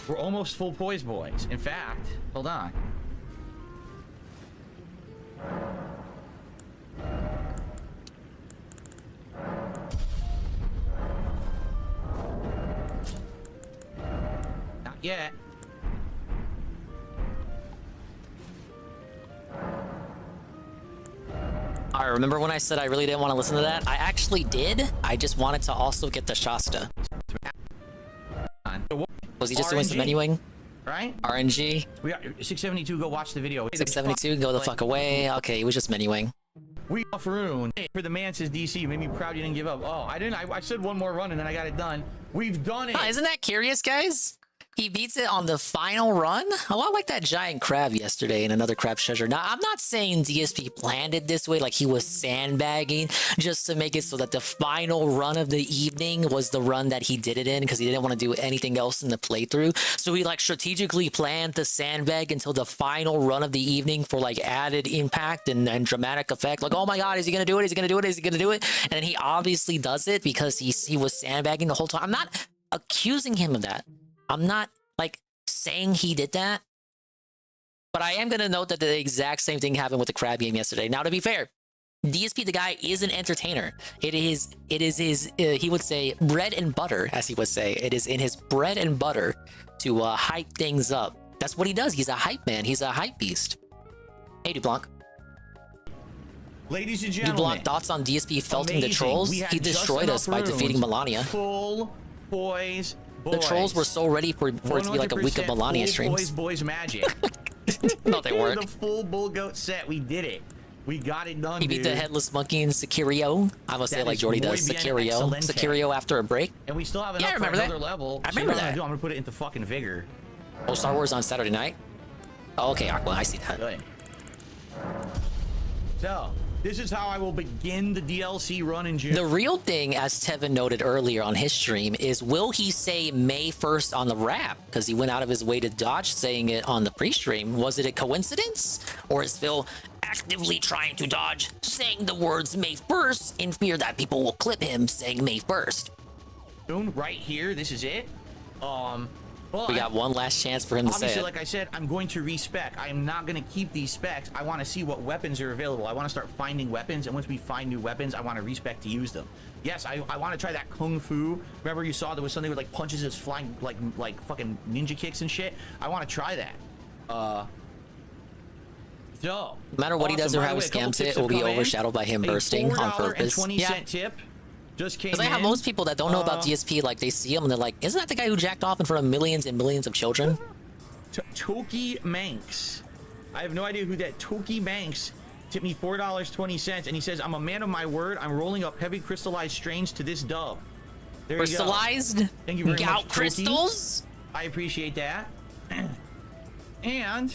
S2: We're almost full poise, boys. In fact, hold on. Not yet.
S1: I remember when I said I really didn't want to listen to that. I actually did. I just wanted to also get the Shasta. Was he just doing some menuing?
S2: Right?
S1: RNG?
S2: We are 672. Go watch the video.
S1: 672, go the fuck away. Okay, he was just menuing.
S2: We off Rune for the man says DC. Made me proud you didn't give up. Oh, I didn't. I said one more run and then I got it done. We've done it.
S1: Oh, isn't that curious, guys? He beats it on the final run? A lot like that giant crab yesterday in another crab treasure. Now, I'm not saying DSP planned it this way, like he was sandbagging just to make it so that the final run of the evening was the run that he did it in because he didn't want to do anything else in the playthrough. So he like strategically planned to sandbag until the final run of the evening for like added impact and dramatic effect. Like, oh my God, is he going to do it? Is he going to do it? Is he going to do it? And then he obviously does it because he was sandbagging the whole time. I'm not accusing him of that. I'm not like saying he did that, but I am going to note that the exact same thing happened with the crab game yesterday. Now, to be fair, DSP, the guy, is an entertainer. It is his, he would say, bread and butter, as he would say. It is in his bread and butter to hype things up. That's what he does. He's a hype man. He's a hype beast. Hey, DuBlanc.
S2: Ladies and gentlemen,
S1: DuBlanc, thoughts on DSP felting the trolls? He destroyed us by defeating Malenia.
S2: Full boys.
S1: The trolls were so ready for it to be like a week of Malenia streams.
S2: Boys magic.
S1: No, they weren't.
S2: The full bull goat set. We did it. We got it done.
S1: He beat the headless monkey in Sicario. I must say, like Jordy does. Sicario. Sicario after a break.
S2: And we still have enough for another level.
S1: I remember that.
S2: I'm gonna put it into fucking vigor.
S1: Oh, Star Wars on Saturday night? Oh, okay, Aqua, I see that.
S2: Good. So, this is how I will begin the DLC run in June.
S1: The real thing, as Tevin noted earlier on his stream, is will he say May 1st on the rap? Because he went out of his way to dodge saying it on the pre-stream. Was it a coincidence? Or is Phil actively trying to dodge saying the words May 1st in fear that people will clip him saying May 1st?
S2: Boom, right here, this is it.
S1: We got one last chance for him to say it.
S2: Obviously, like I said, I'm going to respec. I am not going to keep these specs. I want to see what weapons are available. I want to start finding weapons, and once we find new weapons, I want to respec to use them. Yes, I want to try that kung fu. Remember you saw there was something with like punches that's flying like fucking ninja kicks and shit? I want to try that. So,
S1: no matter what he does or how he scams it will be overshadowed by him bursting on purpose.
S2: $0.20 tip. Just came in.
S1: Because I have most people that don't know about DSP, like they see him and they're like, isn't that the guy who jacked off in front of millions and millions of children?
S2: Toki Manx. I have no idea who that Toki Manx tipped me $4.20, and he says, I'm a man of my word. I'm rolling up heavy crystallized strains to this dub. There
S1: Crystallized?
S2: You go. Thank you very
S1: gout
S2: much,
S1: crystals?
S2: I appreciate that. And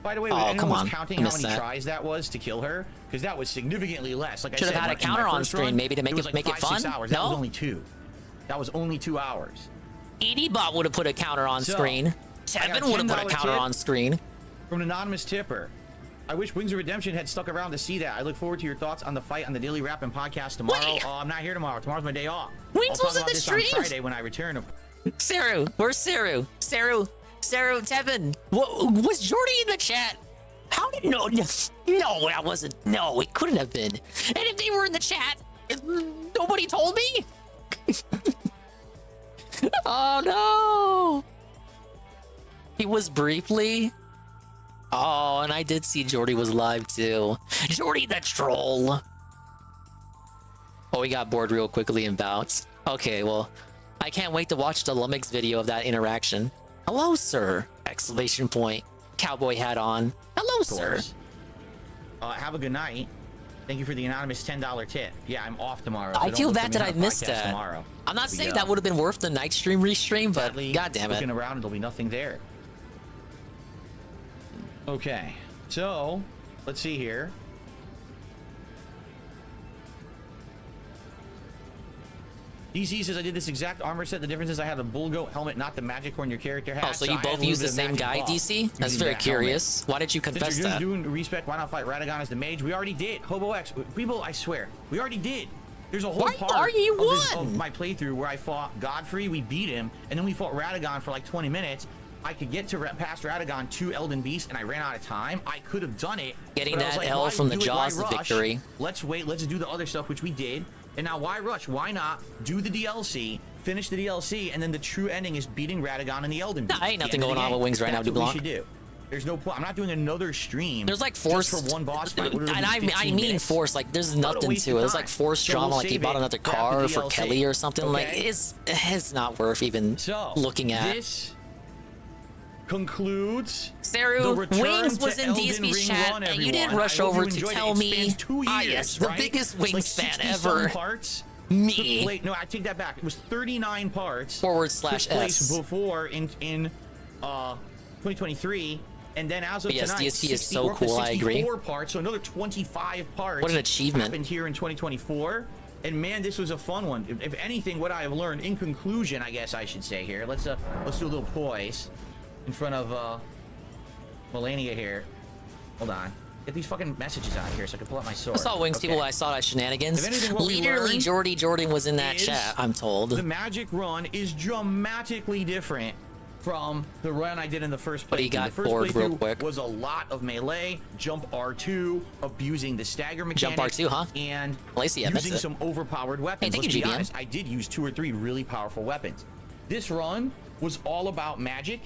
S2: by the way, anyone was counting how many tries that was to kill her? Because that was significantly less. Like
S1: should have had a counter on screen, maybe to make it
S2: like
S1: fun.
S2: 6 hours. No? That was only 2. That was only 2 hours.
S1: EDBot would have put a counter on screen. Tevin would have put a counter on screen.
S2: From an anonymous tipper. I wish Wings of Redemption had stuck around to see that. I look forward to your thoughts on the fight on the Daily Rap and Podcast tomorrow. Oh, I'm not here tomorrow. Tomorrow's my day off.
S1: Wings was in the stream.
S2: On Friday when I return.
S1: Saru, where's Saru? Saru, Tevin. Was Jordy in the chat? How did no, I wasn't. No, it couldn't have been. And if they were in the chat, nobody told me. Oh no! He was briefly. Oh, and I did see Jordy was live too. Jordy the troll. Oh, we got bored real quickly and bounced. Okay, well, I can't wait to watch the Lumix video of that interaction. Hello, sir! Exclamation point. Cowboy hat on. Hello, sir.
S2: Have a good night. Thank you for the anonymous $10 tip. Yeah, I'm off tomorrow. So
S1: I feel bad that I missed that.
S2: Tomorrow.
S1: I'm not saying that would have been worth the night stream restream, but god damn it.
S2: Looking around, there'll be nothing there. Okay, so let's see here. DC says I did this exact armor set. The difference is I had a bull goat helmet, not the magic horn your character has.
S1: Oh, so you both use the same guy, DC? That's very curious. Why did you confess that?
S2: Doing respect, why not fight Radagon as the mage? We already did. Hobo X. People, I swear, we already did. There's a whole part of my playthrough where I fought Godfrey, we beat him, and then we fought Radagon for like 20 minutes. I could get to past Radagon to Elden Beast, and I ran out of time. I could have done it.
S1: Getting that L from the jaws of victory.
S2: Let's wait. Let's do the other stuff, which we did. And now why rush? Why not do the DLC, finish the DLC, and then the true ending is beating Radagon in the Elden Beast?
S1: Nah, ain't nothing going on with Wings right now, DuBlanc.
S2: That's what we should do. There's no point. I'm not doing another stream.
S1: There's like forced
S2: for one boss fight.
S1: And I mean forced. Like there's nothing to it. There's like forced drama. Like he bought another car for Kelly or something. Like it's not worth even looking at.
S2: This concludes
S1: Saru, Wings was in DSP's chat, and you didn't rush over to tell me. Yes, the biggest Wings fan ever. Me.
S2: No, I take that back. It was 39 parts.
S1: /S.
S2: Before in 2023, and then as of
S1: yes,
S2: tonight,
S1: DSP is so cool. I agree.
S2: 64 parts, so another 25 parts.
S1: What an achievement!
S2: Happened here in 2024. And man, this was a fun one. If anything, what I have learned, in conclusion, I guess I should say here. Let's do a little poise in front of Malenia here. Hold on. Get these fucking messages out here so I can pull out my sword.
S1: I saw Wings people. I saw that shenanigans. Literally, Jordan was in that chat. I'm told.
S2: The magic run is dramatically different from the run I did in the first playthrough.
S1: But he got
S2: the first
S1: bored real
S2: playthrough
S1: quick.
S2: was a lot of melee, jump R2, abusing the stagger mechanic,
S1: Jump R2, huh?
S2: and
S1: Malaysia, that's
S2: using
S1: it.
S2: some overpowered weapons.
S1: Hey, thank
S2: Let's
S1: you,
S2: be
S1: GBM.
S2: honest, I did use 2 or 3 really powerful weapons. This run was all about magic,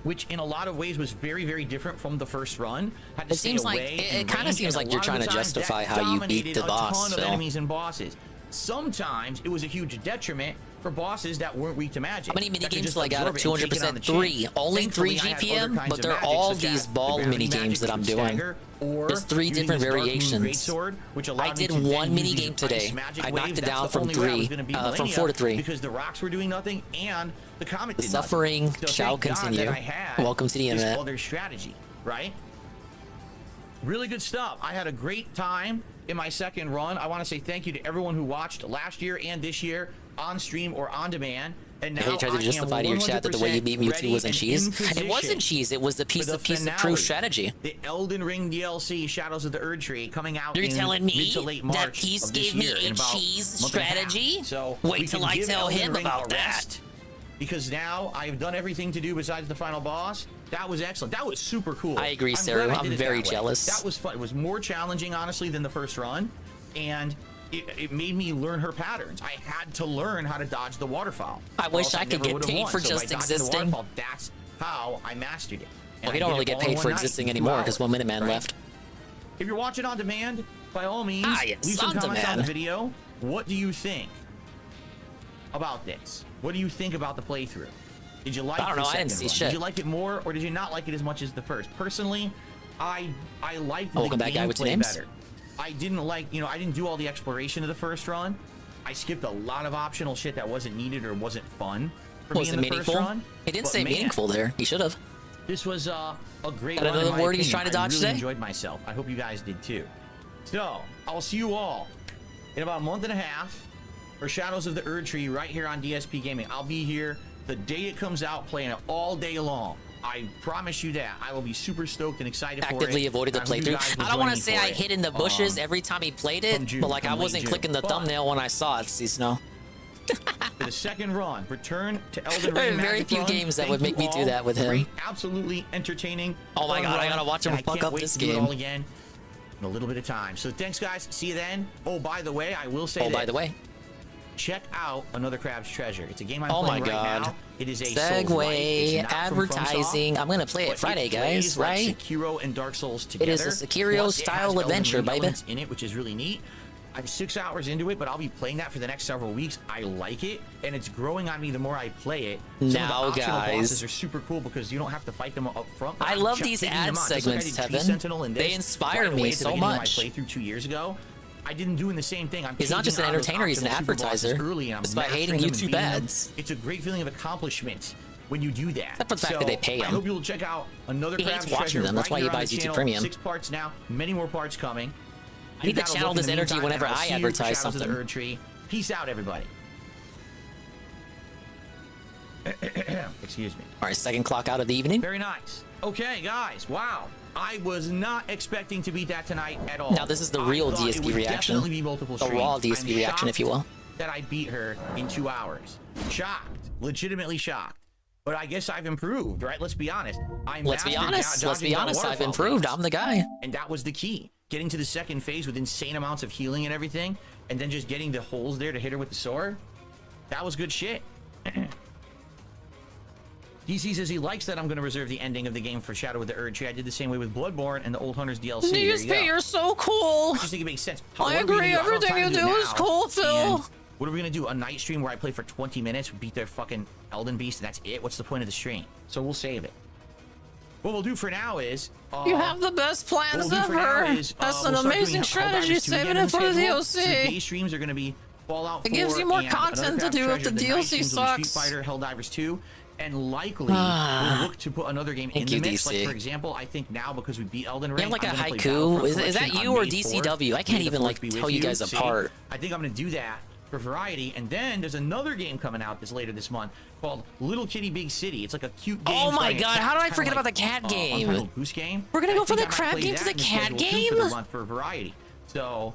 S2: which in a lot of ways was very, very different from the first run. Had to
S1: It seems like it kind of seems like you're trying to justify how you beat the boss.
S2: Ton of enemies and bosses. Sometimes it was a huge detriment for bosses that weren't weak to magic.
S1: How many mini
S2: that could
S1: games
S2: just
S1: till I got up
S2: absorb it and take it on
S1: 200%?
S2: the
S1: 3.
S2: chin.
S1: Only 3
S2: Thankfully, I had other
S1: GPM,
S2: kinds
S1: but
S2: of
S1: they're
S2: magic,
S1: all
S2: such
S1: these
S2: as
S1: ball
S2: the
S1: mini
S2: magic
S1: games that I'm
S2: with
S1: doing.
S2: stagger, or
S1: There's 3
S2: using
S1: different
S2: this Dark Moon
S1: variations.
S2: Greatsword, which allowed
S1: I
S2: me
S1: did
S2: to then
S1: 1 mini
S2: use
S1: game
S2: ice
S1: today.
S2: magic
S1: I
S2: waves.
S1: knocked it
S2: That's
S1: down
S2: the
S1: from
S2: only way I was
S1: 3,
S2: gonna beat
S1: from
S2: Malenia,
S1: 4 to 3.
S2: because the rocks were doing nothing and the comet
S1: The
S2: did
S1: suffering
S2: nothing. So
S1: shall
S2: thank God
S1: continue.
S2: that I had
S1: Welcome to the
S2: this
S1: internet.
S2: other strategy, right? Really good stuff. I had a great time in my second run. I want to say thank you to everyone who watched last year and this year on stream or on demand. And now
S1: Hey, tried to justify to your chat that the way you beat Mewtwo wasn't cheese. It wasn't cheese. It was the piece of proof strategy.
S2: The Elden Ring DLC, Shadows of the Erd Tree, coming out.
S1: You're
S2: in
S1: telling me
S2: mid to late March
S1: that piece
S2: of this
S1: gave me
S2: year, in
S1: a
S2: about
S1: cheese
S2: month and a half.
S1: strategy?
S2: So
S1: Wait
S2: we
S1: till
S2: can
S1: I
S2: give
S1: tell
S2: Elden
S1: him
S2: Ring
S1: about
S2: a
S1: that.
S2: rest, because now I've done everything to do besides the final boss. That was excellent. That was super cool.
S1: I agree,
S2: I'm
S1: Sarah.
S2: glad I
S1: I'm
S2: did it
S1: very
S2: that way.
S1: jealous.
S2: That was fun. It was more challenging, honestly, than the first run, and it made me learn her patterns. I had to learn how to dodge the waterfowl.
S1: I wish
S2: Or else
S1: I could
S2: never
S1: get
S2: would've
S1: paid
S2: won.
S1: for
S2: So by
S1: just
S2: dodging the
S1: existing.
S2: waterfowl, that's how I mastered it. And
S1: Well, we
S2: I
S1: don't
S2: did
S1: really
S2: it
S1: get
S2: all
S1: paid
S2: in
S1: for
S2: one night,
S1: existing
S2: 2
S1: anymore because
S2: hours,
S1: 1 minute man
S2: right?
S1: left.
S2: If you're watching on demand, by all means,
S1: yes,
S2: leave some
S1: on
S2: comments on the
S1: demand.
S2: video. What do you think about this? What do you think about the playthrough? Did you like
S1: I don't
S2: the
S1: know, I
S2: second
S1: didn't see
S2: one?
S1: shit.
S2: Did you like it more, or did you not like it as much as the first? Personally, I liked the
S1: Welcome back, guy with two
S2: gameplay
S1: names.
S2: better. I didn't like, I didn't do all the exploration of the first run. I skipped a lot of optional shit that wasn't needed or wasn't fun for me in the
S1: meaningful?
S2: first run.
S1: He didn't
S2: But
S1: say
S2: man,
S1: meaningful there. He should have.
S2: This was a great
S1: Got
S2: run, in
S1: another
S2: my
S1: word he's
S2: opinion.
S1: trying to dodge
S2: I really
S1: today?
S2: enjoyed myself. I hope you guys did too. So, I'll see you all in about a month and a half for Shadows of the Erd Tree right here on DSP Gaming. I'll be here the day it comes out, playing it all day long. I promise you that. I will be super stoked and excited for it.
S1: Actively avoided the
S2: And I hope you
S1: playthrough.
S2: guys will
S1: I don't
S2: join
S1: want
S2: me
S1: to say
S2: for
S1: I
S2: it.
S1: hid in the bushes every time he played it,
S2: June,
S1: but like I
S2: from late
S1: wasn't
S2: June.
S1: clicking the
S2: But
S1: thumbnail when I saw it, Snow.
S2: For the second run, return to Elden
S1: There
S2: Ring.
S1: are very
S2: Magic
S1: few
S2: Run.
S1: games that
S2: Thank
S1: would make
S2: you
S1: me do
S2: all.
S1: that with him.
S2: Great, absolutely entertaining.
S1: Oh my
S2: fun
S1: God, I
S2: run,
S1: gotta watch him
S2: and I
S1: fuck
S2: can't
S1: up
S2: wait
S1: this
S2: to do it
S1: game.
S2: all again in a little bit of time. So thanks, guys. See you then. Oh, by the way, I will say.
S1: Oh, by
S2: this.
S1: the way.
S2: Check out Another Crab's Treasure. It's a game I'm
S1: Oh
S2: playing
S1: my
S2: right
S1: God.
S2: now. It is a
S1: Segue,
S2: Souls-like. It's not from
S1: advertising.
S2: FromSoft,
S1: I'm gonna play it
S2: but
S1: Friday,
S2: plays
S1: guys,
S2: like
S1: right?
S2: Sekiro and Dark Souls
S1: It
S2: together.
S1: is a Sekiro
S2: Plus, it has
S1: style
S2: Elden
S1: adventure,
S2: Ring
S1: baby.
S2: elements in it, which is really neat. I'm 6 hours into it, but I'll be playing that for the next several weeks. I like it, and it's growing on me the more I play it. Some
S1: Now,
S2: of the optional
S1: guys.
S2: bosses are super cool because you don't have to fight them up front.
S1: I love
S2: Check
S1: these
S2: taking
S1: ad
S2: them on. Just like I
S1: segments,
S2: did Tree
S1: Tevin.
S2: Sentinel and
S1: They
S2: this
S1: inspire
S2: right
S1: me
S2: away at the
S1: so
S2: beginning of
S1: much.
S2: My playthrough 2 years ago. I didn't do in the same thing. I'm
S1: He's not just an
S2: taking on those
S1: entertainer, he's an
S2: optional super bosses
S1: advertiser.
S2: early, and I'm
S1: It's by hating
S2: mastering them and
S1: YouTube
S2: beating them.
S1: ads.
S2: It's a great feeling of accomplishment when you do that.
S1: Except for the fact that they pay
S2: I
S1: him.
S2: hope you'll check out Another
S1: He hates
S2: Crab's
S1: watching
S2: Treasure
S1: them, that's
S2: right
S1: why he
S2: here on
S1: buys
S2: the
S1: YouTube
S2: channel.
S1: Premium.
S2: 6 parts now, many more parts coming.
S1: I need to channel this energy whenever I advertise
S2: Shadows of the
S1: something.
S2: Erd Tree. Peace out, everybody. Excuse me.
S1: All right, second clock out of the evening.
S2: Very nice. Okay, guys. Wow. I was not expecting to beat that tonight at all.
S1: Now, this is the real
S2: I thought it
S1: DSP
S2: would
S1: reaction.
S2: definitely be multiple
S1: The raw
S2: streams.
S1: DSP
S2: I'm
S1: reaction, if you will.
S2: shocked that I beat her in 2 hours. Shocked. Legitimately shocked. But I guess I've improved, right? Let's be honest.
S1: Let's be honest. Let's be honest. I've improved. I'm the guy.
S2: And that was the key. Getting to the second phase with insane amounts of healing and everything, and then just getting the holes there to hit her with the sword. That was good shit. DC says he likes that I'm going to reserve the ending of the game for Shadow of the Erd Tree. I did the same way with Bloodborne and the Old Hunters DLC. There you go.
S1: DSP, you're so cool.
S2: I just think it makes sense.
S1: I agree. Everything you do is cool, Phil.
S2: What are we going to do? A night stream where I play for 20 minutes, beat their fucking Elden Beast, and that's it? What's the point of the stream? So we'll save it. What we'll do for now is...
S1: You have the best plans ever. That's an amazing strategy, saving it for the DLC.
S2: So day streams are going to be Fallout 4.
S1: It gives you more
S2: and
S1: content
S2: Another
S1: to do
S2: Crab's
S1: if the
S2: Treasure. Night
S1: DLC
S2: streams will be Street
S1: sucks.
S2: Fighter, Helldivers 2, and likely we'll look to put another game in
S1: Thank
S2: the
S1: you,
S2: mix.
S1: DC.
S2: Like, for example, I think now because we beat Elden
S1: You
S2: Ring,
S1: have like a
S2: I'm gonna play
S1: haiku.
S2: Battlefront
S1: Is that
S2: Collection
S1: you
S2: on
S1: or
S2: May 4th.
S1: DCW? I can't
S2: May the
S1: even
S2: 4th
S1: like
S2: be with
S1: tell you guys
S2: See?
S1: apart.
S2: I think I'm going to do that for variety. And then there's another game coming out later this month called Little Kitty Big City. It's like a cute game.
S1: Oh my
S2: playing
S1: God,
S2: cat,
S1: how did I
S2: kinda
S1: forget
S2: like,
S1: about the cat game?
S2: Untitled Goose Game.
S1: We're gonna
S2: I
S1: go from
S2: think
S1: the
S2: I might
S1: crab
S2: play
S1: game to
S2: that
S1: the
S2: in
S1: cat
S2: schedule 2
S1: game?
S2: for the month for variety. So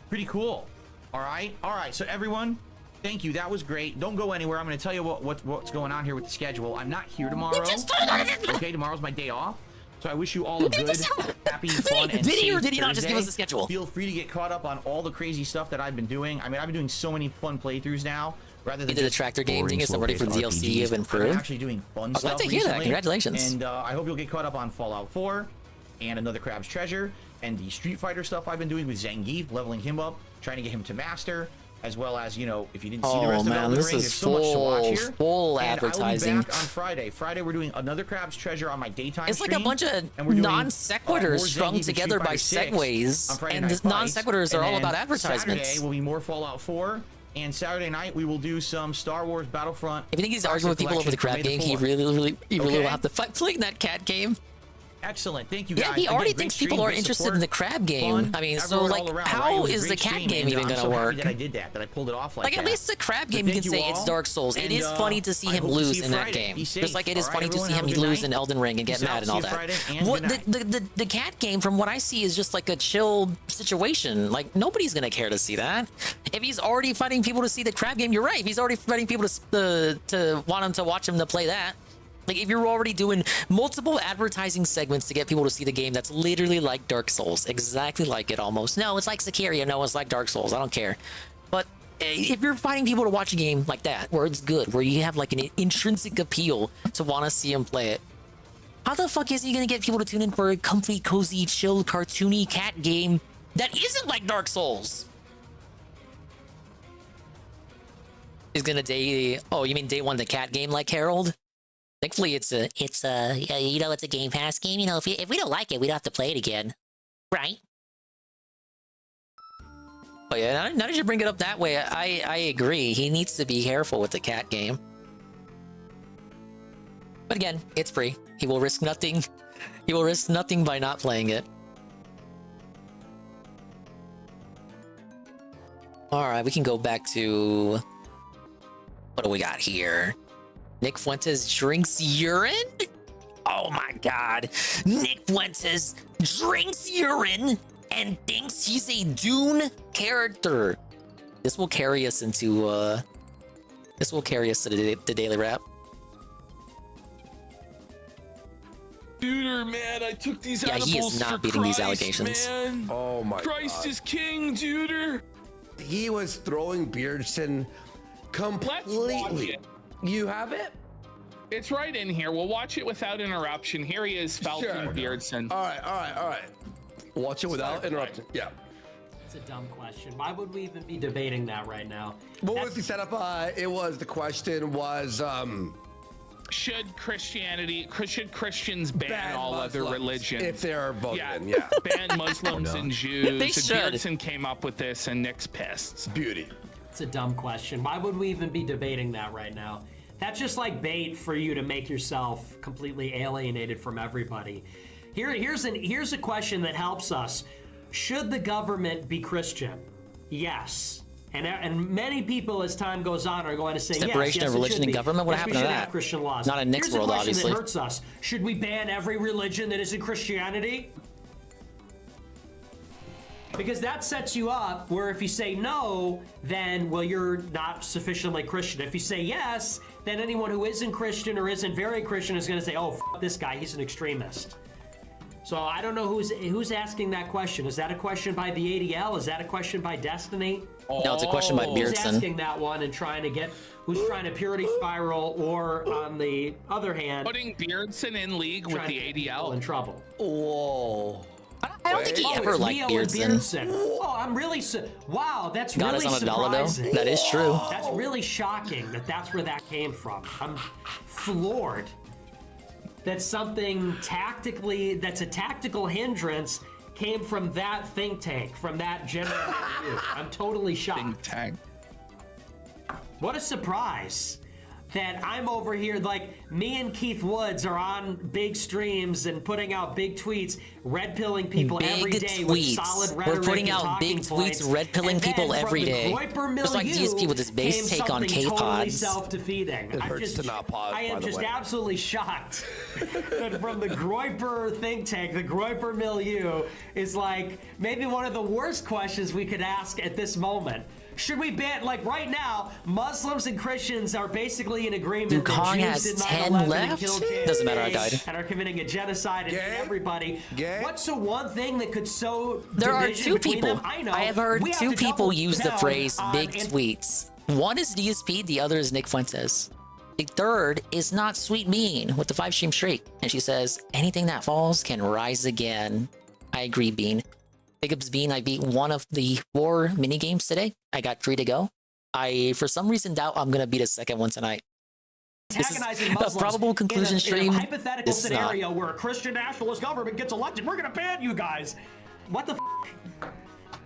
S2: pretty cool. All right. So everyone, Thank you. That was great. Don't go anywhere. I'm going to tell you what's going on here with the schedule. I'm not here tomorrow. Okay, tomorrow's my day off. So I wish you all a good, happy, fun, and safe
S1: Did he not just give us
S2: Thursday.
S1: the schedule?
S2: Feel free to get caught up on all the crazy stuff that I've been doing. I mean, I've been doing so many fun playthroughs now. Rather than
S1: You did a tractor game, Dingus. I'm ready for the DLC of Improve.
S2: I'm actually doing fun
S1: I'm
S2: stuff
S1: glad to hear that.
S2: recently,
S1: Congratulations.
S2: And I hope you'll get caught up on Fallout 4 and Another Crab's Treasure and the Street Fighter stuff I've been doing with Zangief, leveling him up, trying to get him to master. As well as, you know, if you didn't see the rest of Elden Ring, there's so much to watch here.
S1: Full
S2: and
S1: advertising.
S2: I will be back on Friday. Friday, we're doing Another Crab's Treasure on my daytime
S1: It's like
S2: stream,
S1: a bunch of
S2: and we're doing,
S1: non sequiturs strung together by segues, and the non sequiturs are all about advertisements.
S2: Saturday will be more Fallout 4, and Saturday night we will do some Star Wars Battlefront.
S1: If you think he's arguing with people over the crab game, he really will have to fight playing that cat game.
S2: Excellent, thank you guys.
S1: Yeah, he already
S2: Again,
S1: thinks
S2: great
S1: people
S2: stream,
S1: are
S2: great
S1: interested
S2: support,
S1: in the crab game.
S2: fun,
S1: I mean, so
S2: everyone
S1: like,
S2: all around, right? It
S1: how
S2: was a
S1: is the
S2: great
S1: cat
S2: stream,
S1: game
S2: and
S1: even
S2: I'm
S1: gonna
S2: so happy
S1: work?
S2: that I did that I pulled it off like
S1: Like,
S2: that.
S1: at least the crab game,
S2: But
S1: you can
S2: thank
S1: say it's
S2: all,
S1: Dark Souls. It
S2: and,
S1: is funny to see
S2: I
S1: him
S2: hope to see
S1: lose
S2: you
S1: in that
S2: Friday.
S1: game.
S2: Be safe.
S1: Just like it is
S2: All
S1: funny
S2: right,
S1: to see
S2: everyone,
S1: him
S2: have a good
S1: lose
S2: night.
S1: in Elden Ring and get
S2: Peace
S1: mad
S2: out.
S1: and all
S2: See you
S1: that.
S2: Friday, and
S1: What
S2: good night.
S1: the cat game, from what I see, is just like a chill situation. Like, nobody's gonna care to see that. If he's already fighting people to see the crab game, you're right. If he's already fighting people to want him to watch him to play that. Like, if you're already doing multiple advertising segments to get people to see the game, that's literally like Dark Souls. Exactly like it, almost. No, it's like Sicaria. No, it's like Dark Souls. I don't care. But if you're fighting people to watch a game like that, where it's good, where you have like an intrinsic appeal to want to see him play it, how the fuck is he going to get people to tune in for a comfy, cozy, chill, cartoony cat game that isn't like Dark Souls? He's going to day... Oh, you mean day one, the cat game like Harold? Thankfully, it's a Game Pass game. You know, if we don't like it, we don't have to play it again. Right? Oh yeah, now that you bring it up that way, I agree. He needs to be careful with the cat game. But again, it's free. He will risk nothing. He will risk nothing by not playing it. Alright, we can go back to... What do we got here? Nick Fuentes drinks urine? Oh my god. Nick Fuentes drinks urine and thinks he's a Dune character. This will carry us into, the Daily Wrap.
S8: Duder, man, I took these
S1: Yeah,
S8: edibles
S1: he is not
S8: for
S1: beating these
S8: Christ,
S1: allegations.
S8: Man.
S14: Oh my
S8: Christ
S14: God.
S8: is king, Duder.
S14: He was throwing Burstin completely. You have it?
S8: It's right in here. We'll watch it without interruption. Here he is, Falcon Beardson.
S14: All right. Watch it without interruption. Yeah.
S17: It's a dumb question. Why would we even be debating that right now?
S14: What was the setup? The question was,
S8: should Christians ban all other religions?
S14: If they're voted in, yeah.
S8: Ban Muslims and Jews.
S17: They should.
S8: Beardson came up with this and Nick's pissed.
S14: Beauty.
S17: It's a dumb question. Why would we even be debating that right now? That's just like bait for you to make yourself completely alienated from everybody. Here's a question that helps us. Should the government be Christian? Yes. And many people, as time goes on, are going to say
S1: Separation
S17: yes,
S1: of religion and government? What
S17: yes,
S1: happened
S17: we
S1: to
S17: should
S1: that?
S17: have Christian laws.
S1: Not in Nick's world,
S17: Here's a question
S1: obviously.
S17: that hurts us. Should we ban every religion that isn't Christianity? Because that sets you up where if you say no, then, well, you're not sufficiently Christian. If you say yes, then anyone who isn't Christian or isn't very Christian is going to say, oh, f this guy, he's an extremist. So I don't know who's asking that question. Is that a question by the ADL? Is that a question by Destiny?
S1: No, it's a question by
S17: Who's
S1: Beardson.
S17: asking that one and who's trying to purity spiral, or on the other hand,
S8: Putting Beardson in league with the ADL.
S17: in trouble.
S14: Whoa.
S1: I don't think he ever
S17: it's
S1: liked
S17: Leo and
S1: Beardson.
S17: Oh, I'm really wow, that's
S1: God
S17: really
S1: is on a dollar, though.
S17: surprising.
S1: That is true.
S17: That's really shocking that's where that came from. I'm floored that something that's a tactical hindrance came from that think tank, from that general review. I'm totally shocked.
S8: Think tank.
S17: What a surprise that I'm over here, like me and Keith Woods are on big streams and putting out big tweets, red pilling people every day with solid rhetoric.
S1: We're putting
S17: and
S1: out big
S17: talking points,
S1: tweets, red pilling
S17: and then
S1: people
S17: from
S1: every
S17: the
S1: day.
S17: Groiper
S1: Just like
S17: milieu
S1: DSP with his base
S17: came
S1: take on
S17: something totally
S1: K-Pods.
S17: self-defeating.
S14: It hurts to not pause,
S17: I am
S14: by the
S17: just
S14: way.
S17: absolutely shocked that from the Groiper think tank, the Groiper milieu is like maybe one of the worst questions we could ask at this moment. Should we ban, like right now, Muslims and Christians are basically in agreement
S1: Dude,
S17: that
S1: Kong
S17: Jews
S1: has
S17: did
S1: 10
S17: 9/11
S1: left?
S17: and killed
S1: Doesn't matter, I died.
S17: and are committing a genocide and everybody. What's the one thing that could sow
S1: There are
S17: division
S1: two
S17: between
S1: people.
S17: them? I know.
S1: I have heard
S17: We have
S1: two
S17: to
S1: people
S17: double
S1: use the
S17: down
S1: phrase
S17: on
S1: big tweets. One is DSP, the other is Nick Fuentes. The third is not Sweet Bean with the 5-stream streak. And she says, anything that falls can rise again. I agree, Bean. Big ups, Bean. I beat one of the 4 mini games today. I got 3 to go. I, for some reason, doubt I'm going to beat a second one tonight. This is
S17: antagonizing
S1: a
S17: Muslims
S1: probable conclusion
S17: in
S1: stream.
S17: a hypothetical
S1: This is not.
S17: scenario where a Christian nationalist government gets elected. We're gonna ban you guys. What the f?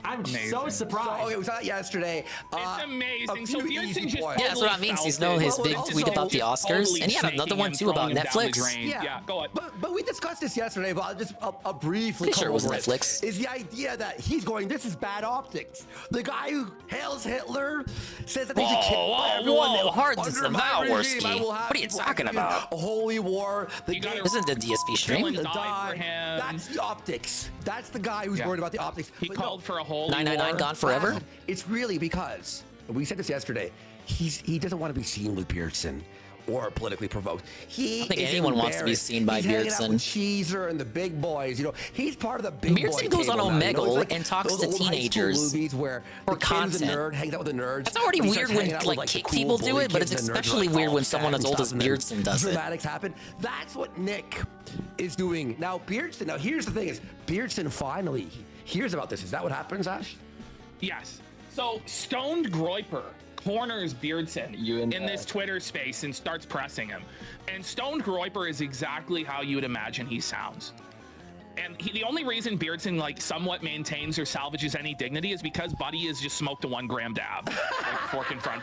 S17: I'm so surprised.
S14: So, okay, we saw it yesterday.
S8: It's amazing. So Beardson just
S1: Yeah, that's what I mean. He's known his big tweet about the Oscars, and he had another one too about Netflix.
S8: Yeah, go on.
S14: But we discussed this yesterday, but I'll briefly
S1: Pretty sure it was
S14: over
S1: Netflix.
S14: Is the idea that he's going, this is bad optics. The guy who hails Hitler says that they should kill everyone.
S1: Hard
S14: Under
S1: disavow,
S14: my regime,
S1: Worski.
S14: I will have
S1: What are you
S14: people
S1: talking
S14: execute
S1: about?
S14: A holy war. The game
S1: Isn't the DSP stream?
S14: That's the optics. That's the guy who's worried about the optics.
S8: He called for a whole
S1: 999 gone forever?
S14: It's really because we said this yesterday. He doesn't want to be seen with Beardson or politically provoked.
S1: I don't think anyone wants to be seen by
S14: He's hanging out with
S1: Beardson.
S14: Cheezer and the big boys. You know, he's part of the big boy
S1: Beardson goes on
S14: table now. You know,
S1: Omegle
S14: it's like
S1: and talks
S14: those
S1: to
S14: old high school
S1: teenagers
S14: movies where
S1: for
S14: the kid's a
S1: content.
S14: nerd, hangs out with the nerds.
S1: It's already
S14: He
S1: weird
S14: starts
S1: when
S14: hanging out with,
S1: like
S14: the
S1: kick
S14: cool
S1: people do
S14: bully
S1: it, but it's
S14: kids, and the nerds are
S1: especially
S14: like,
S1: weird
S14: all
S1: when someone
S14: sad
S1: as
S14: and
S1: old as
S14: stuff, and then
S1: Beardson does it.
S14: Dramatics happen. That's what Nick is doing now. Beardson. Now here's the thing: is Beardson finally hears about this? Is that what happens, Ash?
S8: Yes. So Stoned Groiper corners Beardson in this Twitter space and starts pressing him. And Stoned Groiper is exactly how you would imagine he sounds. And the only reason Beardson like somewhat maintains or salvages any dignity is because Buddy has just smoked a 1 gram dab, like fork in front.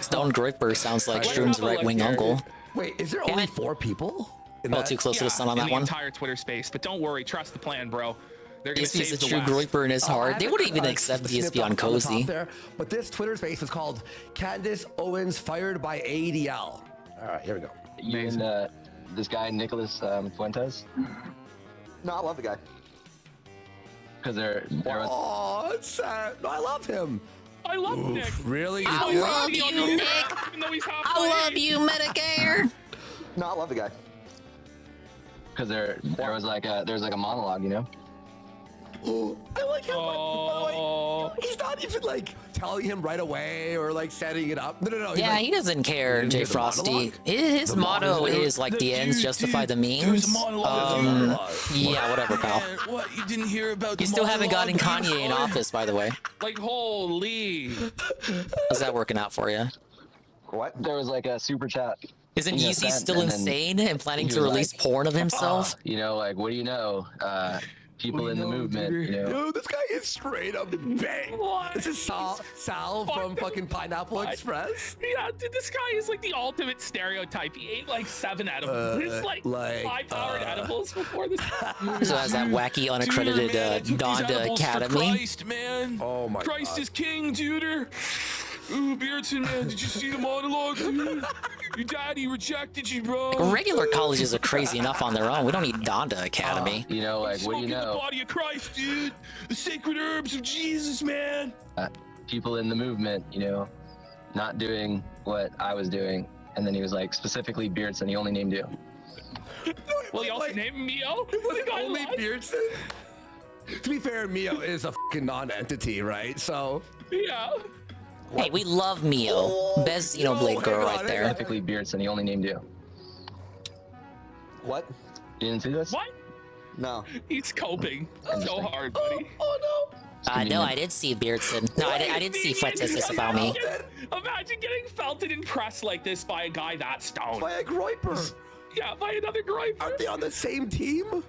S1: Stone Groiper sounds like Shroom's right-wing uncle.
S14: Wait, is there only 4 people?
S1: Oh, too close to the sun on that
S8: in
S1: one.
S8: the entire Twitter space. But don't worry, trust the plan, bro. They're gonna
S1: DSP's
S8: save
S1: a
S8: the
S1: true
S8: West.
S1: Groiper in his heart. They wouldn't even accept DSP on Cozy.
S14: There, but this Twitter space is called Candace Owens fired by ADL. All right, here we go.
S18: You and this guy Nicholas Fuentes?
S22: No, I love the guy.
S18: Because they're
S14: Oh, it's sad. No, I love him.
S8: I love Nick.
S14: Really?
S1: I love you, Nick.
S8: Even though he's
S1: I love you, Medicare.
S22: No, I love the guy.
S18: Because there was like a monologue, you know.
S14: Oh, I like him. By the way, he's not even like telling him right away or like setting it up. No.
S1: Yeah, he doesn't care, Jay Frosty. His motto is like the ends justify the means. Yeah, whatever, pal.
S8: What, you didn't hear about
S1: You still haven't gotten Kanye in office, by the way.
S8: Like, holy.
S1: How's that working out for you?
S18: What? There was like a super chat.
S1: Isn't Yeezy still insane and planning to release porn of himself?
S18: You know, like, what do you know? People in the movement, you know.
S14: Dude, this guy is straight up bang. This is Sal from fucking Pineapple Express.
S8: Yeah, dude, this guy is like the ultimate stereotype. He ate like 7 edibles. He's like high-powered edibles before this.
S1: So has that wacky unaccredited Donda Academy.
S8: Christ, man.
S14: Oh my
S8: Christ
S14: God.
S8: is king, Juder. Ooh, Beardson, man, did you see the monologue, dude? Your daddy rejected you, bro.
S1: Like, regular colleges are crazy enough on their own. We don't need Donda Academy.
S18: You know, like, what do you
S8: Smoking
S18: know?
S8: the body of Christ, dude. The sacred herbs of Jesus, man.
S18: People in the movement, you know, not doing what I was doing. And then he was like, specifically Beardson, he only named you.
S8: Well, he also named Mio. The guy
S14: Only
S8: lied.
S14: Beardson? To be fair, Mio is a fucking non-entity, right? So.
S8: Yeah.
S1: Hey, we love Mio. Best Xenoblade girl right there.
S18: Specifically Beardson, he only named you.
S22: What?
S18: You didn't see this?
S8: What?
S22: No.
S8: He's coping so hard, buddy.
S14: Oh no.
S1: No, I did see Beardson. No, I didn't see Fuentes disavow me.
S8: Imagine getting felted and pressed like this by a guy that stoned.
S14: By a Groiper.
S8: Yeah, by another Groiper.
S14: Aren't they on the same team?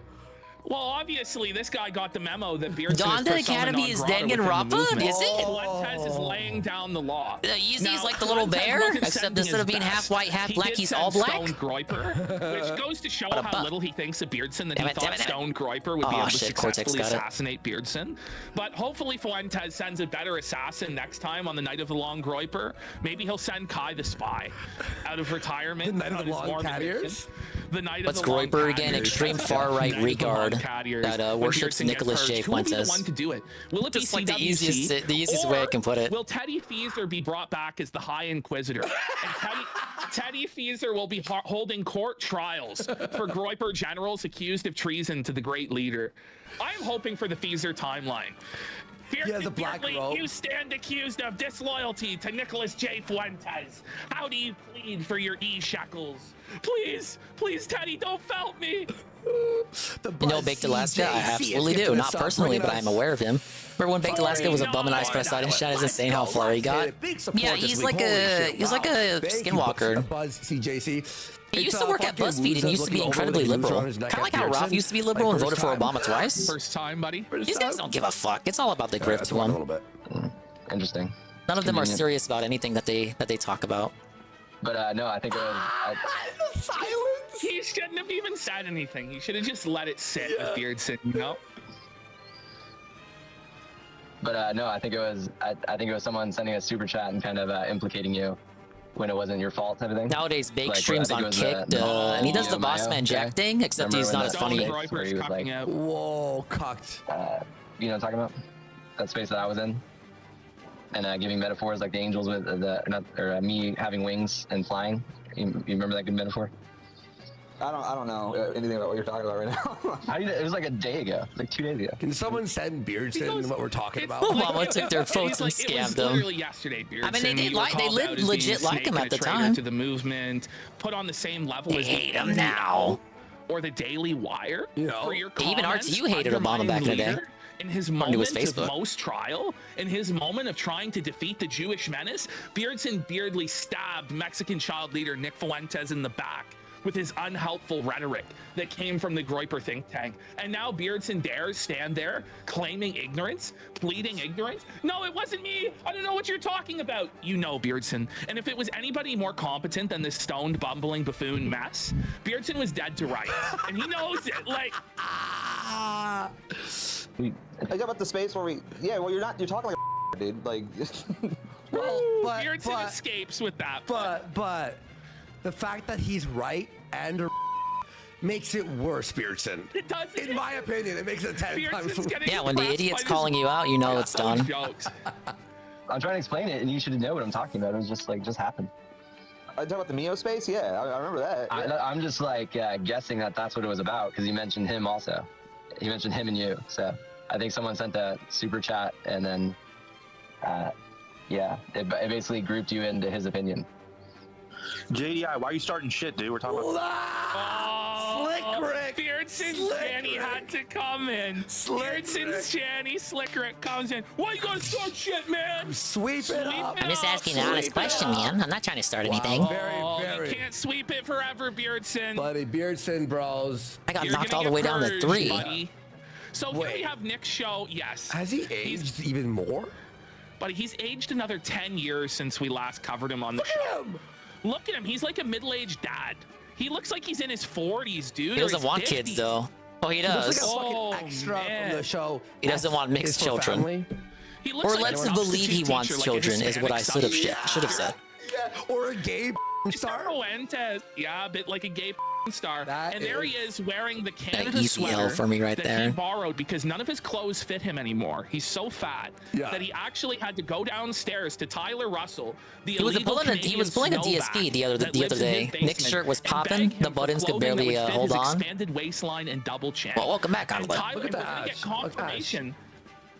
S8: Well, obviously, this guy got the memo that Beardson
S1: Donda Academy is Danganronpa? Is it?
S8: Fuentes is laying down the law.
S1: Yeezy's like the little bear, except instead of being half white, half black, he's all black.
S8: Stone Groiper, which goes to show how little he thinks of Beardson that he thought Stone Groiper would be able to successfully assassinate Beardson. But hopefully Fuentes sends a better assassin next time on the night of the Long Groiper. Maybe he'll send Kai the Spy out of retirement.
S14: The night of the Long Cat Ears?
S8: The night
S1: What's
S8: of the Long
S1: Groiper
S8: Cat
S1: again?
S8: Ears.
S1: Extreme far right regard. that worships Nicholas J. Fuentes.
S8: Who will be the one to do it? Will it
S1: Just
S8: be
S1: like the
S8: CWC,
S1: easiest way I can put it.
S8: Will Teddy Feezer be brought back as the High Inquisitor? And Teddy Feezer will be holding court trials for Groiper generals accused of treason to the great leader. I am hoping for the Feezer timeline. You stand accused of disloyalty to Nicholas J. Fuentes. How do you plead for your shekels? Please, Teddy, don't felt me.
S1: You know Baked Alaska? I absolutely do. Not personally, but I'm aware of him. Remember when Baked Alaska was a bum and I press side and shot? It's insane how far he got. Yeah, he's like a skinwalker.
S14: Buzz CJC.
S1: He used to work at BuzzFeed and used to be incredibly liberal. Kind of like how Ralph used to be liberal and voted for Obama twice.
S8: First time, buddy.
S1: These guys don't give a fuck. It's all about the grip to them.
S18: Interesting.
S1: None of them are serious about anything that they talk about.
S18: But no, I think it was.
S8: Silence. He shouldn't have even said anything. He should have just let it sit with Beardson, you know.
S18: But no, I think it was. I think it was someone sending a super chat and kind of implicating you when it wasn't your fault, type of thing.
S1: Nowadays, Bake streams on Kicked, and he does the Boss Man Jack thing, except he's not as funny.
S18: Where he was like,
S14: whoa, cocked.
S18: You know what I'm talking about? That space that I was in. And giving metaphors like the angels with me having wings and flying. You remember that good metaphor?
S22: I don't know anything about what you're talking about right now.
S18: It was like a day ago, like 2 days ago.
S14: Can someone send Beardson what we're talking about?
S1: Obama took their votes and scammed them.
S8: Literally yesterday, Beardson.
S1: I mean, they legit like him at the time.
S8: To the movement, put on the same level as
S1: hate him now.
S8: Or the Daily Wire.
S14: You know,
S8: for your
S1: even RTU hated Obama back in the day.
S8: In his moment of most trial, in his moment of trying to defeat the Jewish menace, Beardson beardly stabbed Mexican child leader Nick Fuentes in the back with his unhelpful rhetoric that came from the Groiper think tank. And now Beardson dares stand there claiming ignorance, pleading ignorance. No, it wasn't me. I don't know what you're talking about. You know, Beardson. And if it was anybody more competent than this stoned, bumbling buffoon mess, Beardson was dead to rights. And he knows it. Like...
S22: Like about the space where you're talking like a dude, like.
S14: Well, but
S8: Beardson escapes with that.
S14: But the fact that he's right and makes it worse, Beardson.
S8: It does.
S14: In my opinion, it makes it 10 times worse.
S1: Yeah, when the idiot's calling you out, you know it's done.
S18: I'm trying to explain it, and you should know what I'm talking about. It was just happened.
S22: I talk about the Mio space. Yeah, I remember that.
S18: I'm just like guessing that that's what it was about because he mentioned him also. He mentioned him and you, so I think someone sent a super chat, and then, it basically grouped you into his opinion.
S3: JDI, why are you starting shit, dude? We're talking about...
S14: Slick Rick!
S8: Beardson's Channy had to come in. Beardson's Channy, Slick Rick comes in. Why you gotta start shit, man?
S14: Sweep it up.
S1: I'm just asking an honest question, man. I'm not trying to start anything.
S8: You can't sweep it forever, Beardson.
S14: Buddy, Beardson, bros.
S1: I got knocked all the way down to 3.
S8: Buddy. So here we have Nick's show, yes.
S14: Has he aged even more?
S8: But he's aged another 10 years since we last covered him on the show. Look at him. He's like a middle-aged dad. He looks like he's in his 40s, dude.
S1: He doesn't want kids, though. Oh, he does.
S14: He looks like a fucking extra from the show.
S1: He doesn't want mixed children. Or let's believe he wants children, is what I should have said.
S14: Yeah, or a gay star.
S8: Fuentes. Yeah, a bit like a gay star. And there he is wearing the Canada
S1: easy
S8: sweater
S1: L for me right
S8: that
S1: there.
S8: he borrowed because none of his clothes fit him anymore. He's so fat that he actually had to go downstairs to Tyler Russell, the
S1: he was pulling a DSP the other day. Nick's shirt was popping. The buttons could barely hold on.
S8: Expanded waistline and double chin.
S1: Well, welcome back, on
S8: Tyler, look at that. Get confirmation.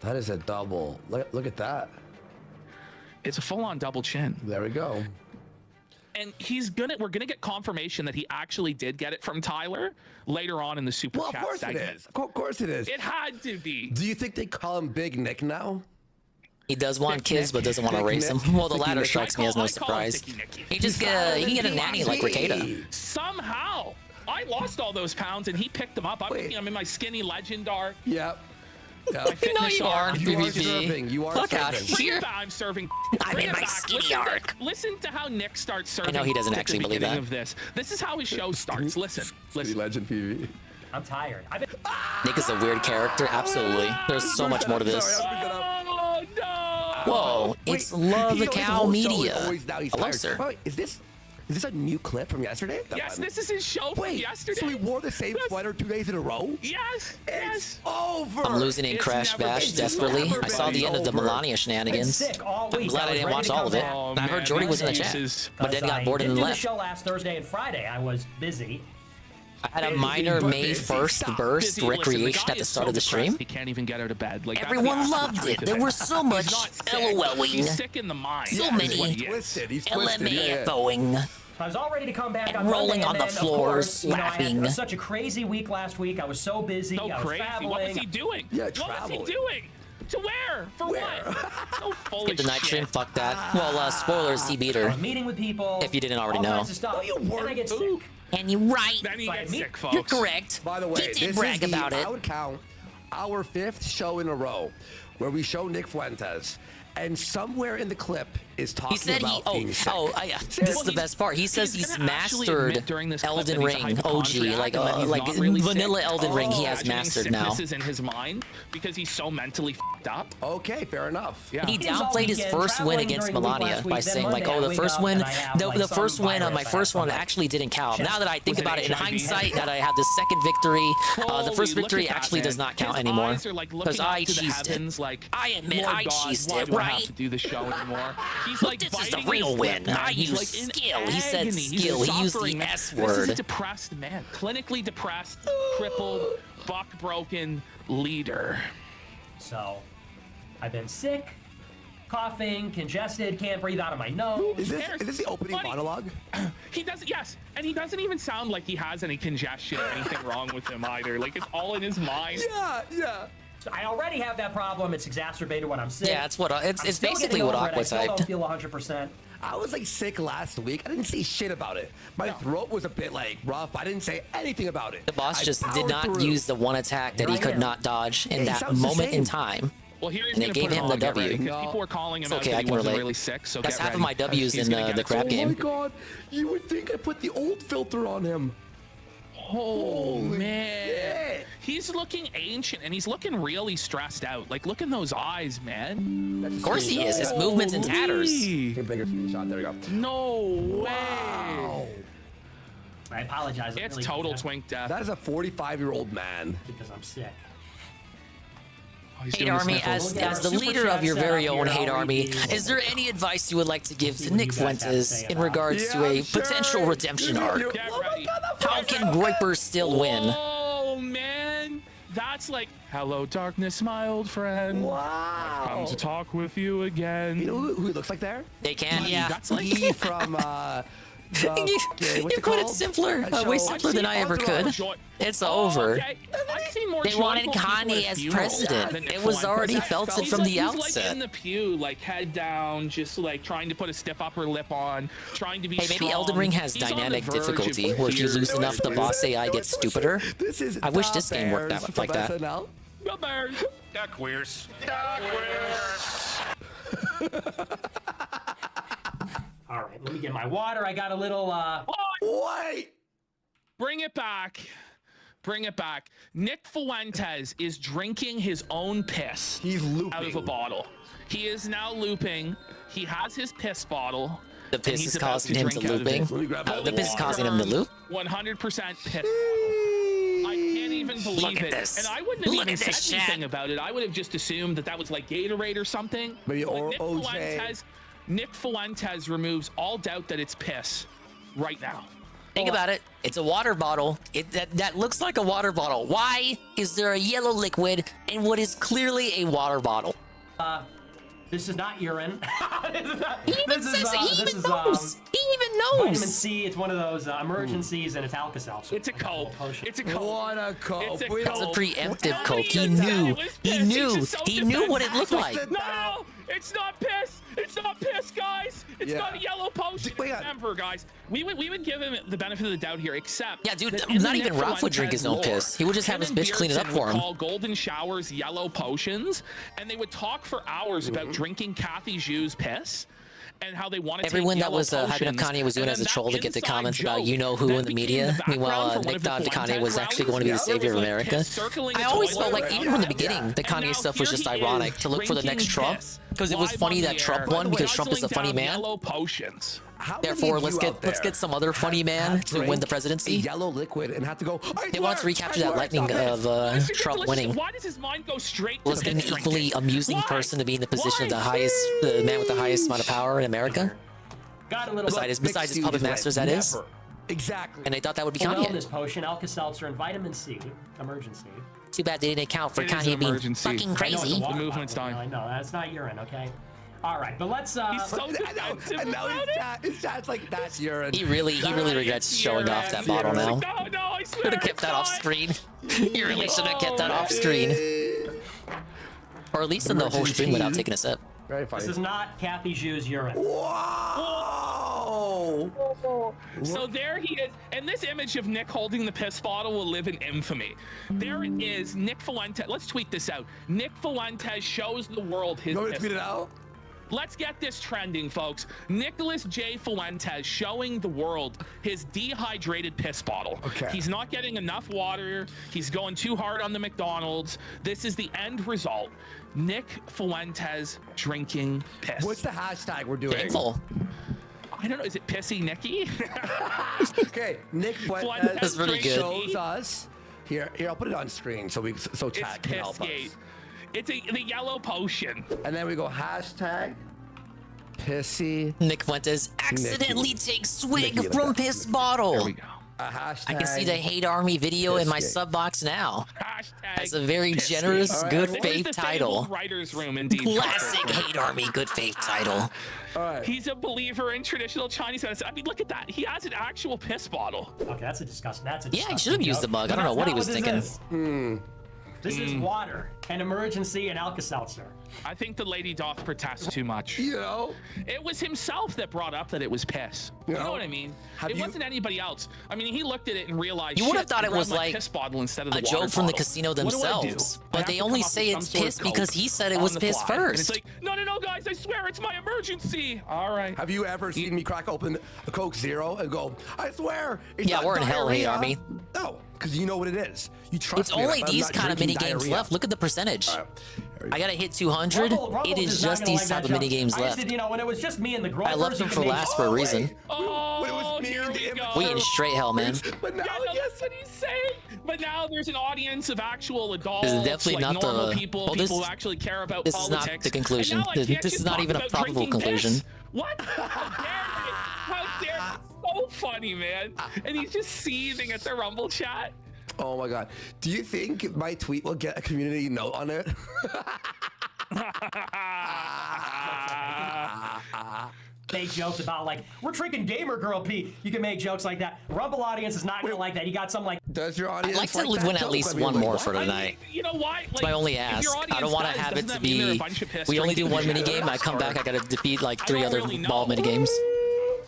S14: That is a double. Look at that.
S8: It's a full-on double chin.
S14: There we go.
S8: And we're gonna get confirmation that he actually did get it from Tyler later on in the super chat segment.
S14: It is. Of course it is.
S8: It had to be.
S14: Do you think they call him Big Nick now?
S1: He does want kids, but doesn't want to raise them. Well, the latter strikes me as no surprise. He can get a nanny like Ricada.
S8: Somehow, I lost all those pounds, and he picked them up. I'm in my skinny legend arc.
S14: Yep.
S1: No, you aren't.
S14: You are serving. You are
S1: Look out
S14: serving.
S1: here.
S8: I'm serving.
S1: I'm in my skinny arc.
S8: Listen to how Nick starts serving.
S1: I know he doesn't actually believe that.
S8: Of this is how his show starts. Listen.
S14: Legend PV.
S17: I'm tired.
S1: Nick is a weird character. Absolutely. There's so much more to this.
S8: Oh, no.
S1: Whoa, it's Love the Cow Media.
S14: Hello, sir.
S22: Is this
S14: Is this a new clip from yesterday?
S8: Yes, this is his show from yesterday.
S14: So he wore the same sweater 2 days in a row?
S8: Yes.
S14: It's over.
S1: I'm losing in Crash Bash desperately. I saw the end of the Malenia shenanigans. I'm glad I didn't watch all of it. I heard Jordy was in the chat, but then got bored and then left.
S17: I didn't do the show last Thursday and Friday. I was busy.
S1: I had a minor May 1st burst recreation at the start of the stream.
S8: He can't even get out of bed. Like,
S1: Everyone loved it. There was so much LOLing.
S8: He's sick in the mind.
S1: So many LMAFOing.
S17: I was all ready to come back
S1: and rolling on the floors, laughing.
S17: I had such a crazy week last week. I was so busy. I was traveling.
S8: What was he doing?
S14: Yeah,
S8: what was he doing? To where? For what? So full
S1: Skip the night stream. Fuck that. Well, spoilers. He beat her.
S17: Meeting with people.
S1: If you didn't already know.
S17: No, you weren't. And I get sick.
S1: And you're right.
S8: Then he gets sick, folks.
S1: You're correct.
S14: By the way,
S1: he did brag about it.
S14: I would count our 5th show in a row where we show Nick Fuentes, and somewhere in the clip is talking about being sick.
S1: This is the best part. He says he's mastered Elden Ring OG, like vanilla Elden Ring. He has mastered now.
S8: This is in his mind because he's so mentally f***ed up.
S14: Okay, fair enough.
S1: Yeah. He downplayed his first win against Melania by saying like, "Oh, the first win, the first win on my first one actually didn't count." Now that I think about it in hindsight, that I had the second victory, the first victory actually does not count anymore because I cheesed it. I admit I cheesed it, right?
S8: To do the show anymore. He's
S1: like, this is the real win. I use skill. He said skill. He used the S word.
S8: This is a depressed man, clinically depressed, crippled, buck broken leader.
S17: So, I've been sick, coughing, congested, can't breathe out of my nose.
S14: Is this the opening monologue?
S8: He doesn't. Yes, and he doesn't even sound like he has any congestion or anything wrong with him either. Like it's all in his mind.
S14: Yeah.
S17: So I already have that problem. It's exacerbated when I'm sick.
S1: Yeah, it's what it's basically what Aqua typed.
S17: I still don't feel 100%.
S14: I was like sick last week. I didn't say shit about it. My throat was a bit like rough. I didn't say anything about it.
S1: The boss just did not use the one attack that he could not dodge in that moment in time.
S8: Well, here
S1: and they gave him the W.
S8: People were calling him
S1: it's okay, I can relate.
S8: Really sick, so
S1: that's half of my W's in the crap game.
S14: Oh my god, you would think I put the old filter on him.
S8: Oh man, he's looking ancient and he's looking really stressed out. Like, look in those eyes, man.
S1: Of course he is. His movement's in tatters.
S14: Bigger shot. There we go.
S8: No way.
S17: I apologize.
S8: It's total twink death.
S14: That is a 45-year-old man.
S17: Because I'm sick.
S1: Hate Army, as the leader of your very own Hate Army, is there any advice you would like to give to Nick Fuentes in regards to a potential redemption arc? How can Groiper still win?
S8: Oh man, that's like, hello darkness, my old friend.
S14: Wow.
S8: I've come to talk with you again.
S14: You know who he looks like there?
S1: They can, yeah.
S14: That's like he from
S1: you put it simpler, way simpler than I ever could. It's over.
S8: Okay.
S1: They wanted Kanye as president. It was already felt it from the outset.
S8: Like in the pew, like head down, just like trying to put a stiff upper lip on, trying to be strong.
S1: Maybe Elden Ring has dynamic difficulty, where if you lose enough, the boss AI gets stupider. I wish this game worked out like that.
S8: The Bears.
S3: The queers.
S17: All right, let me get my water. I got a little,
S14: Wait!
S8: Bring it back. Bring it back. Nick Fuentes is drinking his own piss.
S14: He's looping
S8: out of a bottle. He is now looping. He has his piss bottle.
S1: The piss is causing him to looping. The piss is causing him to loop.
S8: 100% piss. I can't even believe it.
S1: This.
S8: And I wouldn't have even said anything about it. I would have just assumed that was like Gatorade or something.
S14: Maybe or OJ.
S8: Nick Fuentes removes all doubt that it's piss right now.
S1: Think about it. It's a water bottle. That looks like a water bottle. Why is there a yellow liquid in what is clearly a water bottle?
S17: This is not urine.
S1: He even knows. He even knows.
S17: Vitamin C. It's one of those emergencies, and it's Alka-Seltzer.
S8: It's a Coke. It's a Coke.
S14: What a Coke.
S1: That's a preemptive Coke. He knew. He knew. He knew what it looked like.
S8: No, it's not piss. It's not piss, guys. It's not a yellow potion. Remember, guys, we would give him the benefit of the doubt here, except
S1: dude, not even Ralph would drink his own piss. He would just have his bitch clean it up for him.
S8: Call golden showers yellow potions, and they would talk for hours about drinking Kathy Zhu's piss. And how they want to
S1: everyone that was hyping up Kanye was doing it as a troll to get the comments about you know who in the media. Meanwhile, Nick thought Kanye was actually going to be the savior of America. I always felt like even from the beginning, the Kanye stuff was just ironic to look for the next Trump. Because it was funny that Trump won because Trump is a funny man.
S8: Yellow potions.
S1: Therefore, let's get some other funny man to win the presidency.
S14: Yellow liquid and have to go.
S1: They want to recapture that lightning of Trump winning.
S8: Why does his mind go straight to
S1: Let's get an equally amusing person to be in the position of the man with the highest amount of power in America.
S17: Got a little
S1: Besides his puppet masters, that is.
S14: Exactly.
S1: And they thought that would be
S17: Kanye.
S1: Kanye.
S17: This potion, Alka-Seltzer, and vitamin C, emergency.
S1: Too bad they didn't account for Kanye being fucking crazy.
S8: The movement's done.
S17: I know, that's not urine, okay? All right, but let's.
S8: He's so defensive about
S14: His chat's like, that's urine.
S1: He really regrets showing off that bottle now.
S8: No, I swear.
S1: Should have kept that off screen. He really should have kept that off screen. Or at least in the whole stream without taking a sip.
S14: Very funny.
S17: This is not Kathy Zhu's urine.
S14: Whoa!
S8: So there he is, and this image of Nick holding the piss bottle will live in infamy. There it is, Nick Fuentes. Let's tweet this out. Nick Fuentes shows the world his.
S14: You want me to tweet it out?
S8: Let's get this trending, folks. Nicholas J. Fuentes showing the world his dehydrated piss bottle.
S14: Okay.
S8: He's not getting enough water. He's going too hard on the McDonald's. This is the end result. Nick Fuentes drinking piss.
S14: What's the hashtag we're doing?
S1: Painful.
S8: I don't know. Is it Pissy Nicky?
S14: Okay, Nick Fuentes
S1: That's really good.
S14: shows us. Here, I'll put it on screen so chat can help us.
S8: It's the yellow potion.
S14: And then we go hashtag pissy.
S1: Nick Fuentes accidentally takes swig
S14: Nicky,
S1: from
S14: like that.
S1: piss bottle.
S8: There we go.
S14: Hashtag
S1: I can see the Hate Army video in my
S14: Pissgate.
S1: sub box now.
S8: Hashtag
S1: That's a very
S8: Pissgate.
S1: generous,
S14: All right,
S1: good
S14: where's
S1: faith
S8: the
S1: title.
S8: fabled writer's room, indeed.
S1: Classic Hate Army, good faith title.
S14: All right.
S8: He's a believer in traditional Chinese medicine. I mean, look at that. He has an actual piss bottle.
S17: Okay, that's a disgusting.
S1: Yeah, he should have used the mug. I don't know what he was thinking.
S17: This is water, an emergency, and Alka-Seltzer.
S8: I think the lady doth protest too much.
S14: You know?
S8: It was himself that brought up that it was piss. You know what I mean? It wasn't anybody else. I mean, he looked at it and realized.
S1: You would have thought it was like
S8: piss bottle instead of
S1: a
S8: the water
S1: joke from the
S8: bottle.
S1: casino
S8: What do I do?
S1: themselves,
S8: I
S1: but
S8: have
S1: they
S8: to
S1: only
S8: come up
S1: say
S8: with
S1: it's
S8: some sort of
S1: piss because
S8: coke
S1: he said it
S8: on
S1: was
S8: the
S1: piss
S8: fly. And
S1: first.
S8: it's like, no, guys, I swear it's my emergency. All right.
S14: Have you ever seen me crack open a Coke Zero and go, I swear, it's
S1: Yeah,
S14: not
S1: we're in hell, Hate
S14: diarrhea."
S1: Army.
S14: No, because you know what it is. You trust
S1: It's
S14: me.
S1: only
S14: I'm
S1: these
S14: not
S1: kind of mini
S14: drinking
S1: games
S14: diarrhea.
S1: left. Look at the percentage. I gotta hit 200.
S17: Rumble
S1: It is
S17: is not
S1: just
S17: gonna
S1: these
S17: like
S1: type
S17: that
S1: of mini
S17: joke.
S1: games
S17: I
S1: left.
S17: said, you know, when it was just me and the
S1: I left them for last for a reason.
S8: Oh, here we go.
S1: We in straight hell, man.
S14: But now,
S8: That's what he's saying. But now there's an audience of actual adults,
S1: This is definitely
S8: like
S1: not
S8: normal
S1: the-
S8: people,
S1: well,
S8: people
S1: this-
S8: who actually care about
S1: this is
S8: politics.
S1: not the conclusion.
S8: And now I can't
S1: This
S8: just
S1: is not
S8: talk
S1: even a
S8: about
S1: probable
S8: drinking
S1: conclusion.
S8: piss. What? How dare you? So funny, man. And he's just seething at the Rumble chat.
S14: Oh my God. Do you think my tweet will get a community note on it?
S17: Make jokes about like we're drinking gamer girl pee. You can make jokes like that. Rumble audience is not gonna like that. You got some like.
S14: Does your
S1: I'd
S14: audience
S1: like to win at least one more for tonight.
S8: You know why?
S1: It's my only ask. I don't want to have it to be. We only do one mini game. I come back. I gotta defeat like 3 other ball mini games.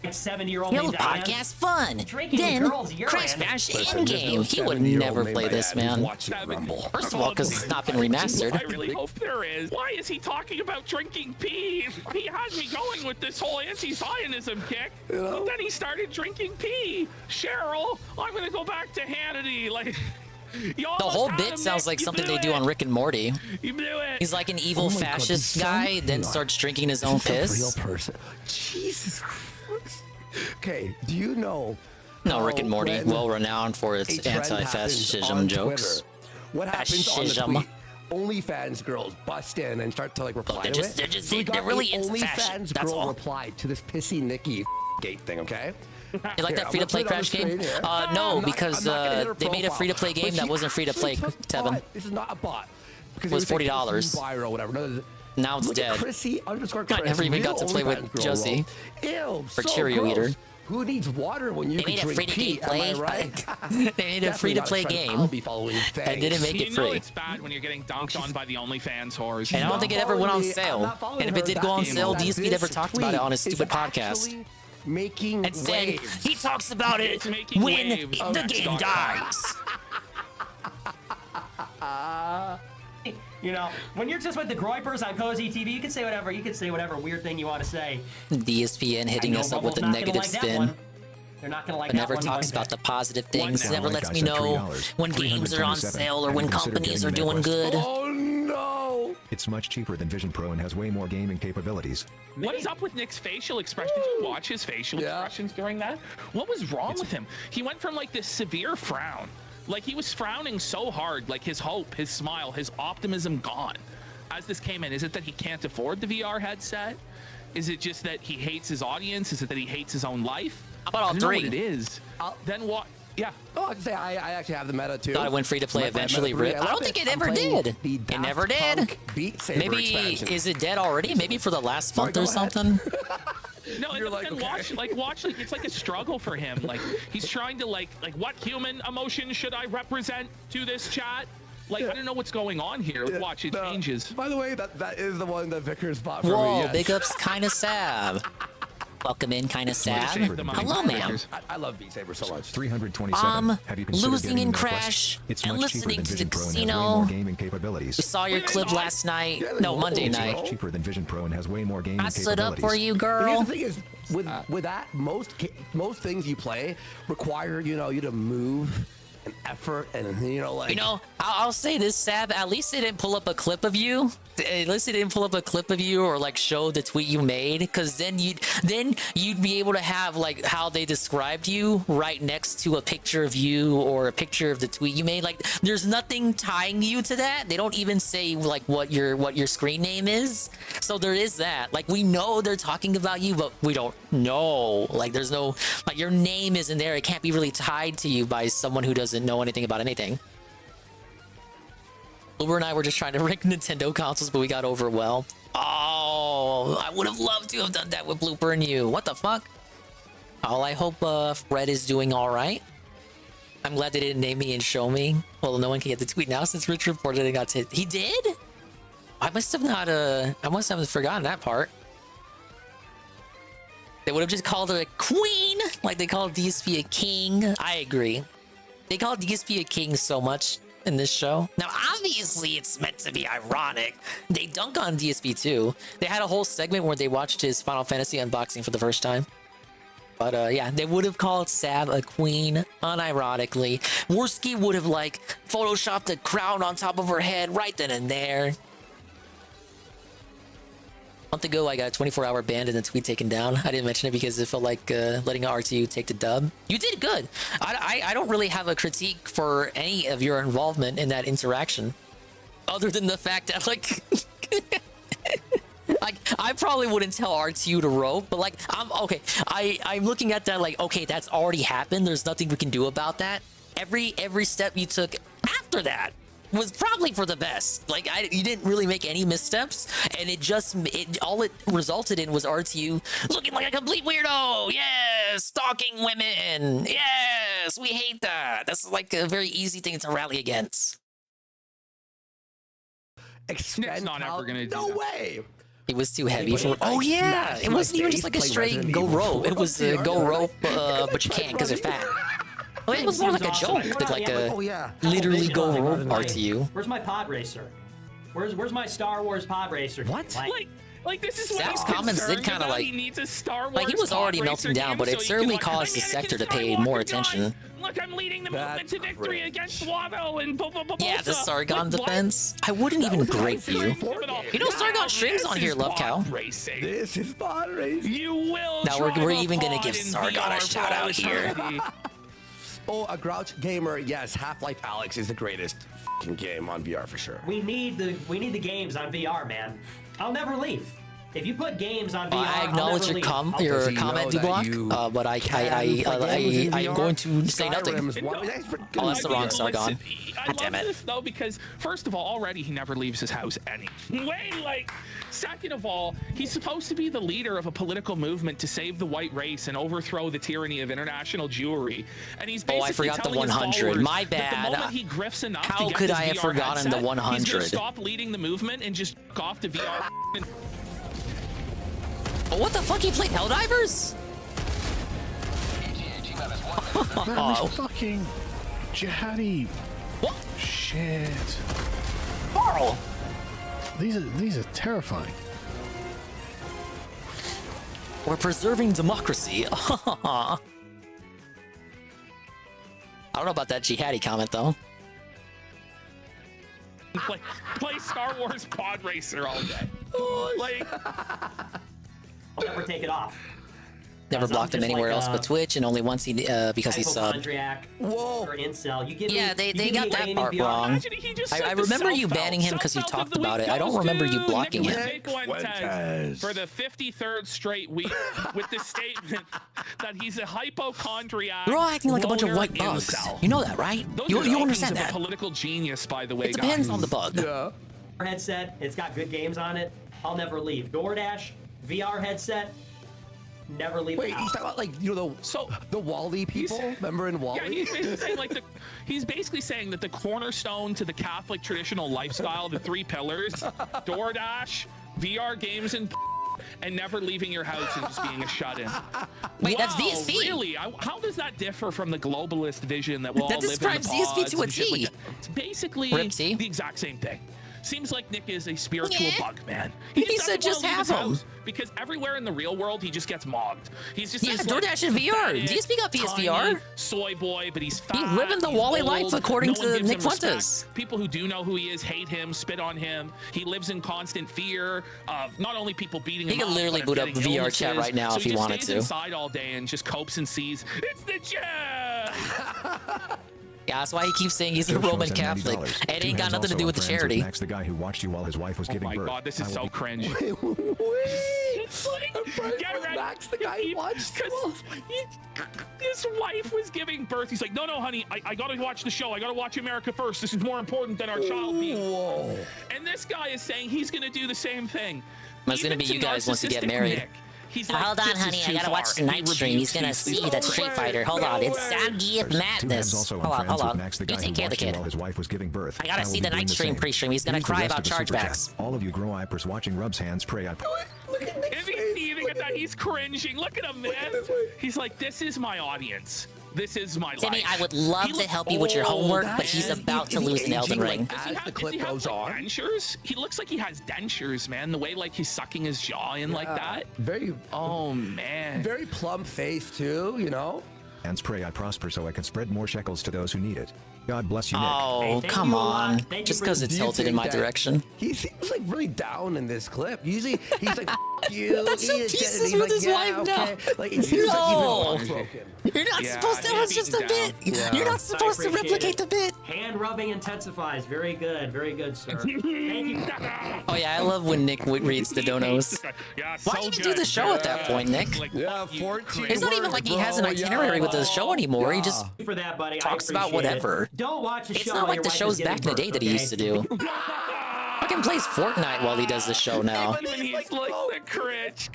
S17: Like 7-year-old
S1: Kill the podcast fun.
S17: Drinking
S1: Then
S17: girls' urine.
S1: Crash Bash
S14: Listen,
S1: in
S14: there's no
S1: game. He would
S14: 7-year-old
S1: never
S14: named
S1: play
S14: my
S1: this,
S14: dad who's
S1: man.
S14: watching Rumble.
S1: First of all, because it's not been remastered.
S8: I really hope there is. Why is he talking about drinking pee? He had me going with this whole anti-Zionism kick. But then he started drinking pee. Cheryl, I'm gonna go back to Hannity. Like.
S1: The whole bit sounds like something they do on Rick and Morty.
S8: You blew it.
S1: He's like an evil
S14: Oh my God,
S1: fascist
S14: this
S1: guy,
S14: sounds
S1: then
S14: real.
S1: starts drinking his own
S14: Is this a
S1: piss.
S14: real person. Jesus Christ. Okay, do you know?
S1: No, Rick and
S14: how
S1: Morty,
S14: when
S1: well renowned for
S14: a
S1: its
S14: trend happens
S1: anti-fascism
S14: on
S1: jokes.
S14: Twitter, what happens on the
S1: Fascism.
S14: tweet? OnlyFans girls bust in and start to like reply
S1: they're
S14: to
S1: just-
S14: it.
S1: they're just-
S14: So we
S1: they're
S14: got
S1: really
S14: a
S1: into fashion,
S14: OnlyFans
S1: that's
S14: girl
S1: all.
S14: replied to this pissy Nikki gate thing. Okay.
S1: You like
S14: Here,
S1: that
S14: I'm
S1: free-to-play
S14: gonna put
S1: Crash
S14: it on the
S1: game?
S14: screen here.
S1: No,
S14: I'm not-
S1: because
S14: I'm not gonna hit her
S1: they made a
S14: profile,
S1: free-to-play
S14: but
S1: game that
S14: she
S1: wasn't free-to-play,
S14: actually took
S1: Tevin.
S14: bot. This is not a bot. Because
S1: It was
S14: it was like
S1: $40.
S14: buyer or whatever. No,
S1: Now it's
S14: look at
S1: dead.
S14: Chrissy _ Chris.
S1: I never even got to play with
S14: real OnlyFans girl
S1: Josie.
S14: role. Ew,
S1: For
S14: so
S1: Cheerio
S14: gross.
S1: Eater.
S14: Who needs water when you
S1: They
S14: can
S1: made a
S14: drink
S1: free-to-play
S14: pee? Am I right?
S1: They made a free-to-play game
S14: I'll be following.
S1: and didn't make
S8: You
S1: it
S8: know
S1: free.
S8: it's bad when you're getting dunked on by the OnlyFans whores.
S1: And I don't think it ever went on sale. And if it did go on sale,
S14: This
S1: DSP never talked about it on his
S14: tweet
S1: stupid
S14: is
S1: podcast.
S14: actually Making
S1: And said
S14: waves.
S1: he talks about it
S8: It's making
S1: when
S8: waves.
S1: the game dies.
S17: You know, when you're just with the Groypers on Cozy TV, you can say whatever. You can say whatever weird thing you want to say.
S1: DSPN hitting us up with a negative spin.
S17: They're not gonna like
S1: But
S17: that
S1: never
S17: one.
S1: talks about the positive things.
S16: now?
S1: Never
S16: Like
S1: lets
S16: I
S1: me
S16: said,
S1: know
S16: $3,
S1: when games are on
S16: 327,
S1: sale or when
S16: and consider
S1: companies are
S16: getting
S1: doing
S16: Midwest.
S1: good.
S14: Oh no!
S6: It's much cheaper than Vision Pro and has way more gaming capabilities.
S8: What is up with Nick's facial expression? Did you watch his facial expressions during that? What was wrong with him? He went from like this severe frown. Like he was frowning so hard, like his hope, his smile, his optimism gone. As this came in, is it that he can't afford the VR headset? Is it just that he hates his audience? Is it that he hates his own life?
S1: How about all
S8: three?
S1: Know what
S8: it is. Then what? Yeah.
S14: Oh, I can say I actually have the meta too.
S1: Thought it went free to play eventually. I don't think it ever did. It never did. Maybe is it dead already? Maybe for the last month or something.
S8: No, and like, watch like it's like a struggle for him. Like he's trying to like what human emotion should I represent to this chat? Like I don't know what's going on here. Watch it changes.
S14: By the way, that is the one that Vickers bought for
S1: Whoa,
S14: me. Yes.
S1: big ups, kinda Sav. Welcome in, kinda Sav. Hello, ma'am.
S14: I love Beat Saber so much.
S6: 327. Have you considered
S1: losing
S6: getting
S1: in
S6: the
S1: Crash
S6: It's
S1: and
S6: much cheaper
S1: listening
S6: than
S1: to the
S6: Vision Pro and has way
S1: casino.
S6: more gaming capabilities.
S1: We saw your clip last night. No, Monday
S6: It's
S1: night.
S6: much cheaper than Vision Pro and has way more gaming
S1: I
S6: capabilities.
S1: stood up for you,
S14: And
S1: girl.
S14: here's the thing is, with that, most things you play require you to move and effort and like.
S1: I'll say this, Sav. At least they didn't pull up a clip of you. At least they didn't pull up a clip of you or like show the tweet you made, because then you'd be able to have like how they described you right next to a picture of you or a picture of the tweet you made. Like there's nothing tying you to that. They don't even say like what your screen name is. So there is that. Like we know they're talking about you, but we don't know. Like there's no like your name isn't there. It can't be really tied to you by someone who doesn't know anything about anything. Uber and I were just trying to rank Nintendo consoles, but we got over well. Oh, I would have loved to have done that with Blooper and you. What the fuck? Oh, I hope Fred is doing all right. I'm glad they didn't name me and show me. Well, no one can get the tweet now since Rich reported it got hit. He did? I must have not. I must have forgotten that part. They would have just called her a queen, like they called DSP a king. I agree. They call DSP a king so much in this show. Now, obviously, it's meant to be ironic. They dunk on DSP too. They had a whole segment where they watched his Final Fantasy unboxing for the first time. But yeah, they would have called Sav a queen, unironically. Worski would have like photoshopped a crown on top of her head right then and there. A month ago, I got a 24-hour ban and the tweet taken down. I didn't mention it because it felt like letting an RTU take the dub. You did good. I don't really have a critique for any of your involvement in that interaction, other than the fact that like, like I probably wouldn't tell RTU to rope, but like I'm okay. I'm looking at that like, okay, that's already happened. There's nothing we can do about that. Every step you took after that was probably for the best. Like you didn't really make any missteps, and all it resulted in was RTU looking like a complete weirdo. Yes, stalking women. Yes, we hate that. That's like a very easy thing to rally against.
S8: Nick's not ever gonna do
S14: No
S8: that.
S14: way.
S1: It was too heavy for. Oh yeah, it wasn't even just like a straight go rope. It was go rope, but you can't because they're fat. Well, it was more like a joke, like a literally go rope RTU.
S17: Where's my pod racer? Where's my Star Wars pod racer?
S1: What?
S8: Like this is what
S1: Sav's
S8: he's
S1: comments did kind of
S8: about.
S1: like,
S8: He needs a Star Wars
S1: like he was already
S8: pod
S1: melting
S8: racer
S1: down,
S8: game
S1: but
S8: so
S1: it
S8: he
S1: certainly
S8: can, like,
S1: caused the
S8: I'm
S1: sector to
S8: Anakin
S1: pay
S8: Skywalker,
S1: more
S8: guys.
S1: attention.
S8: Look, I'm leading the movement to victory against Watto and
S1: Yeah, the Sargon defense. I wouldn't even grape you. You know Sargon streams on here, Love Cow.
S14: This is pod racing.
S8: You will.
S1: Now we're even gonna give Sargon a shout out here.
S14: Oh, a Grouch gamer. Yes, Half-Life Alyx is the greatest f***ing game on VR for sure.
S17: We need the games on VR, man. I'll never leave. If you put games on VR,
S1: I acknowledge your comment, Dublock, but I am going to say nothing. Oh, that's the wrong Sargon.
S8: I love this though because first of all, already he never leaves his house anyway. Like, second of all, he's supposed to be the leader of a political movement to save the white race and overthrow the tyranny of international Jewry. And he's basically
S1: I forgot the
S8: telling his
S1: 100.
S8: followers
S1: My
S8: that
S1: bad.
S8: the moment he grifts enough
S1: How
S8: to get
S1: could
S8: this
S1: I have
S8: VR
S1: forgotten the
S8: headset,
S1: 100?
S8: He's gonna stop leading the movement and just go off to VR.
S1: Oh, what the fuck? He played Helldivers?
S7: Man, this fucking jihadi.
S1: What?
S7: Shit.
S1: Carl.
S7: These are terrifying.
S1: We're preserving democracy. I don't know about that jihadi comment though.
S8: play Star Wars Pod Racer all day. Like,
S17: I'll never take it off.
S1: Never blocked him anywhere else but Twitch, and only once he because he subbed.
S17: Whoa. Or incel. You give
S1: Yeah,
S17: me,
S1: they got that part wrong. I remember you banning him because you talked about it. I don't remember you blocking him.
S8: For the 53rd straight week with the statement that he's a hypochondriac.
S1: They're all acting like a bunch of white bugs. You know that, right? You understand that?
S8: A political genius, by the way.
S1: It depends on the bug.
S17: Yeah. Headset. It's got good games on it. I'll never leave. DoorDash VR headset. Never leave.
S14: Wait, he's talking about like the Wally people. Remember in Wally?
S8: Yeah, he's basically saying he's basically saying that the cornerstone to the Catholic traditional lifestyle, the 3 pillars: DoorDash, VR games, and never leaving your house and just being a shut-in.
S1: Wait, that's DSP.
S8: Really? How does that differ from the globalist vision that we'll all live in the
S1: describes DSP to a T.
S8: It's basically
S1: Ripsy.
S8: the exact same thing. Seems like Nick is a spiritual bug man.
S1: He said just have him.
S8: Because everywhere in the real world, he just gets mogged. He's just
S1: DoorDash in VR. DSP got PSVR.
S8: Soy boy, but he's fat.
S1: He's living the Wally life according to Nick Fuentes.
S8: People who do know who he is hate him, spit on him. He lives in constant fear of not only people beating him.
S1: He could literally boot up VR chat right now if he wanted to.
S8: So he just stays inside all day and just copes and sees it's the gem.
S1: Yeah, that's why he keeps saying he's a Roman Catholic. It ain't got nothing to do with the charity.
S6: Max, the guy who watched you while his wife was giving birth.
S8: Oh my god, this is so cringe. It's like, get ready.
S14: Max, the guy who watched
S8: his wife was giving birth. He's like, no, honey, I gotta watch the show. I gotta watch America first. This is more important than our child being.
S14: Whoa.
S8: And this guy is saying he's gonna do the same thing.
S1: It's gonna be you guys once you get married.
S8: Nick, he's
S1: hold on, honey. I gotta watch the night stream. He's gonna see that Street Fighter. Hold on, it's Sagi of Madness. Hold on.
S6: Max, the
S1: You
S6: guy
S1: take
S6: who
S1: care of the
S6: watched you
S1: kid.
S6: while his wife was giving birth.
S1: I gotta see the
S6: will be
S1: night
S6: doing
S1: stream
S6: same.
S1: pre-stream. He's gonna
S6: Use the
S1: cry
S6: rest
S1: about
S6: of the super chat.
S1: chargebacks.
S6: All of you grow-eypers watching Rub's hands pray.
S8: Is he seething at that? He's cringing. Look at him, man. He's like, this is my audience. This is my
S1: Timmy,
S8: life.
S1: I would love to help you with your homework, but he's about to lose an Elden Ring.
S14: As the clip goes on.
S8: Dentures? He looks like he has dentures, man. The way like he's sucking his jaw in like that.
S14: Very.
S8: Oh man.
S14: Very plump face too. You know.
S6: Hands pray I prosper so I can spread more shekels to those who need it. God bless you, Nick.
S1: Oh, come on. Just because it's tilted in my direction.
S14: He seems like really down in this clip. Usually he's like, you.
S1: That's so pieces with his wife now.
S14: Like, it seems
S1: No.
S14: like he's been heartbroken.
S1: You're not supposed to. That was just a bit. You're not supposed to replicate the bit.
S17: Hand rubbing intensifies. Very good, sir. Thank you.
S1: Oh yeah, I love when Nick reads the donos. Why even do the show at that point, Nick?
S14: Yeah, 14.
S1: It's not even like he has an itinerary with the show anymore. He just
S17: For that, buddy.
S1: talks about whatever.
S17: Don't watch a show.
S1: It's not like the shows back in the day that he used to do. Fucking plays Fortnite while he does the show now.
S8: And he's like the cringe.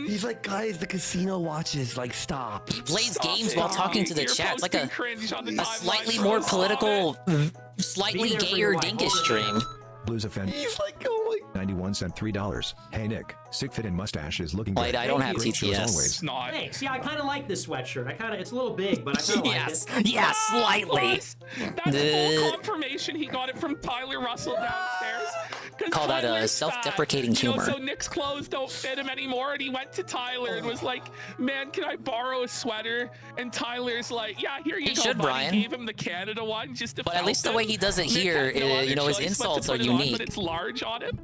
S14: He's like, guys, the casino watches. Like, stop.
S1: He plays games while talking to the chat. It's like a slightly more
S8: timeline.
S1: political, slightly gayer Dingus stream.
S6: Blues offend.
S14: He's like, oh my.
S6: 91 cent $3. Hey Nick, sick fit and mustache is looking
S1: Wait,
S6: good.
S1: I don't have
S6: Great shows
S1: TTS.
S6: always.
S17: Thanks. Yeah, I kind of like this sweatshirt. It's a little big, but I kind of like it.
S1: Yes, slightly.
S8: That's full confirmation. He got it from Tyler Russell downstairs.
S1: Call that
S8: Tyler's
S1: self-deprecating
S8: fat. You know,
S1: humor.
S8: so Nick's clothes don't fit him anymore, and he went to Tyler and was like, "Man, can I borrow a sweater?" And Tyler's like, "Yeah, here you
S1: He
S8: go."
S1: should,
S8: buddy.
S1: Brian.
S8: Gave him the Canada one just to.
S1: But at least the way he does it
S8: Nick
S1: here,
S8: had no other
S1: you know, his
S8: choice but to
S1: insults
S8: put
S1: are
S8: it on,
S1: unique.
S8: but it's large on him.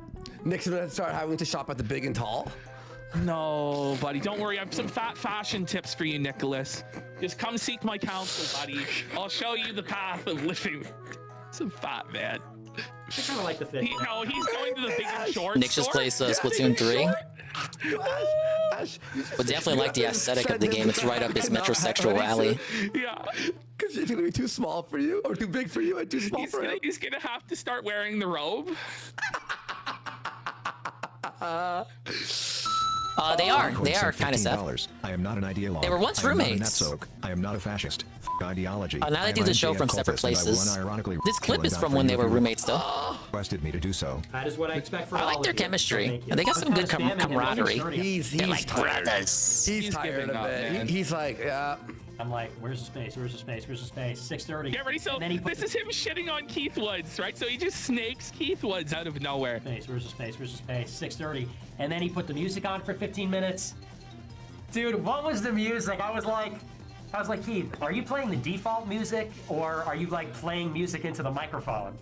S14: Nick's gonna start having to shop at the big and tall.
S8: No, buddy, don't worry. I have some fat fashion tips for you, Nicholas. Just come seek my counsel, buddy. I'll show you the path of living. Some fat man.
S17: I kind of like the fit.
S8: He's going to the big and short.
S1: Nick just plays Splatoon 3. But definitely like the aesthetic of the game. It's right up his metrosexual alley.
S8: Yeah.
S14: Because it's gonna be too small for you, or too big for you, and too small for him.
S8: He's gonna have to start wearing the robe.
S1: They are kind of sad.
S6: I am not an ideologue.
S1: They were once roommates.
S6: I am not a fascist. Ideology.
S1: Now they do the show from separate places. This clip is from when they were roommates, though.
S6: Requested me to do so.
S17: That is what I expect from
S1: I like their chemistry. They got some good camaraderie.
S14: He's
S1: like
S14: tired.
S1: brothers.
S14: He's tired of it. He's like, yeah.
S17: I'm like, where's the space? Where's the space? Where's the space? 6:30.
S8: Get ready. So this is him shitting on Keith Woods, right? So he just snakes Keith Woods out of nowhere.
S17: Where's the space? Where's the space? 6:30. And then he put the music on for 15 minutes. Dude, what was the music? I was like, Keith, are you playing the default music or are you like playing music into the microphone?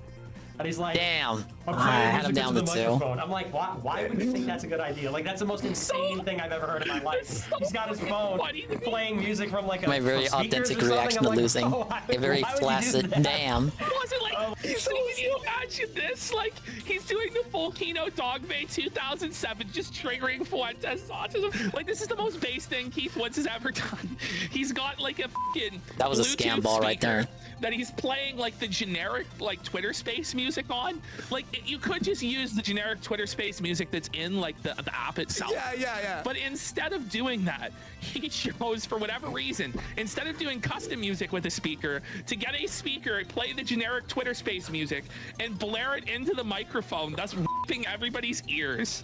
S17: And he's like,
S1: damn.
S17: I'm
S1: I
S17: playing
S1: had him
S17: music
S1: down
S17: into
S1: to
S17: the
S1: 2.
S17: microphone. I'm like, why would you think that's a good idea? Like, that's the most insane thing I've ever heard in my life. He's got his phone playing music from like
S1: My very authentic reaction to losing. A very flaccid damn.
S8: Was it like, so can you imagine this? Like, he's doing the full Kino Dogme 2007, just triggering Fuentes' autism. Like, this is the most base thing Keith Woods has ever done. He's got like a fucking
S1: That was a
S8: Bluetooth
S1: scam ball right there.
S8: that he's playing like the generic like Twitter Space music on. Like, you could just use the generic Twitter Space music that's in like the app itself.
S14: Yeah.
S8: But instead of doing that, he chose, for whatever reason, instead of doing custom music with a speaker, to get a speaker, play the generic Twitter Space music, and blare it into the microphone, thus ripping everybody's ears.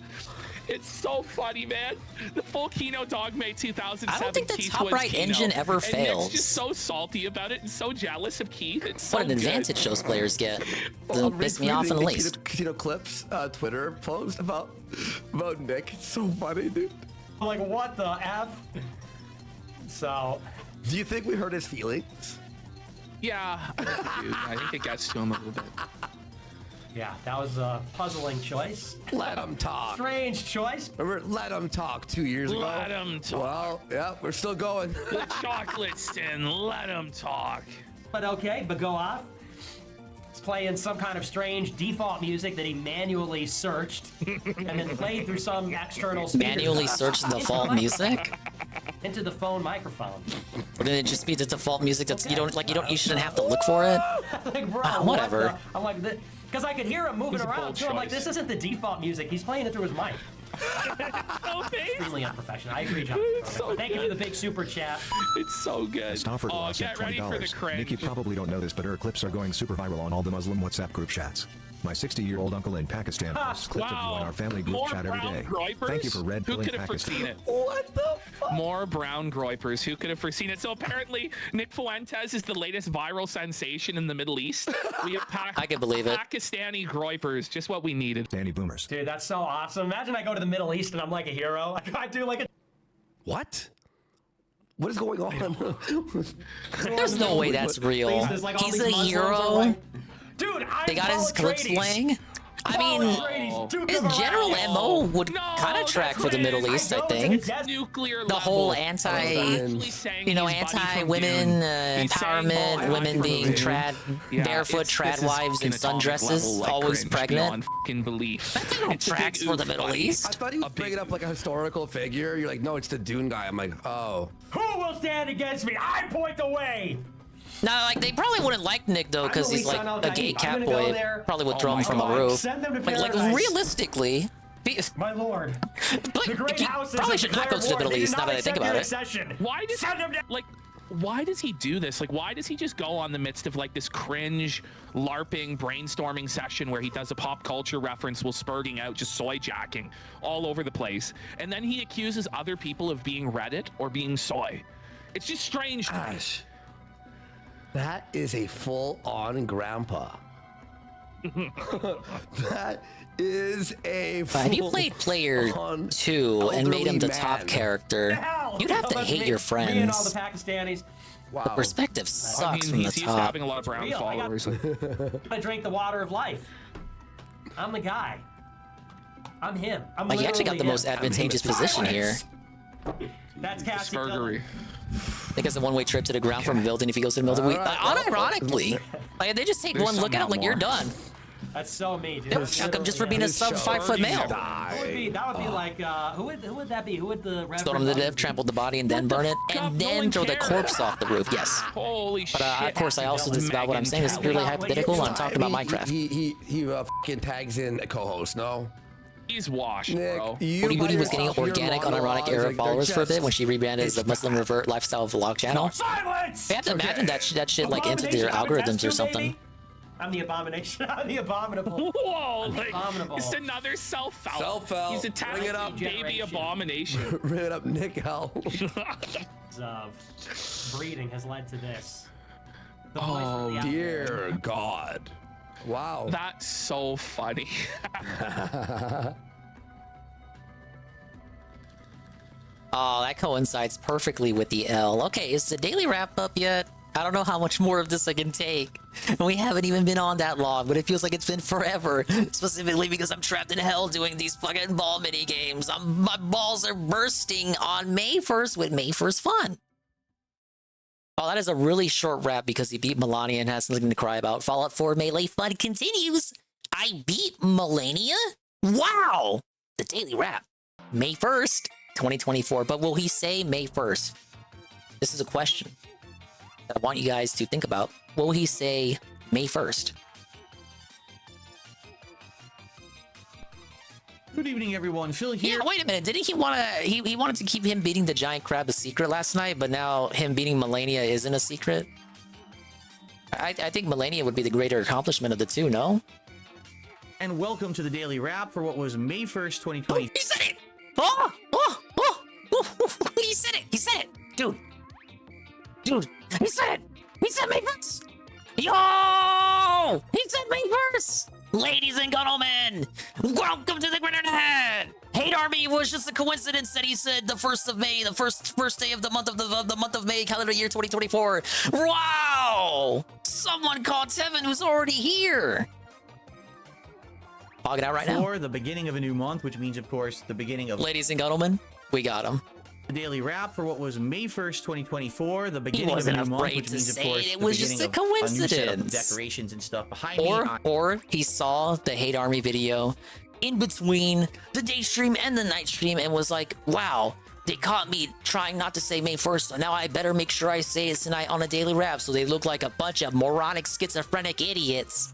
S8: It's so funny, man. The full Kino Dogme 2007.
S1: I don't think the
S8: Keith
S1: top
S8: Woods
S1: right
S8: Kino,
S1: engine ever
S8: and
S1: fails.
S8: Nick's just so salty about it and so jealous of Keith. It's so
S1: What an advantage those players get. Doesn't piss me off in the least.
S14: Casino Clips Twitter post about Nick. It's so funny, dude.
S17: I'm like, what the F? So,
S14: do you think we hurt his feelings?
S8: Yeah, dude, I think it gets to him a little bit.
S17: Yeah, that was a puzzling choice.
S14: Let him talk.
S17: Strange choice.
S14: Remember, let him talk 2 years ago.
S8: Let him talk.
S14: Well, yeah, we're still going.
S8: The chocolate tin, let him talk.
S17: But okay, but go off. He's playing some kind of strange default music that he manually searched and then played through some external speaker.
S1: Manually search default music?
S17: Into the phone microphone.
S1: Or did it just be the default music that's you shouldn't have to look for it?
S17: Like, bro,
S1: whatever.
S17: I'm like, because I could hear him moving around too. I'm like, this isn't the default music. He's playing it through his mic. Extremely unprofessional. I agree, John.
S8: So
S17: Thank you for the big super chat.
S8: It's so good.
S6: Stoffer
S8: Oh,
S6: lost
S8: get ready for the
S6: $20.
S8: cringe.
S6: Nick, you probably don't know this, but her clips are going super viral on all the Muslim WhatsApp group chats. My 60-year-old uncle in Pakistan posts clips of you on our family group
S8: More
S6: chat every
S8: brown
S6: day.
S8: groypers?
S6: Thank you for red
S8: Who
S6: pilling
S8: could have foreseen
S6: Pakistan.
S8: it?
S14: What the fuck?
S8: More brown groypers. Who could have foreseen it? So apparently, Nick Fuentes is the latest viral sensation in the Middle East. We have
S1: I can believe it.
S8: Pakistani groypers, just what we needed.
S6: Danny Boomers.
S17: Dude, that's so awesome. Imagine I go to the Middle East and I'm like a hero. I do like a...
S14: What? What is going on?
S1: There's no way that's real.
S17: Like, all
S1: He's
S17: these
S1: a
S17: Muslims
S1: hero.
S17: are like, dude,
S1: They got his clips playing. I mean, his general MO would kind of track for the Middle East, I think.
S8: Nuclear
S1: The whole
S8: anti-women
S1: empowerment, women being barefoot trad wives in sundresses, always pregnant.
S8: Belief.
S1: That thing tracks for the Middle East.
S14: I thought he was bringing up like a historical figure. You're like, no, it's the Dune guy. I'm like, oh.
S17: Who will stand against me? I point the way.
S1: No, like they probably wouldn't like Nick though, because he's like a gay cat boy. Probably would throw him from a roof. Like realistically,
S17: my lord, the great house
S1: probably should not go to the Middle East. Now that I think about it.
S8: Why does why does he do this? Like, why does he just go on the midst of like this cringe LARPing brainstorming session where he does a pop culture reference while spurting out just soy jacking all over the place, and then he accuses other people of being Reddit or being soy? It's just strange.
S14: Gosh. That is a full-on grandpa. That is a full-on
S1: if you played player 2 and made him the top character, you'd have to hate your friends.
S17: Me and all the Pakistanis.
S1: The perspective sucks from the
S8: He's
S1: top.
S8: having a lot of brown
S17: Real.
S8: followers.
S17: I drink the water of life. I'm the guy. I'm him. I'm
S1: He actually got
S17: literally
S1: the most
S17: him.
S1: advantageous position here.
S17: That's Cassie.
S1: I think it's a one-way trip to the ground from a building if he goes to the middle. Unironically, like they just take one look at him like you're done.
S17: That's so me, dude.
S1: They would chuck him just for being a sub 5 foot male.
S17: That would be like who would that be? Who would the
S1: Stone him to death, trample the body, and then burn it, and then throw the corpse off the roof. Yes.
S8: Holy shit!
S1: But of course, I also disavow what I'm saying. This is purely hypothetical. I'm talking about Minecraft.
S14: He fucking tags in a co-host. No.
S8: He's washed,
S14: Nick,
S8: bro.
S1: Booty Booty was getting organic, unironic era followers for a bit when she rebranded as the Muslim revert lifestyle vlog channel.
S17: Silence!
S1: You have to imagine that shit like entered their algorithms or something.
S17: I'm the abomination. I'm the abominable.
S8: Whoa, like,
S17: abominable.
S8: It's another self-help.
S14: Self-help.
S8: He's a
S14: Bring it up,
S8: baby abomination.
S14: Bring it up, Nick L.
S17: Of breeding has led to this.
S14: Oh, dear God. Wow.
S8: That's so funny.
S1: Oh, that coincides perfectly with the L. Okay, is the daily wrap up yet? I don't know how much more of this I can take. And we haven't even been on that long, but it feels like it's been forever. Specifically because I'm trapped in hell doing these fucking ball mini games. My balls are bursting on May 1st with May 1st fun. Oh, that is a really short rap because he beat Malenia and has something to cry about. Fallout 4 Melee fun continues. I beat Malenia? Wow! The daily rap. May 1st, 2024. But will he say May 1st? This is a question that I want you guys to think about. Will he say May 1st?
S2: Good evening, everyone. Phil here.
S1: Yeah, wait a minute. Didn't he want to... He wanted to keep him beating the giant crab a secret last night, but now him beating Malenia isn't a secret? I think Malenia would be the greater accomplishment of the two, no?
S2: And welcome to the Daily Wrap for what was May 1st, 2020.
S1: He said it! He said it! He said it! Dude, he said it! He said May 1st! Yo! He said May 1st! Ladies and gentlemen, welcome to the Internet! Hate Army was just a coincidence that he said the 1st of May, the first day of the month of May, calendar year 2024. Wow! Someone called Tevin who's already here! I'll get out right now.
S2: For the beginning of a new month, which means, of course, the beginning of...
S1: Ladies and gentlemen, we got him.
S2: The Daily Wrap for what was May 1st, 2024, the beginning of a new month, which means, of course,
S1: it was just a coincidence.
S2: A new setup of decorations and stuff behind me.
S1: Or he saw the Hate Army video in between the day stream and the night stream and was like, wow, they caught me trying not to say May 1st, so now I better make sure I say it tonight on a Daily Wrap so they look like a bunch of moronic, schizophrenic idiots.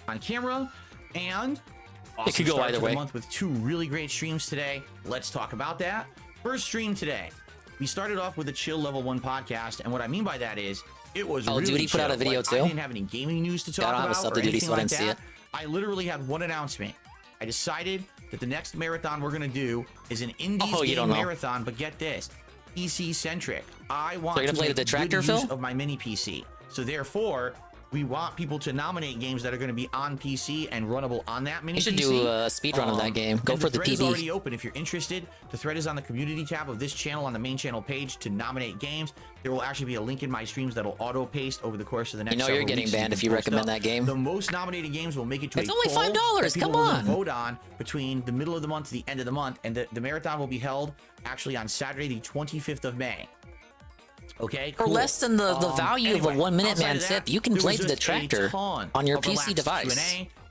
S2: On camera, and
S1: it could go either way.
S2: Month with two really great streams today. Let's talk about that. First stream today, we started off with a chill level 1 podcast, and what I mean by that is it was really
S1: Duty put out a video too.
S2: I didn't have any gaming news to talk about.
S1: I don't have a sub to Duty, so I didn't see it.
S2: I literally had one announcement. I decided that the next marathon we're gonna do is an indies game marathon, but get this, PC centric. I want to play the detractor use of my mini PC. So therefore, we want people to nominate games that are going to be on PC and runnable on that mini PC.
S1: You should do a speed run of that game. Go for the PB.
S2: The thread is already open. If you're interested, the thread is on the community tab of this channel on the main channel page to nominate games. There will actually be a link in my streams that'll auto paste over the course of the next.
S1: You know you're getting banned if you recommend that game.
S2: The most nominated games will make it to
S1: it's only $5. Come on.
S2: Vote on between the middle of the month to the end of the month, and the marathon will be held actually on Saturday, the 25th of May. Okay,
S1: cool. For less than the value of a 1 minute man tip, you can play the detractor on your PC device.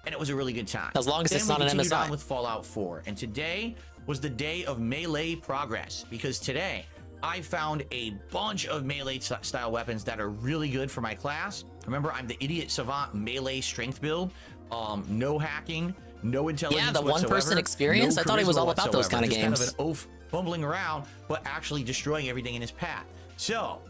S2: And it was a really good time.
S1: As long as it's not an MSI.
S2: On with Fallout 4. And today was the day of melee progress, because today I found a bunch of melee style weapons that are really good for my class. Remember, I'm the idiot savant melee strength build. No hacking, no intelligence.
S1: Yeah, the one-person experience. I thought he was all about those kind of games.
S2: Kind of an oaf bumbling around, but actually destroying everything in his path. So,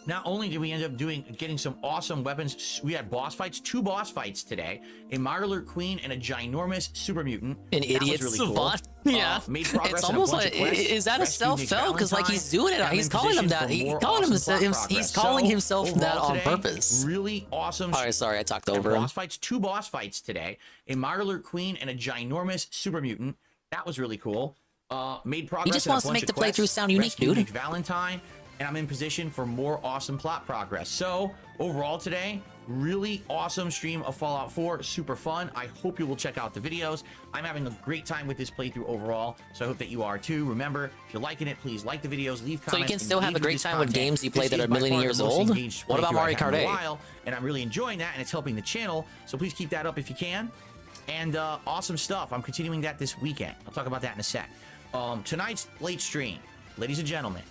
S2: not only did we end up getting some awesome weapons, we had boss fights, 2 boss fights today, a Mirelurk Queen and a ginormous super mutant.
S1: An idiot really savant. Cool. Yeah,
S2: made progress.
S1: It's almost like, is that a self-fel? Because like he's doing it, he's calling him that. He's calling himself that on purpose.
S2: Really awesome.
S1: All right, sorry, I talked over him.
S2: Boss fights, 2 boss fights today, a Mirelurk Queen and a ginormous super mutant. That was really cool. Made progress.
S1: He just wants to make the playthrough sound unique, dude.
S2: Valentine, and I'm in position for more awesome plot progress. So overall today, really awesome stream of Fallout 4, super fun. I hope you will check out the videos. I'm having a great time with this playthrough overall, so I hope that you are too. Remember, if you're liking it, please like the videos, leave comments.
S1: So you can still have a great time with games you play that are a million years old? What about Mario Kart 8?
S2: And I'm really enjoying that, and it's helping the channel, so please keep that up if you can. And awesome stuff. I'm continuing that this weekend. I'll talk about that in a sec. Tonight's late stream, ladies and gentlemen,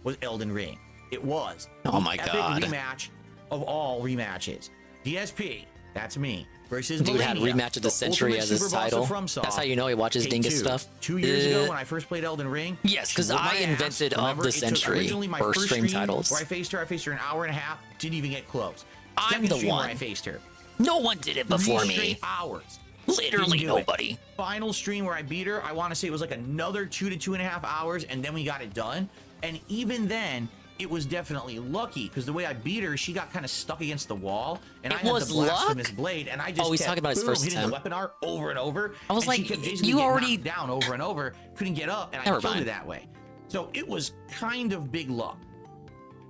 S2: was Elden Ring. It was
S1: the epic
S2: rematch of all rematches. DSP, that's me, versus
S1: Dude
S2: Malenia,
S1: had rematch of the century as his title. That's how you know he watches Dingus stuff.
S2: 2 years ago when I first played Elden Ring.
S1: Yes, because I invented of the century first stream titles.
S2: Where I faced her an hour and a half, didn't even get close.
S1: I'm the one.
S2: Where I faced her.
S1: No one did it before
S2: 3
S1: me.
S2: straight hours.
S1: Literally nobody.
S2: Final stream where I beat her, I want to say it was like another 2 to 2.5 hours, and then we got it done. And even then, it was definitely lucky, because the way I beat her, she got kind of stuck against the wall, and I had the blasphemous blade, and I just
S1: he's talking about his first
S2: hitting
S1: attempt.
S2: the weapon art over and over.
S1: I was
S2: and
S1: like,
S2: she kept basically
S1: you
S2: getting
S1: already
S2: knocked down over and over, couldn't get up, and I killed her that way. So it was kind of big luck.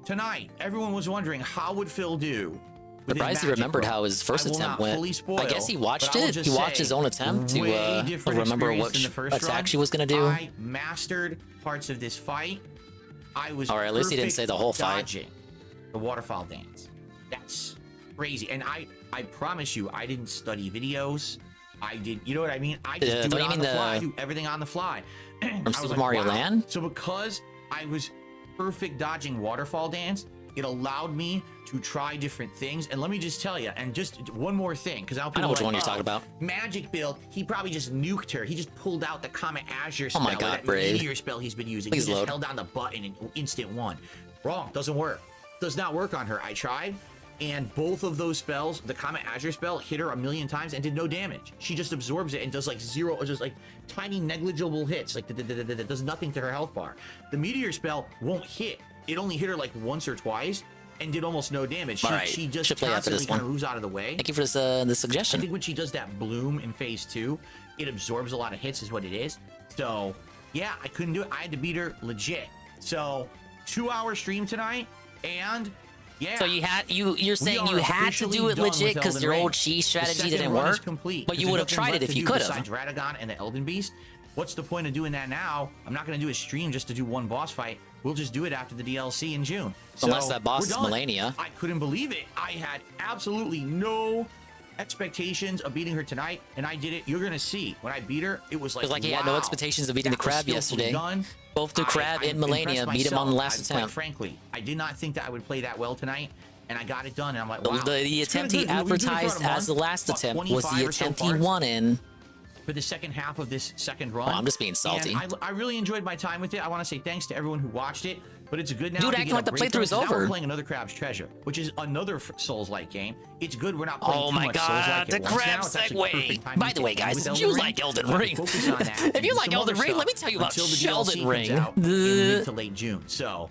S2: tonight, everyone was wondering how would Phil do.
S1: Surprised he remembered how his first attempt went. I guess he watched it. He watched his own attempt to remember what attack she was gonna do.
S2: I mastered parts of this fight. I was
S1: or at least he didn't say the whole fight.
S2: The waterfall dance. That's crazy. And I promise you, I didn't study videos. I did. You know what I mean? I just do it on the fly. I do everything on the fly.
S1: From Super Mario Land.
S2: So because I was perfect dodging waterfall dance, it allowed me to try different things. And let me just tell you, and just one more thing, because
S1: I know which one you're talking about.
S2: Magic build, he probably just nuked her. He just pulled out the Comet Azure spell.
S1: Oh my God,
S2: that
S1: Brave.
S2: meteor spell he's been using.
S1: Please
S2: he just
S1: load.
S2: held down the button and instant won. Wrong, doesn't work. Does not work on her. I tried, and both of those spells, the Comet Azure spell, hit her a million times and did no damage. She just absorbs it and does like zero, or just like tiny negligible hits, like does nothing to her health bar. The meteor spell won't hit. It only hit her like once or twice and did almost no damage. She just constantly kind of moves out of the way.
S1: Thank you for this suggestion.
S2: I think when she does that bloom in phase 2, it absorbs a lot of hits is what it is. So yeah, I couldn't do it. I had to beat her legit. So 2-hour stream tonight, and yeah.
S1: So you're saying you had to do it legit because your old cheese strategy didn't work, but you would have tried it if you could have.
S2: Besides Radagon and the Elden Beast, what's the point of doing that now? I'm not going to do a stream just to do one boss fight. We'll just do it after the DLC in June.
S1: Unless that boss is Malenia.
S2: I couldn't believe it. I had absolutely no expectations of beating her tonight, and I did it. You're gonna see when I beat her. It was like
S1: he had no expectations of beating the crab yesterday. Both the crab and Malenia beat him on the last attempt.
S2: Frankly, I did not think that I would play that well tonight, and I got it done. And I'm like, wow.
S1: The attempt he advertised as the last attempt was the attempt he won in.
S2: For the second half of this second run.
S1: Oh, I'm just being salty.
S2: And I really enjoyed my time with it. I want to say thanks to everyone who watched it, but it's good now.
S1: Dude, acting like the playthrough is over.
S2: Now we're playing another Crab's Treasure, which is another Souls-like game. It's good. We're not playing too much Souls-like
S1: the crab segue. By the way, guys, if you like Elden Ring, if you like Elden Ring, let me tell you about Elden Ring.
S2: In mid to late June. So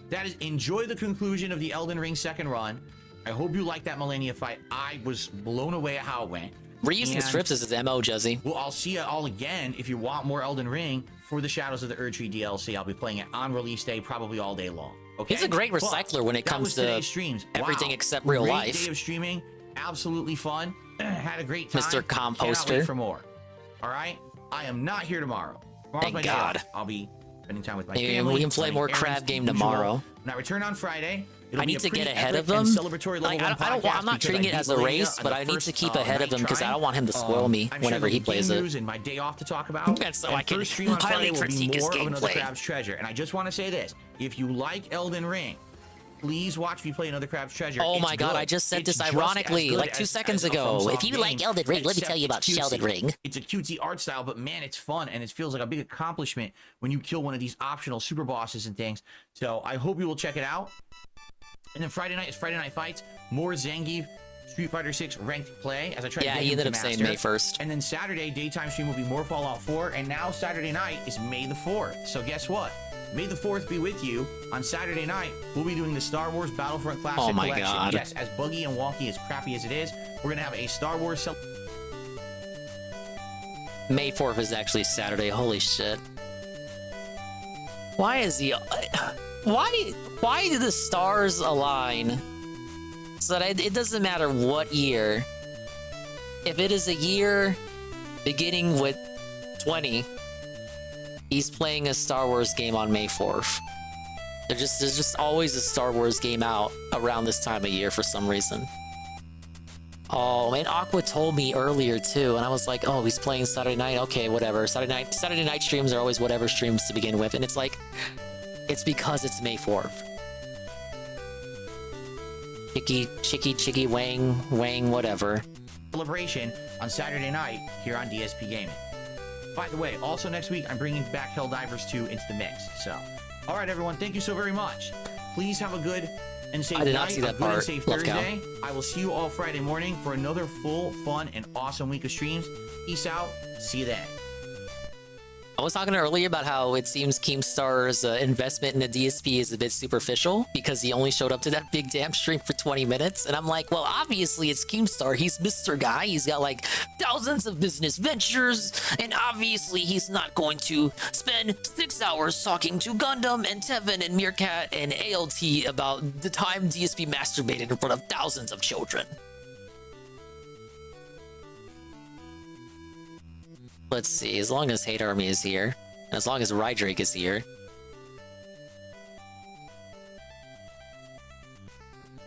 S2: that is, enjoy the conclusion of the Elden Ring second run. I hope you like that Malenia fight. I was blown away at how it went.
S1: Reusing strips is his MO, Juzzy.
S2: Well, I'll see you all again if you want more Elden Ring for the Shadows of the Erdtree DLC. I'll be playing it on release day, probably all day long. Okay.
S1: He's a great recycler when it comes to
S2: streams.
S1: Everything except real life.
S2: Great day of streaming, absolutely fun. Had a great time.
S1: Mr. Composter.
S2: Cannot wait for more. All right, I am not here tomorrow. Tomorrow's my day off. I'll be spending time with my family.
S1: We can play more crab game tomorrow.
S2: When I return on Friday.
S1: I need to get ahead of him. Like, I'm not treating it as a race, but I need to keep ahead of him because I don't want him to spoil me whenever he plays it.
S2: And my day off to talk about.
S1: And so I can highly critique his gameplay.
S2: Crab's Treasure. And I just want to say this: if you like Elden Ring, please watch me play another Crab's Treasure.
S1: Oh my God! I just said this ironically like 2 seconds ago. If you like Elden Ring, let me tell you about Elden Ring.
S2: It's a cutesy art style, but man, it's fun and it feels like a big accomplishment when you kill one of these optional super bosses and things. So I hope you will check it out. And then Friday night is Friday Night Fights. More Zangief Street Fighter 6 ranked play as I try to get
S1: he ended up saying May 1st.
S2: And then Saturday daytime stream will be more Fallout 4. And now Saturday night is May the 4th. So guess what? May the 4th be with you. On Saturday night, we'll be doing the Star Wars Battlefront Classic Collection.
S1: God.
S2: Yes, as buggy and wonky, as crappy as it is, we're gonna have a Star Wars.
S1: May 4th is actually Saturday. Holy shit! Why is he? Why do the stars align so that it doesn't matter what year? If it is a year beginning with 20, he's playing a Star Wars game on May 4th. There's just always a Star Wars game out around this time of year for some reason. Oh man, Aqua told me earlier too, and I was like, oh, he's playing Saturday night. Okay, whatever. Saturday night streams are always whatever streams to begin with, and it's like, it's because it's May 4th. Chicky, wang, whatever.
S2: Celebration on Saturday night here on DSP Gaming. By the way, also next week, I'm bringing back Helldivers 2 into the mix. So, all right, everyone, thank you so very much. Please have a good and safe night.
S1: I did not see that part.
S2: And safe Thursday. I will see you all Friday morning for another full, fun, and awesome week of streams. Peace out. See you then.
S1: I was talking earlier about how it seems Keemstar's investment in the DSP is a bit superficial because he only showed up to that big damn stream for 20 minutes. And I'm like, well, obviously it's Keemstar. He's Mr. Guy. He's got like thousands of business ventures. And obviously he's not going to spend 6 hours talking to Gundam and Tevin and Meerkat and ALT about the time DSP masturbated in front of thousands of children. Let's see, as long as Hate Army is here, and as long as Rydrake is here.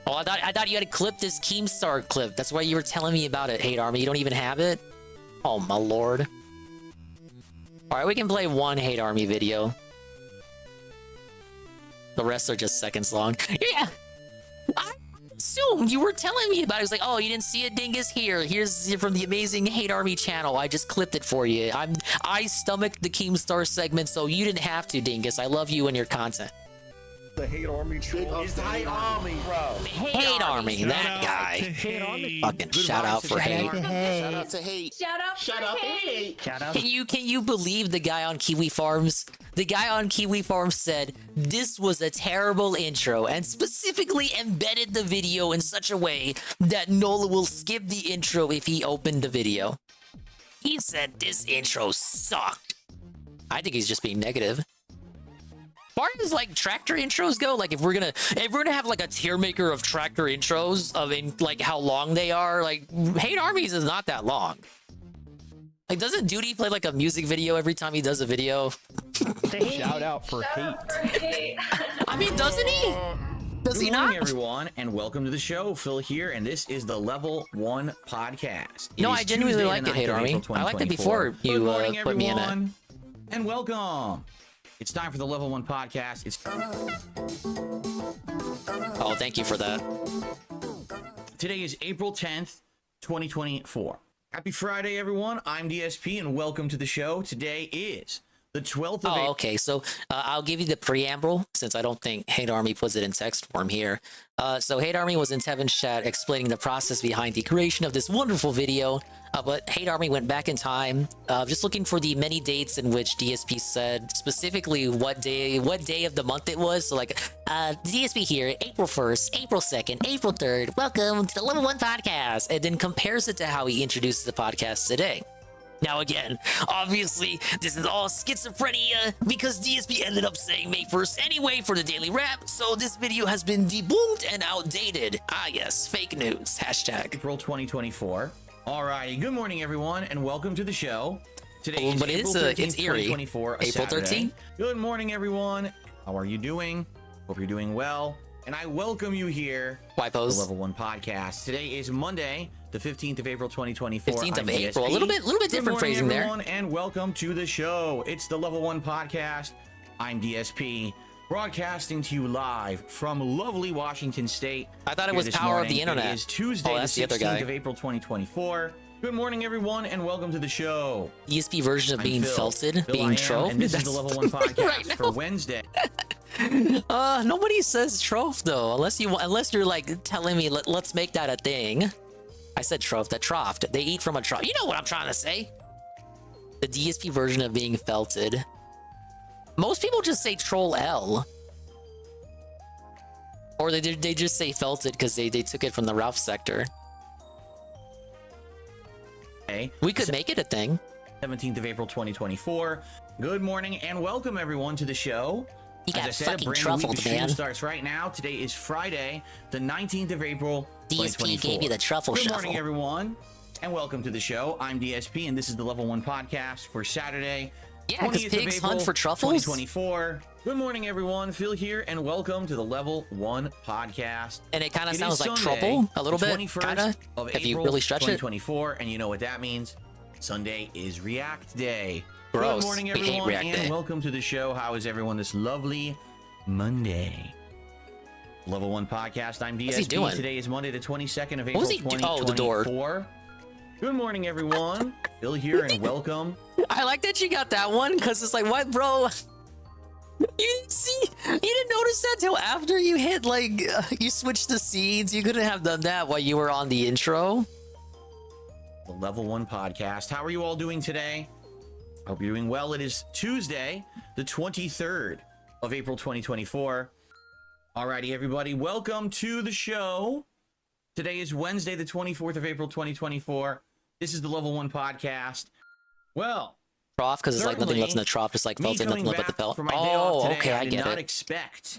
S1: Oh, I thought you had clipped this Keemstar clip. That's why you were telling me about it, Hate Army. You don't even have it? Oh, my lord. Alright, we can play one Hate Army video. The rest are just seconds long. Yeah! I assumed you were telling me about it. It was like, oh, you didn't see it, Dingus? Here's from the amazing Hate Army channel. I just clipped it for you. I stomached the Keemstar segment, so you didn't have to, Dingus. I love you and your content.
S14: The Hate Army trick.
S22: It's the Hate Army, bro.
S1: Hate Army, that guy. Fucking shout out for hate.
S22: Shout out to hate.
S10: Shout out for hate.
S22: Shout out.
S1: Can you believe the guy on Kiwi Farms? The guy on Kiwi Farms said this was a terrible intro and specifically embedded the video in such a way that Nola will skip the intro if he opened the video. He said this intro sucked. I think he's just being negative. As far as like tractor intros go, like if we're gonna have like a tier maker of tractor intros of in like how long they are, like Hate Armies is not that long. Like, doesn't Duty play like a music video every time he does a video?
S21: Shout out for hate.
S1: I mean, doesn't he? Does he not?
S2: Good morning, everyone, and welcome to the show. Phil here, and this is the Level 1 podcast.
S1: No, I genuinely like it, Hate Army. I liked it before you put me in it.
S2: And welcome. It's time for the Level 1 podcast.
S1: Oh, thank you for that.
S2: Today is April 10th, 2024. Happy Friday, everyone. I'm DSP, and welcome to the show. Today is the 12th of April.
S1: Oh, okay. So I'll give you the preamble since I don't think Hate Army puts it in text form here. So Hate Army was in Tevin's chat explaining the process behind the creation of this wonderful video. But Hate Army went back in time, just looking for the many dates in which DSP said specifically what day of the month it was. So like, DSP here, April 1st, April 2nd, April 3rd. Welcome to the Level 1 podcast. And then compares it to how he introduces the podcast today. Now again, obviously, this is all schizophrenia because DSP ended up saying May 1st anyway for the daily wrap, so this video has been debunked and outdated. Ah yes, fake news. Hashtag.
S2: April 2024. Alrighty, good morning everyone, and welcome to the show. Today is
S1: but
S2: April 13th,
S1: it's eerie.
S2: 2024,
S1: April 13th?
S2: Good morning everyone. How are you doing? Hope you're doing well. And I welcome you here to the Level 1 podcast. Today is Monday, the 15th of April, 2024.
S1: 15th of April.
S2: DSP.
S1: A little bit different phrasing there.
S2: Good morning, everyone, and welcome to the show. It's the Level 1 podcast. I'm DSP, broadcasting to you live from lovely Washington State.
S1: I thought it was Power of the Internet.
S2: It is Tuesday,
S1: that's
S2: the
S1: the other guy.
S2: 16th of April, 2024. Good morning, everyone, and welcome to the show.
S1: ESP version of being felted,
S2: Phil,
S1: being trope.
S2: and this is the Level 1 podcast
S1: Right now.
S2: for Wednesday.
S1: Nobody says trough though, unless you're like telling me let's make that a thing. I said trough, that troughed. They eat from a trough. You know what I'm trying to say? The DSP version of being felted. Most people just say troll L. Or they just say felted because they took it from the Ralph sector.
S2: Hey,
S1: we could make it a thing.
S2: 17th of April, 2024. Good morning and welcome everyone to the show.
S1: You got
S2: As I said,
S1: fucking
S2: a brand
S1: truffled,
S2: new week of stream
S1: man.
S2: starts right now. Today is Friday, the 19th of April,
S1: DSP
S2: 2024.
S1: gave you the truffle
S2: Good
S1: shuffle.
S2: morning, everyone, and welcome to the show. I'm DSP, and this is the Level 1 podcast for Saturday,
S1: Yeah, 'cause
S2: 20th of
S1: pigs
S2: April,
S1: hunt for truffles?
S2: 2024. Good morning, everyone. Phil here, and welcome to the Level 1 podcast.
S1: And it kind of
S2: It
S1: sounds
S2: is
S1: like
S2: Sunday,
S1: trouble a little
S2: the
S1: bit,
S2: 21st
S1: kind of.
S2: of
S1: If you
S2: April,
S1: really stretch it.
S2: 2024, and you know what that means. Sunday is React Day.
S1: Gross.
S2: Good morning,
S1: We hate
S2: everyone,
S1: React
S2: and
S1: Day.
S2: welcome to the show. How is everyone this lovely Monday? Level 1 podcast. I'm
S1: What's he
S2: DSP.
S1: doing?
S2: Today is Monday, the 22nd of
S1: What
S2: April,
S1: was he do- oh, the door.
S2: 2024. Good morning, everyone. Phil here, and welcome.
S1: I like that you got that one because it's like, what, bro? You didn't notice that till after you hit like you switched the scenes. You couldn't have done that while you were on the intro.
S2: The Level 1 podcast. How are you all doing today? Hope you're doing well. It is Tuesday, the 23rd of April 2024. Alrighty, everybody, welcome to the show. Today is Wednesday, the 24th of April 2024. This is the Level 1 podcast. Well,
S1: trough, because it's like nothing left in the trough, just like felting, nothing left but the felt. Oh, okay, I get it.
S2: I did not expect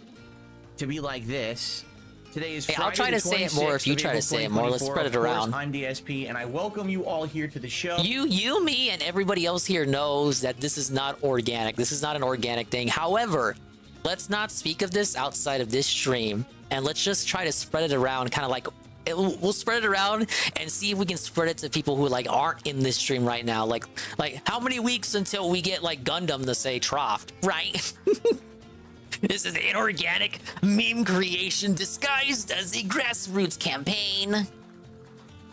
S2: to be like this. Today is
S1: Hey,
S2: Friday,
S1: I'll try to say it more if you try to say it more. Let's spread it around.
S2: I'm DSP, and I welcome you all here to the show.
S1: You, me, and everybody else here knows that this is not organic. This is not an organic thing. However, let's not speak of this outside of this stream, and let's just try to spread it around, kind of like we'll spread it around and see if we can spread it to people who like aren't in this stream right now. Like how many weeks until we get like Gundam to say troughed, right? This is an inorganic meme creation disguised as a grassroots campaign.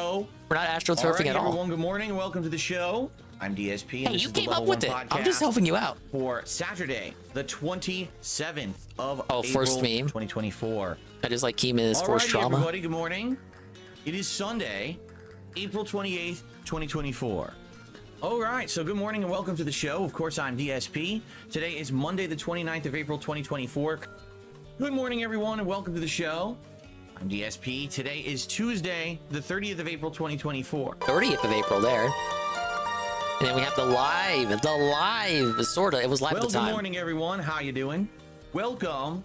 S2: Oh,
S1: we're not astroturfing at all.
S2: Everyone, good morning and welcome to the show. I'm DSP, and
S1: hey,
S2: this
S1: you
S2: is the
S1: came
S2: Level
S1: up with
S2: 1
S1: it.
S2: podcast
S1: I'm just helping you out.
S2: For Saturday, the 27th of April,
S1: first meme
S2: 2024.
S1: I just like Keem is forced trauma.
S2: Everybody, good morning. It is Sunday, April 28th, 2024. All right, so good morning and welcome to the show. Of course, I'm DSP. Today is Monday, the 29th of April, 2024. Good morning, everyone, and welcome to the show. I'm DSP. Today is Tuesday, the 30th of April, 2024.
S1: 30th of April there. And then we have the live, sort of. It was live at the time.
S2: Good morning, everyone. How you doing? Welcome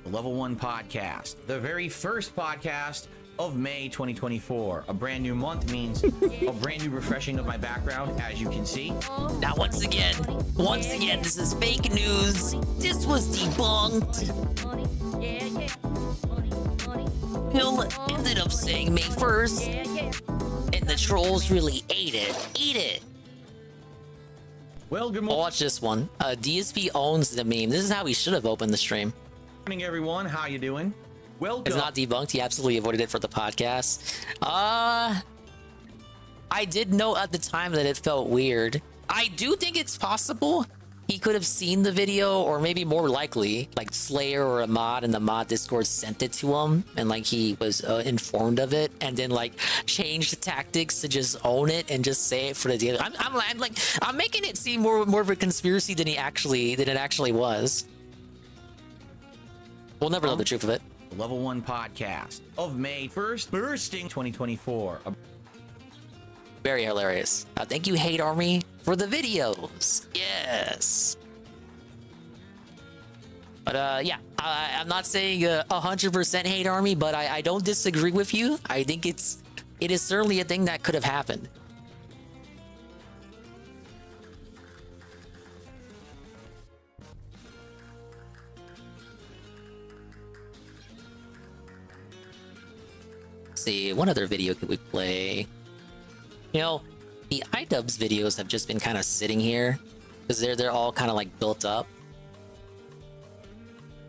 S2: to the Level 1 podcast, the very first podcast of May 2024. A brand new month means a brand new refreshing of my background, as you can see.
S1: Now, once again, this is fake news. This was debunked. Hill ended up saying May 1st, and the trolls really ate it. Eat it.
S2: Well, good morning.
S1: Watch this one. DSP owns the meme. This is how we should have opened the stream.
S2: Good morning, everyone. How you doing? Welcome.
S1: It's not debunked. He absolutely avoided it for the podcast. I did know at the time that it felt weird. I do think it's possible he could have seen the video, or maybe more likely, like Slayer or a mod in the mod Discord sent it to him, and like he was informed of it, and then like changed tactics to just own it and just say it for the deal. I'm making it seem more of a conspiracy than it actually was. We'll never know the truth of it.
S2: Level 1 podcast of May 1st, Burstin 2024.
S1: Very hilarious. Thank you, Hate Army, for the videos. Yes. But yeah, I'm not saying 100% Hate Army, but I don't disagree with you. I think it is certainly a thing that could have happened. See, what other video could we play? You know, the iDubbbz videos have just been kind of sitting here because they're all kind of like built up.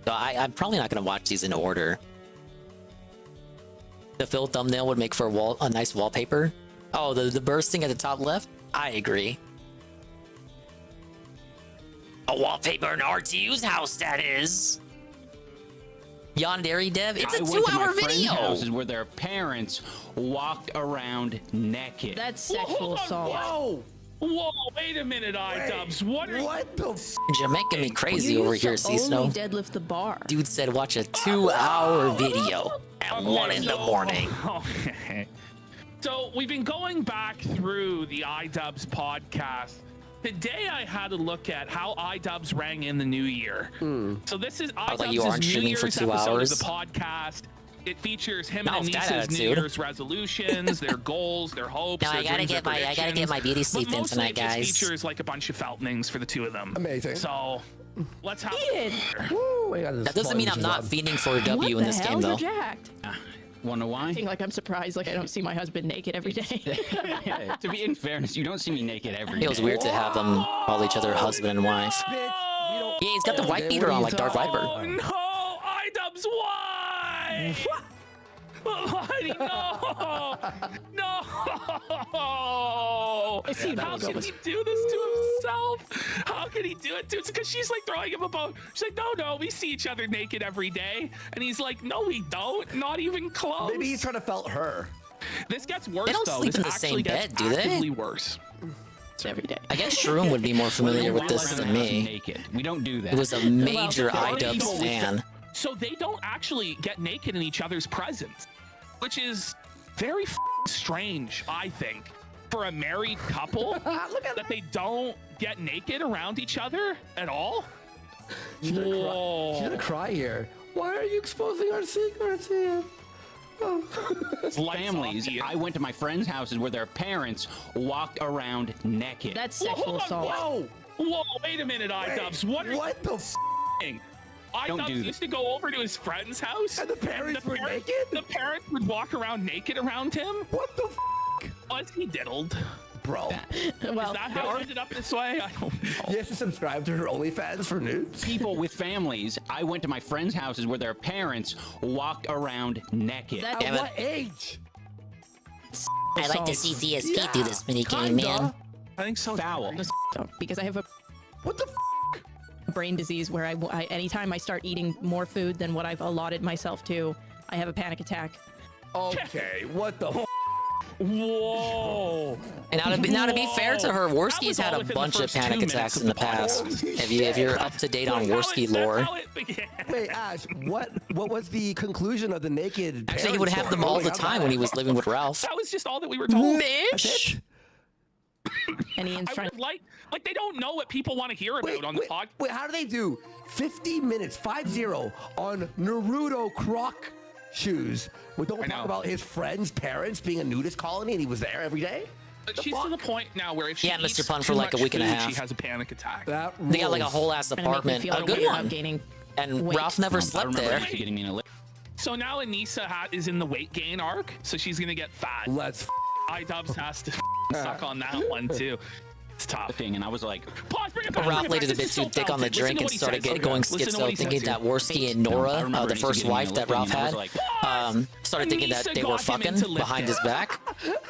S1: So I'm probably not gonna watch these in order. The fill thumbnail would make for a nice wallpaper. Oh, the bursting at the top left? I agree. A wallpaper in RTU's house, that is. Yandere Dev, it's a 2-hour video.
S4: Houses where their parents walked around naked.
S19: That's sexual assault.
S8: Whoa, wait a minute, iDubbbz. What the
S1: You're making me crazy over here, C-Snow.
S19: Deadlift the bar.
S1: Dude said watch a 2-hour video at 1 in the morning.
S8: Okay. So we've been going back through the iDubbbz podcast. Today I had a look at how iDubbbz rang in the new year. So this is iDubbbz's New Year's episode of the podcast. It features him and Anissa's New Year's resolutions, their goals, their hopes.
S1: No, I gotta get my beauty sleep in tonight, guys.
S8: It features like a bunch of feltnings for the two of them.
S14: Amazing.
S8: So let's have
S1: that doesn't mean I'm not feeding for a W in this game, though.
S4: Wonder why?
S19: I think like I'm surprised like I don't see my husband naked every day.
S4: Yeah, to be in fairness, you don't see me naked every day.
S1: It feels weird to have them call each other husband and wife. Yeah, he's got the white beater on like Darth Viper.
S8: Oh no, iDubbbz, why? Bloody no! No! How can he do this to himself? How can he do it to? It's because she's like throwing him a bone. She's like, no, we see each other naked every day. And he's like, no, we don't. Not even close.
S14: Maybe he's trying to felt her.
S8: This gets worse,
S1: they don't
S8: though.
S1: sleep
S8: This
S1: in the same bed, do they?
S8: Actively worse.
S19: every day.
S1: I guess Shroom would be more familiar with this than me.
S4: Naked. We don't do that.
S1: He was a major iDubbbz fan.
S8: So they don't actually get naked in each other's presence, which is very strange, I think, for a married couple that they don't get naked around each other at all.
S14: She's gonna cry here. Why are you exposing our secrets here?
S4: Families. I went to my friends' houses where their parents walked around naked.
S19: That's sexual assault.
S8: Whoa, wait a minute, iDubbbz. What the
S14: f?
S8: iDubbbz used to go over to his friend's house.
S14: And the parents were naked?
S8: The parents would walk around naked around him?
S14: What the
S8: Was he diddled?
S14: Bro.
S8: Well, is that how it ended up this way? I don't know.
S14: You have to subscribe to her OnlyFans for nudes?
S4: People with families. I went to my friends' houses where their parents walked around naked.
S14: At what age?
S1: I like to see DSP do this minigame, man.
S8: I think so.
S4: Foul.
S19: Because I have a
S14: what the
S19: brain disease where I anytime I start eating more food than what I've allotted myself to, I have a panic attack.
S14: Okay, what the
S8: Whoa!
S1: And now to be fair to her, Worski's had a bunch of panic attacks in the past. If you're up to date on Worski lore.
S14: Wait, Ash, what was the conclusion of the naked?
S1: Actually, he would have them all the time when he was living with Ralph.
S8: That was just all that we were told.
S1: Mish!
S19: And Ian's
S8: I would like they don't know what people want to hear about on the podcast.
S14: Wait, how do they do 50 minutes, 5-0 on Naruto Croc shoes? We don't talk about his friend's parents being a nudist colony and he was there every day?
S8: She's to the point now where if she eats
S1: Mr. Pun for
S8: too
S1: like a
S8: much
S1: week and a
S8: food,
S1: half.
S8: She has a panic attack.
S1: They got like a whole ass apartment, a good one. And
S19: weight.
S1: Ralph never slept there.
S8: So now Anissa is in the weight gain arc, so she's gonna get fat.
S14: Let's
S8: iDubbbz has to suck on that one too. It's tough.
S4: And I was like,
S8: pause, bring it
S1: But Ralph laid it a bit too thick on the drink and started going schizo, thinking that Worski and Nora, the first wife that Ralph had, started thinking that they were fucking behind his back.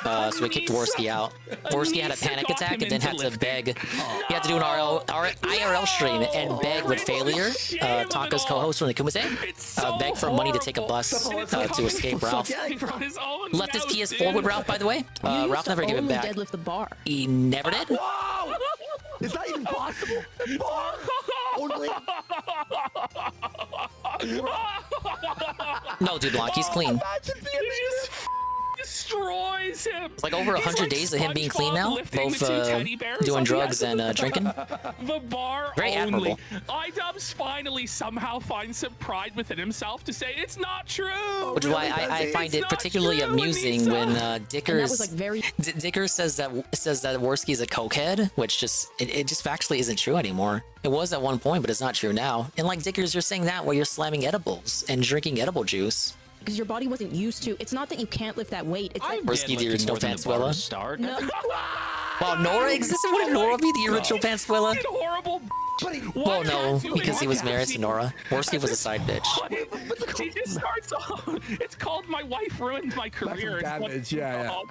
S1: So he kicked Worski out. Worski had a panic attack and then had to beg. He had to do an IRL stream and beg with Failure, Taka's co-host from the Kumase, beg for money to take a bus to escape Ralph. Left his PS4 with Ralph, by the way. Ralph never gave it back.
S19: Deadlift the bar.
S1: He never did.
S14: Whoa! Is that even possible? Bar? Only?
S1: No, dude, Block, he's clean.
S8: Destroys him.
S1: It's like over 100 days of him being clean now, both doing drugs and drinking.
S8: The bar
S1: Very admirable.
S8: iDubbbz finally somehow finds some pride within himself to say it's not true.
S1: Which is why I find it particularly amusing when Dickers
S19: was, like,
S1: Dickers says that Worski's a cokehead, which it just factually isn't true anymore. It was at one point, but it's not true now. And like Dickers, you're saying that while you're slamming edibles and drinking edible juice.
S19: Because your body wasn't used to. It's not that you can't lift that weight. It's like
S1: Worski, the original Panzuela.
S19: No.
S1: Well, Nora existed. Wouldn't Nora be the original Panzuela?
S8: Horrible.
S1: Well, no, because he was married to Nora. Worski was a side bitch.
S8: She just starts off. It's called "My Wife Ruined My Career."
S14: Maximum damage, yeah.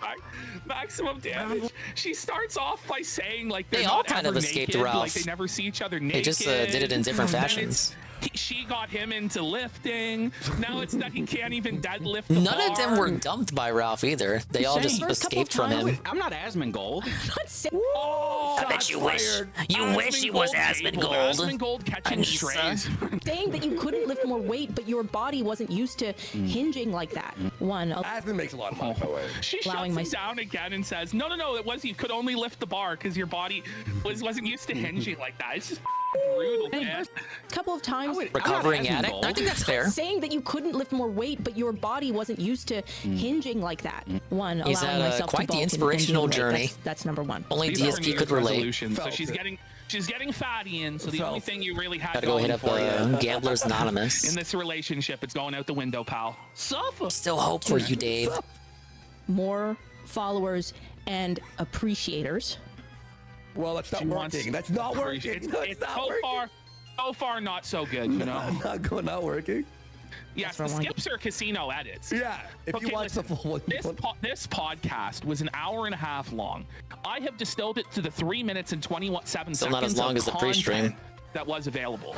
S8: Maximum damage. She starts off by saying like
S1: they all kind of escaped Ralph.
S8: Like they never see each other naked.
S1: They just did it in different fashions.
S8: She got him into lifting. Now it's that he can't even deadlift the
S1: None
S8: bar.
S1: of them were dumped by Ralph either. They all just escaped from him.
S4: I'm not Asmongold.
S1: I bet you wish. You wish he was Asmongold.
S8: Asmongold catching strays.
S19: Saying that you couldn't lift more weight, but your body wasn't used to hinging like that.
S14: Asmon makes a lot of money, by the way.
S8: She shuts him down again and says, no, it was you could only lift the bar because your body wasn't used to hinging like that. It's just brutal, man.
S19: A couple of times.
S1: Recovering addict? I think that's fair.
S19: Saying that you couldn't lift more weight, but your body wasn't used to hinging like that.
S1: He's had quite the inspirational journey.
S19: That's number one.
S1: Only DSP could relate.
S8: So she's getting fatty in. So the only thing you really had
S1: Gotta go hit up
S8: for
S1: Gamblers Anonymous.
S8: in this relationship, it's going out the window, pal. Suffer.
S1: Still hope for you, Dave.
S19: More followers and appreciators.
S14: Well, that's not working. That's not working.
S8: So far, not so good. You know,
S14: not working.
S8: Yes, the skips are casino edits.
S14: Yeah, if you watch the full one.
S8: This podcast was an hour and a half long. I have distilled it to the 3 minutes and 27 seconds.
S1: Still not as long as the pre-stream
S8: that was available.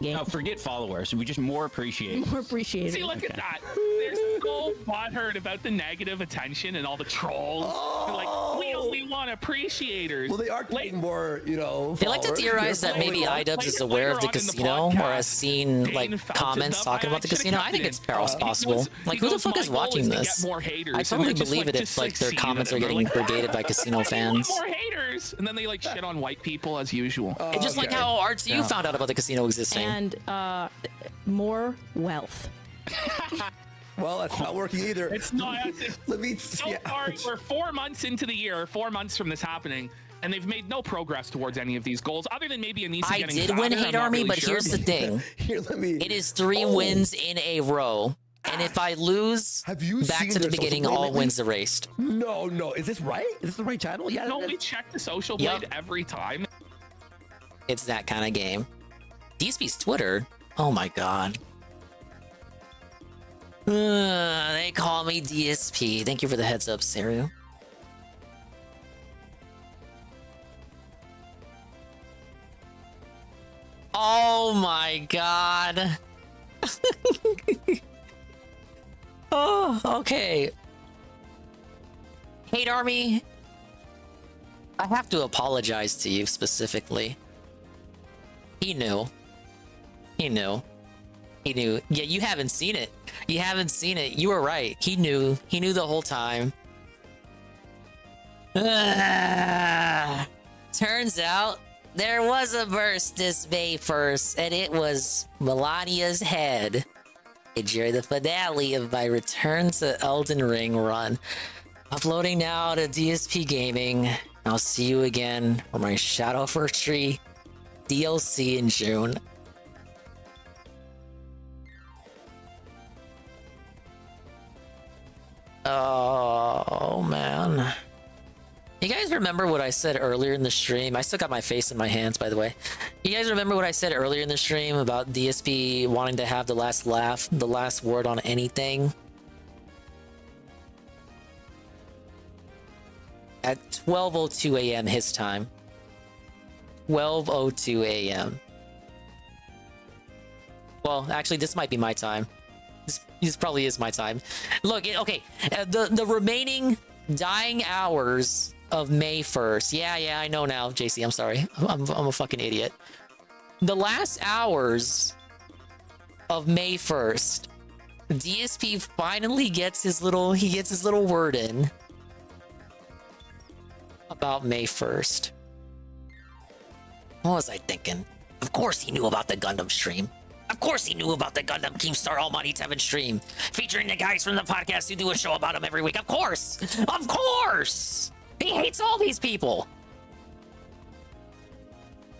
S4: No, forget followers. We just more appreciate.
S19: More appreciate.
S8: See, look at that. There's no butthurt about the negative attention and all the trolls. They're like, we only want appreciators.
S14: Well, they are getting more, you know.
S1: They like to theorize that maybe iDubbbz is aware of the casino or has seen like comments talking about the casino. I think it's possible. Like, who the fuck is watching this? I totally believe it if like their comments are getting brigaded by casino fans.
S8: More haters, and then they like shit on white people as usual.
S1: It's just like how RTU found out about the casino existing.
S19: And more wealth.
S14: Well, that's not working either.
S8: It's not.
S14: Let me.
S8: So far, we're 4 months into the year, 4 months from this happening, and they've made no progress towards any of these goals, other than maybe Anissa
S1: I
S8: getting
S1: did win Hate Army, but here's the thing.
S14: Here, let me.
S1: It is 3 wins in a row. And if I lose, back to the beginning, all wins erased.
S14: No. Is this right? Is this the right channel? Yeah.
S8: Don't we check the social blade every time?
S1: It's that kind of game. DSP's Twitter? Oh my god. They call me DSP. Thank you for the heads up, Serio. Oh my god. Oh, okay. Hate Army, I have to apologize to you specifically. He knew. Yeah, you haven't seen it. You were right. He knew the whole time. Turns out there was a burst this May 1st, and it was Malenia's head. During the finale of my Return to Elden Ring run. Uploading now to DSP Gaming. I'll see you again for my Shadow of Tree DLC in June. Oh, man. You guys remember what I said earlier in the stream? I still got my face in my hands, by the way. You guys remember what I said earlier in the stream about DSP wanting to have the last laugh, the last word on anything? At 12:02 a.m. his time. 12:02 a.m. Well, actually, this might be my time. This probably is my time. Look, okay, the remaining dying hours of May 1st. Yeah, I know now, JC. I'm sorry. I'm a fucking idiot. The last hours of May 1st, DSP finally gets his little word in about May 1st. What was I thinking? Of course he knew about the Gundam stream. Of course he knew about the Gundam Keemstar Almighty Tevin stream, featuring the guys from the podcast who do a show about him every week. Of course! Of course! He hates all these people.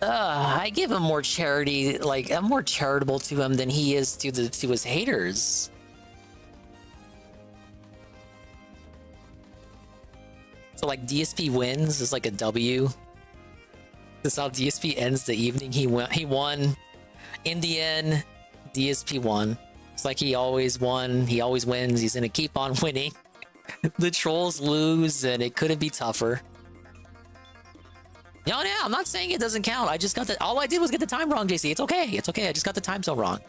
S1: I give him more charity, like I'm more charitable to him than he is to his haters. So like DSP wins is like a W. This is how DSP ends the evening. He won. In the end, DSP won. It's like he always won. He always wins. He's gonna keep on winning. The trolls lose, and it couldn't be tougher. No, I'm not saying it doesn't count. I just got all I did was get the time wrong, JC. It's okay. I just got the time zone wrong.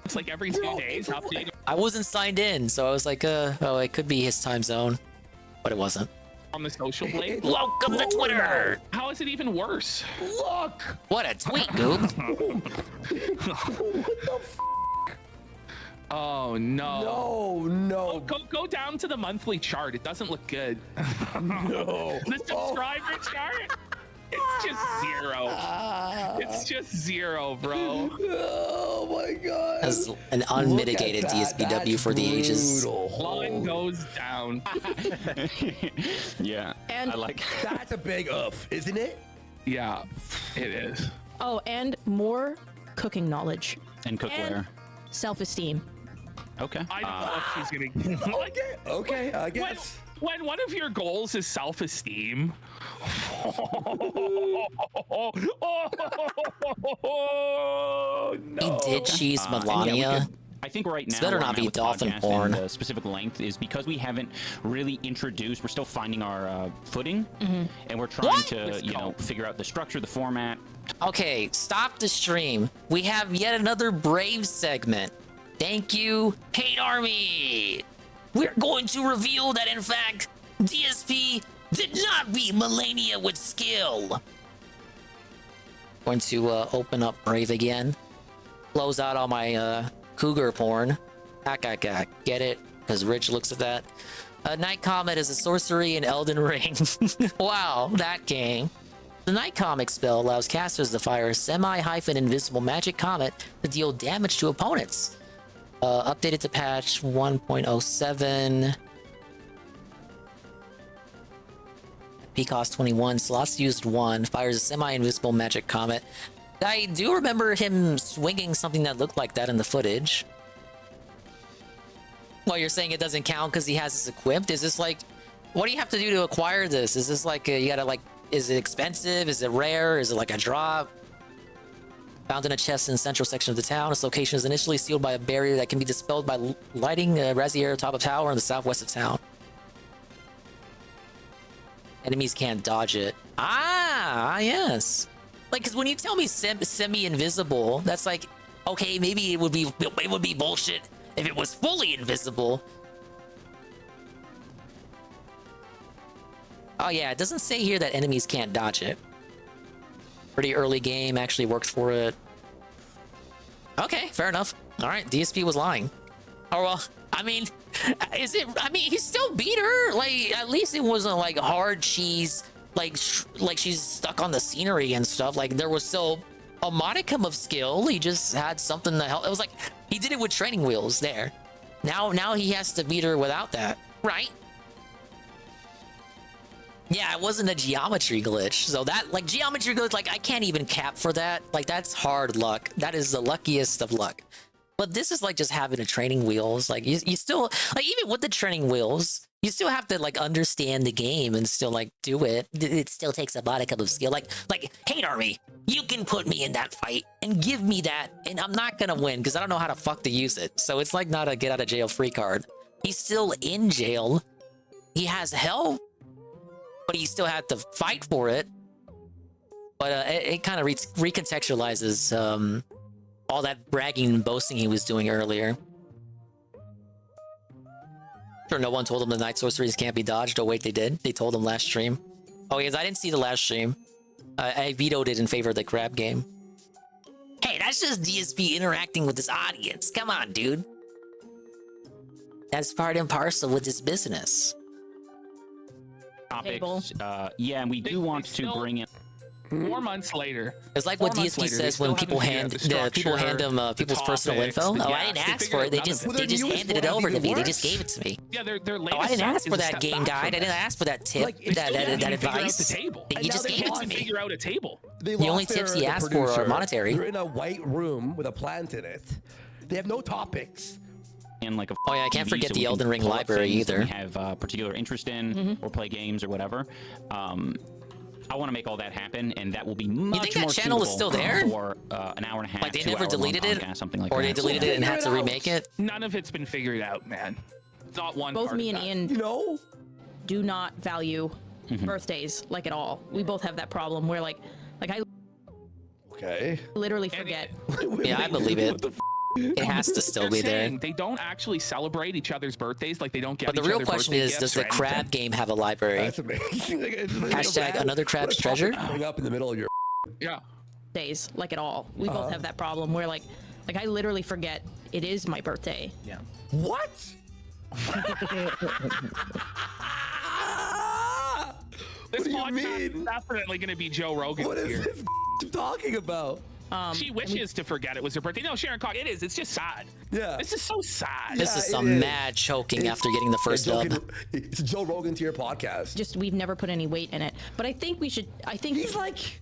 S8: It's like every 2 days.
S1: I wasn't signed in, so I was like, oh, it could be his time zone, but it wasn't.
S8: On the social blade.
S1: Welcome to Twitter.
S8: How is it even worse?
S14: Look.
S1: What a tweet, Goob.
S14: What the f?
S8: Oh no.
S14: No.
S8: Go down to the monthly chart. It doesn't look good.
S14: No.
S8: The subscriber chart. It's just zero. It's just zero, bro.
S14: Oh my god.
S1: As an unmitigated DSPW for the ages.
S8: Line goes down.
S4: Yeah.
S19: And
S4: I like
S14: that's a big oof, isn't it?
S8: Yeah, it is.
S19: Oh, and more cooking knowledge.
S4: And cookware.
S19: Self-esteem.
S4: Okay.
S8: I don't know if she's gonna.
S14: Okay, I guess.
S8: When one of your goals is self-esteem.
S1: No. He did cheese Malenia.
S4: I think right now,
S1: this better not be dolphin porn.
S4: The specific length is because we haven't really introduced. We're still finding our footing, and we're trying to, figure out the structure, the format.
S1: Okay, stop the stream. We have yet another Brave segment. Thank you, Hate Army. We're going to reveal that, in fact, DSP did not beat Malenia with skill. Going to open up Brave again. Close out all my cougar porn. Get it? Because Rich looks at that. Night Comet is a sorcery in Elden Ring. Wow, that game. The Night Comet spell allows casters to fire a semi-invisible magic comet to deal damage to opponents. Updated to patch 1.07. P cost 21. Slots used 1. Fires a semi-invisible magic comet. I do remember him swinging something that looked like that in the footage. Well, you're saying it doesn't count because he has this equipped? Is this like, what do you have to do to acquire this? Is this like, you gotta like, is it expensive? Is it rare? Is it like a drop? Found in a chest in the central section of the town. This location is initially sealed by a barrier that can be dispelled by lighting a brazier atop a tower in the southwest of town. Enemies can't dodge it. Ah, yes. Like, because when you tell me semi-invisible, that's like, okay, maybe it would be bullshit if it was fully invisible. Oh yeah, it doesn't say here that enemies can't dodge it. Pretty early game, actually worked for it. Okay, fair enough. All right, DSP was lying. Oh well, I mean, is it? I mean, he still beat her. Like, at least it wasn't like hard cheese. Like she's stuck on the scenery and stuff. Like, there was still a modicum of skill. He just had something to help. It was like he did it with training wheels there. Now he has to beat her without that, right? Yeah, it wasn't a geometry glitch. So that, like, geometry glitch, like, I can't even cap for that. Like, that's hard luck. That is the luckiest of luck. But this is like just having a training wheels. Like, you still, like, even with the training wheels, you still have to, like, understand the game and still, like, do it. It still takes a modicum of skill. Like, Hate Army, you can put me in that fight and give me that, and I'm not gonna win because I don't know how to fuck to use it. So it's like not a get out of jail free card. He's still in jail. He has help, but he still had to fight for it. But it kind of recontextualizes all that bragging and boasting he was doing earlier. Sure, no one told him the night sorceries can't be dodged. Oh wait, they did. They told him last stream. Oh yes, I didn't see the last stream. I vetoed it in favor of the crab game. Hey, that's just DSP interacting with his audience. Come on, dude. That's part and parcel with his business.
S4: Topics. Yeah, and we do want to bring in
S8: 4 months later.
S1: It's like what DSP says when people hand him people's personal info. Oh, I didn't ask for it. They just handed it over to me. They just gave it to me.
S8: Yeah, their
S1: oh, I didn't ask for that game guide. I didn't ask for that tip, that advice. You just gave it to me.
S8: Figure out a table.
S1: The only tips he asked for are monetary.
S14: They're in a white room with a plant in it. They have no topics.
S4: And like
S1: oh yeah, I can't forget the Elden Ring library either.
S4: We have particular interest in or play games or whatever. I want to make all that happen, and that will be much more.
S1: You think that channel is still there
S4: for an hour and a half?
S1: Like they never deleted it,
S4: something like
S1: or
S4: that.
S1: they deleted it and had to remake it.
S8: None of it's been figured out, man. Not one.
S19: Both me and Ian,
S14: do
S19: not value birthdays like at all. We both have that problem where like I literally forget.
S1: Yeah, I believe it. It has to still be there.
S8: They don't actually celebrate each other's birthdays. Like they don't get.
S1: But the real question is, does the crab game have a library?
S14: That's amazing.
S1: Hashtag another crab's treasure.
S14: Hang up in the middle of your.
S8: Yeah.
S19: Days like at all. We both have that problem where like I literally forget it is my birthday.
S8: Yeah.
S14: What?
S8: This podcast is definitely going to be Joe Rogan's
S14: What is
S8: here.
S14: this talking about?
S8: She wishes to forget it was her birthday. No, Sharon Cock, it is. It's just sad.
S14: Yeah.
S8: This is so sad.
S1: This is some mad choking after getting the first dub.
S14: It's a Joe Rogan to your podcast.
S19: Just we've never put any weight in it. But I think we should. I think
S14: he's like,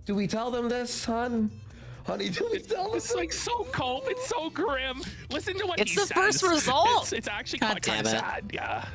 S14: do we tell them this, hon? Honey, do we tell them?
S8: It's like so cold. It's so grim. Listen to what
S1: it's
S8: he
S1: the
S8: says.
S1: first result.
S8: It's actually
S1: God
S8: kind of
S1: damn it.
S8: sad. Yeah.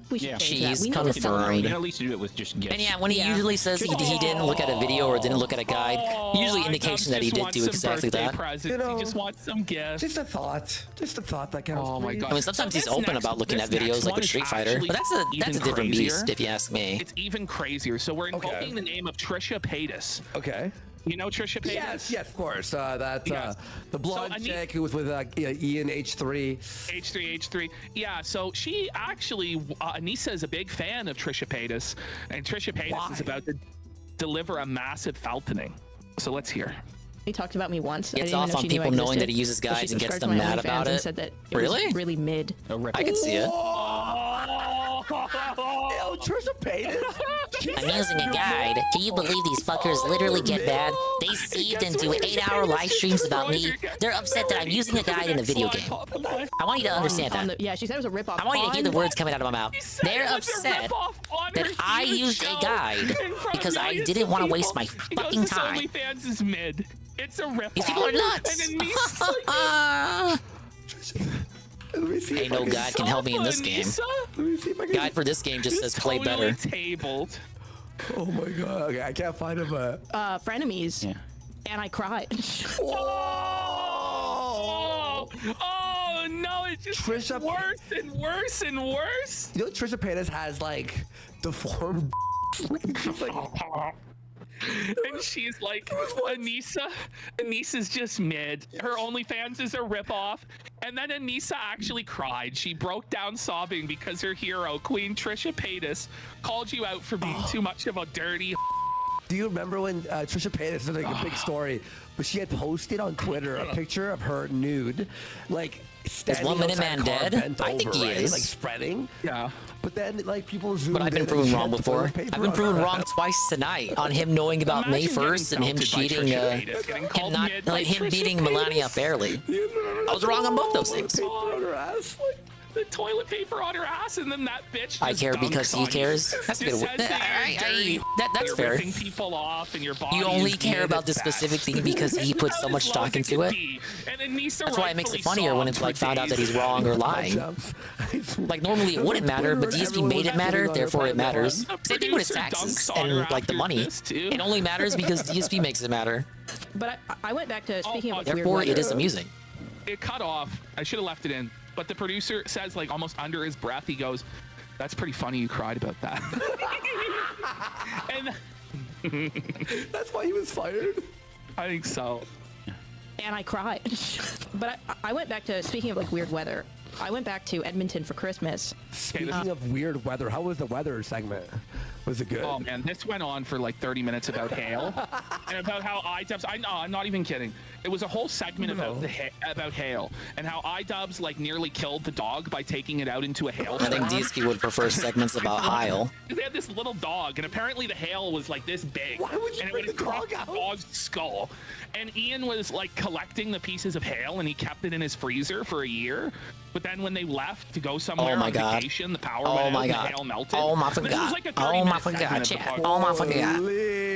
S19: We should
S1: She's
S19: we know this
S1: confirmed.
S4: At least do it with just gifts.
S1: And yeah, when he usually says he didn't look at a video or didn't look at a guide, usually indication that he did do exactly that.
S8: You know, he just wants some gifts.
S14: Just a thought. Just a thought that counts.
S8: Oh my god.
S1: I mean, sometimes he's open about looking at videos like with Street Fighter, but that's a different beast if you ask me.
S8: It's even crazier. So we're invoking the name of Trisha Paytas.
S14: Okay.
S8: You know Trisha Paytas?
S14: Yes, of course. The blonde chick who was with Ian H3.
S8: H3. Yeah, so she actually, Anissa is a big fan of Trisha Paytas, and Trisha Paytas is about to deliver a massive falconing. So let's hear.
S19: He talked about me once.
S1: It's off on people knowing that he uses guides and gets them mad about it.
S19: And said that it
S1: really?
S19: was really mid.
S1: I can see it.
S14: Yo, Trisha Paytas.
S1: I'm using a guide. Can you believe these fuckers literally get mad? They sieved and do 8-hour live streams about me. They're upset that I'm using a guide in a video game. I want you to understand that.
S19: Yeah, she said it was a ripoff.
S1: I want you to hear the words coming out of my mouth. They're upset that I used a guide because I didn't want to waste my fucking time.
S8: OnlyFans is mid. It's a ripoff.
S1: These people are nuts. Ain't no guide can help me in this game. Guide for this game just says play better.
S8: Tabled.
S14: Oh my god. Okay, I can't find him.
S19: Frenemies. Yeah. And I cried.
S8: Oh no, it's just worse and worse and worse.
S14: You know Trisha Paytas has like deformed
S8: and she's like, Anissa's just mid. Her OnlyFans is a ripoff. And then Anissa actually cried. She broke down sobbing because her hero, Queen Trisha Paytas, called you out for being too much of a dirty.
S14: Do you remember when Trisha Paytas, like a big story, but she had posted on Twitter a picture of her nude, like
S1: is 1 Minute Man dead? I think he is.
S14: Like spreading.
S8: Yeah.
S14: But then like people zoomed
S1: But I've been proven wrong before. I've been proven wrong twice tonight on him knowing about May 1st and him cheating, him not like him beating Malenia fairly. I was wrong on both those things.
S8: The toilet paper on her ass, and then that bitch.
S1: I care because he cares. That's a good one. That's fair.
S8: Ripping people off, and your body.
S1: You only care about this specific thing because he put so much stock into it. That's why it makes it funnier when it's like found out that he's wrong or lying. Like normally it wouldn't matter, but DSP made it matter, therefore it matters. Same thing with his taxes and like the money. It only matters because DSP makes it matter.
S19: But I went back to speaking of.
S1: Therefore, it is amusing.
S8: It cut off. I should have left it in. But the producer says, like, almost under his breath, he goes, "That's pretty funny you cried about that." And
S14: that's why he was fired?
S8: I think so.
S19: And I cried. But I went back to, speaking of, like, weird weather, I went back to Edmonton for Christmas.
S14: Speaking of weird weather, how was the weather segment? Was it good?
S8: Oh, man, this went on for, like, 30 minutes about hail. And about how iDubbbz... I'm not even kidding. It was a whole segment about hail and how iDubbbz like nearly killed the dog by taking it out into a hail.
S1: I think DSP would prefer segments about hail.
S8: They had this little dog, and apparently the hail was like this big.
S14: Why would you
S8: and
S14: bring
S8: it would
S14: the dog
S8: crush
S14: out?
S8: the dog's skull. And Ian was like collecting the pieces of hail, and he kept it in his freezer for a year. But then when they left to go somewhere on vacation, the power went out, and the hail melted.
S1: Oh my god! Oh my god! Chat. Oh my fucking god!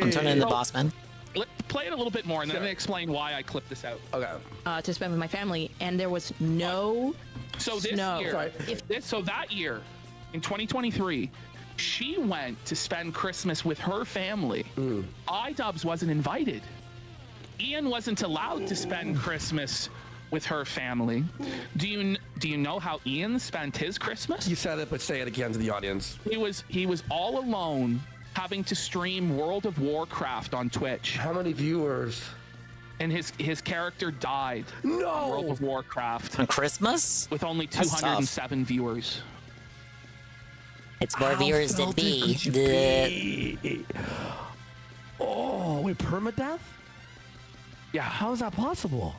S1: I'm turning into boss man.
S8: Let's play it a little bit more, and then I'm gonna explain why I clipped this out.
S14: Okay.
S19: To spend with my family, and there was no
S8: so this
S19: snow.
S8: year. So that year, in 2023, she went to spend Christmas with her family. iDubbbz wasn't invited. Ian wasn't allowed to spend Christmas with her family. Do you know how Ian spent his Christmas?
S14: You said it, but say it again to the audience.
S8: He was all alone, having to stream World of Warcraft on Twitch.
S14: How many viewers?
S8: And his character died.
S14: No.
S8: In World of Warcraft
S1: on Christmas
S8: with only 207 viewers.
S1: It's more viewers than me.
S14: Oh, wait, permadeath?
S8: Yeah.
S14: How is that possible?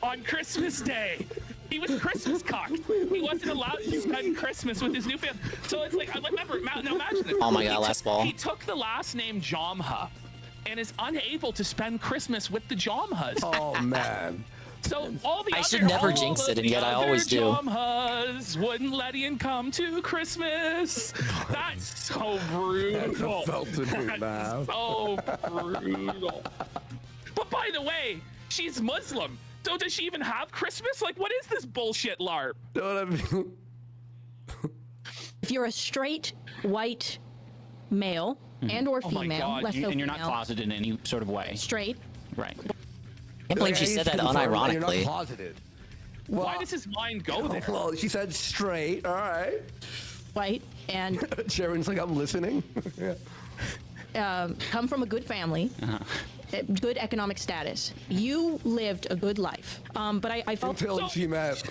S8: on Christmas Day, he was Christmas cocked. He wasn't allowed to spend Christmas with his new family. So it's like, I remember. Now imagine this.
S1: Oh my god, last ball.
S8: He took the last name Jomha, and is unable to spend Christmas with the Jomhas.
S14: Oh man.
S8: So all the
S1: I should never jinx it, and yet I always do.
S8: Jomhas wouldn't let Ian come to Christmas. That's so brutal. That's so brutal. But by the way, she's Muslim. So does she even have Christmas? Like, what is this bullshit LARP?
S14: You know what I mean?
S19: If you're a straight white male and or female, less so
S4: and you're not
S19: female,
S4: closeted in any sort of way.
S19: straight,
S4: Right.
S1: I can't believe she said that unironically.
S14: You're not closeted.
S8: Why does his mind go there?
S14: Well, she said straight. All right.
S19: white, and
S14: Sharon's like, I'm listening.
S19: come from a good family, good economic status. You lived a good life. But I felt
S14: until she met.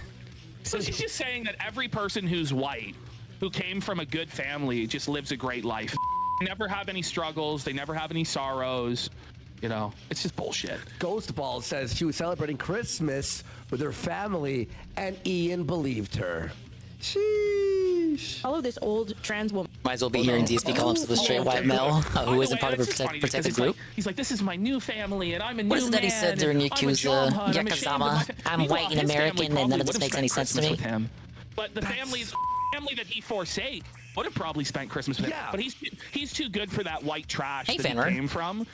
S8: So she's just saying that every person who's white, who came from a good family, just lives a great life. They never have any struggles. They never have any sorrows. You know, it's just bullshit.
S14: Ghost Ball says she was celebrating Christmas with her family, and Ian believed her. Sheesh.
S19: Follow this old trans woman.
S1: Might as well be hearing DSP call ups of a straight white male who isn't part of a protected group.
S8: He's like, this is my new family, and I'm a new man.
S1: What is it that he said during Yakuza? Yakuzama? I'm white and American, and none of this makes any sense to me.
S8: But the family that he forsake would have probably spent Christmas with him. But he's too good for that white trash that he came from.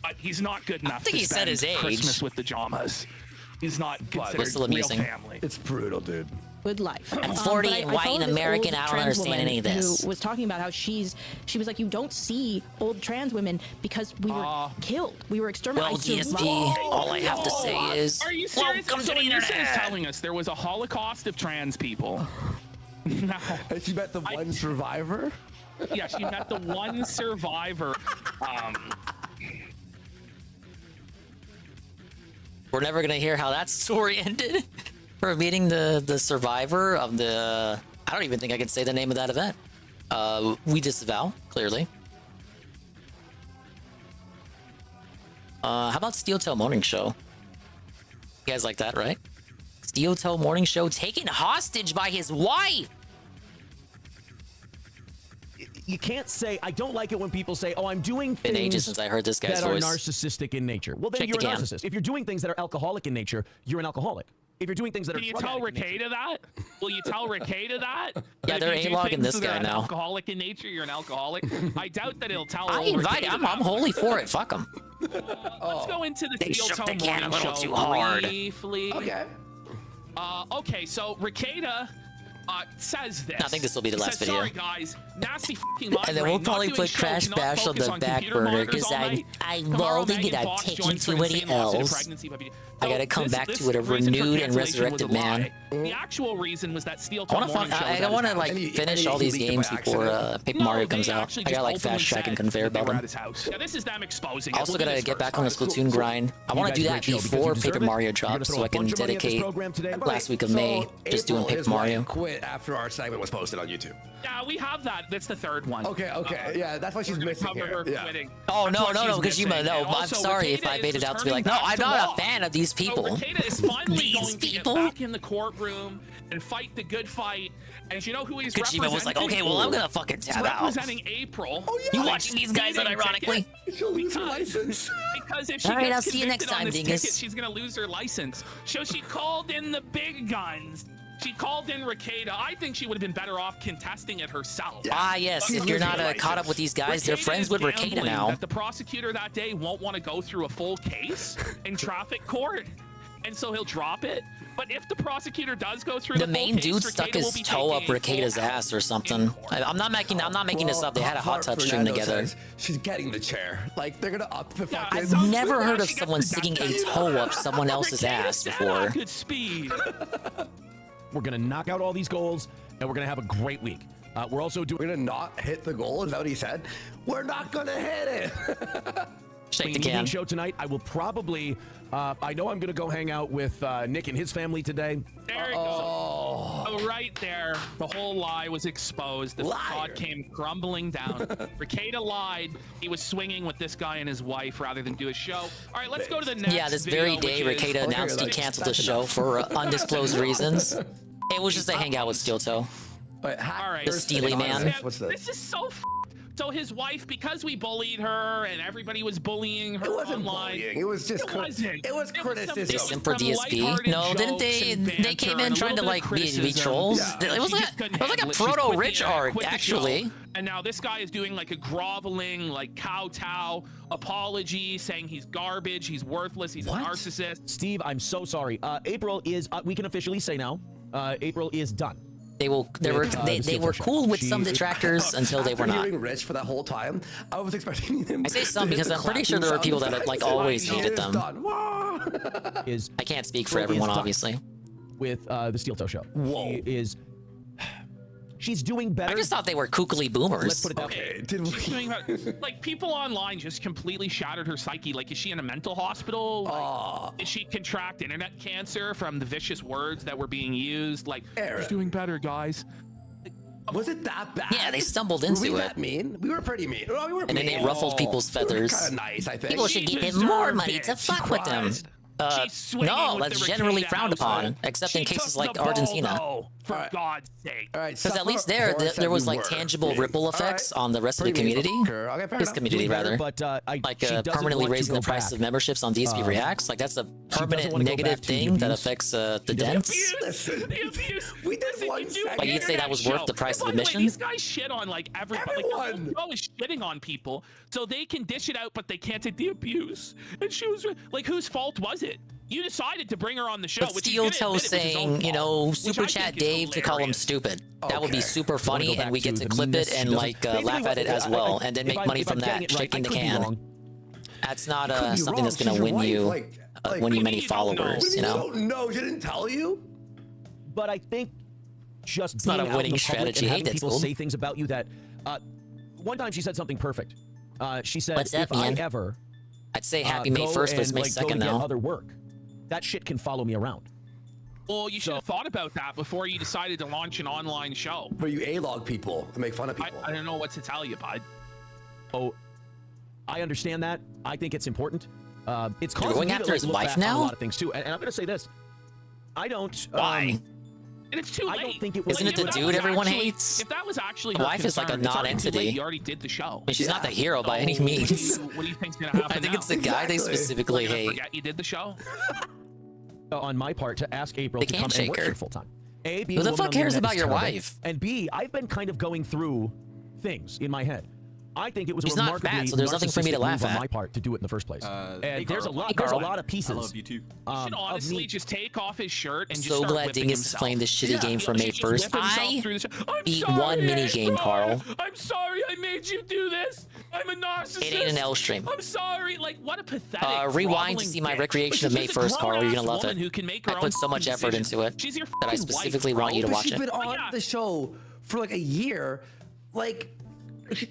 S8: But he's not good enough to spend Christmas with the Jamas. He's not considered real family.
S14: It's brutal, dude.
S19: Good life.
S1: I'm 40 and white and American. I don't understand any of this.
S19: Who was talking about how she was like, you don't see old trans women because we were killed. We were exterminated.
S1: Well, DSP, all I have to say is,
S8: are you serious?
S1: welcome to the
S8: Lisa is
S1: internet.
S8: telling us there was a Holocaust of trans people. No.
S14: And she met the one survivor?
S8: Yeah, she met the one survivor.
S1: We're never gonna hear how that story ended. For meeting the survivor of the, I don't even think I can say the name of that event. We disavow, clearly. How about Steel Toe Morning Show? You guys like that, right? Steel Toe Morning Show taken hostage by his wife.
S5: You can't say, I don't like it when people say, oh, I'm doing things
S1: Been ages since I heard this guy's
S5: that
S1: voice.
S5: are narcissistic in nature. Well, then you're a narcissist. If you're doing things that are alcoholic in nature, you're an alcoholic. If you're doing things that
S8: Will
S5: are
S8: you tell Ricada that? Will you tell Ricada that?
S1: Yeah, they're A-logging this guy now.
S8: Alcoholic in nature, you're an alcoholic. I doubt that he'll tell.
S1: I invite him. I'm wholly for it. Fuck him.
S8: Let's go into the
S1: They
S8: Steel
S1: shook
S8: Toe
S1: the can a
S8: Morning
S1: little
S8: Show
S1: too hard.
S8: briefly.
S14: Okay.
S8: Okay, so Ricada says this.
S1: I think this will be the last video.
S8: Sorry guys, nasty fucking
S1: And then we'll probably put Crash Bash on the back burner because I'm rolling and I'm taking too many L's. I gotta come back to it a renewed and resurrected man.
S8: The actual reason was that Steel Toe Morning Show.
S1: I want to like finish all these games before Paper Mario comes out. I gotta like fast track and conveyor belt them.
S8: Yeah, this is them exposing.
S1: Also gotta get back on the Splatoon grind. I want to do that before Paper Mario drops so I can dedicate last week of May just doing Paper Mario.
S14: Quit after our segment was posted on YouTube.
S8: Yeah, we have that. That's the third one.
S14: Okay. Yeah, that's why she's missing here. Yeah.
S1: Oh no, because you know. I'm sorry if I made it out to be like, no, I'm not a fan of these people.
S8: Ricada is finally going to get back in the courtroom and fight the good fight. And you know who he's
S1: Kojima was like, okay, well, I'm gonna fucking tab out.
S8: Representing April.
S1: Oh, yeah. You watching these guys unironically?
S14: She'll lose her license.
S8: Because if she
S1: All right,
S8: gets
S1: I'll see you next time,
S8: on this
S1: Dingus.
S8: ticket, she's gonna lose her license. So she called in the big guns. She called in Ricada. I think she would have been better off contesting it herself.
S1: Ah, yes. If you're not caught up with these guys, they're friends with Ricada now.
S8: That the prosecutor that day won't want to go through a full case in traffic court, and so he'll drop it. But if the prosecutor does go through
S1: the main dude stuck his toe up Ricada's ass or something. I'm not making this up. They had a hot touch stream together.
S14: She's getting the chair. Like they're gonna up the fucking.
S1: I've never heard of someone sticking a toe up someone else's ass before.
S8: Good speed.
S5: We're gonna knock out all these goals, and we're gonna have a great week. We're also doing.
S14: We're gonna not hit the goal. Is that what he said? We're not gonna hit it.
S1: Shake the can.
S5: Show tonight. I will probably. I know I'm gonna go hang out with Nick and his family today.
S8: There you go. Oh, right there. The whole lie was exposed. The facade came crumbling down. Ricada lied. He was swinging with this guy and his wife rather than do a show. All right, let's go to the next.
S1: Yeah, this very day, Ricada announced he canceled the show for undisclosed reasons. It was just a hangout with Steel Toe.
S8: All right.
S1: The Steely Man.
S14: What's this?
S8: This is so So his wife, because we bullied her and everybody was bullying her online.
S14: It was just it was criticism.
S1: They simp for DSP. No, didn't they? They came in trying to like be trolls. Yeah. It was like a proto Rich arc actually.
S8: And now this guy is doing like a groveling, like kowtow apology, saying he's garbage, he's worthless, he's a narcissist.
S5: Steve, I'm so sorry. April is. We can officially say now. April is done.
S1: They were cool with some detractors until they were not.
S14: Hearing Rich for that whole time, I was expecting him.
S1: I say some because I'm pretty sure there were people that like always hated them. I can't speak for everyone, obviously.
S5: With the Steel Toe Show, she She's doing better.
S1: I just thought they were kookily boomers.
S5: Let's put it that way.
S8: She's doing like people online just completely shattered her psyche. Like, is she in a mental hospital? Like, did she contract internet cancer from the vicious words that were being used? Like, she's doing better, guys.
S14: Was it that bad?
S1: Yeah, they stumbled into
S14: were we
S1: it.
S14: That mean? We were pretty mean. Well, we were
S1: And then they ruffled people's feathers.
S14: Kind of nice, I think.
S1: People should give him more money to fuck with them. No, that's generally frowned upon, except in cases like Argentina.
S8: For God's sake.
S1: Because at least there was like tangible ripple effects on the rest of the community. His community, rather.
S5: But
S1: like permanently raising the price of memberships on DSP Reacts. Like that's a permanent negative thing that affects the dents.
S14: We did one second.
S1: Like you'd say that was worth the price of admission?
S8: These guys shit on like everybody. Like, the show is shitting on people, so they can dish it out, but they can't take the abuse. And she was like, whose fault was it? You decided to bring her on the show.
S1: But Steel Toe saying, you know, super chat Dave to call him stupid. That would be super funny, and we get to clip it and like laugh at it as well, and then make money from that, shaking the can. That's not something that's gonna win you many followers, you know.
S14: No, she didn't tell you.
S5: But I think just
S1: it's not a winning strategy.
S5: Having people say things about you that. One time she said something perfect. She said,
S1: "What's that, man? I'd say Happy May 1st, but it's May 2nd now.
S5: Other work. That shit can follow me around."
S8: Well, you should have thought about that before you decided to launch an online show.
S14: Where you A-log people and make fun of people.
S8: I don't know what to tell you, bud.
S5: Oh, I understand that. I think it's important. It's
S1: You're going after his wife now?
S5: A lot of things too, and I'm going to say this. I don't.
S1: Why?
S8: And it's too late.
S5: I don't think it was.
S1: Isn't it the dude everyone hates?
S8: If that was actually
S1: the wife is like a non-entity.
S8: You already did the show.
S1: I mean, she's not the hero by any means.
S8: What do you think's gonna happen?
S1: I think it's the guy they specifically hate.
S8: Forget you did the show.
S5: On my part, to ask April to come and work here full time. A,
S1: who the fuck cares about your wife?
S5: And B, I've been kind of going through things in my head. I think it was
S1: He's
S5: a remarkably
S1: not fat, so there's nothing for me to laugh
S5: move
S1: at
S5: on my part to do it in the first place. And
S8: hey,
S5: there's a lot of pieces.
S16: I love you too.
S8: You should honestly just take off his shirt and
S1: I'm
S8: just
S1: so
S8: start
S1: glad
S8: whipping
S1: Dingus
S8: himself.
S1: is playing this shitty game for May 1st. I beat one mini game, Carl.
S8: I'm sorry I made you do this. I'm a narcissist.
S1: It ain't an L stream.
S8: I'm sorry. Like, what a pathetic.
S1: Rewind to see my recreation of May 1st, Carl. You're gonna love it. I put so much effort into it that I specifically want you to watch it.
S14: She's been on the show for like a year. Like.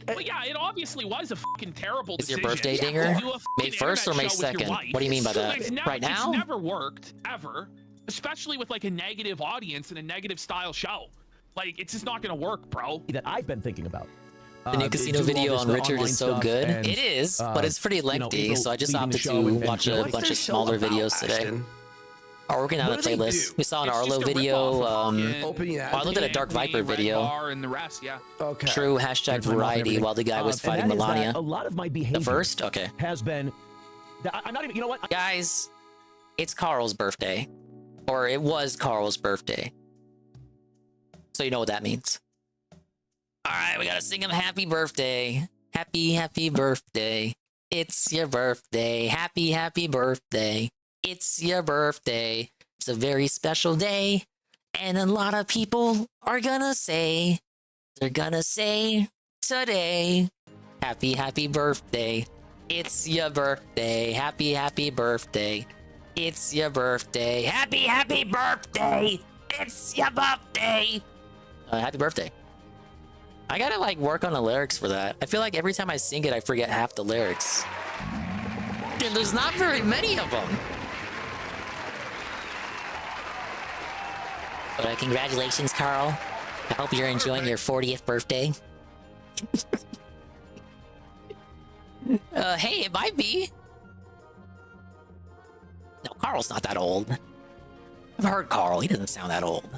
S8: Well, yeah, it obviously was a fucking terrible
S1: decision.
S8: Is
S1: your birthday, Dinger? May 1st or May 2nd? What do you mean by that? Right now?
S8: It's never worked, ever. Especially with like a negative audience and a negative style show. Like, it's just not gonna work, bro.
S5: That I've been thinking about.
S1: The new casino video on Richard is so good.
S5: And,
S1: it is, but it's pretty lengthy, so I just opted to watch a bunch of smaller videos today. We're working on a playlist. We saw an Arlo video. I looked at a Dark Viper video.
S8: And the rest, yeah.
S14: Okay.
S1: True #variety while the guy was fighting Malenia.
S5: A lot of my behavior.
S1: The first? Okay.
S5: Has been. I'm not even. You know what?
S1: Guys, it's Carl's birthday. Or it was Carl's birthday. So you know what that means. Alright, we gotta sing him happy birthday. Happy birthday. It's your birthday. Happy birthday. It's your birthday. It's a very special day. And a lot of people are gonna say, they're gonna say today, happy birthday. It's your birthday. Happy birthday. It's your birthday. Happy birthday. It's your birthday. Happy birthday. I gotta like work on the lyrics for that. I feel like every time I sing it, I forget half the lyrics. And there's not very many of them. But congratulations, Carl. I hope you're enjoying your 40th birthday. Hey, it might be. No, Carl's not that old. I've heard Carl. He doesn't sound that old.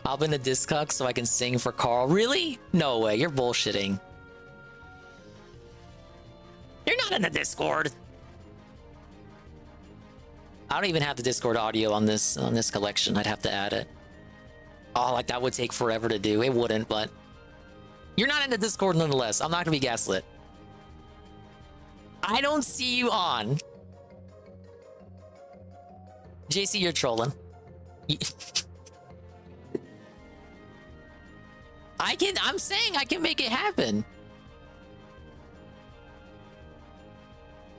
S1: Hop in the Discog so I can sing for Carl. Really? No way. You're bullshitting. You're not in the Discord. I don't even have the Discord audio on this collection. I'd have to add it. Oh, like that would take forever to do. It wouldn't, but you're not in the Discord nonetheless. I'm not gonna be gaslit. I don't see you on. JC, you're trolling. I'm saying I can make it happen.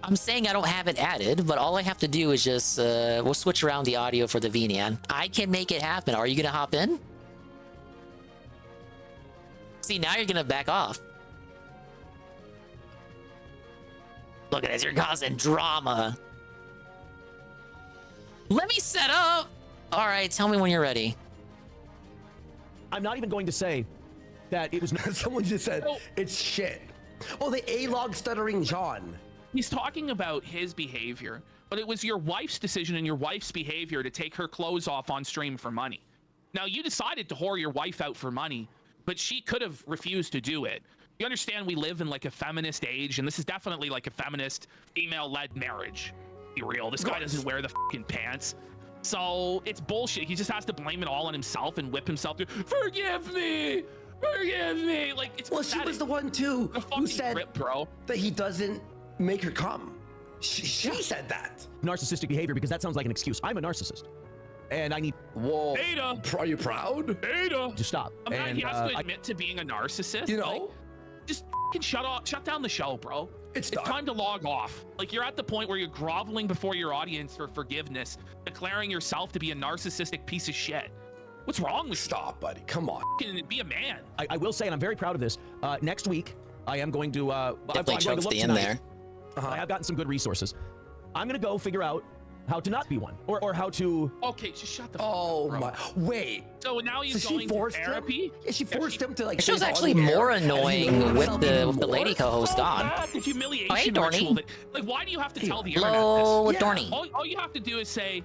S1: I'm saying I don't have it added, but all I have to do is just we'll switch around the audio for the VNAN. I can make it happen. Are you gonna hop in? See, now you're gonna back off. Look at this, you're causing drama. Let me set up. All right, tell me when you're ready.
S5: I'm not even going to say that it was.
S14: Someone just said it's shit. Oh, the A-log stuttering John.
S8: He's talking about his behavior, but it was your wife's decision and your wife's behavior to take her clothes off on stream for money. Now, you decided to whore your wife out for money, but she could have refused to do it. You understand we live in like a feminist age, and this is definitely like a feminist female-led marriage. Be real, this guy doesn't wear the fucking pants. So it's bullshit. He just has to blame it all on himself and whip himself through. Forgive me! Forgive me! Like, it's
S14: well, she was the one too who said that he doesn't make her come. She said that.
S5: Narcissistic behavior, because that sounds like an excuse. I'm a narcissist. And I need...
S14: Whoa.
S8: Ada!
S14: Are you proud?
S8: Ada!
S5: Just stop.
S8: Man, he has to admit to being a narcissist.
S14: You know?
S8: Like, just fucking shut down the show, bro. It's time to log off. Like, you're at the point where you're groveling before your audience for forgiveness, declaring yourself to be a narcissistic piece of shit. What's wrong with you?
S14: Stop, buddy. Come on.
S8: Be a man.
S5: I will say, and I'm very proud of this, next week, I am going to... I'm going to look
S1: the
S5: tonight.
S1: end there.
S5: I have gotten some good resources. I'm going to go figure out how to not be one, or how to...
S8: Okay, just shut the fuck
S14: up,
S8: bro.
S14: My... Wait.
S8: So now he's going to therapy?
S14: Yeah, she forced him to, like...
S1: She was actually more annoying with the lady co-host on.
S8: The humiliation
S1: hey,
S8: ritual.
S1: Dorney.
S8: Like, why do you have to tell the
S1: Hello,
S8: internet this?
S1: Dorney.
S8: All you have to do is say,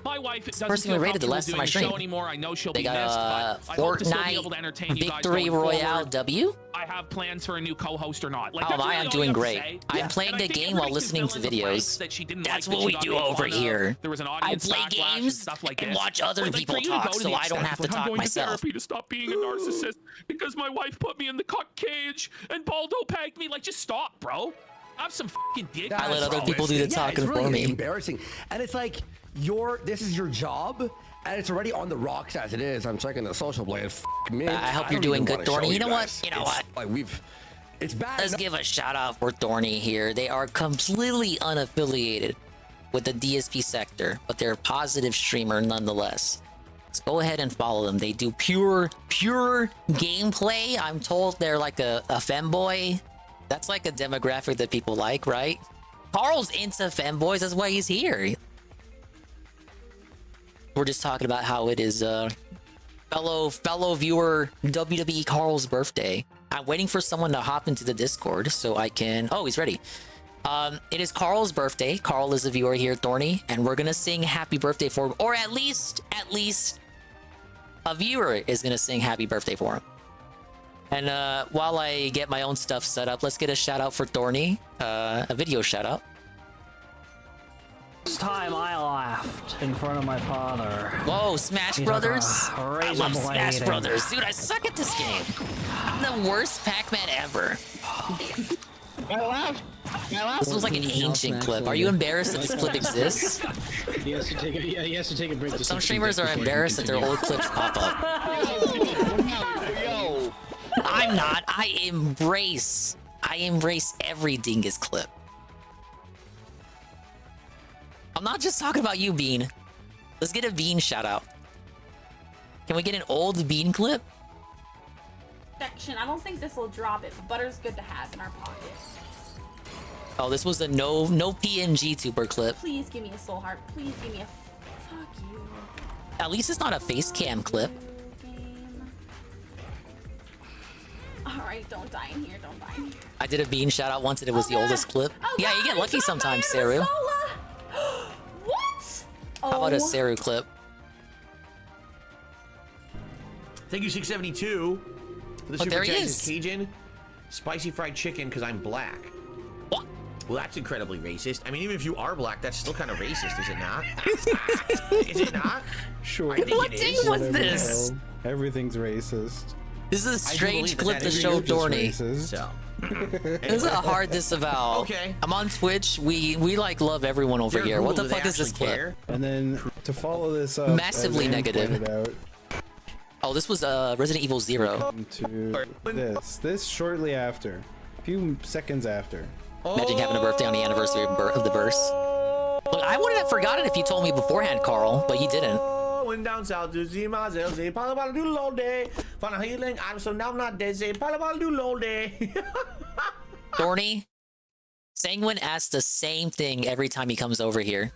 S8: my wife doesn't
S1: person
S8: feel
S1: who rated the
S8: comfortable
S1: last time
S8: doing
S1: I
S8: the show
S1: streamed.
S8: anymore. I know she'll
S1: They
S8: be missed,
S1: got
S8: but I hope to still be able to
S1: Fortnite
S8: entertain you guys
S1: Victory
S8: going
S1: Royale
S8: forward.
S1: W.
S8: I have plans for a new co-host or not. Like,
S1: Oh,
S8: that's
S1: I
S8: really
S1: am
S8: all
S1: doing
S8: you have to
S1: great.
S8: say.
S1: I'm playing
S8: And I
S1: the
S8: think
S1: game
S8: it
S1: while
S8: brings
S1: listening to
S8: fill in the blanks
S1: videos.
S8: that she didn't
S1: That's
S8: like,
S1: what
S8: that
S1: we
S8: she
S1: do
S8: got made
S1: over
S8: fun of.
S1: here.
S8: There was an
S1: I
S8: audience
S1: play
S8: backlash and
S1: games
S8: stuff like
S1: and
S8: this.
S1: watch other
S8: Like, for
S1: people
S8: you to
S1: talk,
S8: go to
S1: so
S8: the
S1: I don't
S8: extent
S1: have
S8: of,
S1: to
S8: like, I'm
S1: talk
S8: going
S1: myself.
S8: to therapy to stop being a narcissist because my wife put me in the cuck cage and Baldo pegged me. Like, just stop, bro. Have some fucking dick.
S1: I let other people do the talking
S14: it's really
S1: for me.
S14: Embarrassing, and it's like this is your job, and it's already on the rocks as it is. I'm checking the social blade. Me.
S1: I hope you're
S14: don't
S1: doing
S14: even
S1: good,
S14: wanna show
S1: Dorney. You know what?
S14: guys.
S1: You know
S14: It's
S1: what?
S14: Like it's bad.
S1: Let's give a shout out for Thorny here. They are completely unaffiliated with the DSP sector, but they're a positive streamer nonetheless. Let's go ahead and follow them. They do pure gameplay. I'm told they're like a femboy. That's like a demographic that people like, right? Carl's into femboys. That's why he's here. We're just talking about how it is fellow viewer WWE Carl's birthday. I'm waiting for someone to hop into the Discord so I can... Oh, he's ready. It is Carl's birthday. Carl is a viewer here, Thorny, and we're gonna sing happy birthday for him. Or at least a viewer is gonna sing happy birthday for him. And while I get my own stuff set up, let's get a shout out for Thorny. A video shout out.
S11: This time I laughed in front of my father.
S1: Whoa, Smash Brothers? I love Smash Brothers. Dude, I suck at this game. I'm the worst Pac-Man ever.
S11: I laughed.
S1: This was like an ancient clip. Are you embarrassed that this clip exists?
S11: He has to take a break.
S1: Some streamers are embarrassed that their old clips pop up. I'm not. I embrace every Dingus clip. I'm not just talking about you, Bean. Let's get a Bean shout out. Can we get an old Bean clip?
S20: Section. I don't think this will drop it, but butter's good to have in our pocket.
S1: Oh, this was a no PNG tuber clip.
S20: Please give me a soul heart. Please give me a fuck you.
S1: At least it's not a face cam clip.
S20: Alright, don't die in here, don't die in here.
S1: I did a Bean shout out once and it was the oldest clip. Yeah, you get lucky sometimes, Saru.
S20: What?
S1: How about a Saru clip?
S2: Thank you, 672. For the
S1: Oh,
S2: super
S1: there he
S2: chat
S1: is.
S2: Cajun, spicy fried chicken because I'm black.
S1: What?
S2: Well, that's incredibly racist. I mean, even if you are black, that's still kind of racist, is it not? Is it not?
S7: Sure.
S2: I think
S1: What
S2: it
S1: day
S2: is.
S1: was this?
S7: Everything's racist.
S1: This is a strange clip to
S7: Everything
S1: show
S7: is just
S1: Dorney.
S7: racist.
S2: So.
S1: This is a hard disavow.
S2: Okay.
S1: I'm on Twitch. We like love everyone over here. What the fuck is this clip?
S7: And then to follow this up,
S1: Massively
S7: as Aaron
S1: negative.
S7: pointed out,
S1: Oh, this was Resident Evil 0.
S7: to this shortly after, a few seconds after.
S1: Imagine having a birthday on the anniversary of the burst. Look, I wouldn't have forgotten if you told me beforehand, Carl, but you didn't.
S2: Went down south to see myself, say, Palabala do all day. Find a healing, I'm so now not dead, say, Palabala do all day.
S1: Thorny, Sanguine asks the same thing every time he comes over here.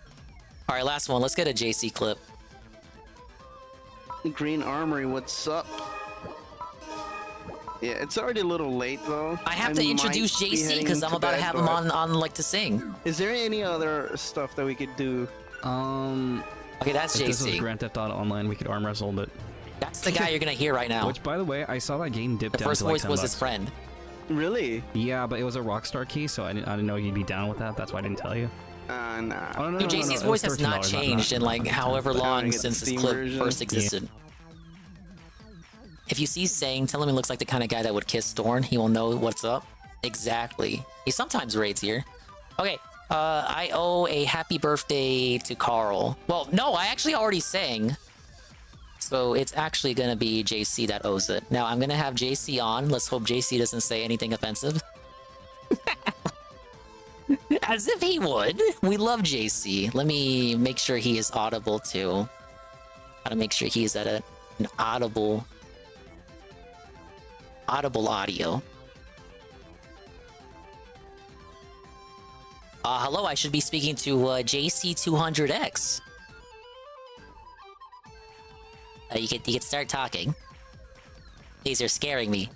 S1: All right, last one. Let's get a JC clip.
S9: Green Armory, what's up? Yeah, it's already a little late though.
S1: I have to introduce JC because I'm about to have him on like to sing.
S9: Is there any other stuff that we could do?
S1: Okay, that's
S12: if this was
S1: JC.
S12: Grand Theft Auto Online, we could arm wrestle, but
S1: that's the guy you're gonna hear right now.
S12: Which, by the way, I saw that game dip
S1: The
S12: down
S1: first
S12: to like
S1: voice
S12: 10
S1: was
S12: bucks.
S1: his friend.
S9: Really?
S12: Yeah, but it was a Rockstar key, so I didn't know you'd be down with that. That's why I didn't tell you.
S9: Nah.
S12: Oh, no,
S1: Dude, JC's voice has not changed in like however long since this clip first existed. If you see Sang, tell him he looks like the kind of guy that would kiss Thorn. He will know what's up. Exactly. He sometimes raids here. Okay, I owe a happy birthday to Carl. Well, no, I actually already sang. So it's actually gonna be JC that owes it. Now I'm gonna have JC on. Let's hope JC doesn't say anything offensive. As if he would. We love JC. Let me make sure he is audible too. Gotta make sure he's at an audible audio. Hello, I should be speaking to JC200X. You can start talking. These are scaring me.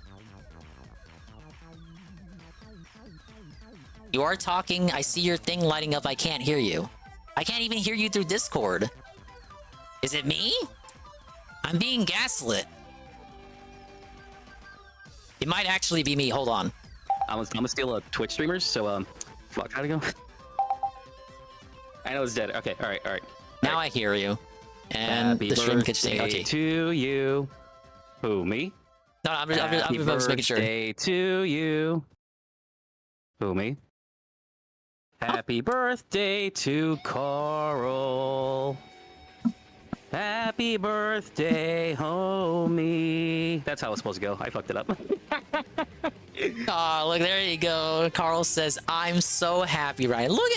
S1: You are talking. I see your thing lighting up. I can't hear you. I can't even hear you through Discord. Is it me? I'm being gaslit. It might actually be me. Hold on.
S12: I'm gonna steal a Twitch streamers, so fuck, how'd it go? I know it's dead. Okay, all right.
S1: Now I hear you. And the stream could say, okay.
S12: To you. Who, me?
S1: No, I'm just making sure.
S12: Happy birthday to you. Who, me? Happy birthday to Carl. Happy birthday, homie. That's how it's supposed to go. I fucked it up.
S1: Oh, look, there you go. Carl says, I'm so happy, Ryan. Look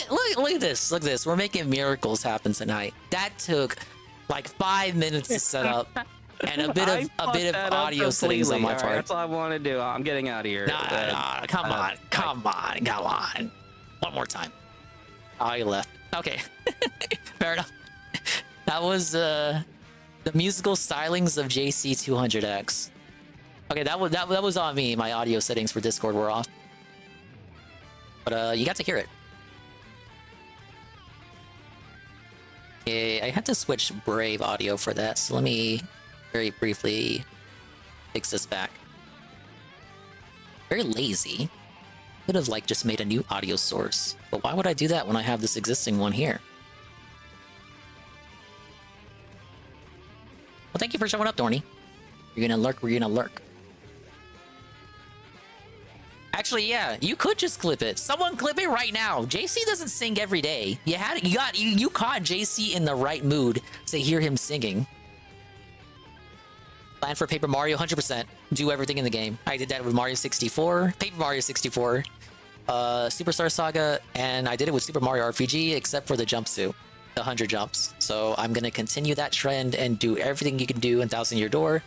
S1: at this. Look at this. We're making miracles happen tonight. That took like 5 minutes to set up. And a bit of audio settings on my part.
S12: That's all I want to do. I'm getting out of here.
S1: Nah, come on. One more time. Oh, you left. Okay. Fair enough. That was the musical stylings of JC200X. Okay, that was on me. My audio settings for Discord were off. But you got to hear it. Okay, I had to switch Brave audio for that, so let me very briefly fix this back. Very lazy. Could have like just made a new audio source, but why would I do that when I have this existing one here? Well, thank you for showing up, Dorney. You're gonna lurk, we're gonna lurk. Actually, yeah, you could just clip it. Someone clip it right now. JC doesn't sing every day. You caught JC in the right mood to hear him singing. Plan for Paper Mario 100%. Do everything in the game. I did that with Mario 64, Paper Mario 64, Superstar Saga, and I did it with Super Mario RPG, except for the jumpsuit, the 100 jumps. So I'm gonna continue that trend and do everything you can do in Thousand Year Door,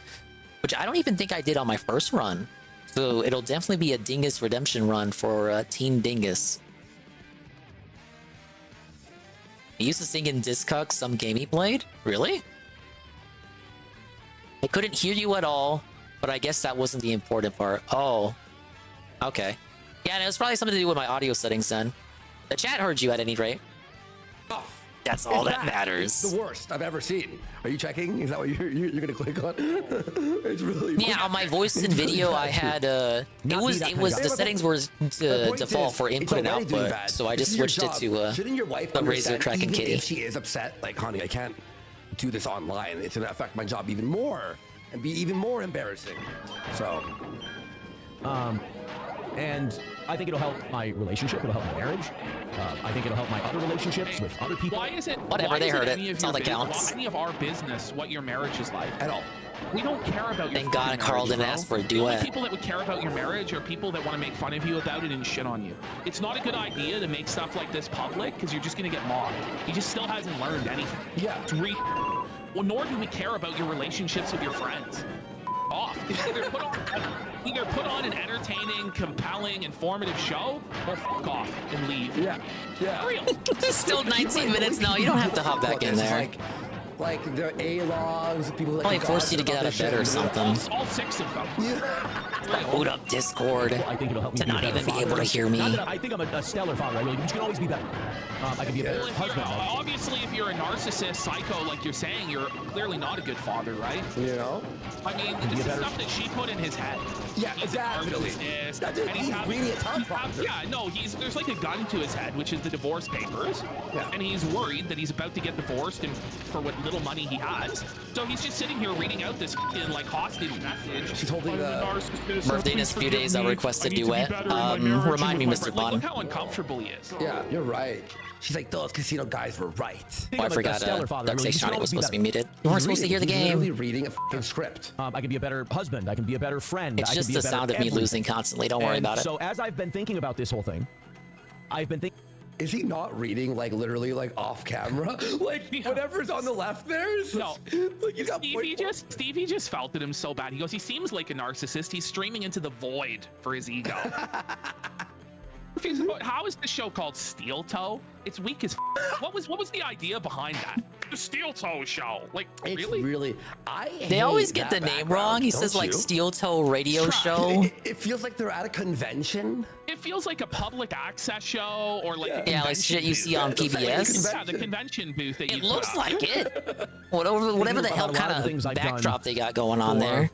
S1: which I don't even think I did on my first run. So it'll definitely be a Dingus redemption run for Team Dingus. He used to sing in Discuck some game he played? Really? I couldn't hear you at all, but I guess that wasn't the important part. Oh. Okay. Yeah, and it was probably something to do with my audio settings then. The chat heard you at any rate.
S14: Oh,
S1: that's all that matters.
S14: It's the worst I've ever seen. Are you checking? Is that what you're gonna click on? It's really
S1: yeah. On my voice and video, I had it was the settings were to default for input and output, so I just switched it to
S14: shouldn't your wife
S1: the Razor Kraken
S14: even
S1: Kitty.
S14: If she is upset, like, honey, I can't do this online. It's gonna affect my job even more and be even more embarrassing. So,
S5: and I think it'll help my relationship. It'll help my marriage. I think it'll help my other relationships with other people.
S8: Why is it?
S1: Whatever, they heard it.
S8: It's
S1: all that counts.
S8: Any of our business, what your marriage is like
S14: At all.
S8: We don't care about your
S1: Thank God Carl didn't ask for a
S8: The only
S1: duet.
S8: people that would care about your marriage are people that want to make fun of you about it and shit on you. It's not a good idea to make stuff like this public because you're just going to get mocked. He just still hasn't learned anything.
S14: Yeah.
S8: Well, nor do we care about your relationships with your friends. Off. Either put on an entertaining, compelling, informative show, or fuck off and leave.
S14: Yeah. Yeah.
S8: Real.
S1: It's still 19 minutes now. You don't have to hop back in there.
S14: Like their A-logs, people that
S1: Probably force you to get out of bed or something.
S8: All 6 of them.
S1: Boot up Discord
S5: I think it'll help me
S1: to
S5: be a
S1: not
S5: better
S1: even be
S5: father.
S1: able to hear me.
S5: Not that I think I'm a stellar father. I really, but you can always be better. I can be a better husband.
S8: Obviously, if you're a narcissist, psycho, like you're saying, you're clearly not a good father, right?
S14: You know?
S8: I mean, this is stuff that she put in his head.
S14: Yeah,
S8: he's
S14: exactly. He's really a tough father.
S8: Yeah, no, there's like a gun to his head, which is the divorce papers.
S14: Yeah.
S8: And he's worried that he's about to get divorced and for what little money he has. So he's just sitting here reading out this like hostage message.
S14: She's holding the
S1: birthday in a few days. I'll request a duet. Remind me, Mr. Bond.
S8: Look how uncomfortable he is.
S14: Yeah, you're right. She's like, those casino guys were right.
S1: Oh, I forgot. Duxation was supposed to be muted. You weren't supposed to hear the game.
S14: Literally reading a fucking script.
S5: I can be a better husband. I can be a better friend.
S1: It's
S5: I
S1: just
S5: can be
S1: the
S5: a better
S1: sound of me
S5: everything.
S1: losing constantly. Don't worry about it.
S5: So as I've been thinking about this whole thing, I've been thinking.
S14: Is he not reading like literally like off camera? Like whatever's on the left there is
S8: no.
S14: Like he's got
S8: Stevie just felt at him so bad. He goes, he seems like a narcissist. He's streaming into the void for his ego. How is the show called Steel Toe? It's weak as what was the idea behind that? The Steel Toe Show. Like,
S14: it's
S8: really?
S1: They always get the name wrong. He says like Steel Toe Radio Show.
S14: It feels like they're at a convention.
S8: It feels like a public access show or like a
S1: like shit you see on PBS.
S8: Yeah, the convention booth that
S1: It looks like it. Whatever the hell kind of backdrop they got going on there.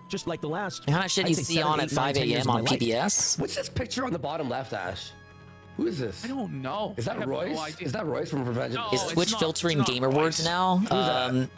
S5: Just like the last.
S1: How much shit you see on at 5 a.m. on PBS?
S14: What's this picture on the bottom left, Ash? Who is this?
S8: I don't know.
S14: Is that Royce?
S8: No idea.
S14: Is that Royce from Revenge?
S1: No, is Twitch filtering gamer words now?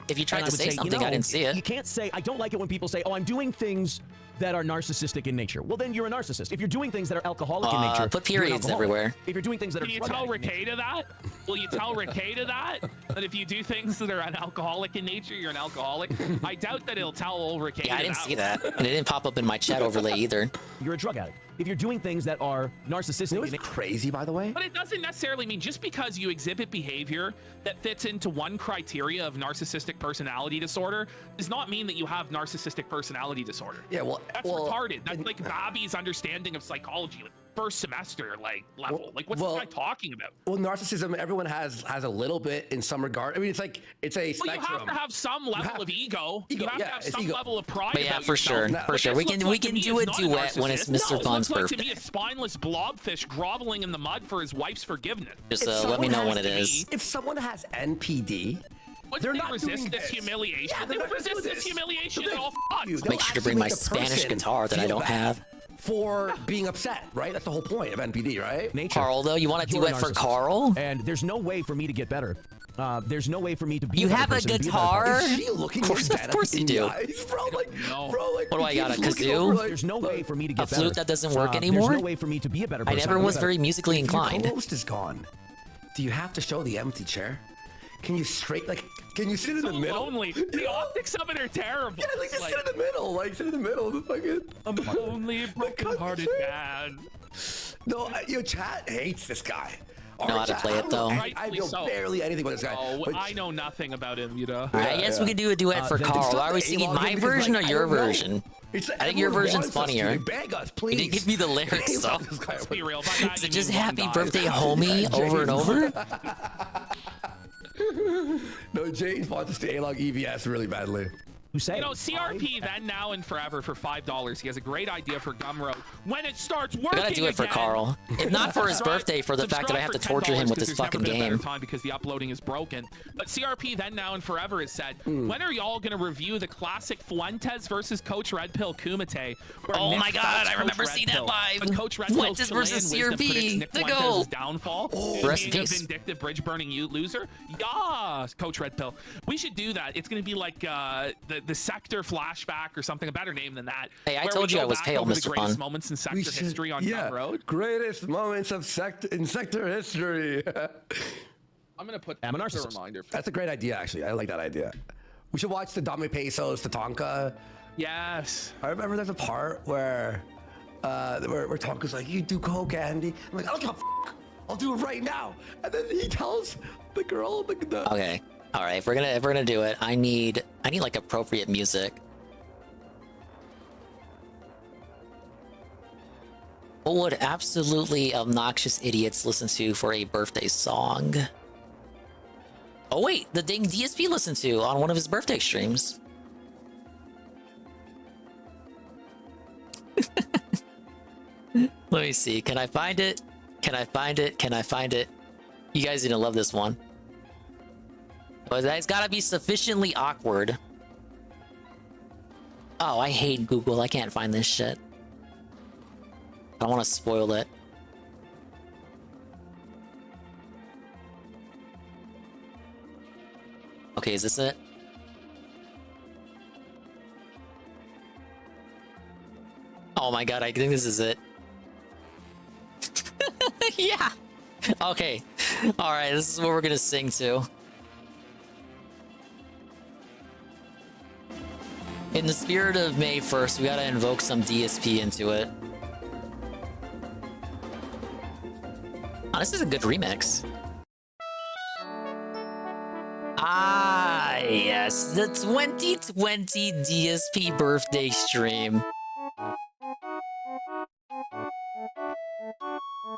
S1: If you tried to say something, I didn't see it.
S5: You can't say. I don't like it when people say, "Oh, I'm doing things that are narcissistic in nature." Well, then you're a narcissist. If you're doing things that are alcoholic in nature,
S1: put periods everywhere.
S5: If you're doing things that
S8: Can
S5: are
S8: you tell Ricada that? Will you tell Ricada that? That if you do things that are alcoholic in nature, you're an alcoholic? I doubt that it'll tell old Ricada.
S1: Yeah, I didn't see that. And it didn't pop up in my chat overlay either.
S5: You're a drug addict. If you're doing things that are narcissistic,
S14: it's crazy, by the way.
S8: But it doesn't necessarily mean just because you exhibit behavior that fits into one criteria of narcissistic personality disorder does not mean that you have narcissistic personality disorder.
S14: Yeah,
S8: that's retarded. That's like Bobby's understanding of psychology, like first semester level. Like what's this guy talking about?
S14: Well, narcissism, everyone has a little bit in some regard. I mean, it's a spectrum.
S8: Well, you have to have some level of ego. You have to have some
S14: ego.
S8: level of pride.
S1: But yeah, for sure, for sure. We can do a duet when it's Mr. Bun's
S8: birthday.
S1: birthday.
S8: To me, a spineless blobfish groveling in the mud for his wife's forgiveness.
S1: Just let me know when it is.
S14: If someone has NPD,
S8: they're not resist this humiliation.
S14: Yeah,
S8: they would resist this humiliation at all costs.
S1: Make sure to bring my Spanish guitar that I don't have.
S14: For being upset, right? That's the whole point of NPD, right?
S5: Nature.
S1: Carl, though, you want to duet for Carl?
S5: And there's no way for me to get better. There's no way for me to be.
S1: You have a guitar?
S14: Is she looking
S1: of course you do. What do I got? A kazoo?
S5: There's no way for me to
S1: A
S5: get better.
S1: flute that doesn't work anymore?
S5: There's no way for me to be a better
S1: I
S5: person.
S1: never was very musically inclined.
S14: Your co-host is gone. Do you have to show the empty chair? Can you can you sit in the middle?
S8: Lonely. The optics of it are terrible.
S14: Yeah, just sit in the middle. Sit in the middle of the fucking.
S8: I'm only a broken-hearted man.
S14: No, your chat hates this guy.
S1: Know how to play it though.
S14: I know barely anything about this guy.
S8: Oh, I know nothing about him, you know.
S1: Alright, I guess we can do a duet for Carl. Are we singing my version or your version? I think your version's funnier.
S14: Beg us,
S1: You
S14: please.
S1: didn't give me the lyrics though.
S8: Let's be real.
S1: Is it just happy birthday homie over and over?
S14: No, James wants us to A-log EVS really badly.
S8: You know, CRP then, now, and forever for $5. He has a great idea for Gumroad when it starts working.
S1: We gotta do it for
S8: again.
S1: Carl. If not for his birthday, for the fact that I have to torture him with this fucking game.
S8: Time because the uploading is broken. But CRP then, now, and forever has said, when are y'all gonna review the classic Fuentes versus Coach Red Pill Kumite?
S1: Oh my God, I remember seeing that live.
S8: Coach Red
S1: Fuentes versus CRP. The goal.
S8: Downfall.
S1: Rest in
S8: being a
S1: peace.
S8: vindictive bridge burning loser. Yes, Coach Red Pill. We should do that. It's gonna be like the the sector flashback or something, a better name than that.
S1: Hey, I
S8: where
S1: told
S8: we
S1: you
S8: go
S1: I was
S8: back
S1: pale,
S8: over the
S1: Mr.
S8: greatest
S1: Fun.
S8: moments in sector history on Gun Road.
S14: Greatest moments of sector history.
S8: I'm gonna put
S5: I'm a
S8: a
S5: narcissist.
S8: reminder.
S14: That's a great idea, actually. I like that idea. We should watch the Dame Pesos, Tatanka.
S8: Yes.
S14: I remember there's a part where Tonka's like, "You do coke, Andy." I'm like, "I don't give a f**k. I'll do it right now." And then he tells the girl,
S1: Okay. All right. If we're gonna do it, I need like appropriate music. What would absolutely obnoxious idiots listen to for a birthday song? Oh wait, the dang DSP listened to on one of his birthday streams. Let me see. Can I find it? Can I find it? Can I find it? You guys are gonna love this one. But it's gotta be sufficiently awkward. Oh, I hate Google. I can't find this shit. I don't want to spoil it. Okay, is this it? Oh my god, I think this is it. Yeah! Okay. Alright, this is what we're gonna sing to. In the spirit of May 1st, we gotta invoke some DSP into it. Oh, this is a good remix. Ah, yes, the 2020 DSP birthday stream.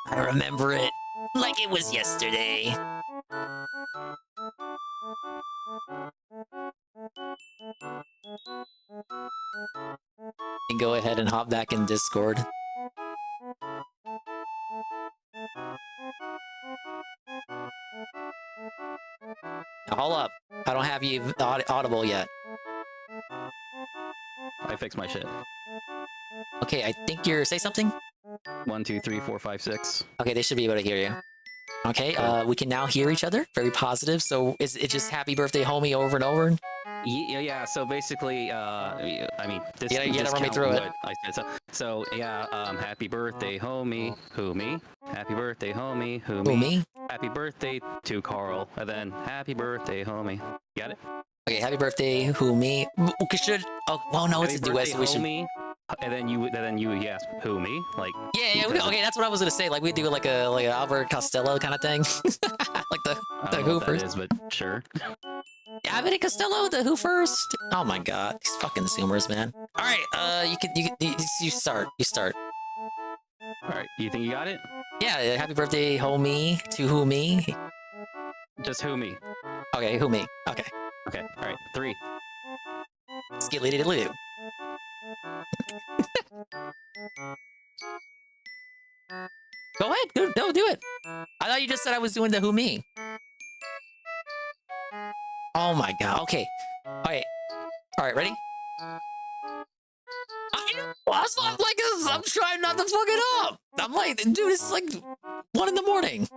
S1: I remember it like it was yesterday. And go ahead and hop back in Discord. Now, hold up. I don't have you audible yet.
S12: I fixed my shit.
S1: Okay, I think you're... Say something?
S12: 1, 2, 3, 4, 5, 6.
S1: Okay, they should be able to hear you. Okay, we can now hear each other. Very positive. So is it just happy birthday, homie, over and over?
S12: Yeah, so basically, I mean, this
S1: you gotta run me through it.
S12: I said so yeah, happy birthday, homie, who me? Happy birthday, homie, who me? Happy birthday to Carl, and then happy birthday, homie. Got it?
S1: Okay, happy birthday, who me? Oh, well, no, it's a duet, so we should...
S12: Homie, and then you yes, who me? Like
S1: yeah, okay, that's what I was gonna say. Like we do like an Albert Costello kind of thing, like the Who first.
S12: Is, but sure.
S1: Abbott Costello, the Who first. Oh my god, these fucking Zoomers, man. All right, you start.
S12: All right, you think you got it?
S1: Yeah, happy birthday, homie, to who me?
S12: Just who me.
S1: Okay, who me? Okay.
S12: Okay. All right, 3.
S1: Skit lady doo. Go ahead, do it. I thought you just said I was doing the who me. Oh my god. Okay. All right. Ready? I'm trying not to fuck it up. I'm like, dude, it's like 1 in the morning.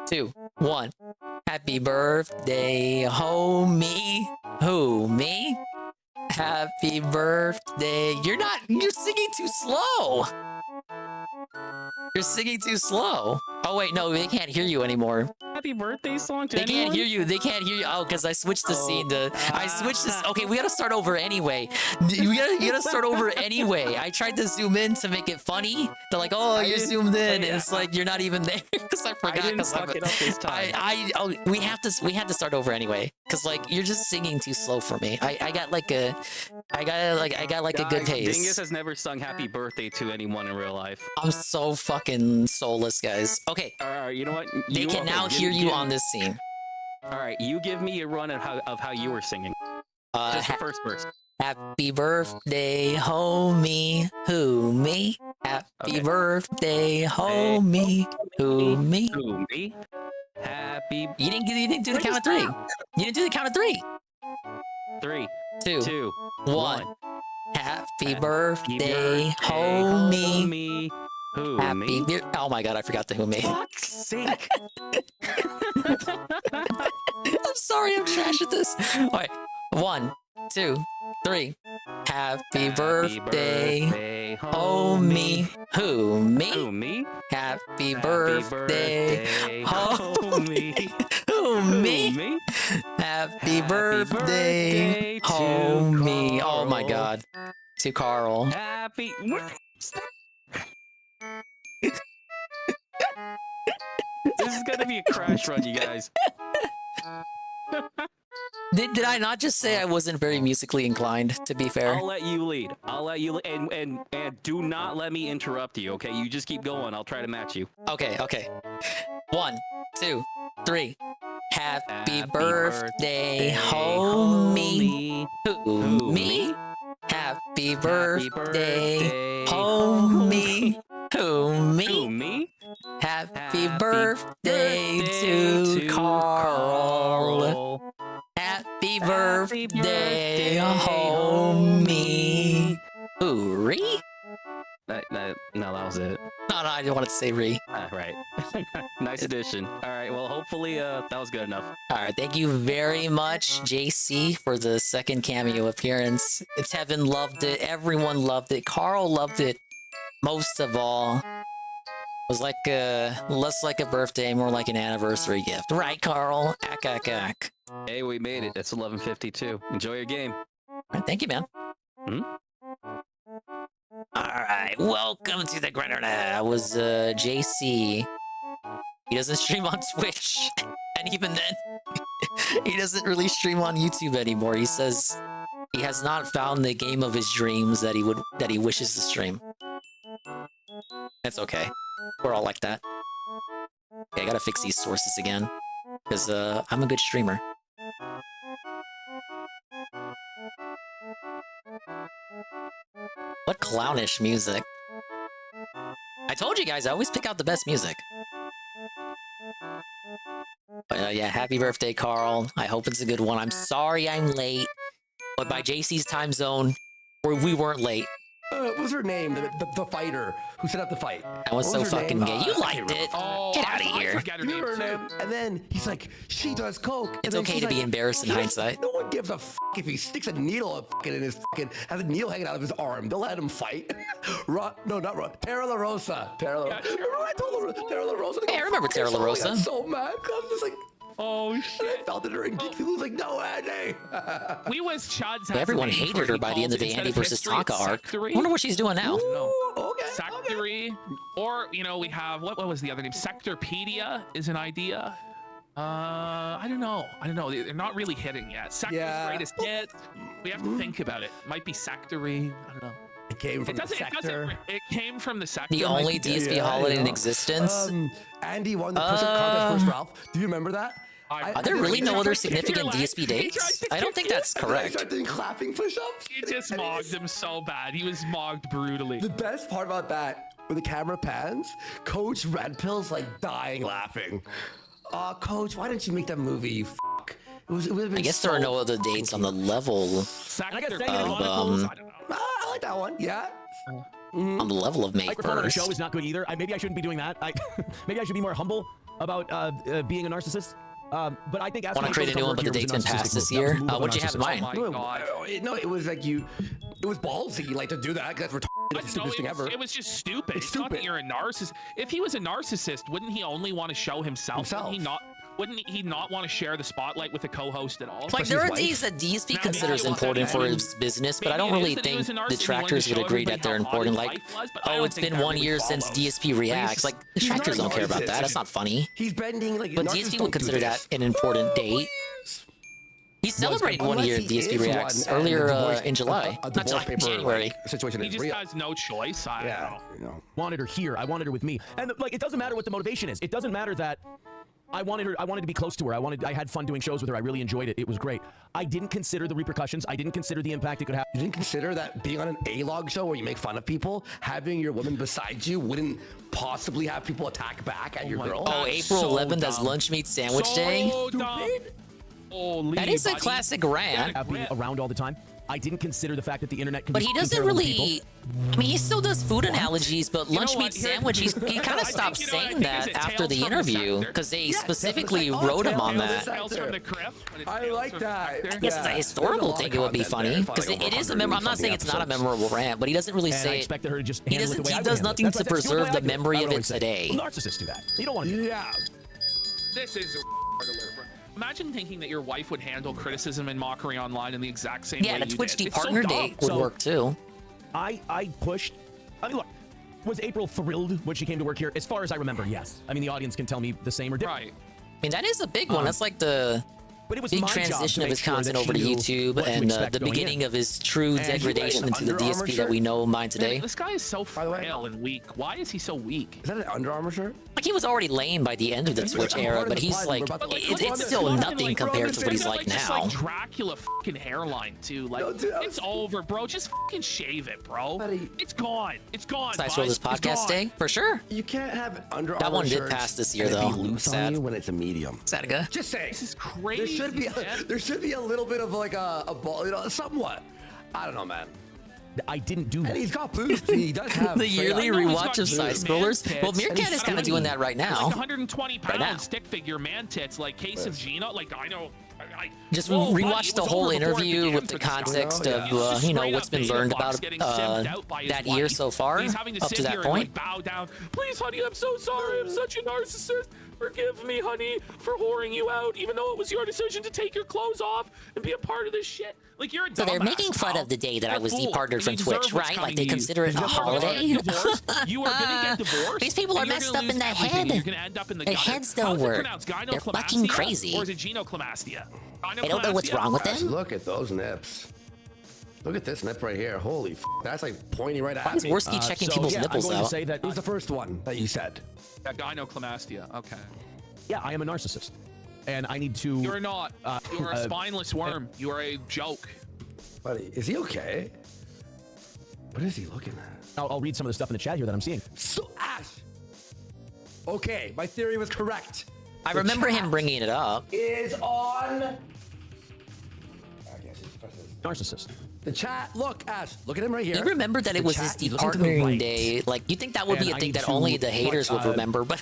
S1: 2, 1. Happy birthday, homie. Who, me? Happy birthday. You're singing too slow. You're singing too slow. Oh wait, no, they can't hear you anymore.
S12: Happy birthday song to
S1: They can't hear you. They can't hear you. Oh, because I switched the scene to... I switched this... Okay, we gotta start over anyway. You gotta start over anyway. I tried to zoom in to make it funny. They're like, oh, you're zoomed in. And it's like, you're not even there. Because I forgot.
S12: I didn't fuck it up this time.
S1: We had to start over anyway. Because like, you're just singing too slow for me. I got like a good pace.
S12: Dingus has never sung happy birthday to anyone in real life.
S1: I'm so fucking soulless, guys. Okay.
S12: Alright, you know what?
S1: They can now hear you on this scene.
S12: Alright, you give me a run of how you were singing. Just the first verse.
S1: Happy birthday, homie. Who, me? Happy birthday, homie. Who, me?
S12: Who, me? Happy...
S1: You didn't do the count of 3. You didn't do the count of 3.
S12: 3,
S1: 2, 1. Happy birthday, homie.
S12: Who,
S1: Happy
S12: me?
S1: Oh my god, I forgot the who me.
S12: Fuck's sake.
S1: I'm sorry, I'm trash at this. Alright, 1. 2, 3. Happy birthday, homie. Who, me?
S12: Who, me?
S1: Happy birthday, homie. Who, me? Happy birthday, homie. Oh my god. To Carl.
S12: Happy. This is gonna be a crash run, you guys.
S1: Did I not just say I wasn't very musically inclined, to be fair?
S12: I'll let you lead. I'll let you lead. And do not let me interrupt you, okay? You just keep going. I'll try to match you.
S1: Okay. 1, 2, 3. Happy birthday, homie. Who, me? Happy birthday, homie. Who, me? Happy birthday to Carl. Happy birthday, homie. Ooh, Ree?
S12: No, that was it.
S1: No, I didn't want to say Ree.
S12: Right. Nice addition. All right, well, hopefully that was good enough.
S1: All right, thank you very much, JC, for the second cameo appearance. It's Heaven loved it. Everyone loved it. Carl loved it most of all. It was like less like a birthday, more like an anniversary gift. Right, Carl? Ack.
S12: Hey, we made it. It's 11:52. Enjoy your game.
S1: All right, thank you, man. All right, welcome to the Grinder. That was JC. He doesn't stream on Twitch, and even then, he doesn't really stream on YouTube anymore. He says he has not found the game of his dreams that he wishes to stream. That's okay. We're all like that. Okay, I gotta fix these sources again, because I'm a good streamer. What clownish music. I told you guys, I always pick out the best music. But yeah, happy birthday, Carl. I hope it's a good one. I'm sorry I'm late, but by JC's time zone, we weren't late.
S14: What was her name? The fighter who set up the fight.
S1: That was so fucking gay. You liked it. Get out of here.
S14: Remember her name? And then he's like, she does coke.
S1: It's okay to be embarrassed in hindsight.
S14: No one gives a fuck if he sticks a needle in his fucking, has a needle hanging out of his arm. They'll let him fight. No, not Ron. Tara La Rosa. Remember I told Tara La Rosa?
S1: Hey, I remember Tara La Rosa.
S14: I got so mad. I was just like,
S8: oh shit!
S14: I felt it during Geek. He was like, "No, Andy."
S8: We was Chad's.
S1: Everyone hated her by the end of the Andy versus Tonka arc. I wonder what she's doing now.
S8: Sectory, or we have what was the other name? Sectorpedia is an idea. I don't know. They're not really hitting yet. Sector's greatest hit. We have to think about it. Might be Sectory. I don't know.
S14: It came from the sector.
S8: It came from the sector.
S1: The only DSP holiday in existence.
S14: Andy won the push-up contest versus Ralph. Do you remember that?
S1: Are there really no other significant DSP dates? I don't think that's correct.
S14: I started doing clapping push-ups.
S8: He just mogged him so bad. He was mogged brutally.
S14: The best part about that, when the camera pans, Coach Red Pill's like dying laughing. Coach, why didn't you make that movie? You fuck.
S1: I guess there are no other dates on the level
S14: I like that one. Yeah.
S1: On the level of May 1st.
S5: Microphone on a show is not good either. Maybe I shouldn't be doing that. Maybe I should be more humble about being a narcissist. But I think
S1: want to create a new one, but the date's been passed this year. What'd you have in mind?
S14: Oh my God. No, it was like it was ballsy, like to do that. That's the stupidest thing ever.
S8: It was just stupid. It's not that you're a narcissist. If he was a narcissist, wouldn't he only want to show himself? Wouldn't he not want to share the spotlight with a co-host at all?
S1: Like, there are days that DSP considers important for his business, but I don't really think detractors would agree that they're important. Like, oh, it's been 1 year since DSP reacts. Like, detractors don't care about that. That's not funny.
S14: He's bending like.
S1: But DSP would consider that an important date. He celebrated 1 year DSP reacts earlier in July. Not July, January.
S14: Situation
S8: he just has no choice. I don't know.
S5: Wanted her here. I wanted her with me. And like, it doesn't matter what the motivation is. It doesn't matter that I wanted her. I wanted to be close to her. I had fun doing shows with her. I really enjoyed it. It was great. I didn't consider the repercussions. I didn't consider the impact it could have.
S14: You didn't consider that being on an A-log show where you make fun of people, having your woman beside you wouldn't possibly have people attack back at your girl.
S1: Oh, April 11th as lunch meat sandwich day.
S14: Stupid.
S1: That is a classic rant.
S5: Being around all the time. I didn't consider the fact that the internet can
S1: But
S5: be
S1: he doesn't
S5: comparable to
S1: really.
S5: people.
S1: I mean, he still does food analogies, but lunch meat sandwich. He kind of stopped saying that after the interview because they specifically wrote him on that.
S14: I like that.
S1: I guess it's a historical thing. It would be funny because it is a memorable. I'm not saying it's not a memorable rant, but he doesn't really say.
S5: I expected her to just.
S1: He doesn't. He does nothing to preserve the memory of it today.
S5: Well, narcissists do that. You don't want to.
S14: Yeah.
S8: This is a Imagine thinking that your wife would handle criticism and mockery online in the exact same way
S1: Yeah, the
S8: you
S1: Twitch
S8: did.
S1: partner date would work too.
S5: I pushed. I mean, look, was April thrilled when she came to work here? As far as I remember, yes. I mean, the audience can tell me the same or different.
S8: Right.
S1: I mean, that is a big one. That's like the big transition of his content over to YouTube and the beginning of his true degradation into the DSP that we know mine today.
S8: Man, this guy is so frail and weak. Why is he so weak?
S14: Is that an Under Armour shirt?
S1: Like, he was already lame by the end of the Twitch era, but he's like, it's still nothing compared to what he's like
S8: just
S1: now.
S8: like Dracula fucking hairline too. Like, it's over, bro. Just fucking shave it, bro. It's gone. It's gone.
S1: Nice for this podcast day, for sure.
S14: You can't have Under Armour
S1: That one did
S14: shirts
S1: pass this year,
S14: and it
S1: though.
S14: be loose on you when it's a medium.
S1: Sataga.
S14: Just saying.
S8: This is crazy.
S14: There should be a little bit of like a ball, you know, somewhat. I don't know, man.
S5: I didn't do that.
S14: And he's got boost. He does have
S1: the yearly rewatch of side scrollers. Well, Meerkat is kind of doing that right now.
S8: Like 120 pound stick figure man tits, like Case of Gina. Like I know.
S1: Just rewatch the whole interview with the context of you know what's been learned about that year so far
S8: He's having to
S1: up
S8: sit
S1: to that
S8: here
S1: point.
S8: And, like, bow down. Please, honey, I'm so sorry. I'm such a narcissist. Forgive me, honey, for whoring you out, even though it was your decision to take your clothes off and be a part of this shit. Like, you're a dumbass.
S1: So they're making fun of the day that I was departed from Twitch, right? Like they consider it a holiday.
S8: You are gonna get divorced.
S1: These people are messed up in the head.
S8: You're gonna end up in the
S1: Their
S8: gutter.
S1: heads don't
S8: How's it
S1: work.
S8: pronounced?
S1: They're fucking crazy.
S8: Or is it genoclamastia?
S1: They don't know what's wrong with them.
S14: Look at those nips. Look at this nip right here. Holy f, that's like pointing right at me.
S1: Why is Worski checking people's nipples
S14: I'm going
S1: out?
S14: to say that it was the first one that you said.
S8: Yeah, gynoclamastia. Okay.
S5: Yeah, I am a narcissist, and I need to.
S8: You're not. You're a spineless worm. You are a joke.
S14: Buddy, is he okay? What is he looking at?
S5: I'll read some of the stuff in the chat here that I'm seeing.
S14: So Ash. Okay, my theory was correct.
S1: I remember him bringing it up.
S14: Is on.
S5: Narcissist.
S14: The chat. Look, Ash. Look at him right here.
S1: You remember that it was his department day. Like, you think that would be a thing that only the haters would remember, but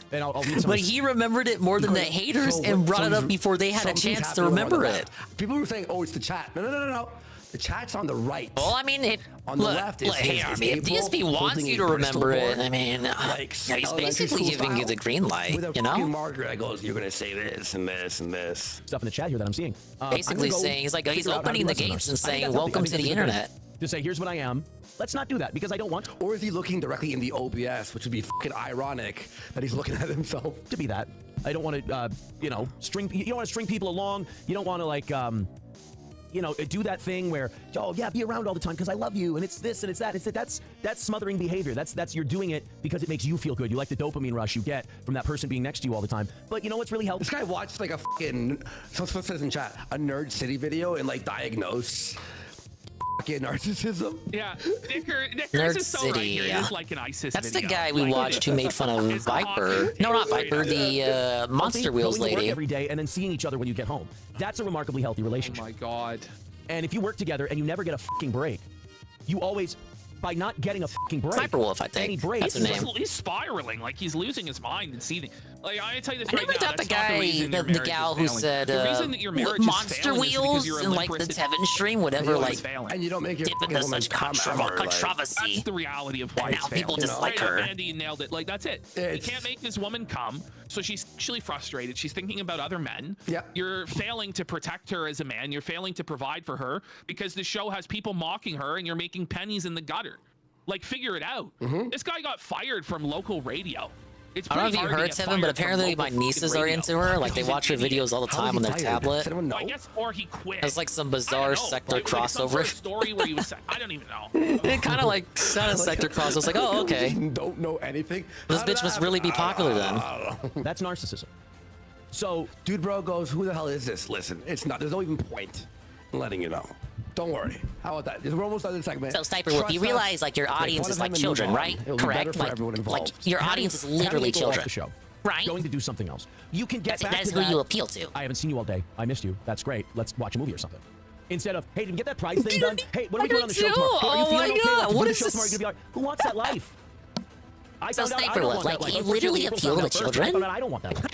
S1: he remembered it more than the haters and brought it up before they had a chance to remember it.
S14: People were saying, "Oh, it's the chat." No. The chat's on the right.
S1: Well, I mean,
S14: on the left is
S1: hey, Army, if DSP wants you to remember it, I mean, he's basically giving you the green light,
S14: with a
S1: you know?
S14: fucking marker that goes, "You're gonna say this and this and this."
S5: Stuff in the chat here that I'm seeing.
S1: Basically saying, he's opening the gates and saying, "Welcome to the internet."
S5: To say, here's what I am. Let's not do that because I don't want.
S14: Or is he looking directly in the OBS, which would be fucking ironic that he's looking at himself?
S5: To be that, I don't want to, you know, string. You don't want to string people along. You don't want to like, you know, do that thing where, oh yeah, be around all the time because I love you and it's this and it's that. That's smothering behavior. That's you're doing it because it makes you feel good. You like the dopamine rush you get from that person being next to you all the time. But you know what's really helpful?
S14: This guy watched like a fucking, so what says in chat, a Nerd City video and like diagnose fucking narcissism.
S8: Yeah, Nickers
S1: Nerd
S8: is so
S1: City,
S8: right here. It
S1: yeah.
S8: is like an ISIS
S1: That's
S8: video.
S1: the guy we watched who made fun of Viper. No, not Viper, the Monster Wheels
S5: going to work
S1: lady.
S5: every day and then seeing each other when you get home. That's a remarkably healthy relationship.
S8: Oh my god.
S5: And if you work together and you never get a fucking break, you always, by not getting a fucking break,
S1: Sniper Wolf, I think.
S5: any break,
S1: That's his name.
S8: He's spiraling, like he's losing his mind and seething. Like I tell you this
S1: I
S8: right
S1: never
S8: now,
S1: thought the
S8: that's not
S1: guy,
S8: reason your
S1: the
S8: marriage
S1: gal
S8: is
S1: who
S8: failing.
S1: said
S8: The reason that your marriage is
S1: Monster
S8: failing is because
S1: Wheels
S8: you're a
S1: in like the
S8: limp-wristed-
S1: Tevin stream, whatever, like
S14: and you don't make your
S1: dip
S14: fucking
S1: into
S14: woman
S1: such
S14: come ever,
S1: controversy.
S8: That's the reality of why
S1: And
S8: it's
S1: now people
S8: failing.
S1: dislike
S8: Right,
S1: her.
S8: Andy nailed it. Like that's it. You can't make this woman come, so she's actually frustrated. She's thinking about other men.
S14: Yeah.
S8: You're failing to protect her as a man. You're failing to provide for her because the show has people mocking her, and you're making pennies in the gutter. Like, figure it out. This guy got fired from local radio. It's
S1: I don't know if
S8: pretty
S1: you
S8: hard to
S1: heard
S8: get
S1: Seven, but
S8: fired from
S1: apparently my
S8: local
S1: nieces
S8: fucking
S1: are
S8: radio.
S1: into her. Like, they watch her videos all the time on their tablet.
S14: Know?
S8: I guess, or he quit.
S1: It's like some bizarre sector
S8: Like some sort
S1: crossover.
S8: of story where he was. I don't even know.
S1: It kind of like sounded sector cross. I was like, oh, okay.
S14: Don't know anything.
S1: This bitch must really be popular then.
S5: That's narcissism. So,
S14: dude, bro goes, who the hell is this? Listen, it's not. There's no even point in letting you know. Don't worry. How about that? We're almost done the segment.
S1: So, Sniper Wolf, you realize like your audience is like children, right? Correct. Like your audience is literally children.
S5: The show.
S1: Right.
S5: Going to do something else. You can get back
S1: That's
S5: to
S1: who
S5: that.
S1: you appeal to.
S5: I haven't seen you all day. I missed you. That's great. Let's watch a movie or something. Instead of, hey, did you get that prize thing done? Hey, what are we doing on the show
S1: too.
S5: tomorrow? Hey, are you
S1: Oh
S5: feeling
S1: my
S5: okay?
S1: God,
S5: Like, you
S1: what
S5: do the
S1: is
S5: show
S1: this?
S5: tomorrow, you're gonna be like, who wants that life? I
S1: So
S5: found out I
S1: Sniper
S5: don't
S1: Wolf,
S5: want
S1: like
S5: that life.
S1: you
S5: Unfortunately,
S1: literally
S5: people
S1: appeal
S5: found
S1: to
S5: out first.
S1: children?
S5: I don't want that life.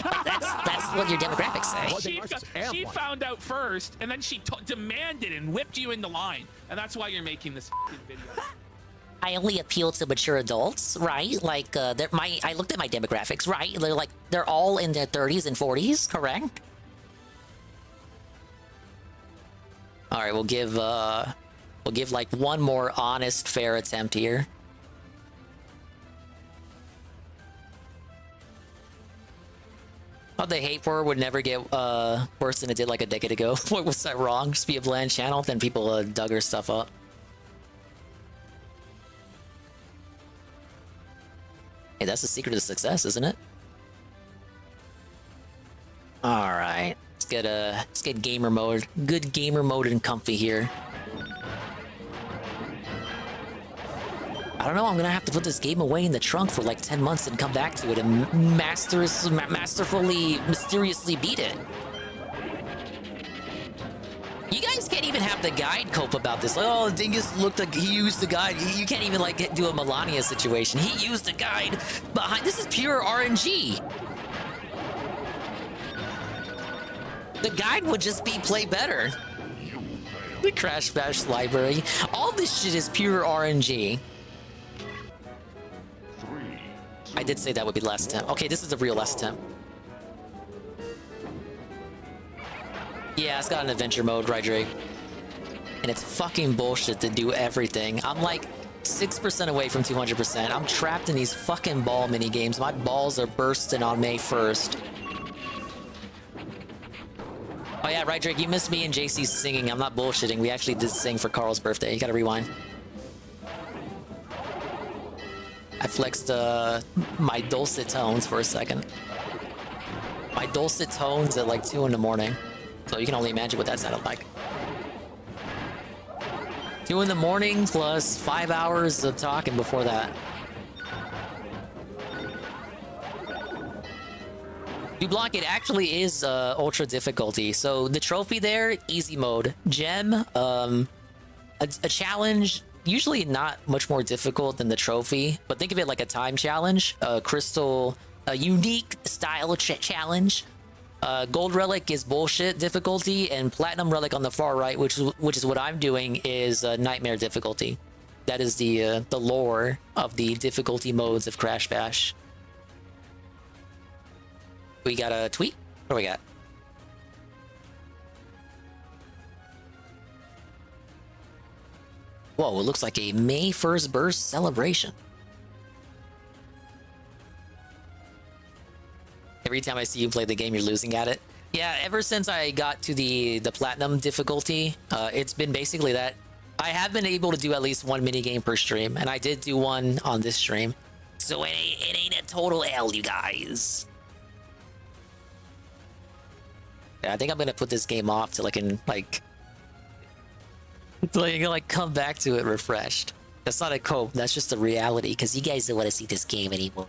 S1: That's what your demographics say.
S8: She found out first, and then she demanded and whipped you into line, and that's why you're making this video.
S1: I only appeal to mature adults, right? Like, I looked at my demographics, right? They're all in their 30s and 40s, correct? All right, we'll give like one more honest, fair attempt here. Oh, the hate for would never get worse than it did like a decade ago. What was that wrong? Just be a bland channel, then people dug her stuff up. Hey, that's the secret of success, isn't it? All right, let's get gamer mode. Good gamer mode and comfy here. I don't know. I'm gonna have to put this game away in the trunk for like 10 months and come back to it and masterfully, mysteriously beat it. You guys can't even have the guide cope about this. Like, oh, Dingus looked like he used the guide. You can't even like do a Malenia situation. He used the guide behind. This is pure RNG. The guide would just be play better. The Crash Bash library. All this shit is pure RNG. I did say that would be the last attempt. Okay, this is the real last attempt. Yeah, it's got an adventure mode, right, Drake? And it's fucking bullshit to do everything. I'm like 6% away from 200%. I'm trapped in these fucking ball mini games. My balls are bursting on May 1st. Oh yeah, right, Drake, you missed me and JC singing. I'm not bullshitting. We actually did sing for Carl's birthday. You gotta rewind. I flexed my dulcet tones for a second. My dulcet tones at like 2 in the morning. So you can only imagine what that sounded like. 2 in the morning plus 5 hours of talking before that. You block it actually is ultra difficulty. So the trophy there, easy mode. Gem, a challenge, usually not much more difficult than the trophy, but think of it like a time challenge, a crystal, a unique style challenge. Gold relic is bullshit difficulty, and platinum relic on the far right, which is what I'm doing, is nightmare difficulty. That is the lore of the difficulty modes of Crash Bash. We got a tweet. What do we got? Whoa, it looks like a May 1st burst celebration. Every time I see you play the game, you're losing at it. Yeah, ever since I got to the platinum difficulty, it's been basically that. I have been able to do at least one mini game per stream, and I did do one on this stream. So it ain't a total L, you guys. Yeah, I think I'm gonna put this game off till I can like come back to it refreshed. That's not a cope. That's just a reality, because you guys don't want to see this game anymore.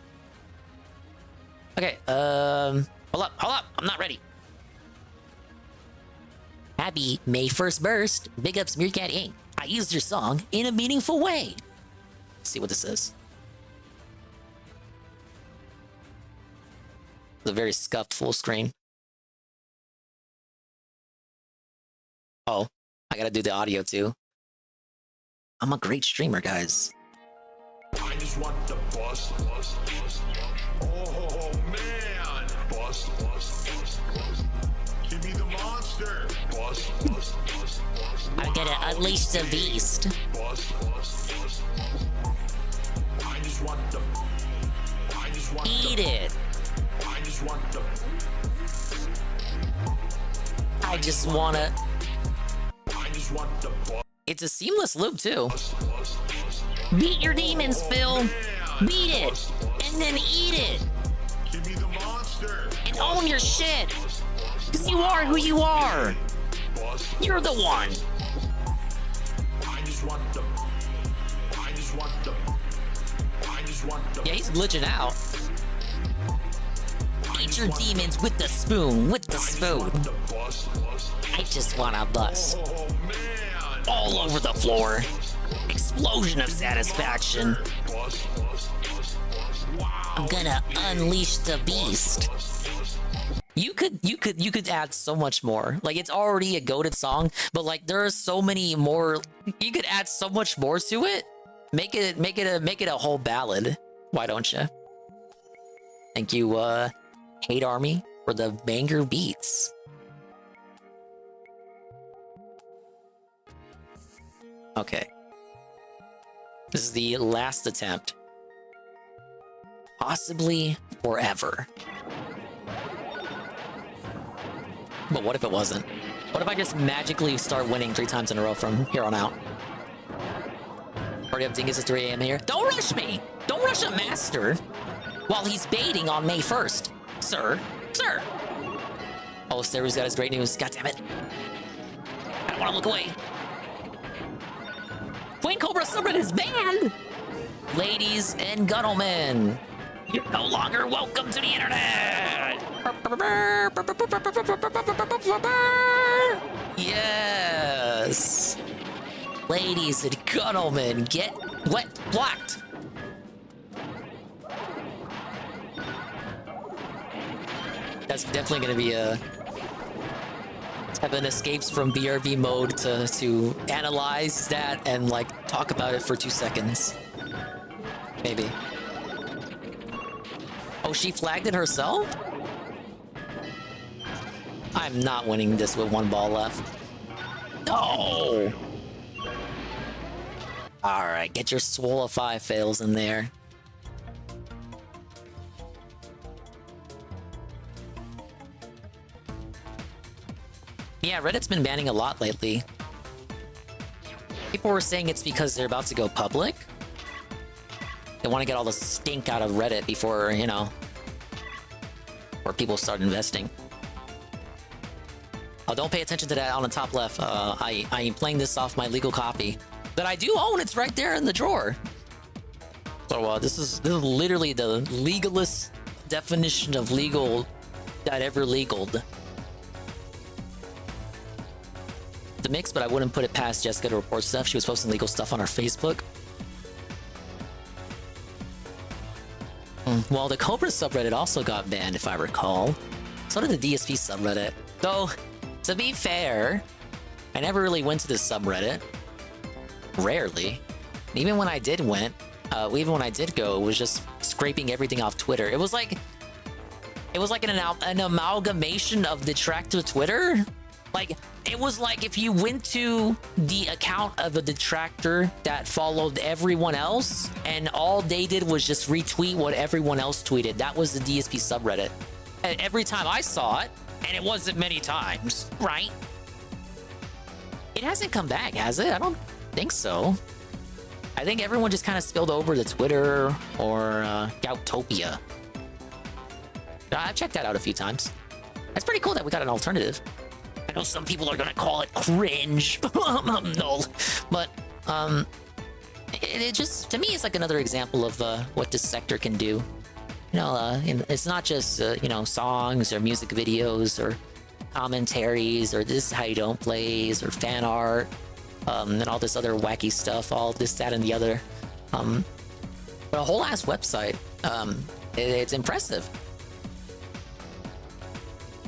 S1: Okay, hold up, I'm not ready. Happy May 1st burst. Big ups Meerkat Inc. I used your song in a meaningful way. Let's see what this is. It's a very scuffed full screen. Oh, I gotta do the audio too. I'm a great streamer, guys.
S13: I just want the bust. Oh man, bust. Give me the monster. Bust.
S1: I'm gonna unleash the beast.
S13: I just want the.
S1: Eat it.
S13: I just want the.
S1: I just wanna.
S13: I just want the.
S1: It's a seamless loop too. Beat your demons, Phil. Beat it, and then eat it.
S13: Give me the monster.
S1: And own your shit. Because you are who you are. You're the one.
S13: I just want the. I just want the. I just want the.
S1: Yeah, he's glitching out.
S13: I
S1: Eat your demons with the spoon, with the spoon. I just wanna bust. All over the floor. Explosion of satisfaction. I'm gonna unleash the beast. You could add so much more. Like, it's already a goated song, but like there are so many more. You could add so much more to it. Make it a whole ballad. Why don't you? Thank you, Hate Army, for the banger beats. Okay. This is the last attempt. Possibly forever. But what if it wasn't? What if I just magically start winning 3 times in a row from here on out? Already up Dingus at 3 a.m. here. Don't rush me! Don't rush a master while he's baiting on May 1st. Sir. Sir! Oh, Steru's got his great news. God damn it. I don't want to look away. Queen Cobra subreddit is banned! Ladies and gentlemen, you're no longer welcome to the internet! Yes! Ladies and gentlemen, get wet blocked! That's definitely gonna be a Evan escapes from BRB mode to analyze that and like talk about it for 2 seconds. Maybe. Oh, she flagged it herself? I'm not winning this with 1 ball left. No! Alright, get your Swolify fails in there. Yeah, Reddit's been banning a lot lately. People were saying it's because they're about to go public. They want to get all the stink out of Reddit before, you know, or people start investing. Oh, don't pay attention to that on the top left. I am playing this off my legal copy that I do own. It's right there in the drawer. So this is literally the legalist definition of legal that ever legaled. The mix, but I wouldn't put it past Jessica to report stuff. She was posting legal stuff on our Facebook. Well, the Cobra subreddit also got banned, if I recall. So did the DSP subreddit. Though, to be fair, I never really went to this subreddit. Rarely. Even when I did go, it was just scraping everything off Twitter. It was like an amalgamation of detractor Twitter. Like, it was like if you went to the account of a detractor that followed everyone else, and all they did was just retweet what everyone else tweeted. That was the DSP subreddit. And every time I saw it, and it wasn't many times, right? It hasn't come back, has it? I don't think so. I think everyone just kind of spilled over to Twitter or Goutopia. I've checked that out a few times. It's pretty cool that we got an alternative. I know some people are gonna call it cringe. No, but it just, to me, it's like another example of what this sector can do. You know, it's not just you know, songs or music videos or commentaries or this is how you don't plays or fan art and all this other wacky stuff, all this, that, and the other. But a whole ass website. It's impressive.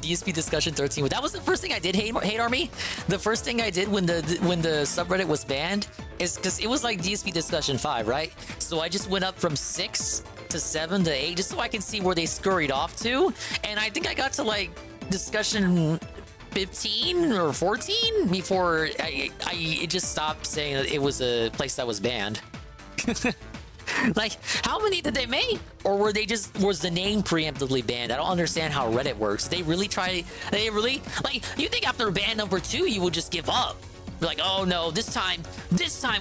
S1: DSP discussion 13. That was the first thing I did, Hate Army. The first thing I did when the subreddit was banned is because it was like DSP discussion 5, right? So I just went up from 6 to 7 to 8 just so I can see where they scurried off to, and I think I got to like discussion 15 or 14 before it just stopped saying that it was a place that was banned. Like, how many did they make? Or was the name preemptively banned? I don't understand how Reddit works. They really, like, you think after ban number 2, you would just give up. You're like, oh no, this time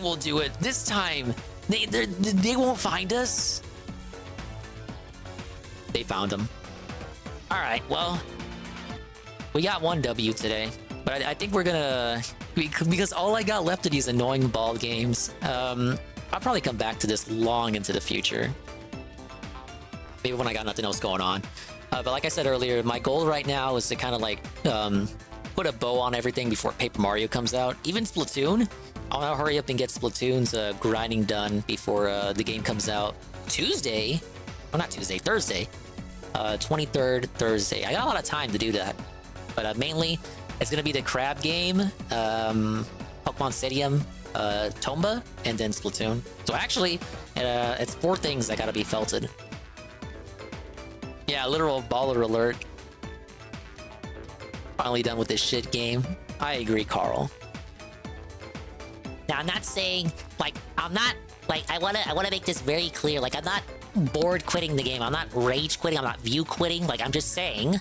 S1: we'll do it. This time, they won't find us. They found them. All right, well, we got 1 W today. But I think we're gonna, because all I got left of these annoying ball games, I'll probably come back to this long into the future. Maybe when I got nothing else going on. But like I said earlier, my goal right now is to kind of like put a bow on everything before Paper Mario comes out. Even Splatoon, I want to hurry up and get Splatoon's grinding done before the game comes out Tuesday. Well, not Tuesday, Thursday. 23rd Thursday. I got a lot of time to do that. But mainly, it's going to be the crab game, Pokemon Stadium, Tomba, and then Splatoon. So actually, it's 4 things that gotta be felted. Yeah, literal baller alert. Finally done with this shit game. I agree, Carl.
S15: Now, I'm not saying, like, I'm not, like, I wanna make this very clear. Like, I'm not bored quitting the game. I'm not rage quitting. I'm not view quitting. Like, I'm just saying,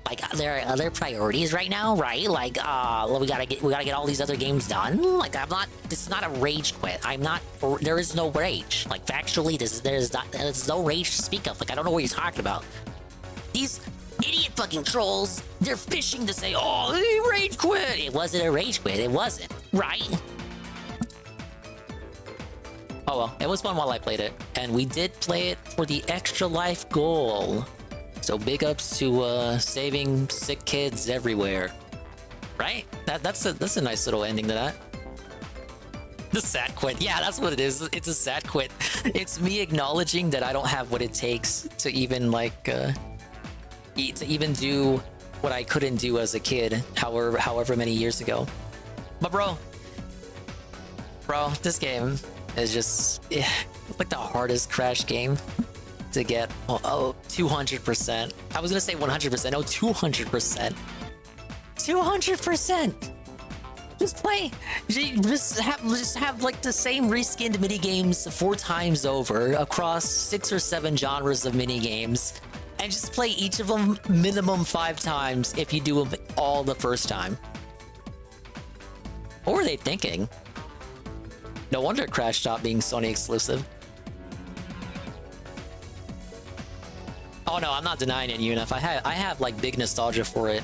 S15: like, there are other priorities right now, right? Like, we gotta get all these other games done. Like, this is not a rage quit. There is no rage. Like, factually, there's no rage to speak of. Like, I don't know what you're talking about. These idiot fucking trolls, they're fishing to say, oh, they rage quit. It wasn't a rage quit. It wasn't, right?
S1: Oh well, it was fun while I played it. And we did play it for the extra life goal. So big ups to saving sick kids everywhere. Right? That's a nice little ending to that. The sad quit. Yeah, that's what it is. It's a sad quit. It's me acknowledging that I don't have what it takes to even like to even do what I couldn't do as a kid, however many years ago. But bro, this game is just like the hardest Crash game to get. 200%. I was gonna say 100%. No, 200%. 200%. Just play. Just have like the same reskinned mini games 4 times over across 6 or 7 genres of mini games, and just play each of them minimum 5 times if you do them all the first time. What were they thinking? No wonder Crash stopped being Sony exclusive. Oh no, I'm not denying it, Unif. I have like big nostalgia for it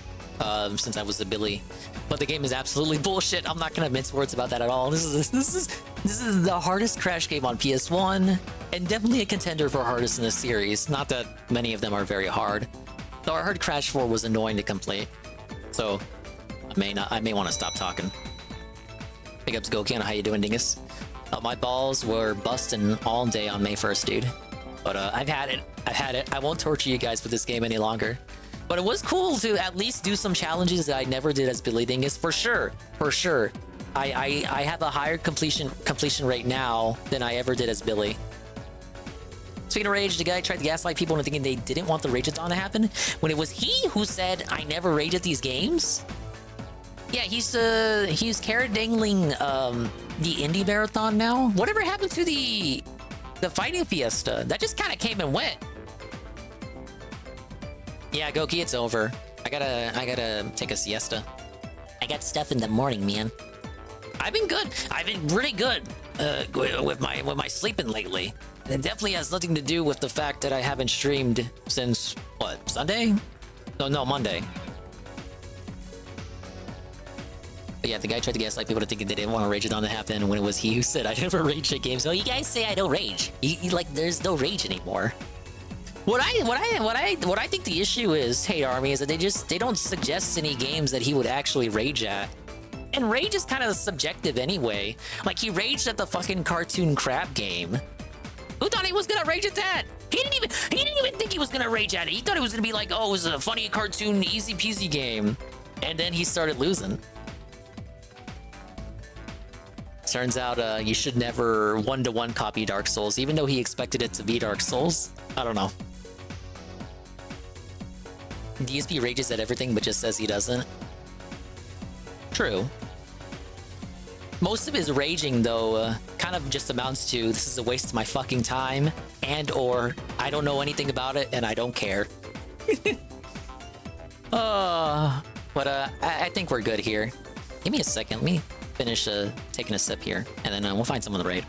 S1: since I was a Billy, but the game is absolutely bullshit. I'm not gonna mince words about that at all. This is the hardest Crash game on PS1, and definitely a contender for hardest in the series. Not that many of them are very hard. Though I heard Crash 4 was annoying to complete, so I may want to stop talking. Big ups, Gokian. How you doing, Dingus? My balls were busting all day on May 1st, dude. But I've had it. I won't torture you guys with this game any longer. But it was cool to at least do some challenges that I never did as Billy Dingus, for sure. I have a higher completion rate now than I ever did as Billy. Speaking of rage, the guy tried to gaslight people into thinking they didn't want the Rage-a-thon to happen when it was he who said, I never rage at these games. Yeah, he's carrot dangling the indie marathon now. Whatever happened to the fighting fiesta? That just kind of came and went. Yeah, Goki, it's over. I gotta take a siesta.
S15: I got stuff in the morning, man.
S1: I've been good. I've been really good with my sleeping lately. It definitely has nothing to do with the fact that I haven't streamed since what, Sunday? No, Monday. But yeah, the guy tried to gaslight people to thinking they didn't want to Rage-a-thon to happen when it was he who said I never rage at games.
S15: So you guys say I don't rage. You like, there's no rage anymore.
S1: What I think the issue is, hatearmy, is that they don't suggest any games that he would actually rage at. And rage is kind of subjective anyway. Like, he raged at the fucking cartoon crab game. Who thought he was gonna rage at that? He didn't even think he was gonna rage at it. He thought it was gonna be like, oh, it was a funny cartoon, easy peasy game. And then he started losing. Turns out you should never one-to-one copy Dark Souls, even though he expected it to be Dark Souls. I don't know. DSP rages at everything, but just says he doesn't. True. Most of his raging, though, kind of just amounts to, this is a waste of my fucking time, and or, I don't know anything about it, and I don't care. But I think we're good here. Give me a second, let me finish taking a sip here, and then we'll find someone to raid.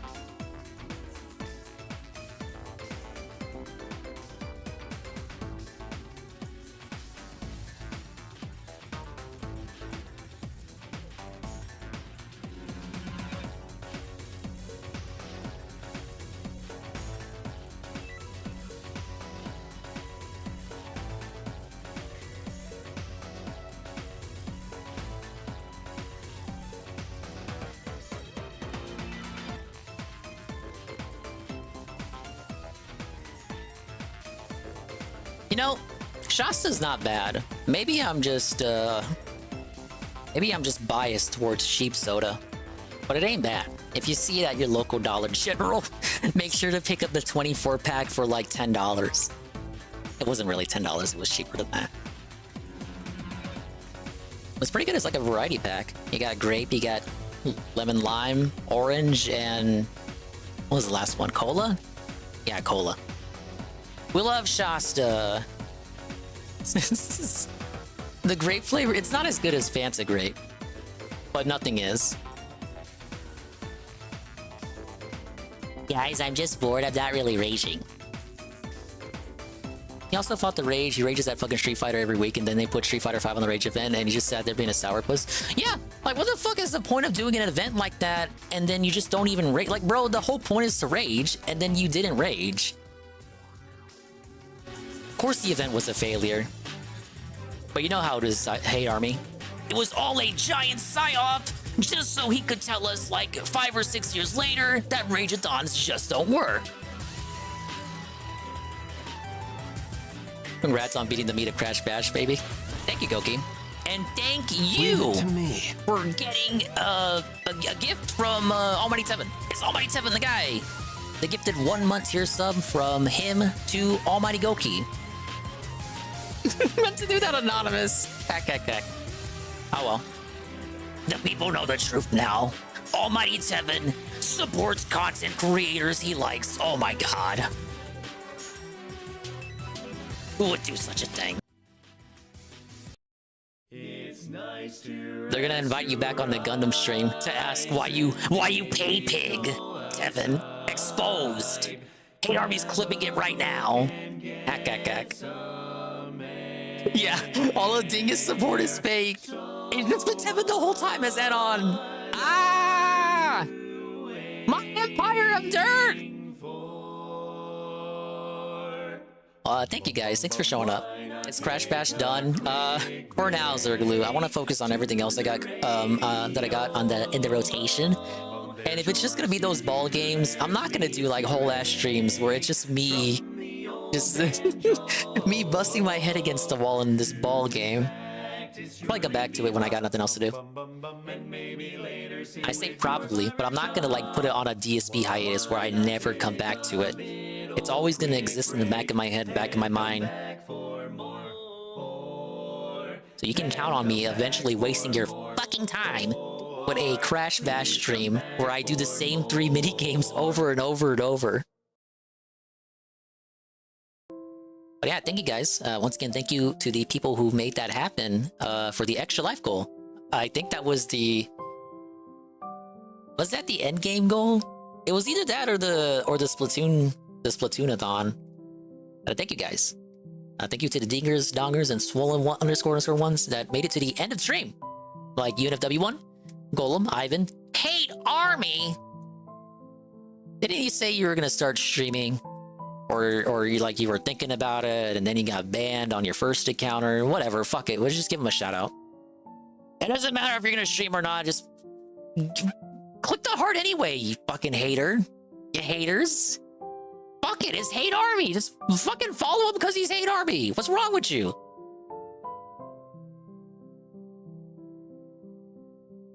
S15: You know, Shasta's not bad. Maybe I'm just biased towards sheep soda. But it ain't bad. If you see it at your local Dollar General, make sure to pick up the 24-pack for like $10. It wasn't really $10, it was cheaper than that. It's pretty good. It's like a variety pack. You got grape, you got lemon, lime, orange, and what was the last one? Cola? Yeah, cola. We love Shasta. The grape flavor, it's not as good as Fanta grape, but nothing is. Guys, I'm just bored. I'm not really raging. He also fought the Rage. He rages at fucking Street Fighter every week, and then they put Street Fighter 5 on the Rage event, and he just sat there being a sourpuss. Yeah, like, what the fuck is the point of doing an event like that, and then you just don't even rage? Like, bro, the whole point is to rage, and then you didn't rage. Of course the event was a failure. But you know how it is, Hate Army. It was all a giant psyop, just so he could tell us, like, 5 or 6 years later, that Rage-a-thons just don't work. Congrats on beating the meat of Crash Bash, baby. Thank you, Goki. And thank you for getting a gift from Almighty7. It's Almighty7, the guy. They gifted 1 month tier sub from him to Almighty Goki. Meant to do that anonymous. Heck. Oh well. The people know the truth now. Almighty7 supports content creators he likes. Oh my god. Who would do such a thing? They're gonna invite you back on the Gundam stream to ask why you pay pig. Devin, exposed. Hate Army's clipping it right now. Heck. Yeah, all of Dingus support is fake. It's just been Devin the whole time as add-on. Ah! My empire of dirt! Thank you guys. Thanks for showing up. It's Crash Bash done. For now, Zergaloo, I want to focus on everything else I got that I got on in the rotation. And if it's just gonna be those ball games, I'm not gonna do like whole ass streams where it's just me, me busting my head against the wall in this ball game. Probably come back to it when I got nothing else to do. I say probably, but I'm not gonna like put it on a DSP hiatus where I never come back to it. It's always gonna exist in the back of my head, back of my mind. So you can count on me eventually wasting your fucking time with a Crash Bash stream where I do the same 3 mini games over and over and over. But yeah, thank you guys. Once again, thank you to the people who made that happen for the extra life goal. I think that was the... Was that the end game goal? It was either that or the Splatoon-a-thon. Thank you guys. Thank you to the Dingers, Dongers, and Swollen__ones that made it to the end of the stream. Like UNFW1, Golem, Ivan, Hate Army! Didn't you say you were gonna start streaming? Or you like you were thinking about it and then you got banned on your first account or whatever, fuck it, we'll just give him a shout out. It doesn't matter if you're gonna stream or not, just click the heart anyway, you fucking hater. You haters. Fuck it, it's Hate Army. Just fucking follow him because he's Hate Army. What's wrong with you?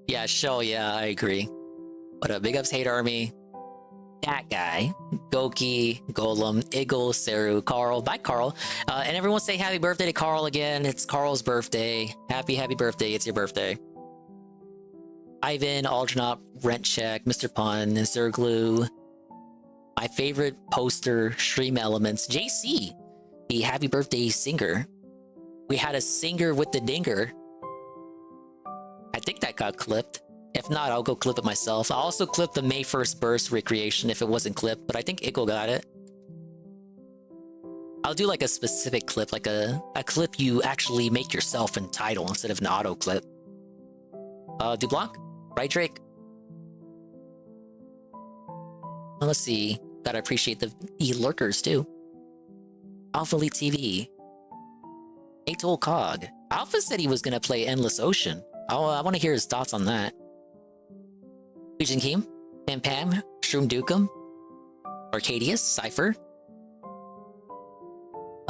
S15: Yeah, sure, yeah, I agree. But big ups Hate Army. That guy, Goki, Golem, Iggle, Seru, Carl. Bye, Carl. And everyone say happy birthday to Carl again. It's Carl's birthday. Happy birthday. It's your birthday. Ivan, Aldernop, Rent Check, Mr. Pun, Zerglue. My favorite poster, Stream Elements, JC, the happy birthday singer. We had a singer with the dinger. I think that got clipped. If not, I'll go clip it myself. I'll also clip the May 1st burst recreation if it wasn't clipped, but I think Ickle got it. I'll do like a specific clip, like a clip you actually make yourself and title instead of an auto clip. Dublanc? Right, Drake? Well, let's see. Gotta appreciate the lurkers too. Alpha Elite TV. Atoll Cog. Alpha said he was gonna play Endless Ocean. I want to hear his thoughts on that. Legion Keem, Pam Pam, Shroom Dukem, Arcadius, Cypher.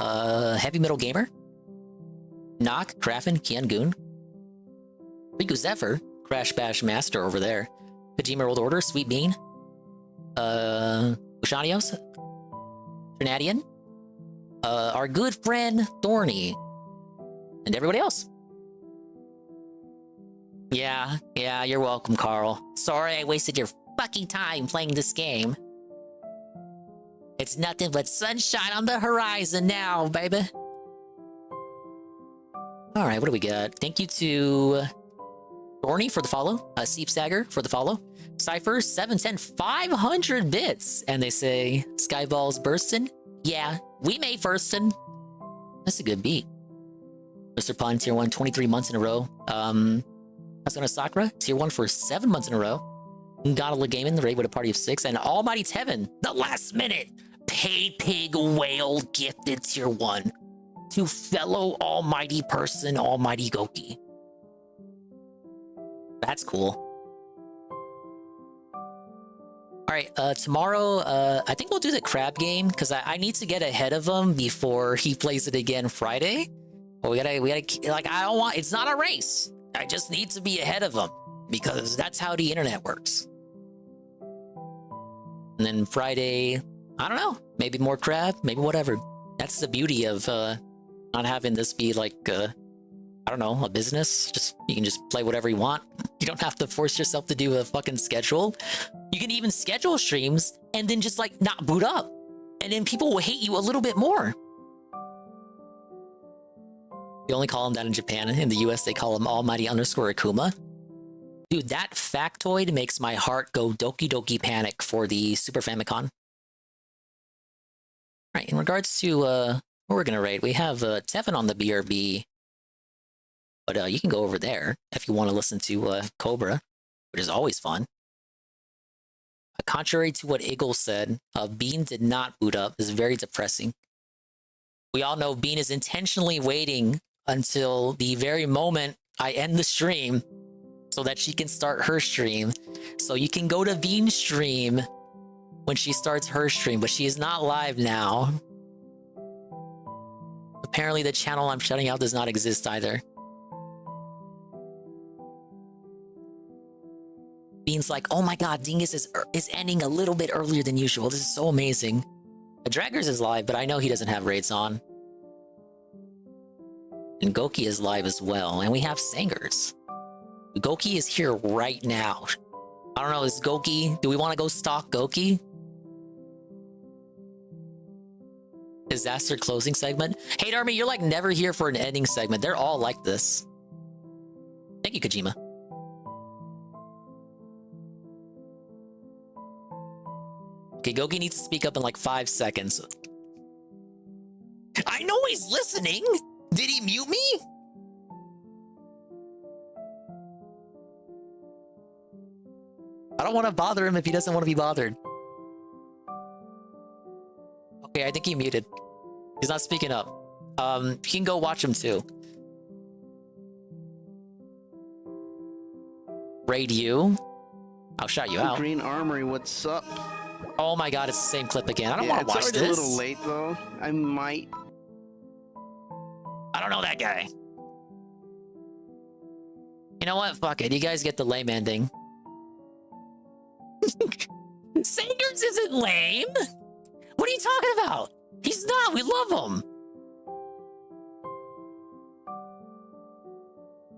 S15: Heavy Metal Gamer, Knock, Krafen, Kian Goon, Riku Zephyr, Crash Bash Master over there, Kojima World Order, Sweet Bean, Ushanios, Trinadian, our good friend Thorny, and everybody else. Yeah, you're welcome, Carl. Sorry I wasted your fucking time playing this game. It's nothing but sunshine on the horizon now, baby. Alright, what do we got? Thank you to Thorny for the follow, Seepstagger for the follow, Cypher 710 500 bits, and they say Skyballs Burstin. Yeah, we made Burstin. That's a good beat. Mr. Pun tier 1 23 months in a row. Asuna Sakura tier 1 for 7 months in a row. Godala Gaming, the raid with a party of 6, and Almighty's Heaven, the last minute Pay Pig Whale gifted tier 1 to fellow almighty person, Almighty Goki. That's cool. Alright, tomorrow, I think we'll do the crab game, because I need to get ahead of him before he plays it again Friday. But we gotta, like, I don't want, it's not a race. I just need to be ahead of him, because that's how the internet works. And then Friday, I don't know, maybe more crab, maybe whatever. That's the beauty of not having this be like, I don't know, a business. Just you can just play whatever you want. You don't have to force yourself to do a fucking schedule. You can even schedule streams and then just like not boot up. And then people will hate you a little bit more. We only call him that in Japan. In the US, they call him Almighty _ Akuma. Dude, that factoid makes my heart go Doki Doki Panic for the Super Famicom. Right, in regards to what we're gonna raid, we have Tevin on the BRB. But you can go over there if you want to listen to Cobra, which is always fun. Contrary to what Eagle said, Bean did not boot up. It's very depressing. We all know Bean is intentionally waiting until the very moment I end the stream so that she can start her stream. So you can go to Bean's stream when she starts her stream, but she is not live now. Apparently the channel I'm shutting out does not exist either. Bean's like, oh my god, Dingus is ending a little bit earlier than usual. This is so amazing. Draggers is live, but I know he doesn't have raids on. And Goki is live as well, and we have Sangers. Goki is here right now. I don't know, is Goki... Do we want to go stalk Goki? Disaster closing segment? Hate Army, you're like never here for an ending segment. They're all like this. Thank you, Kojima. Okay, Goki needs to speak up in like 5 seconds. I know he's listening! Did he mute me? I don't want to bother him if he doesn't want to be bothered. Okay, I think he muted. He's not speaking up. You can go watch him too. Raid you. I'll shout you out.
S9: Green Armory, what's up?
S15: Oh my god, it's the same clip again. I don't want to watch this.
S9: It's a little late though. I might.
S15: I don't know that guy. You know what? Fuck it. You guys get the lame ending. Sangers isn't lame. What are you talking about? He's not. We love him.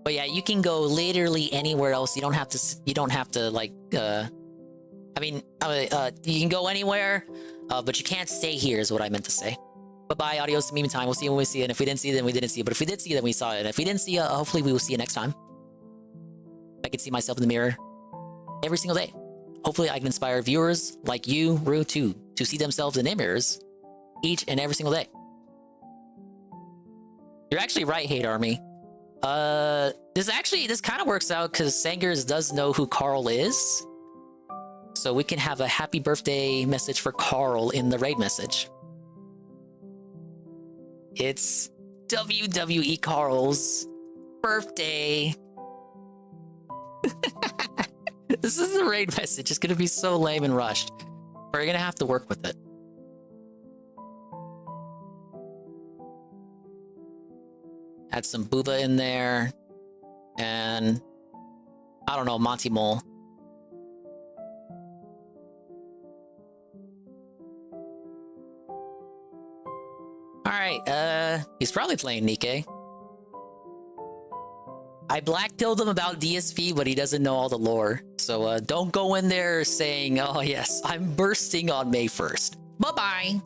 S15: But yeah, you can go literally anywhere else. You don't have to. You don't have to like. I mean, you can go anywhere, but you can't stay here. Is what I meant to say. Bye-bye, adios, meme time. We'll see you when we see it. And if we didn't see it, then we didn't see it. But if we did see it, then we saw it. And if we didn't see it, hopefully we will see it next time. I can see myself in the mirror every single day. Hopefully I can inspire viewers like you, Rue, too, to see themselves in their mirrors each and every single day. You're actually right, Hate Army. This kind of works out because Sangers does know who Carl is. So we can have a happy birthday message for Carl in the raid message. It's WWE Carl's birthday. This is the raid message. It's gonna be so lame and rushed. We're gonna have to work with it. Had some Booba in there. And I don't know, Monty Mole. Alright, he's probably playing Nikke. I black-pilled him about DSP, but he doesn't know all the lore. So don't go in there saying, oh yes, I'm bursting on May 1st. Bye-bye!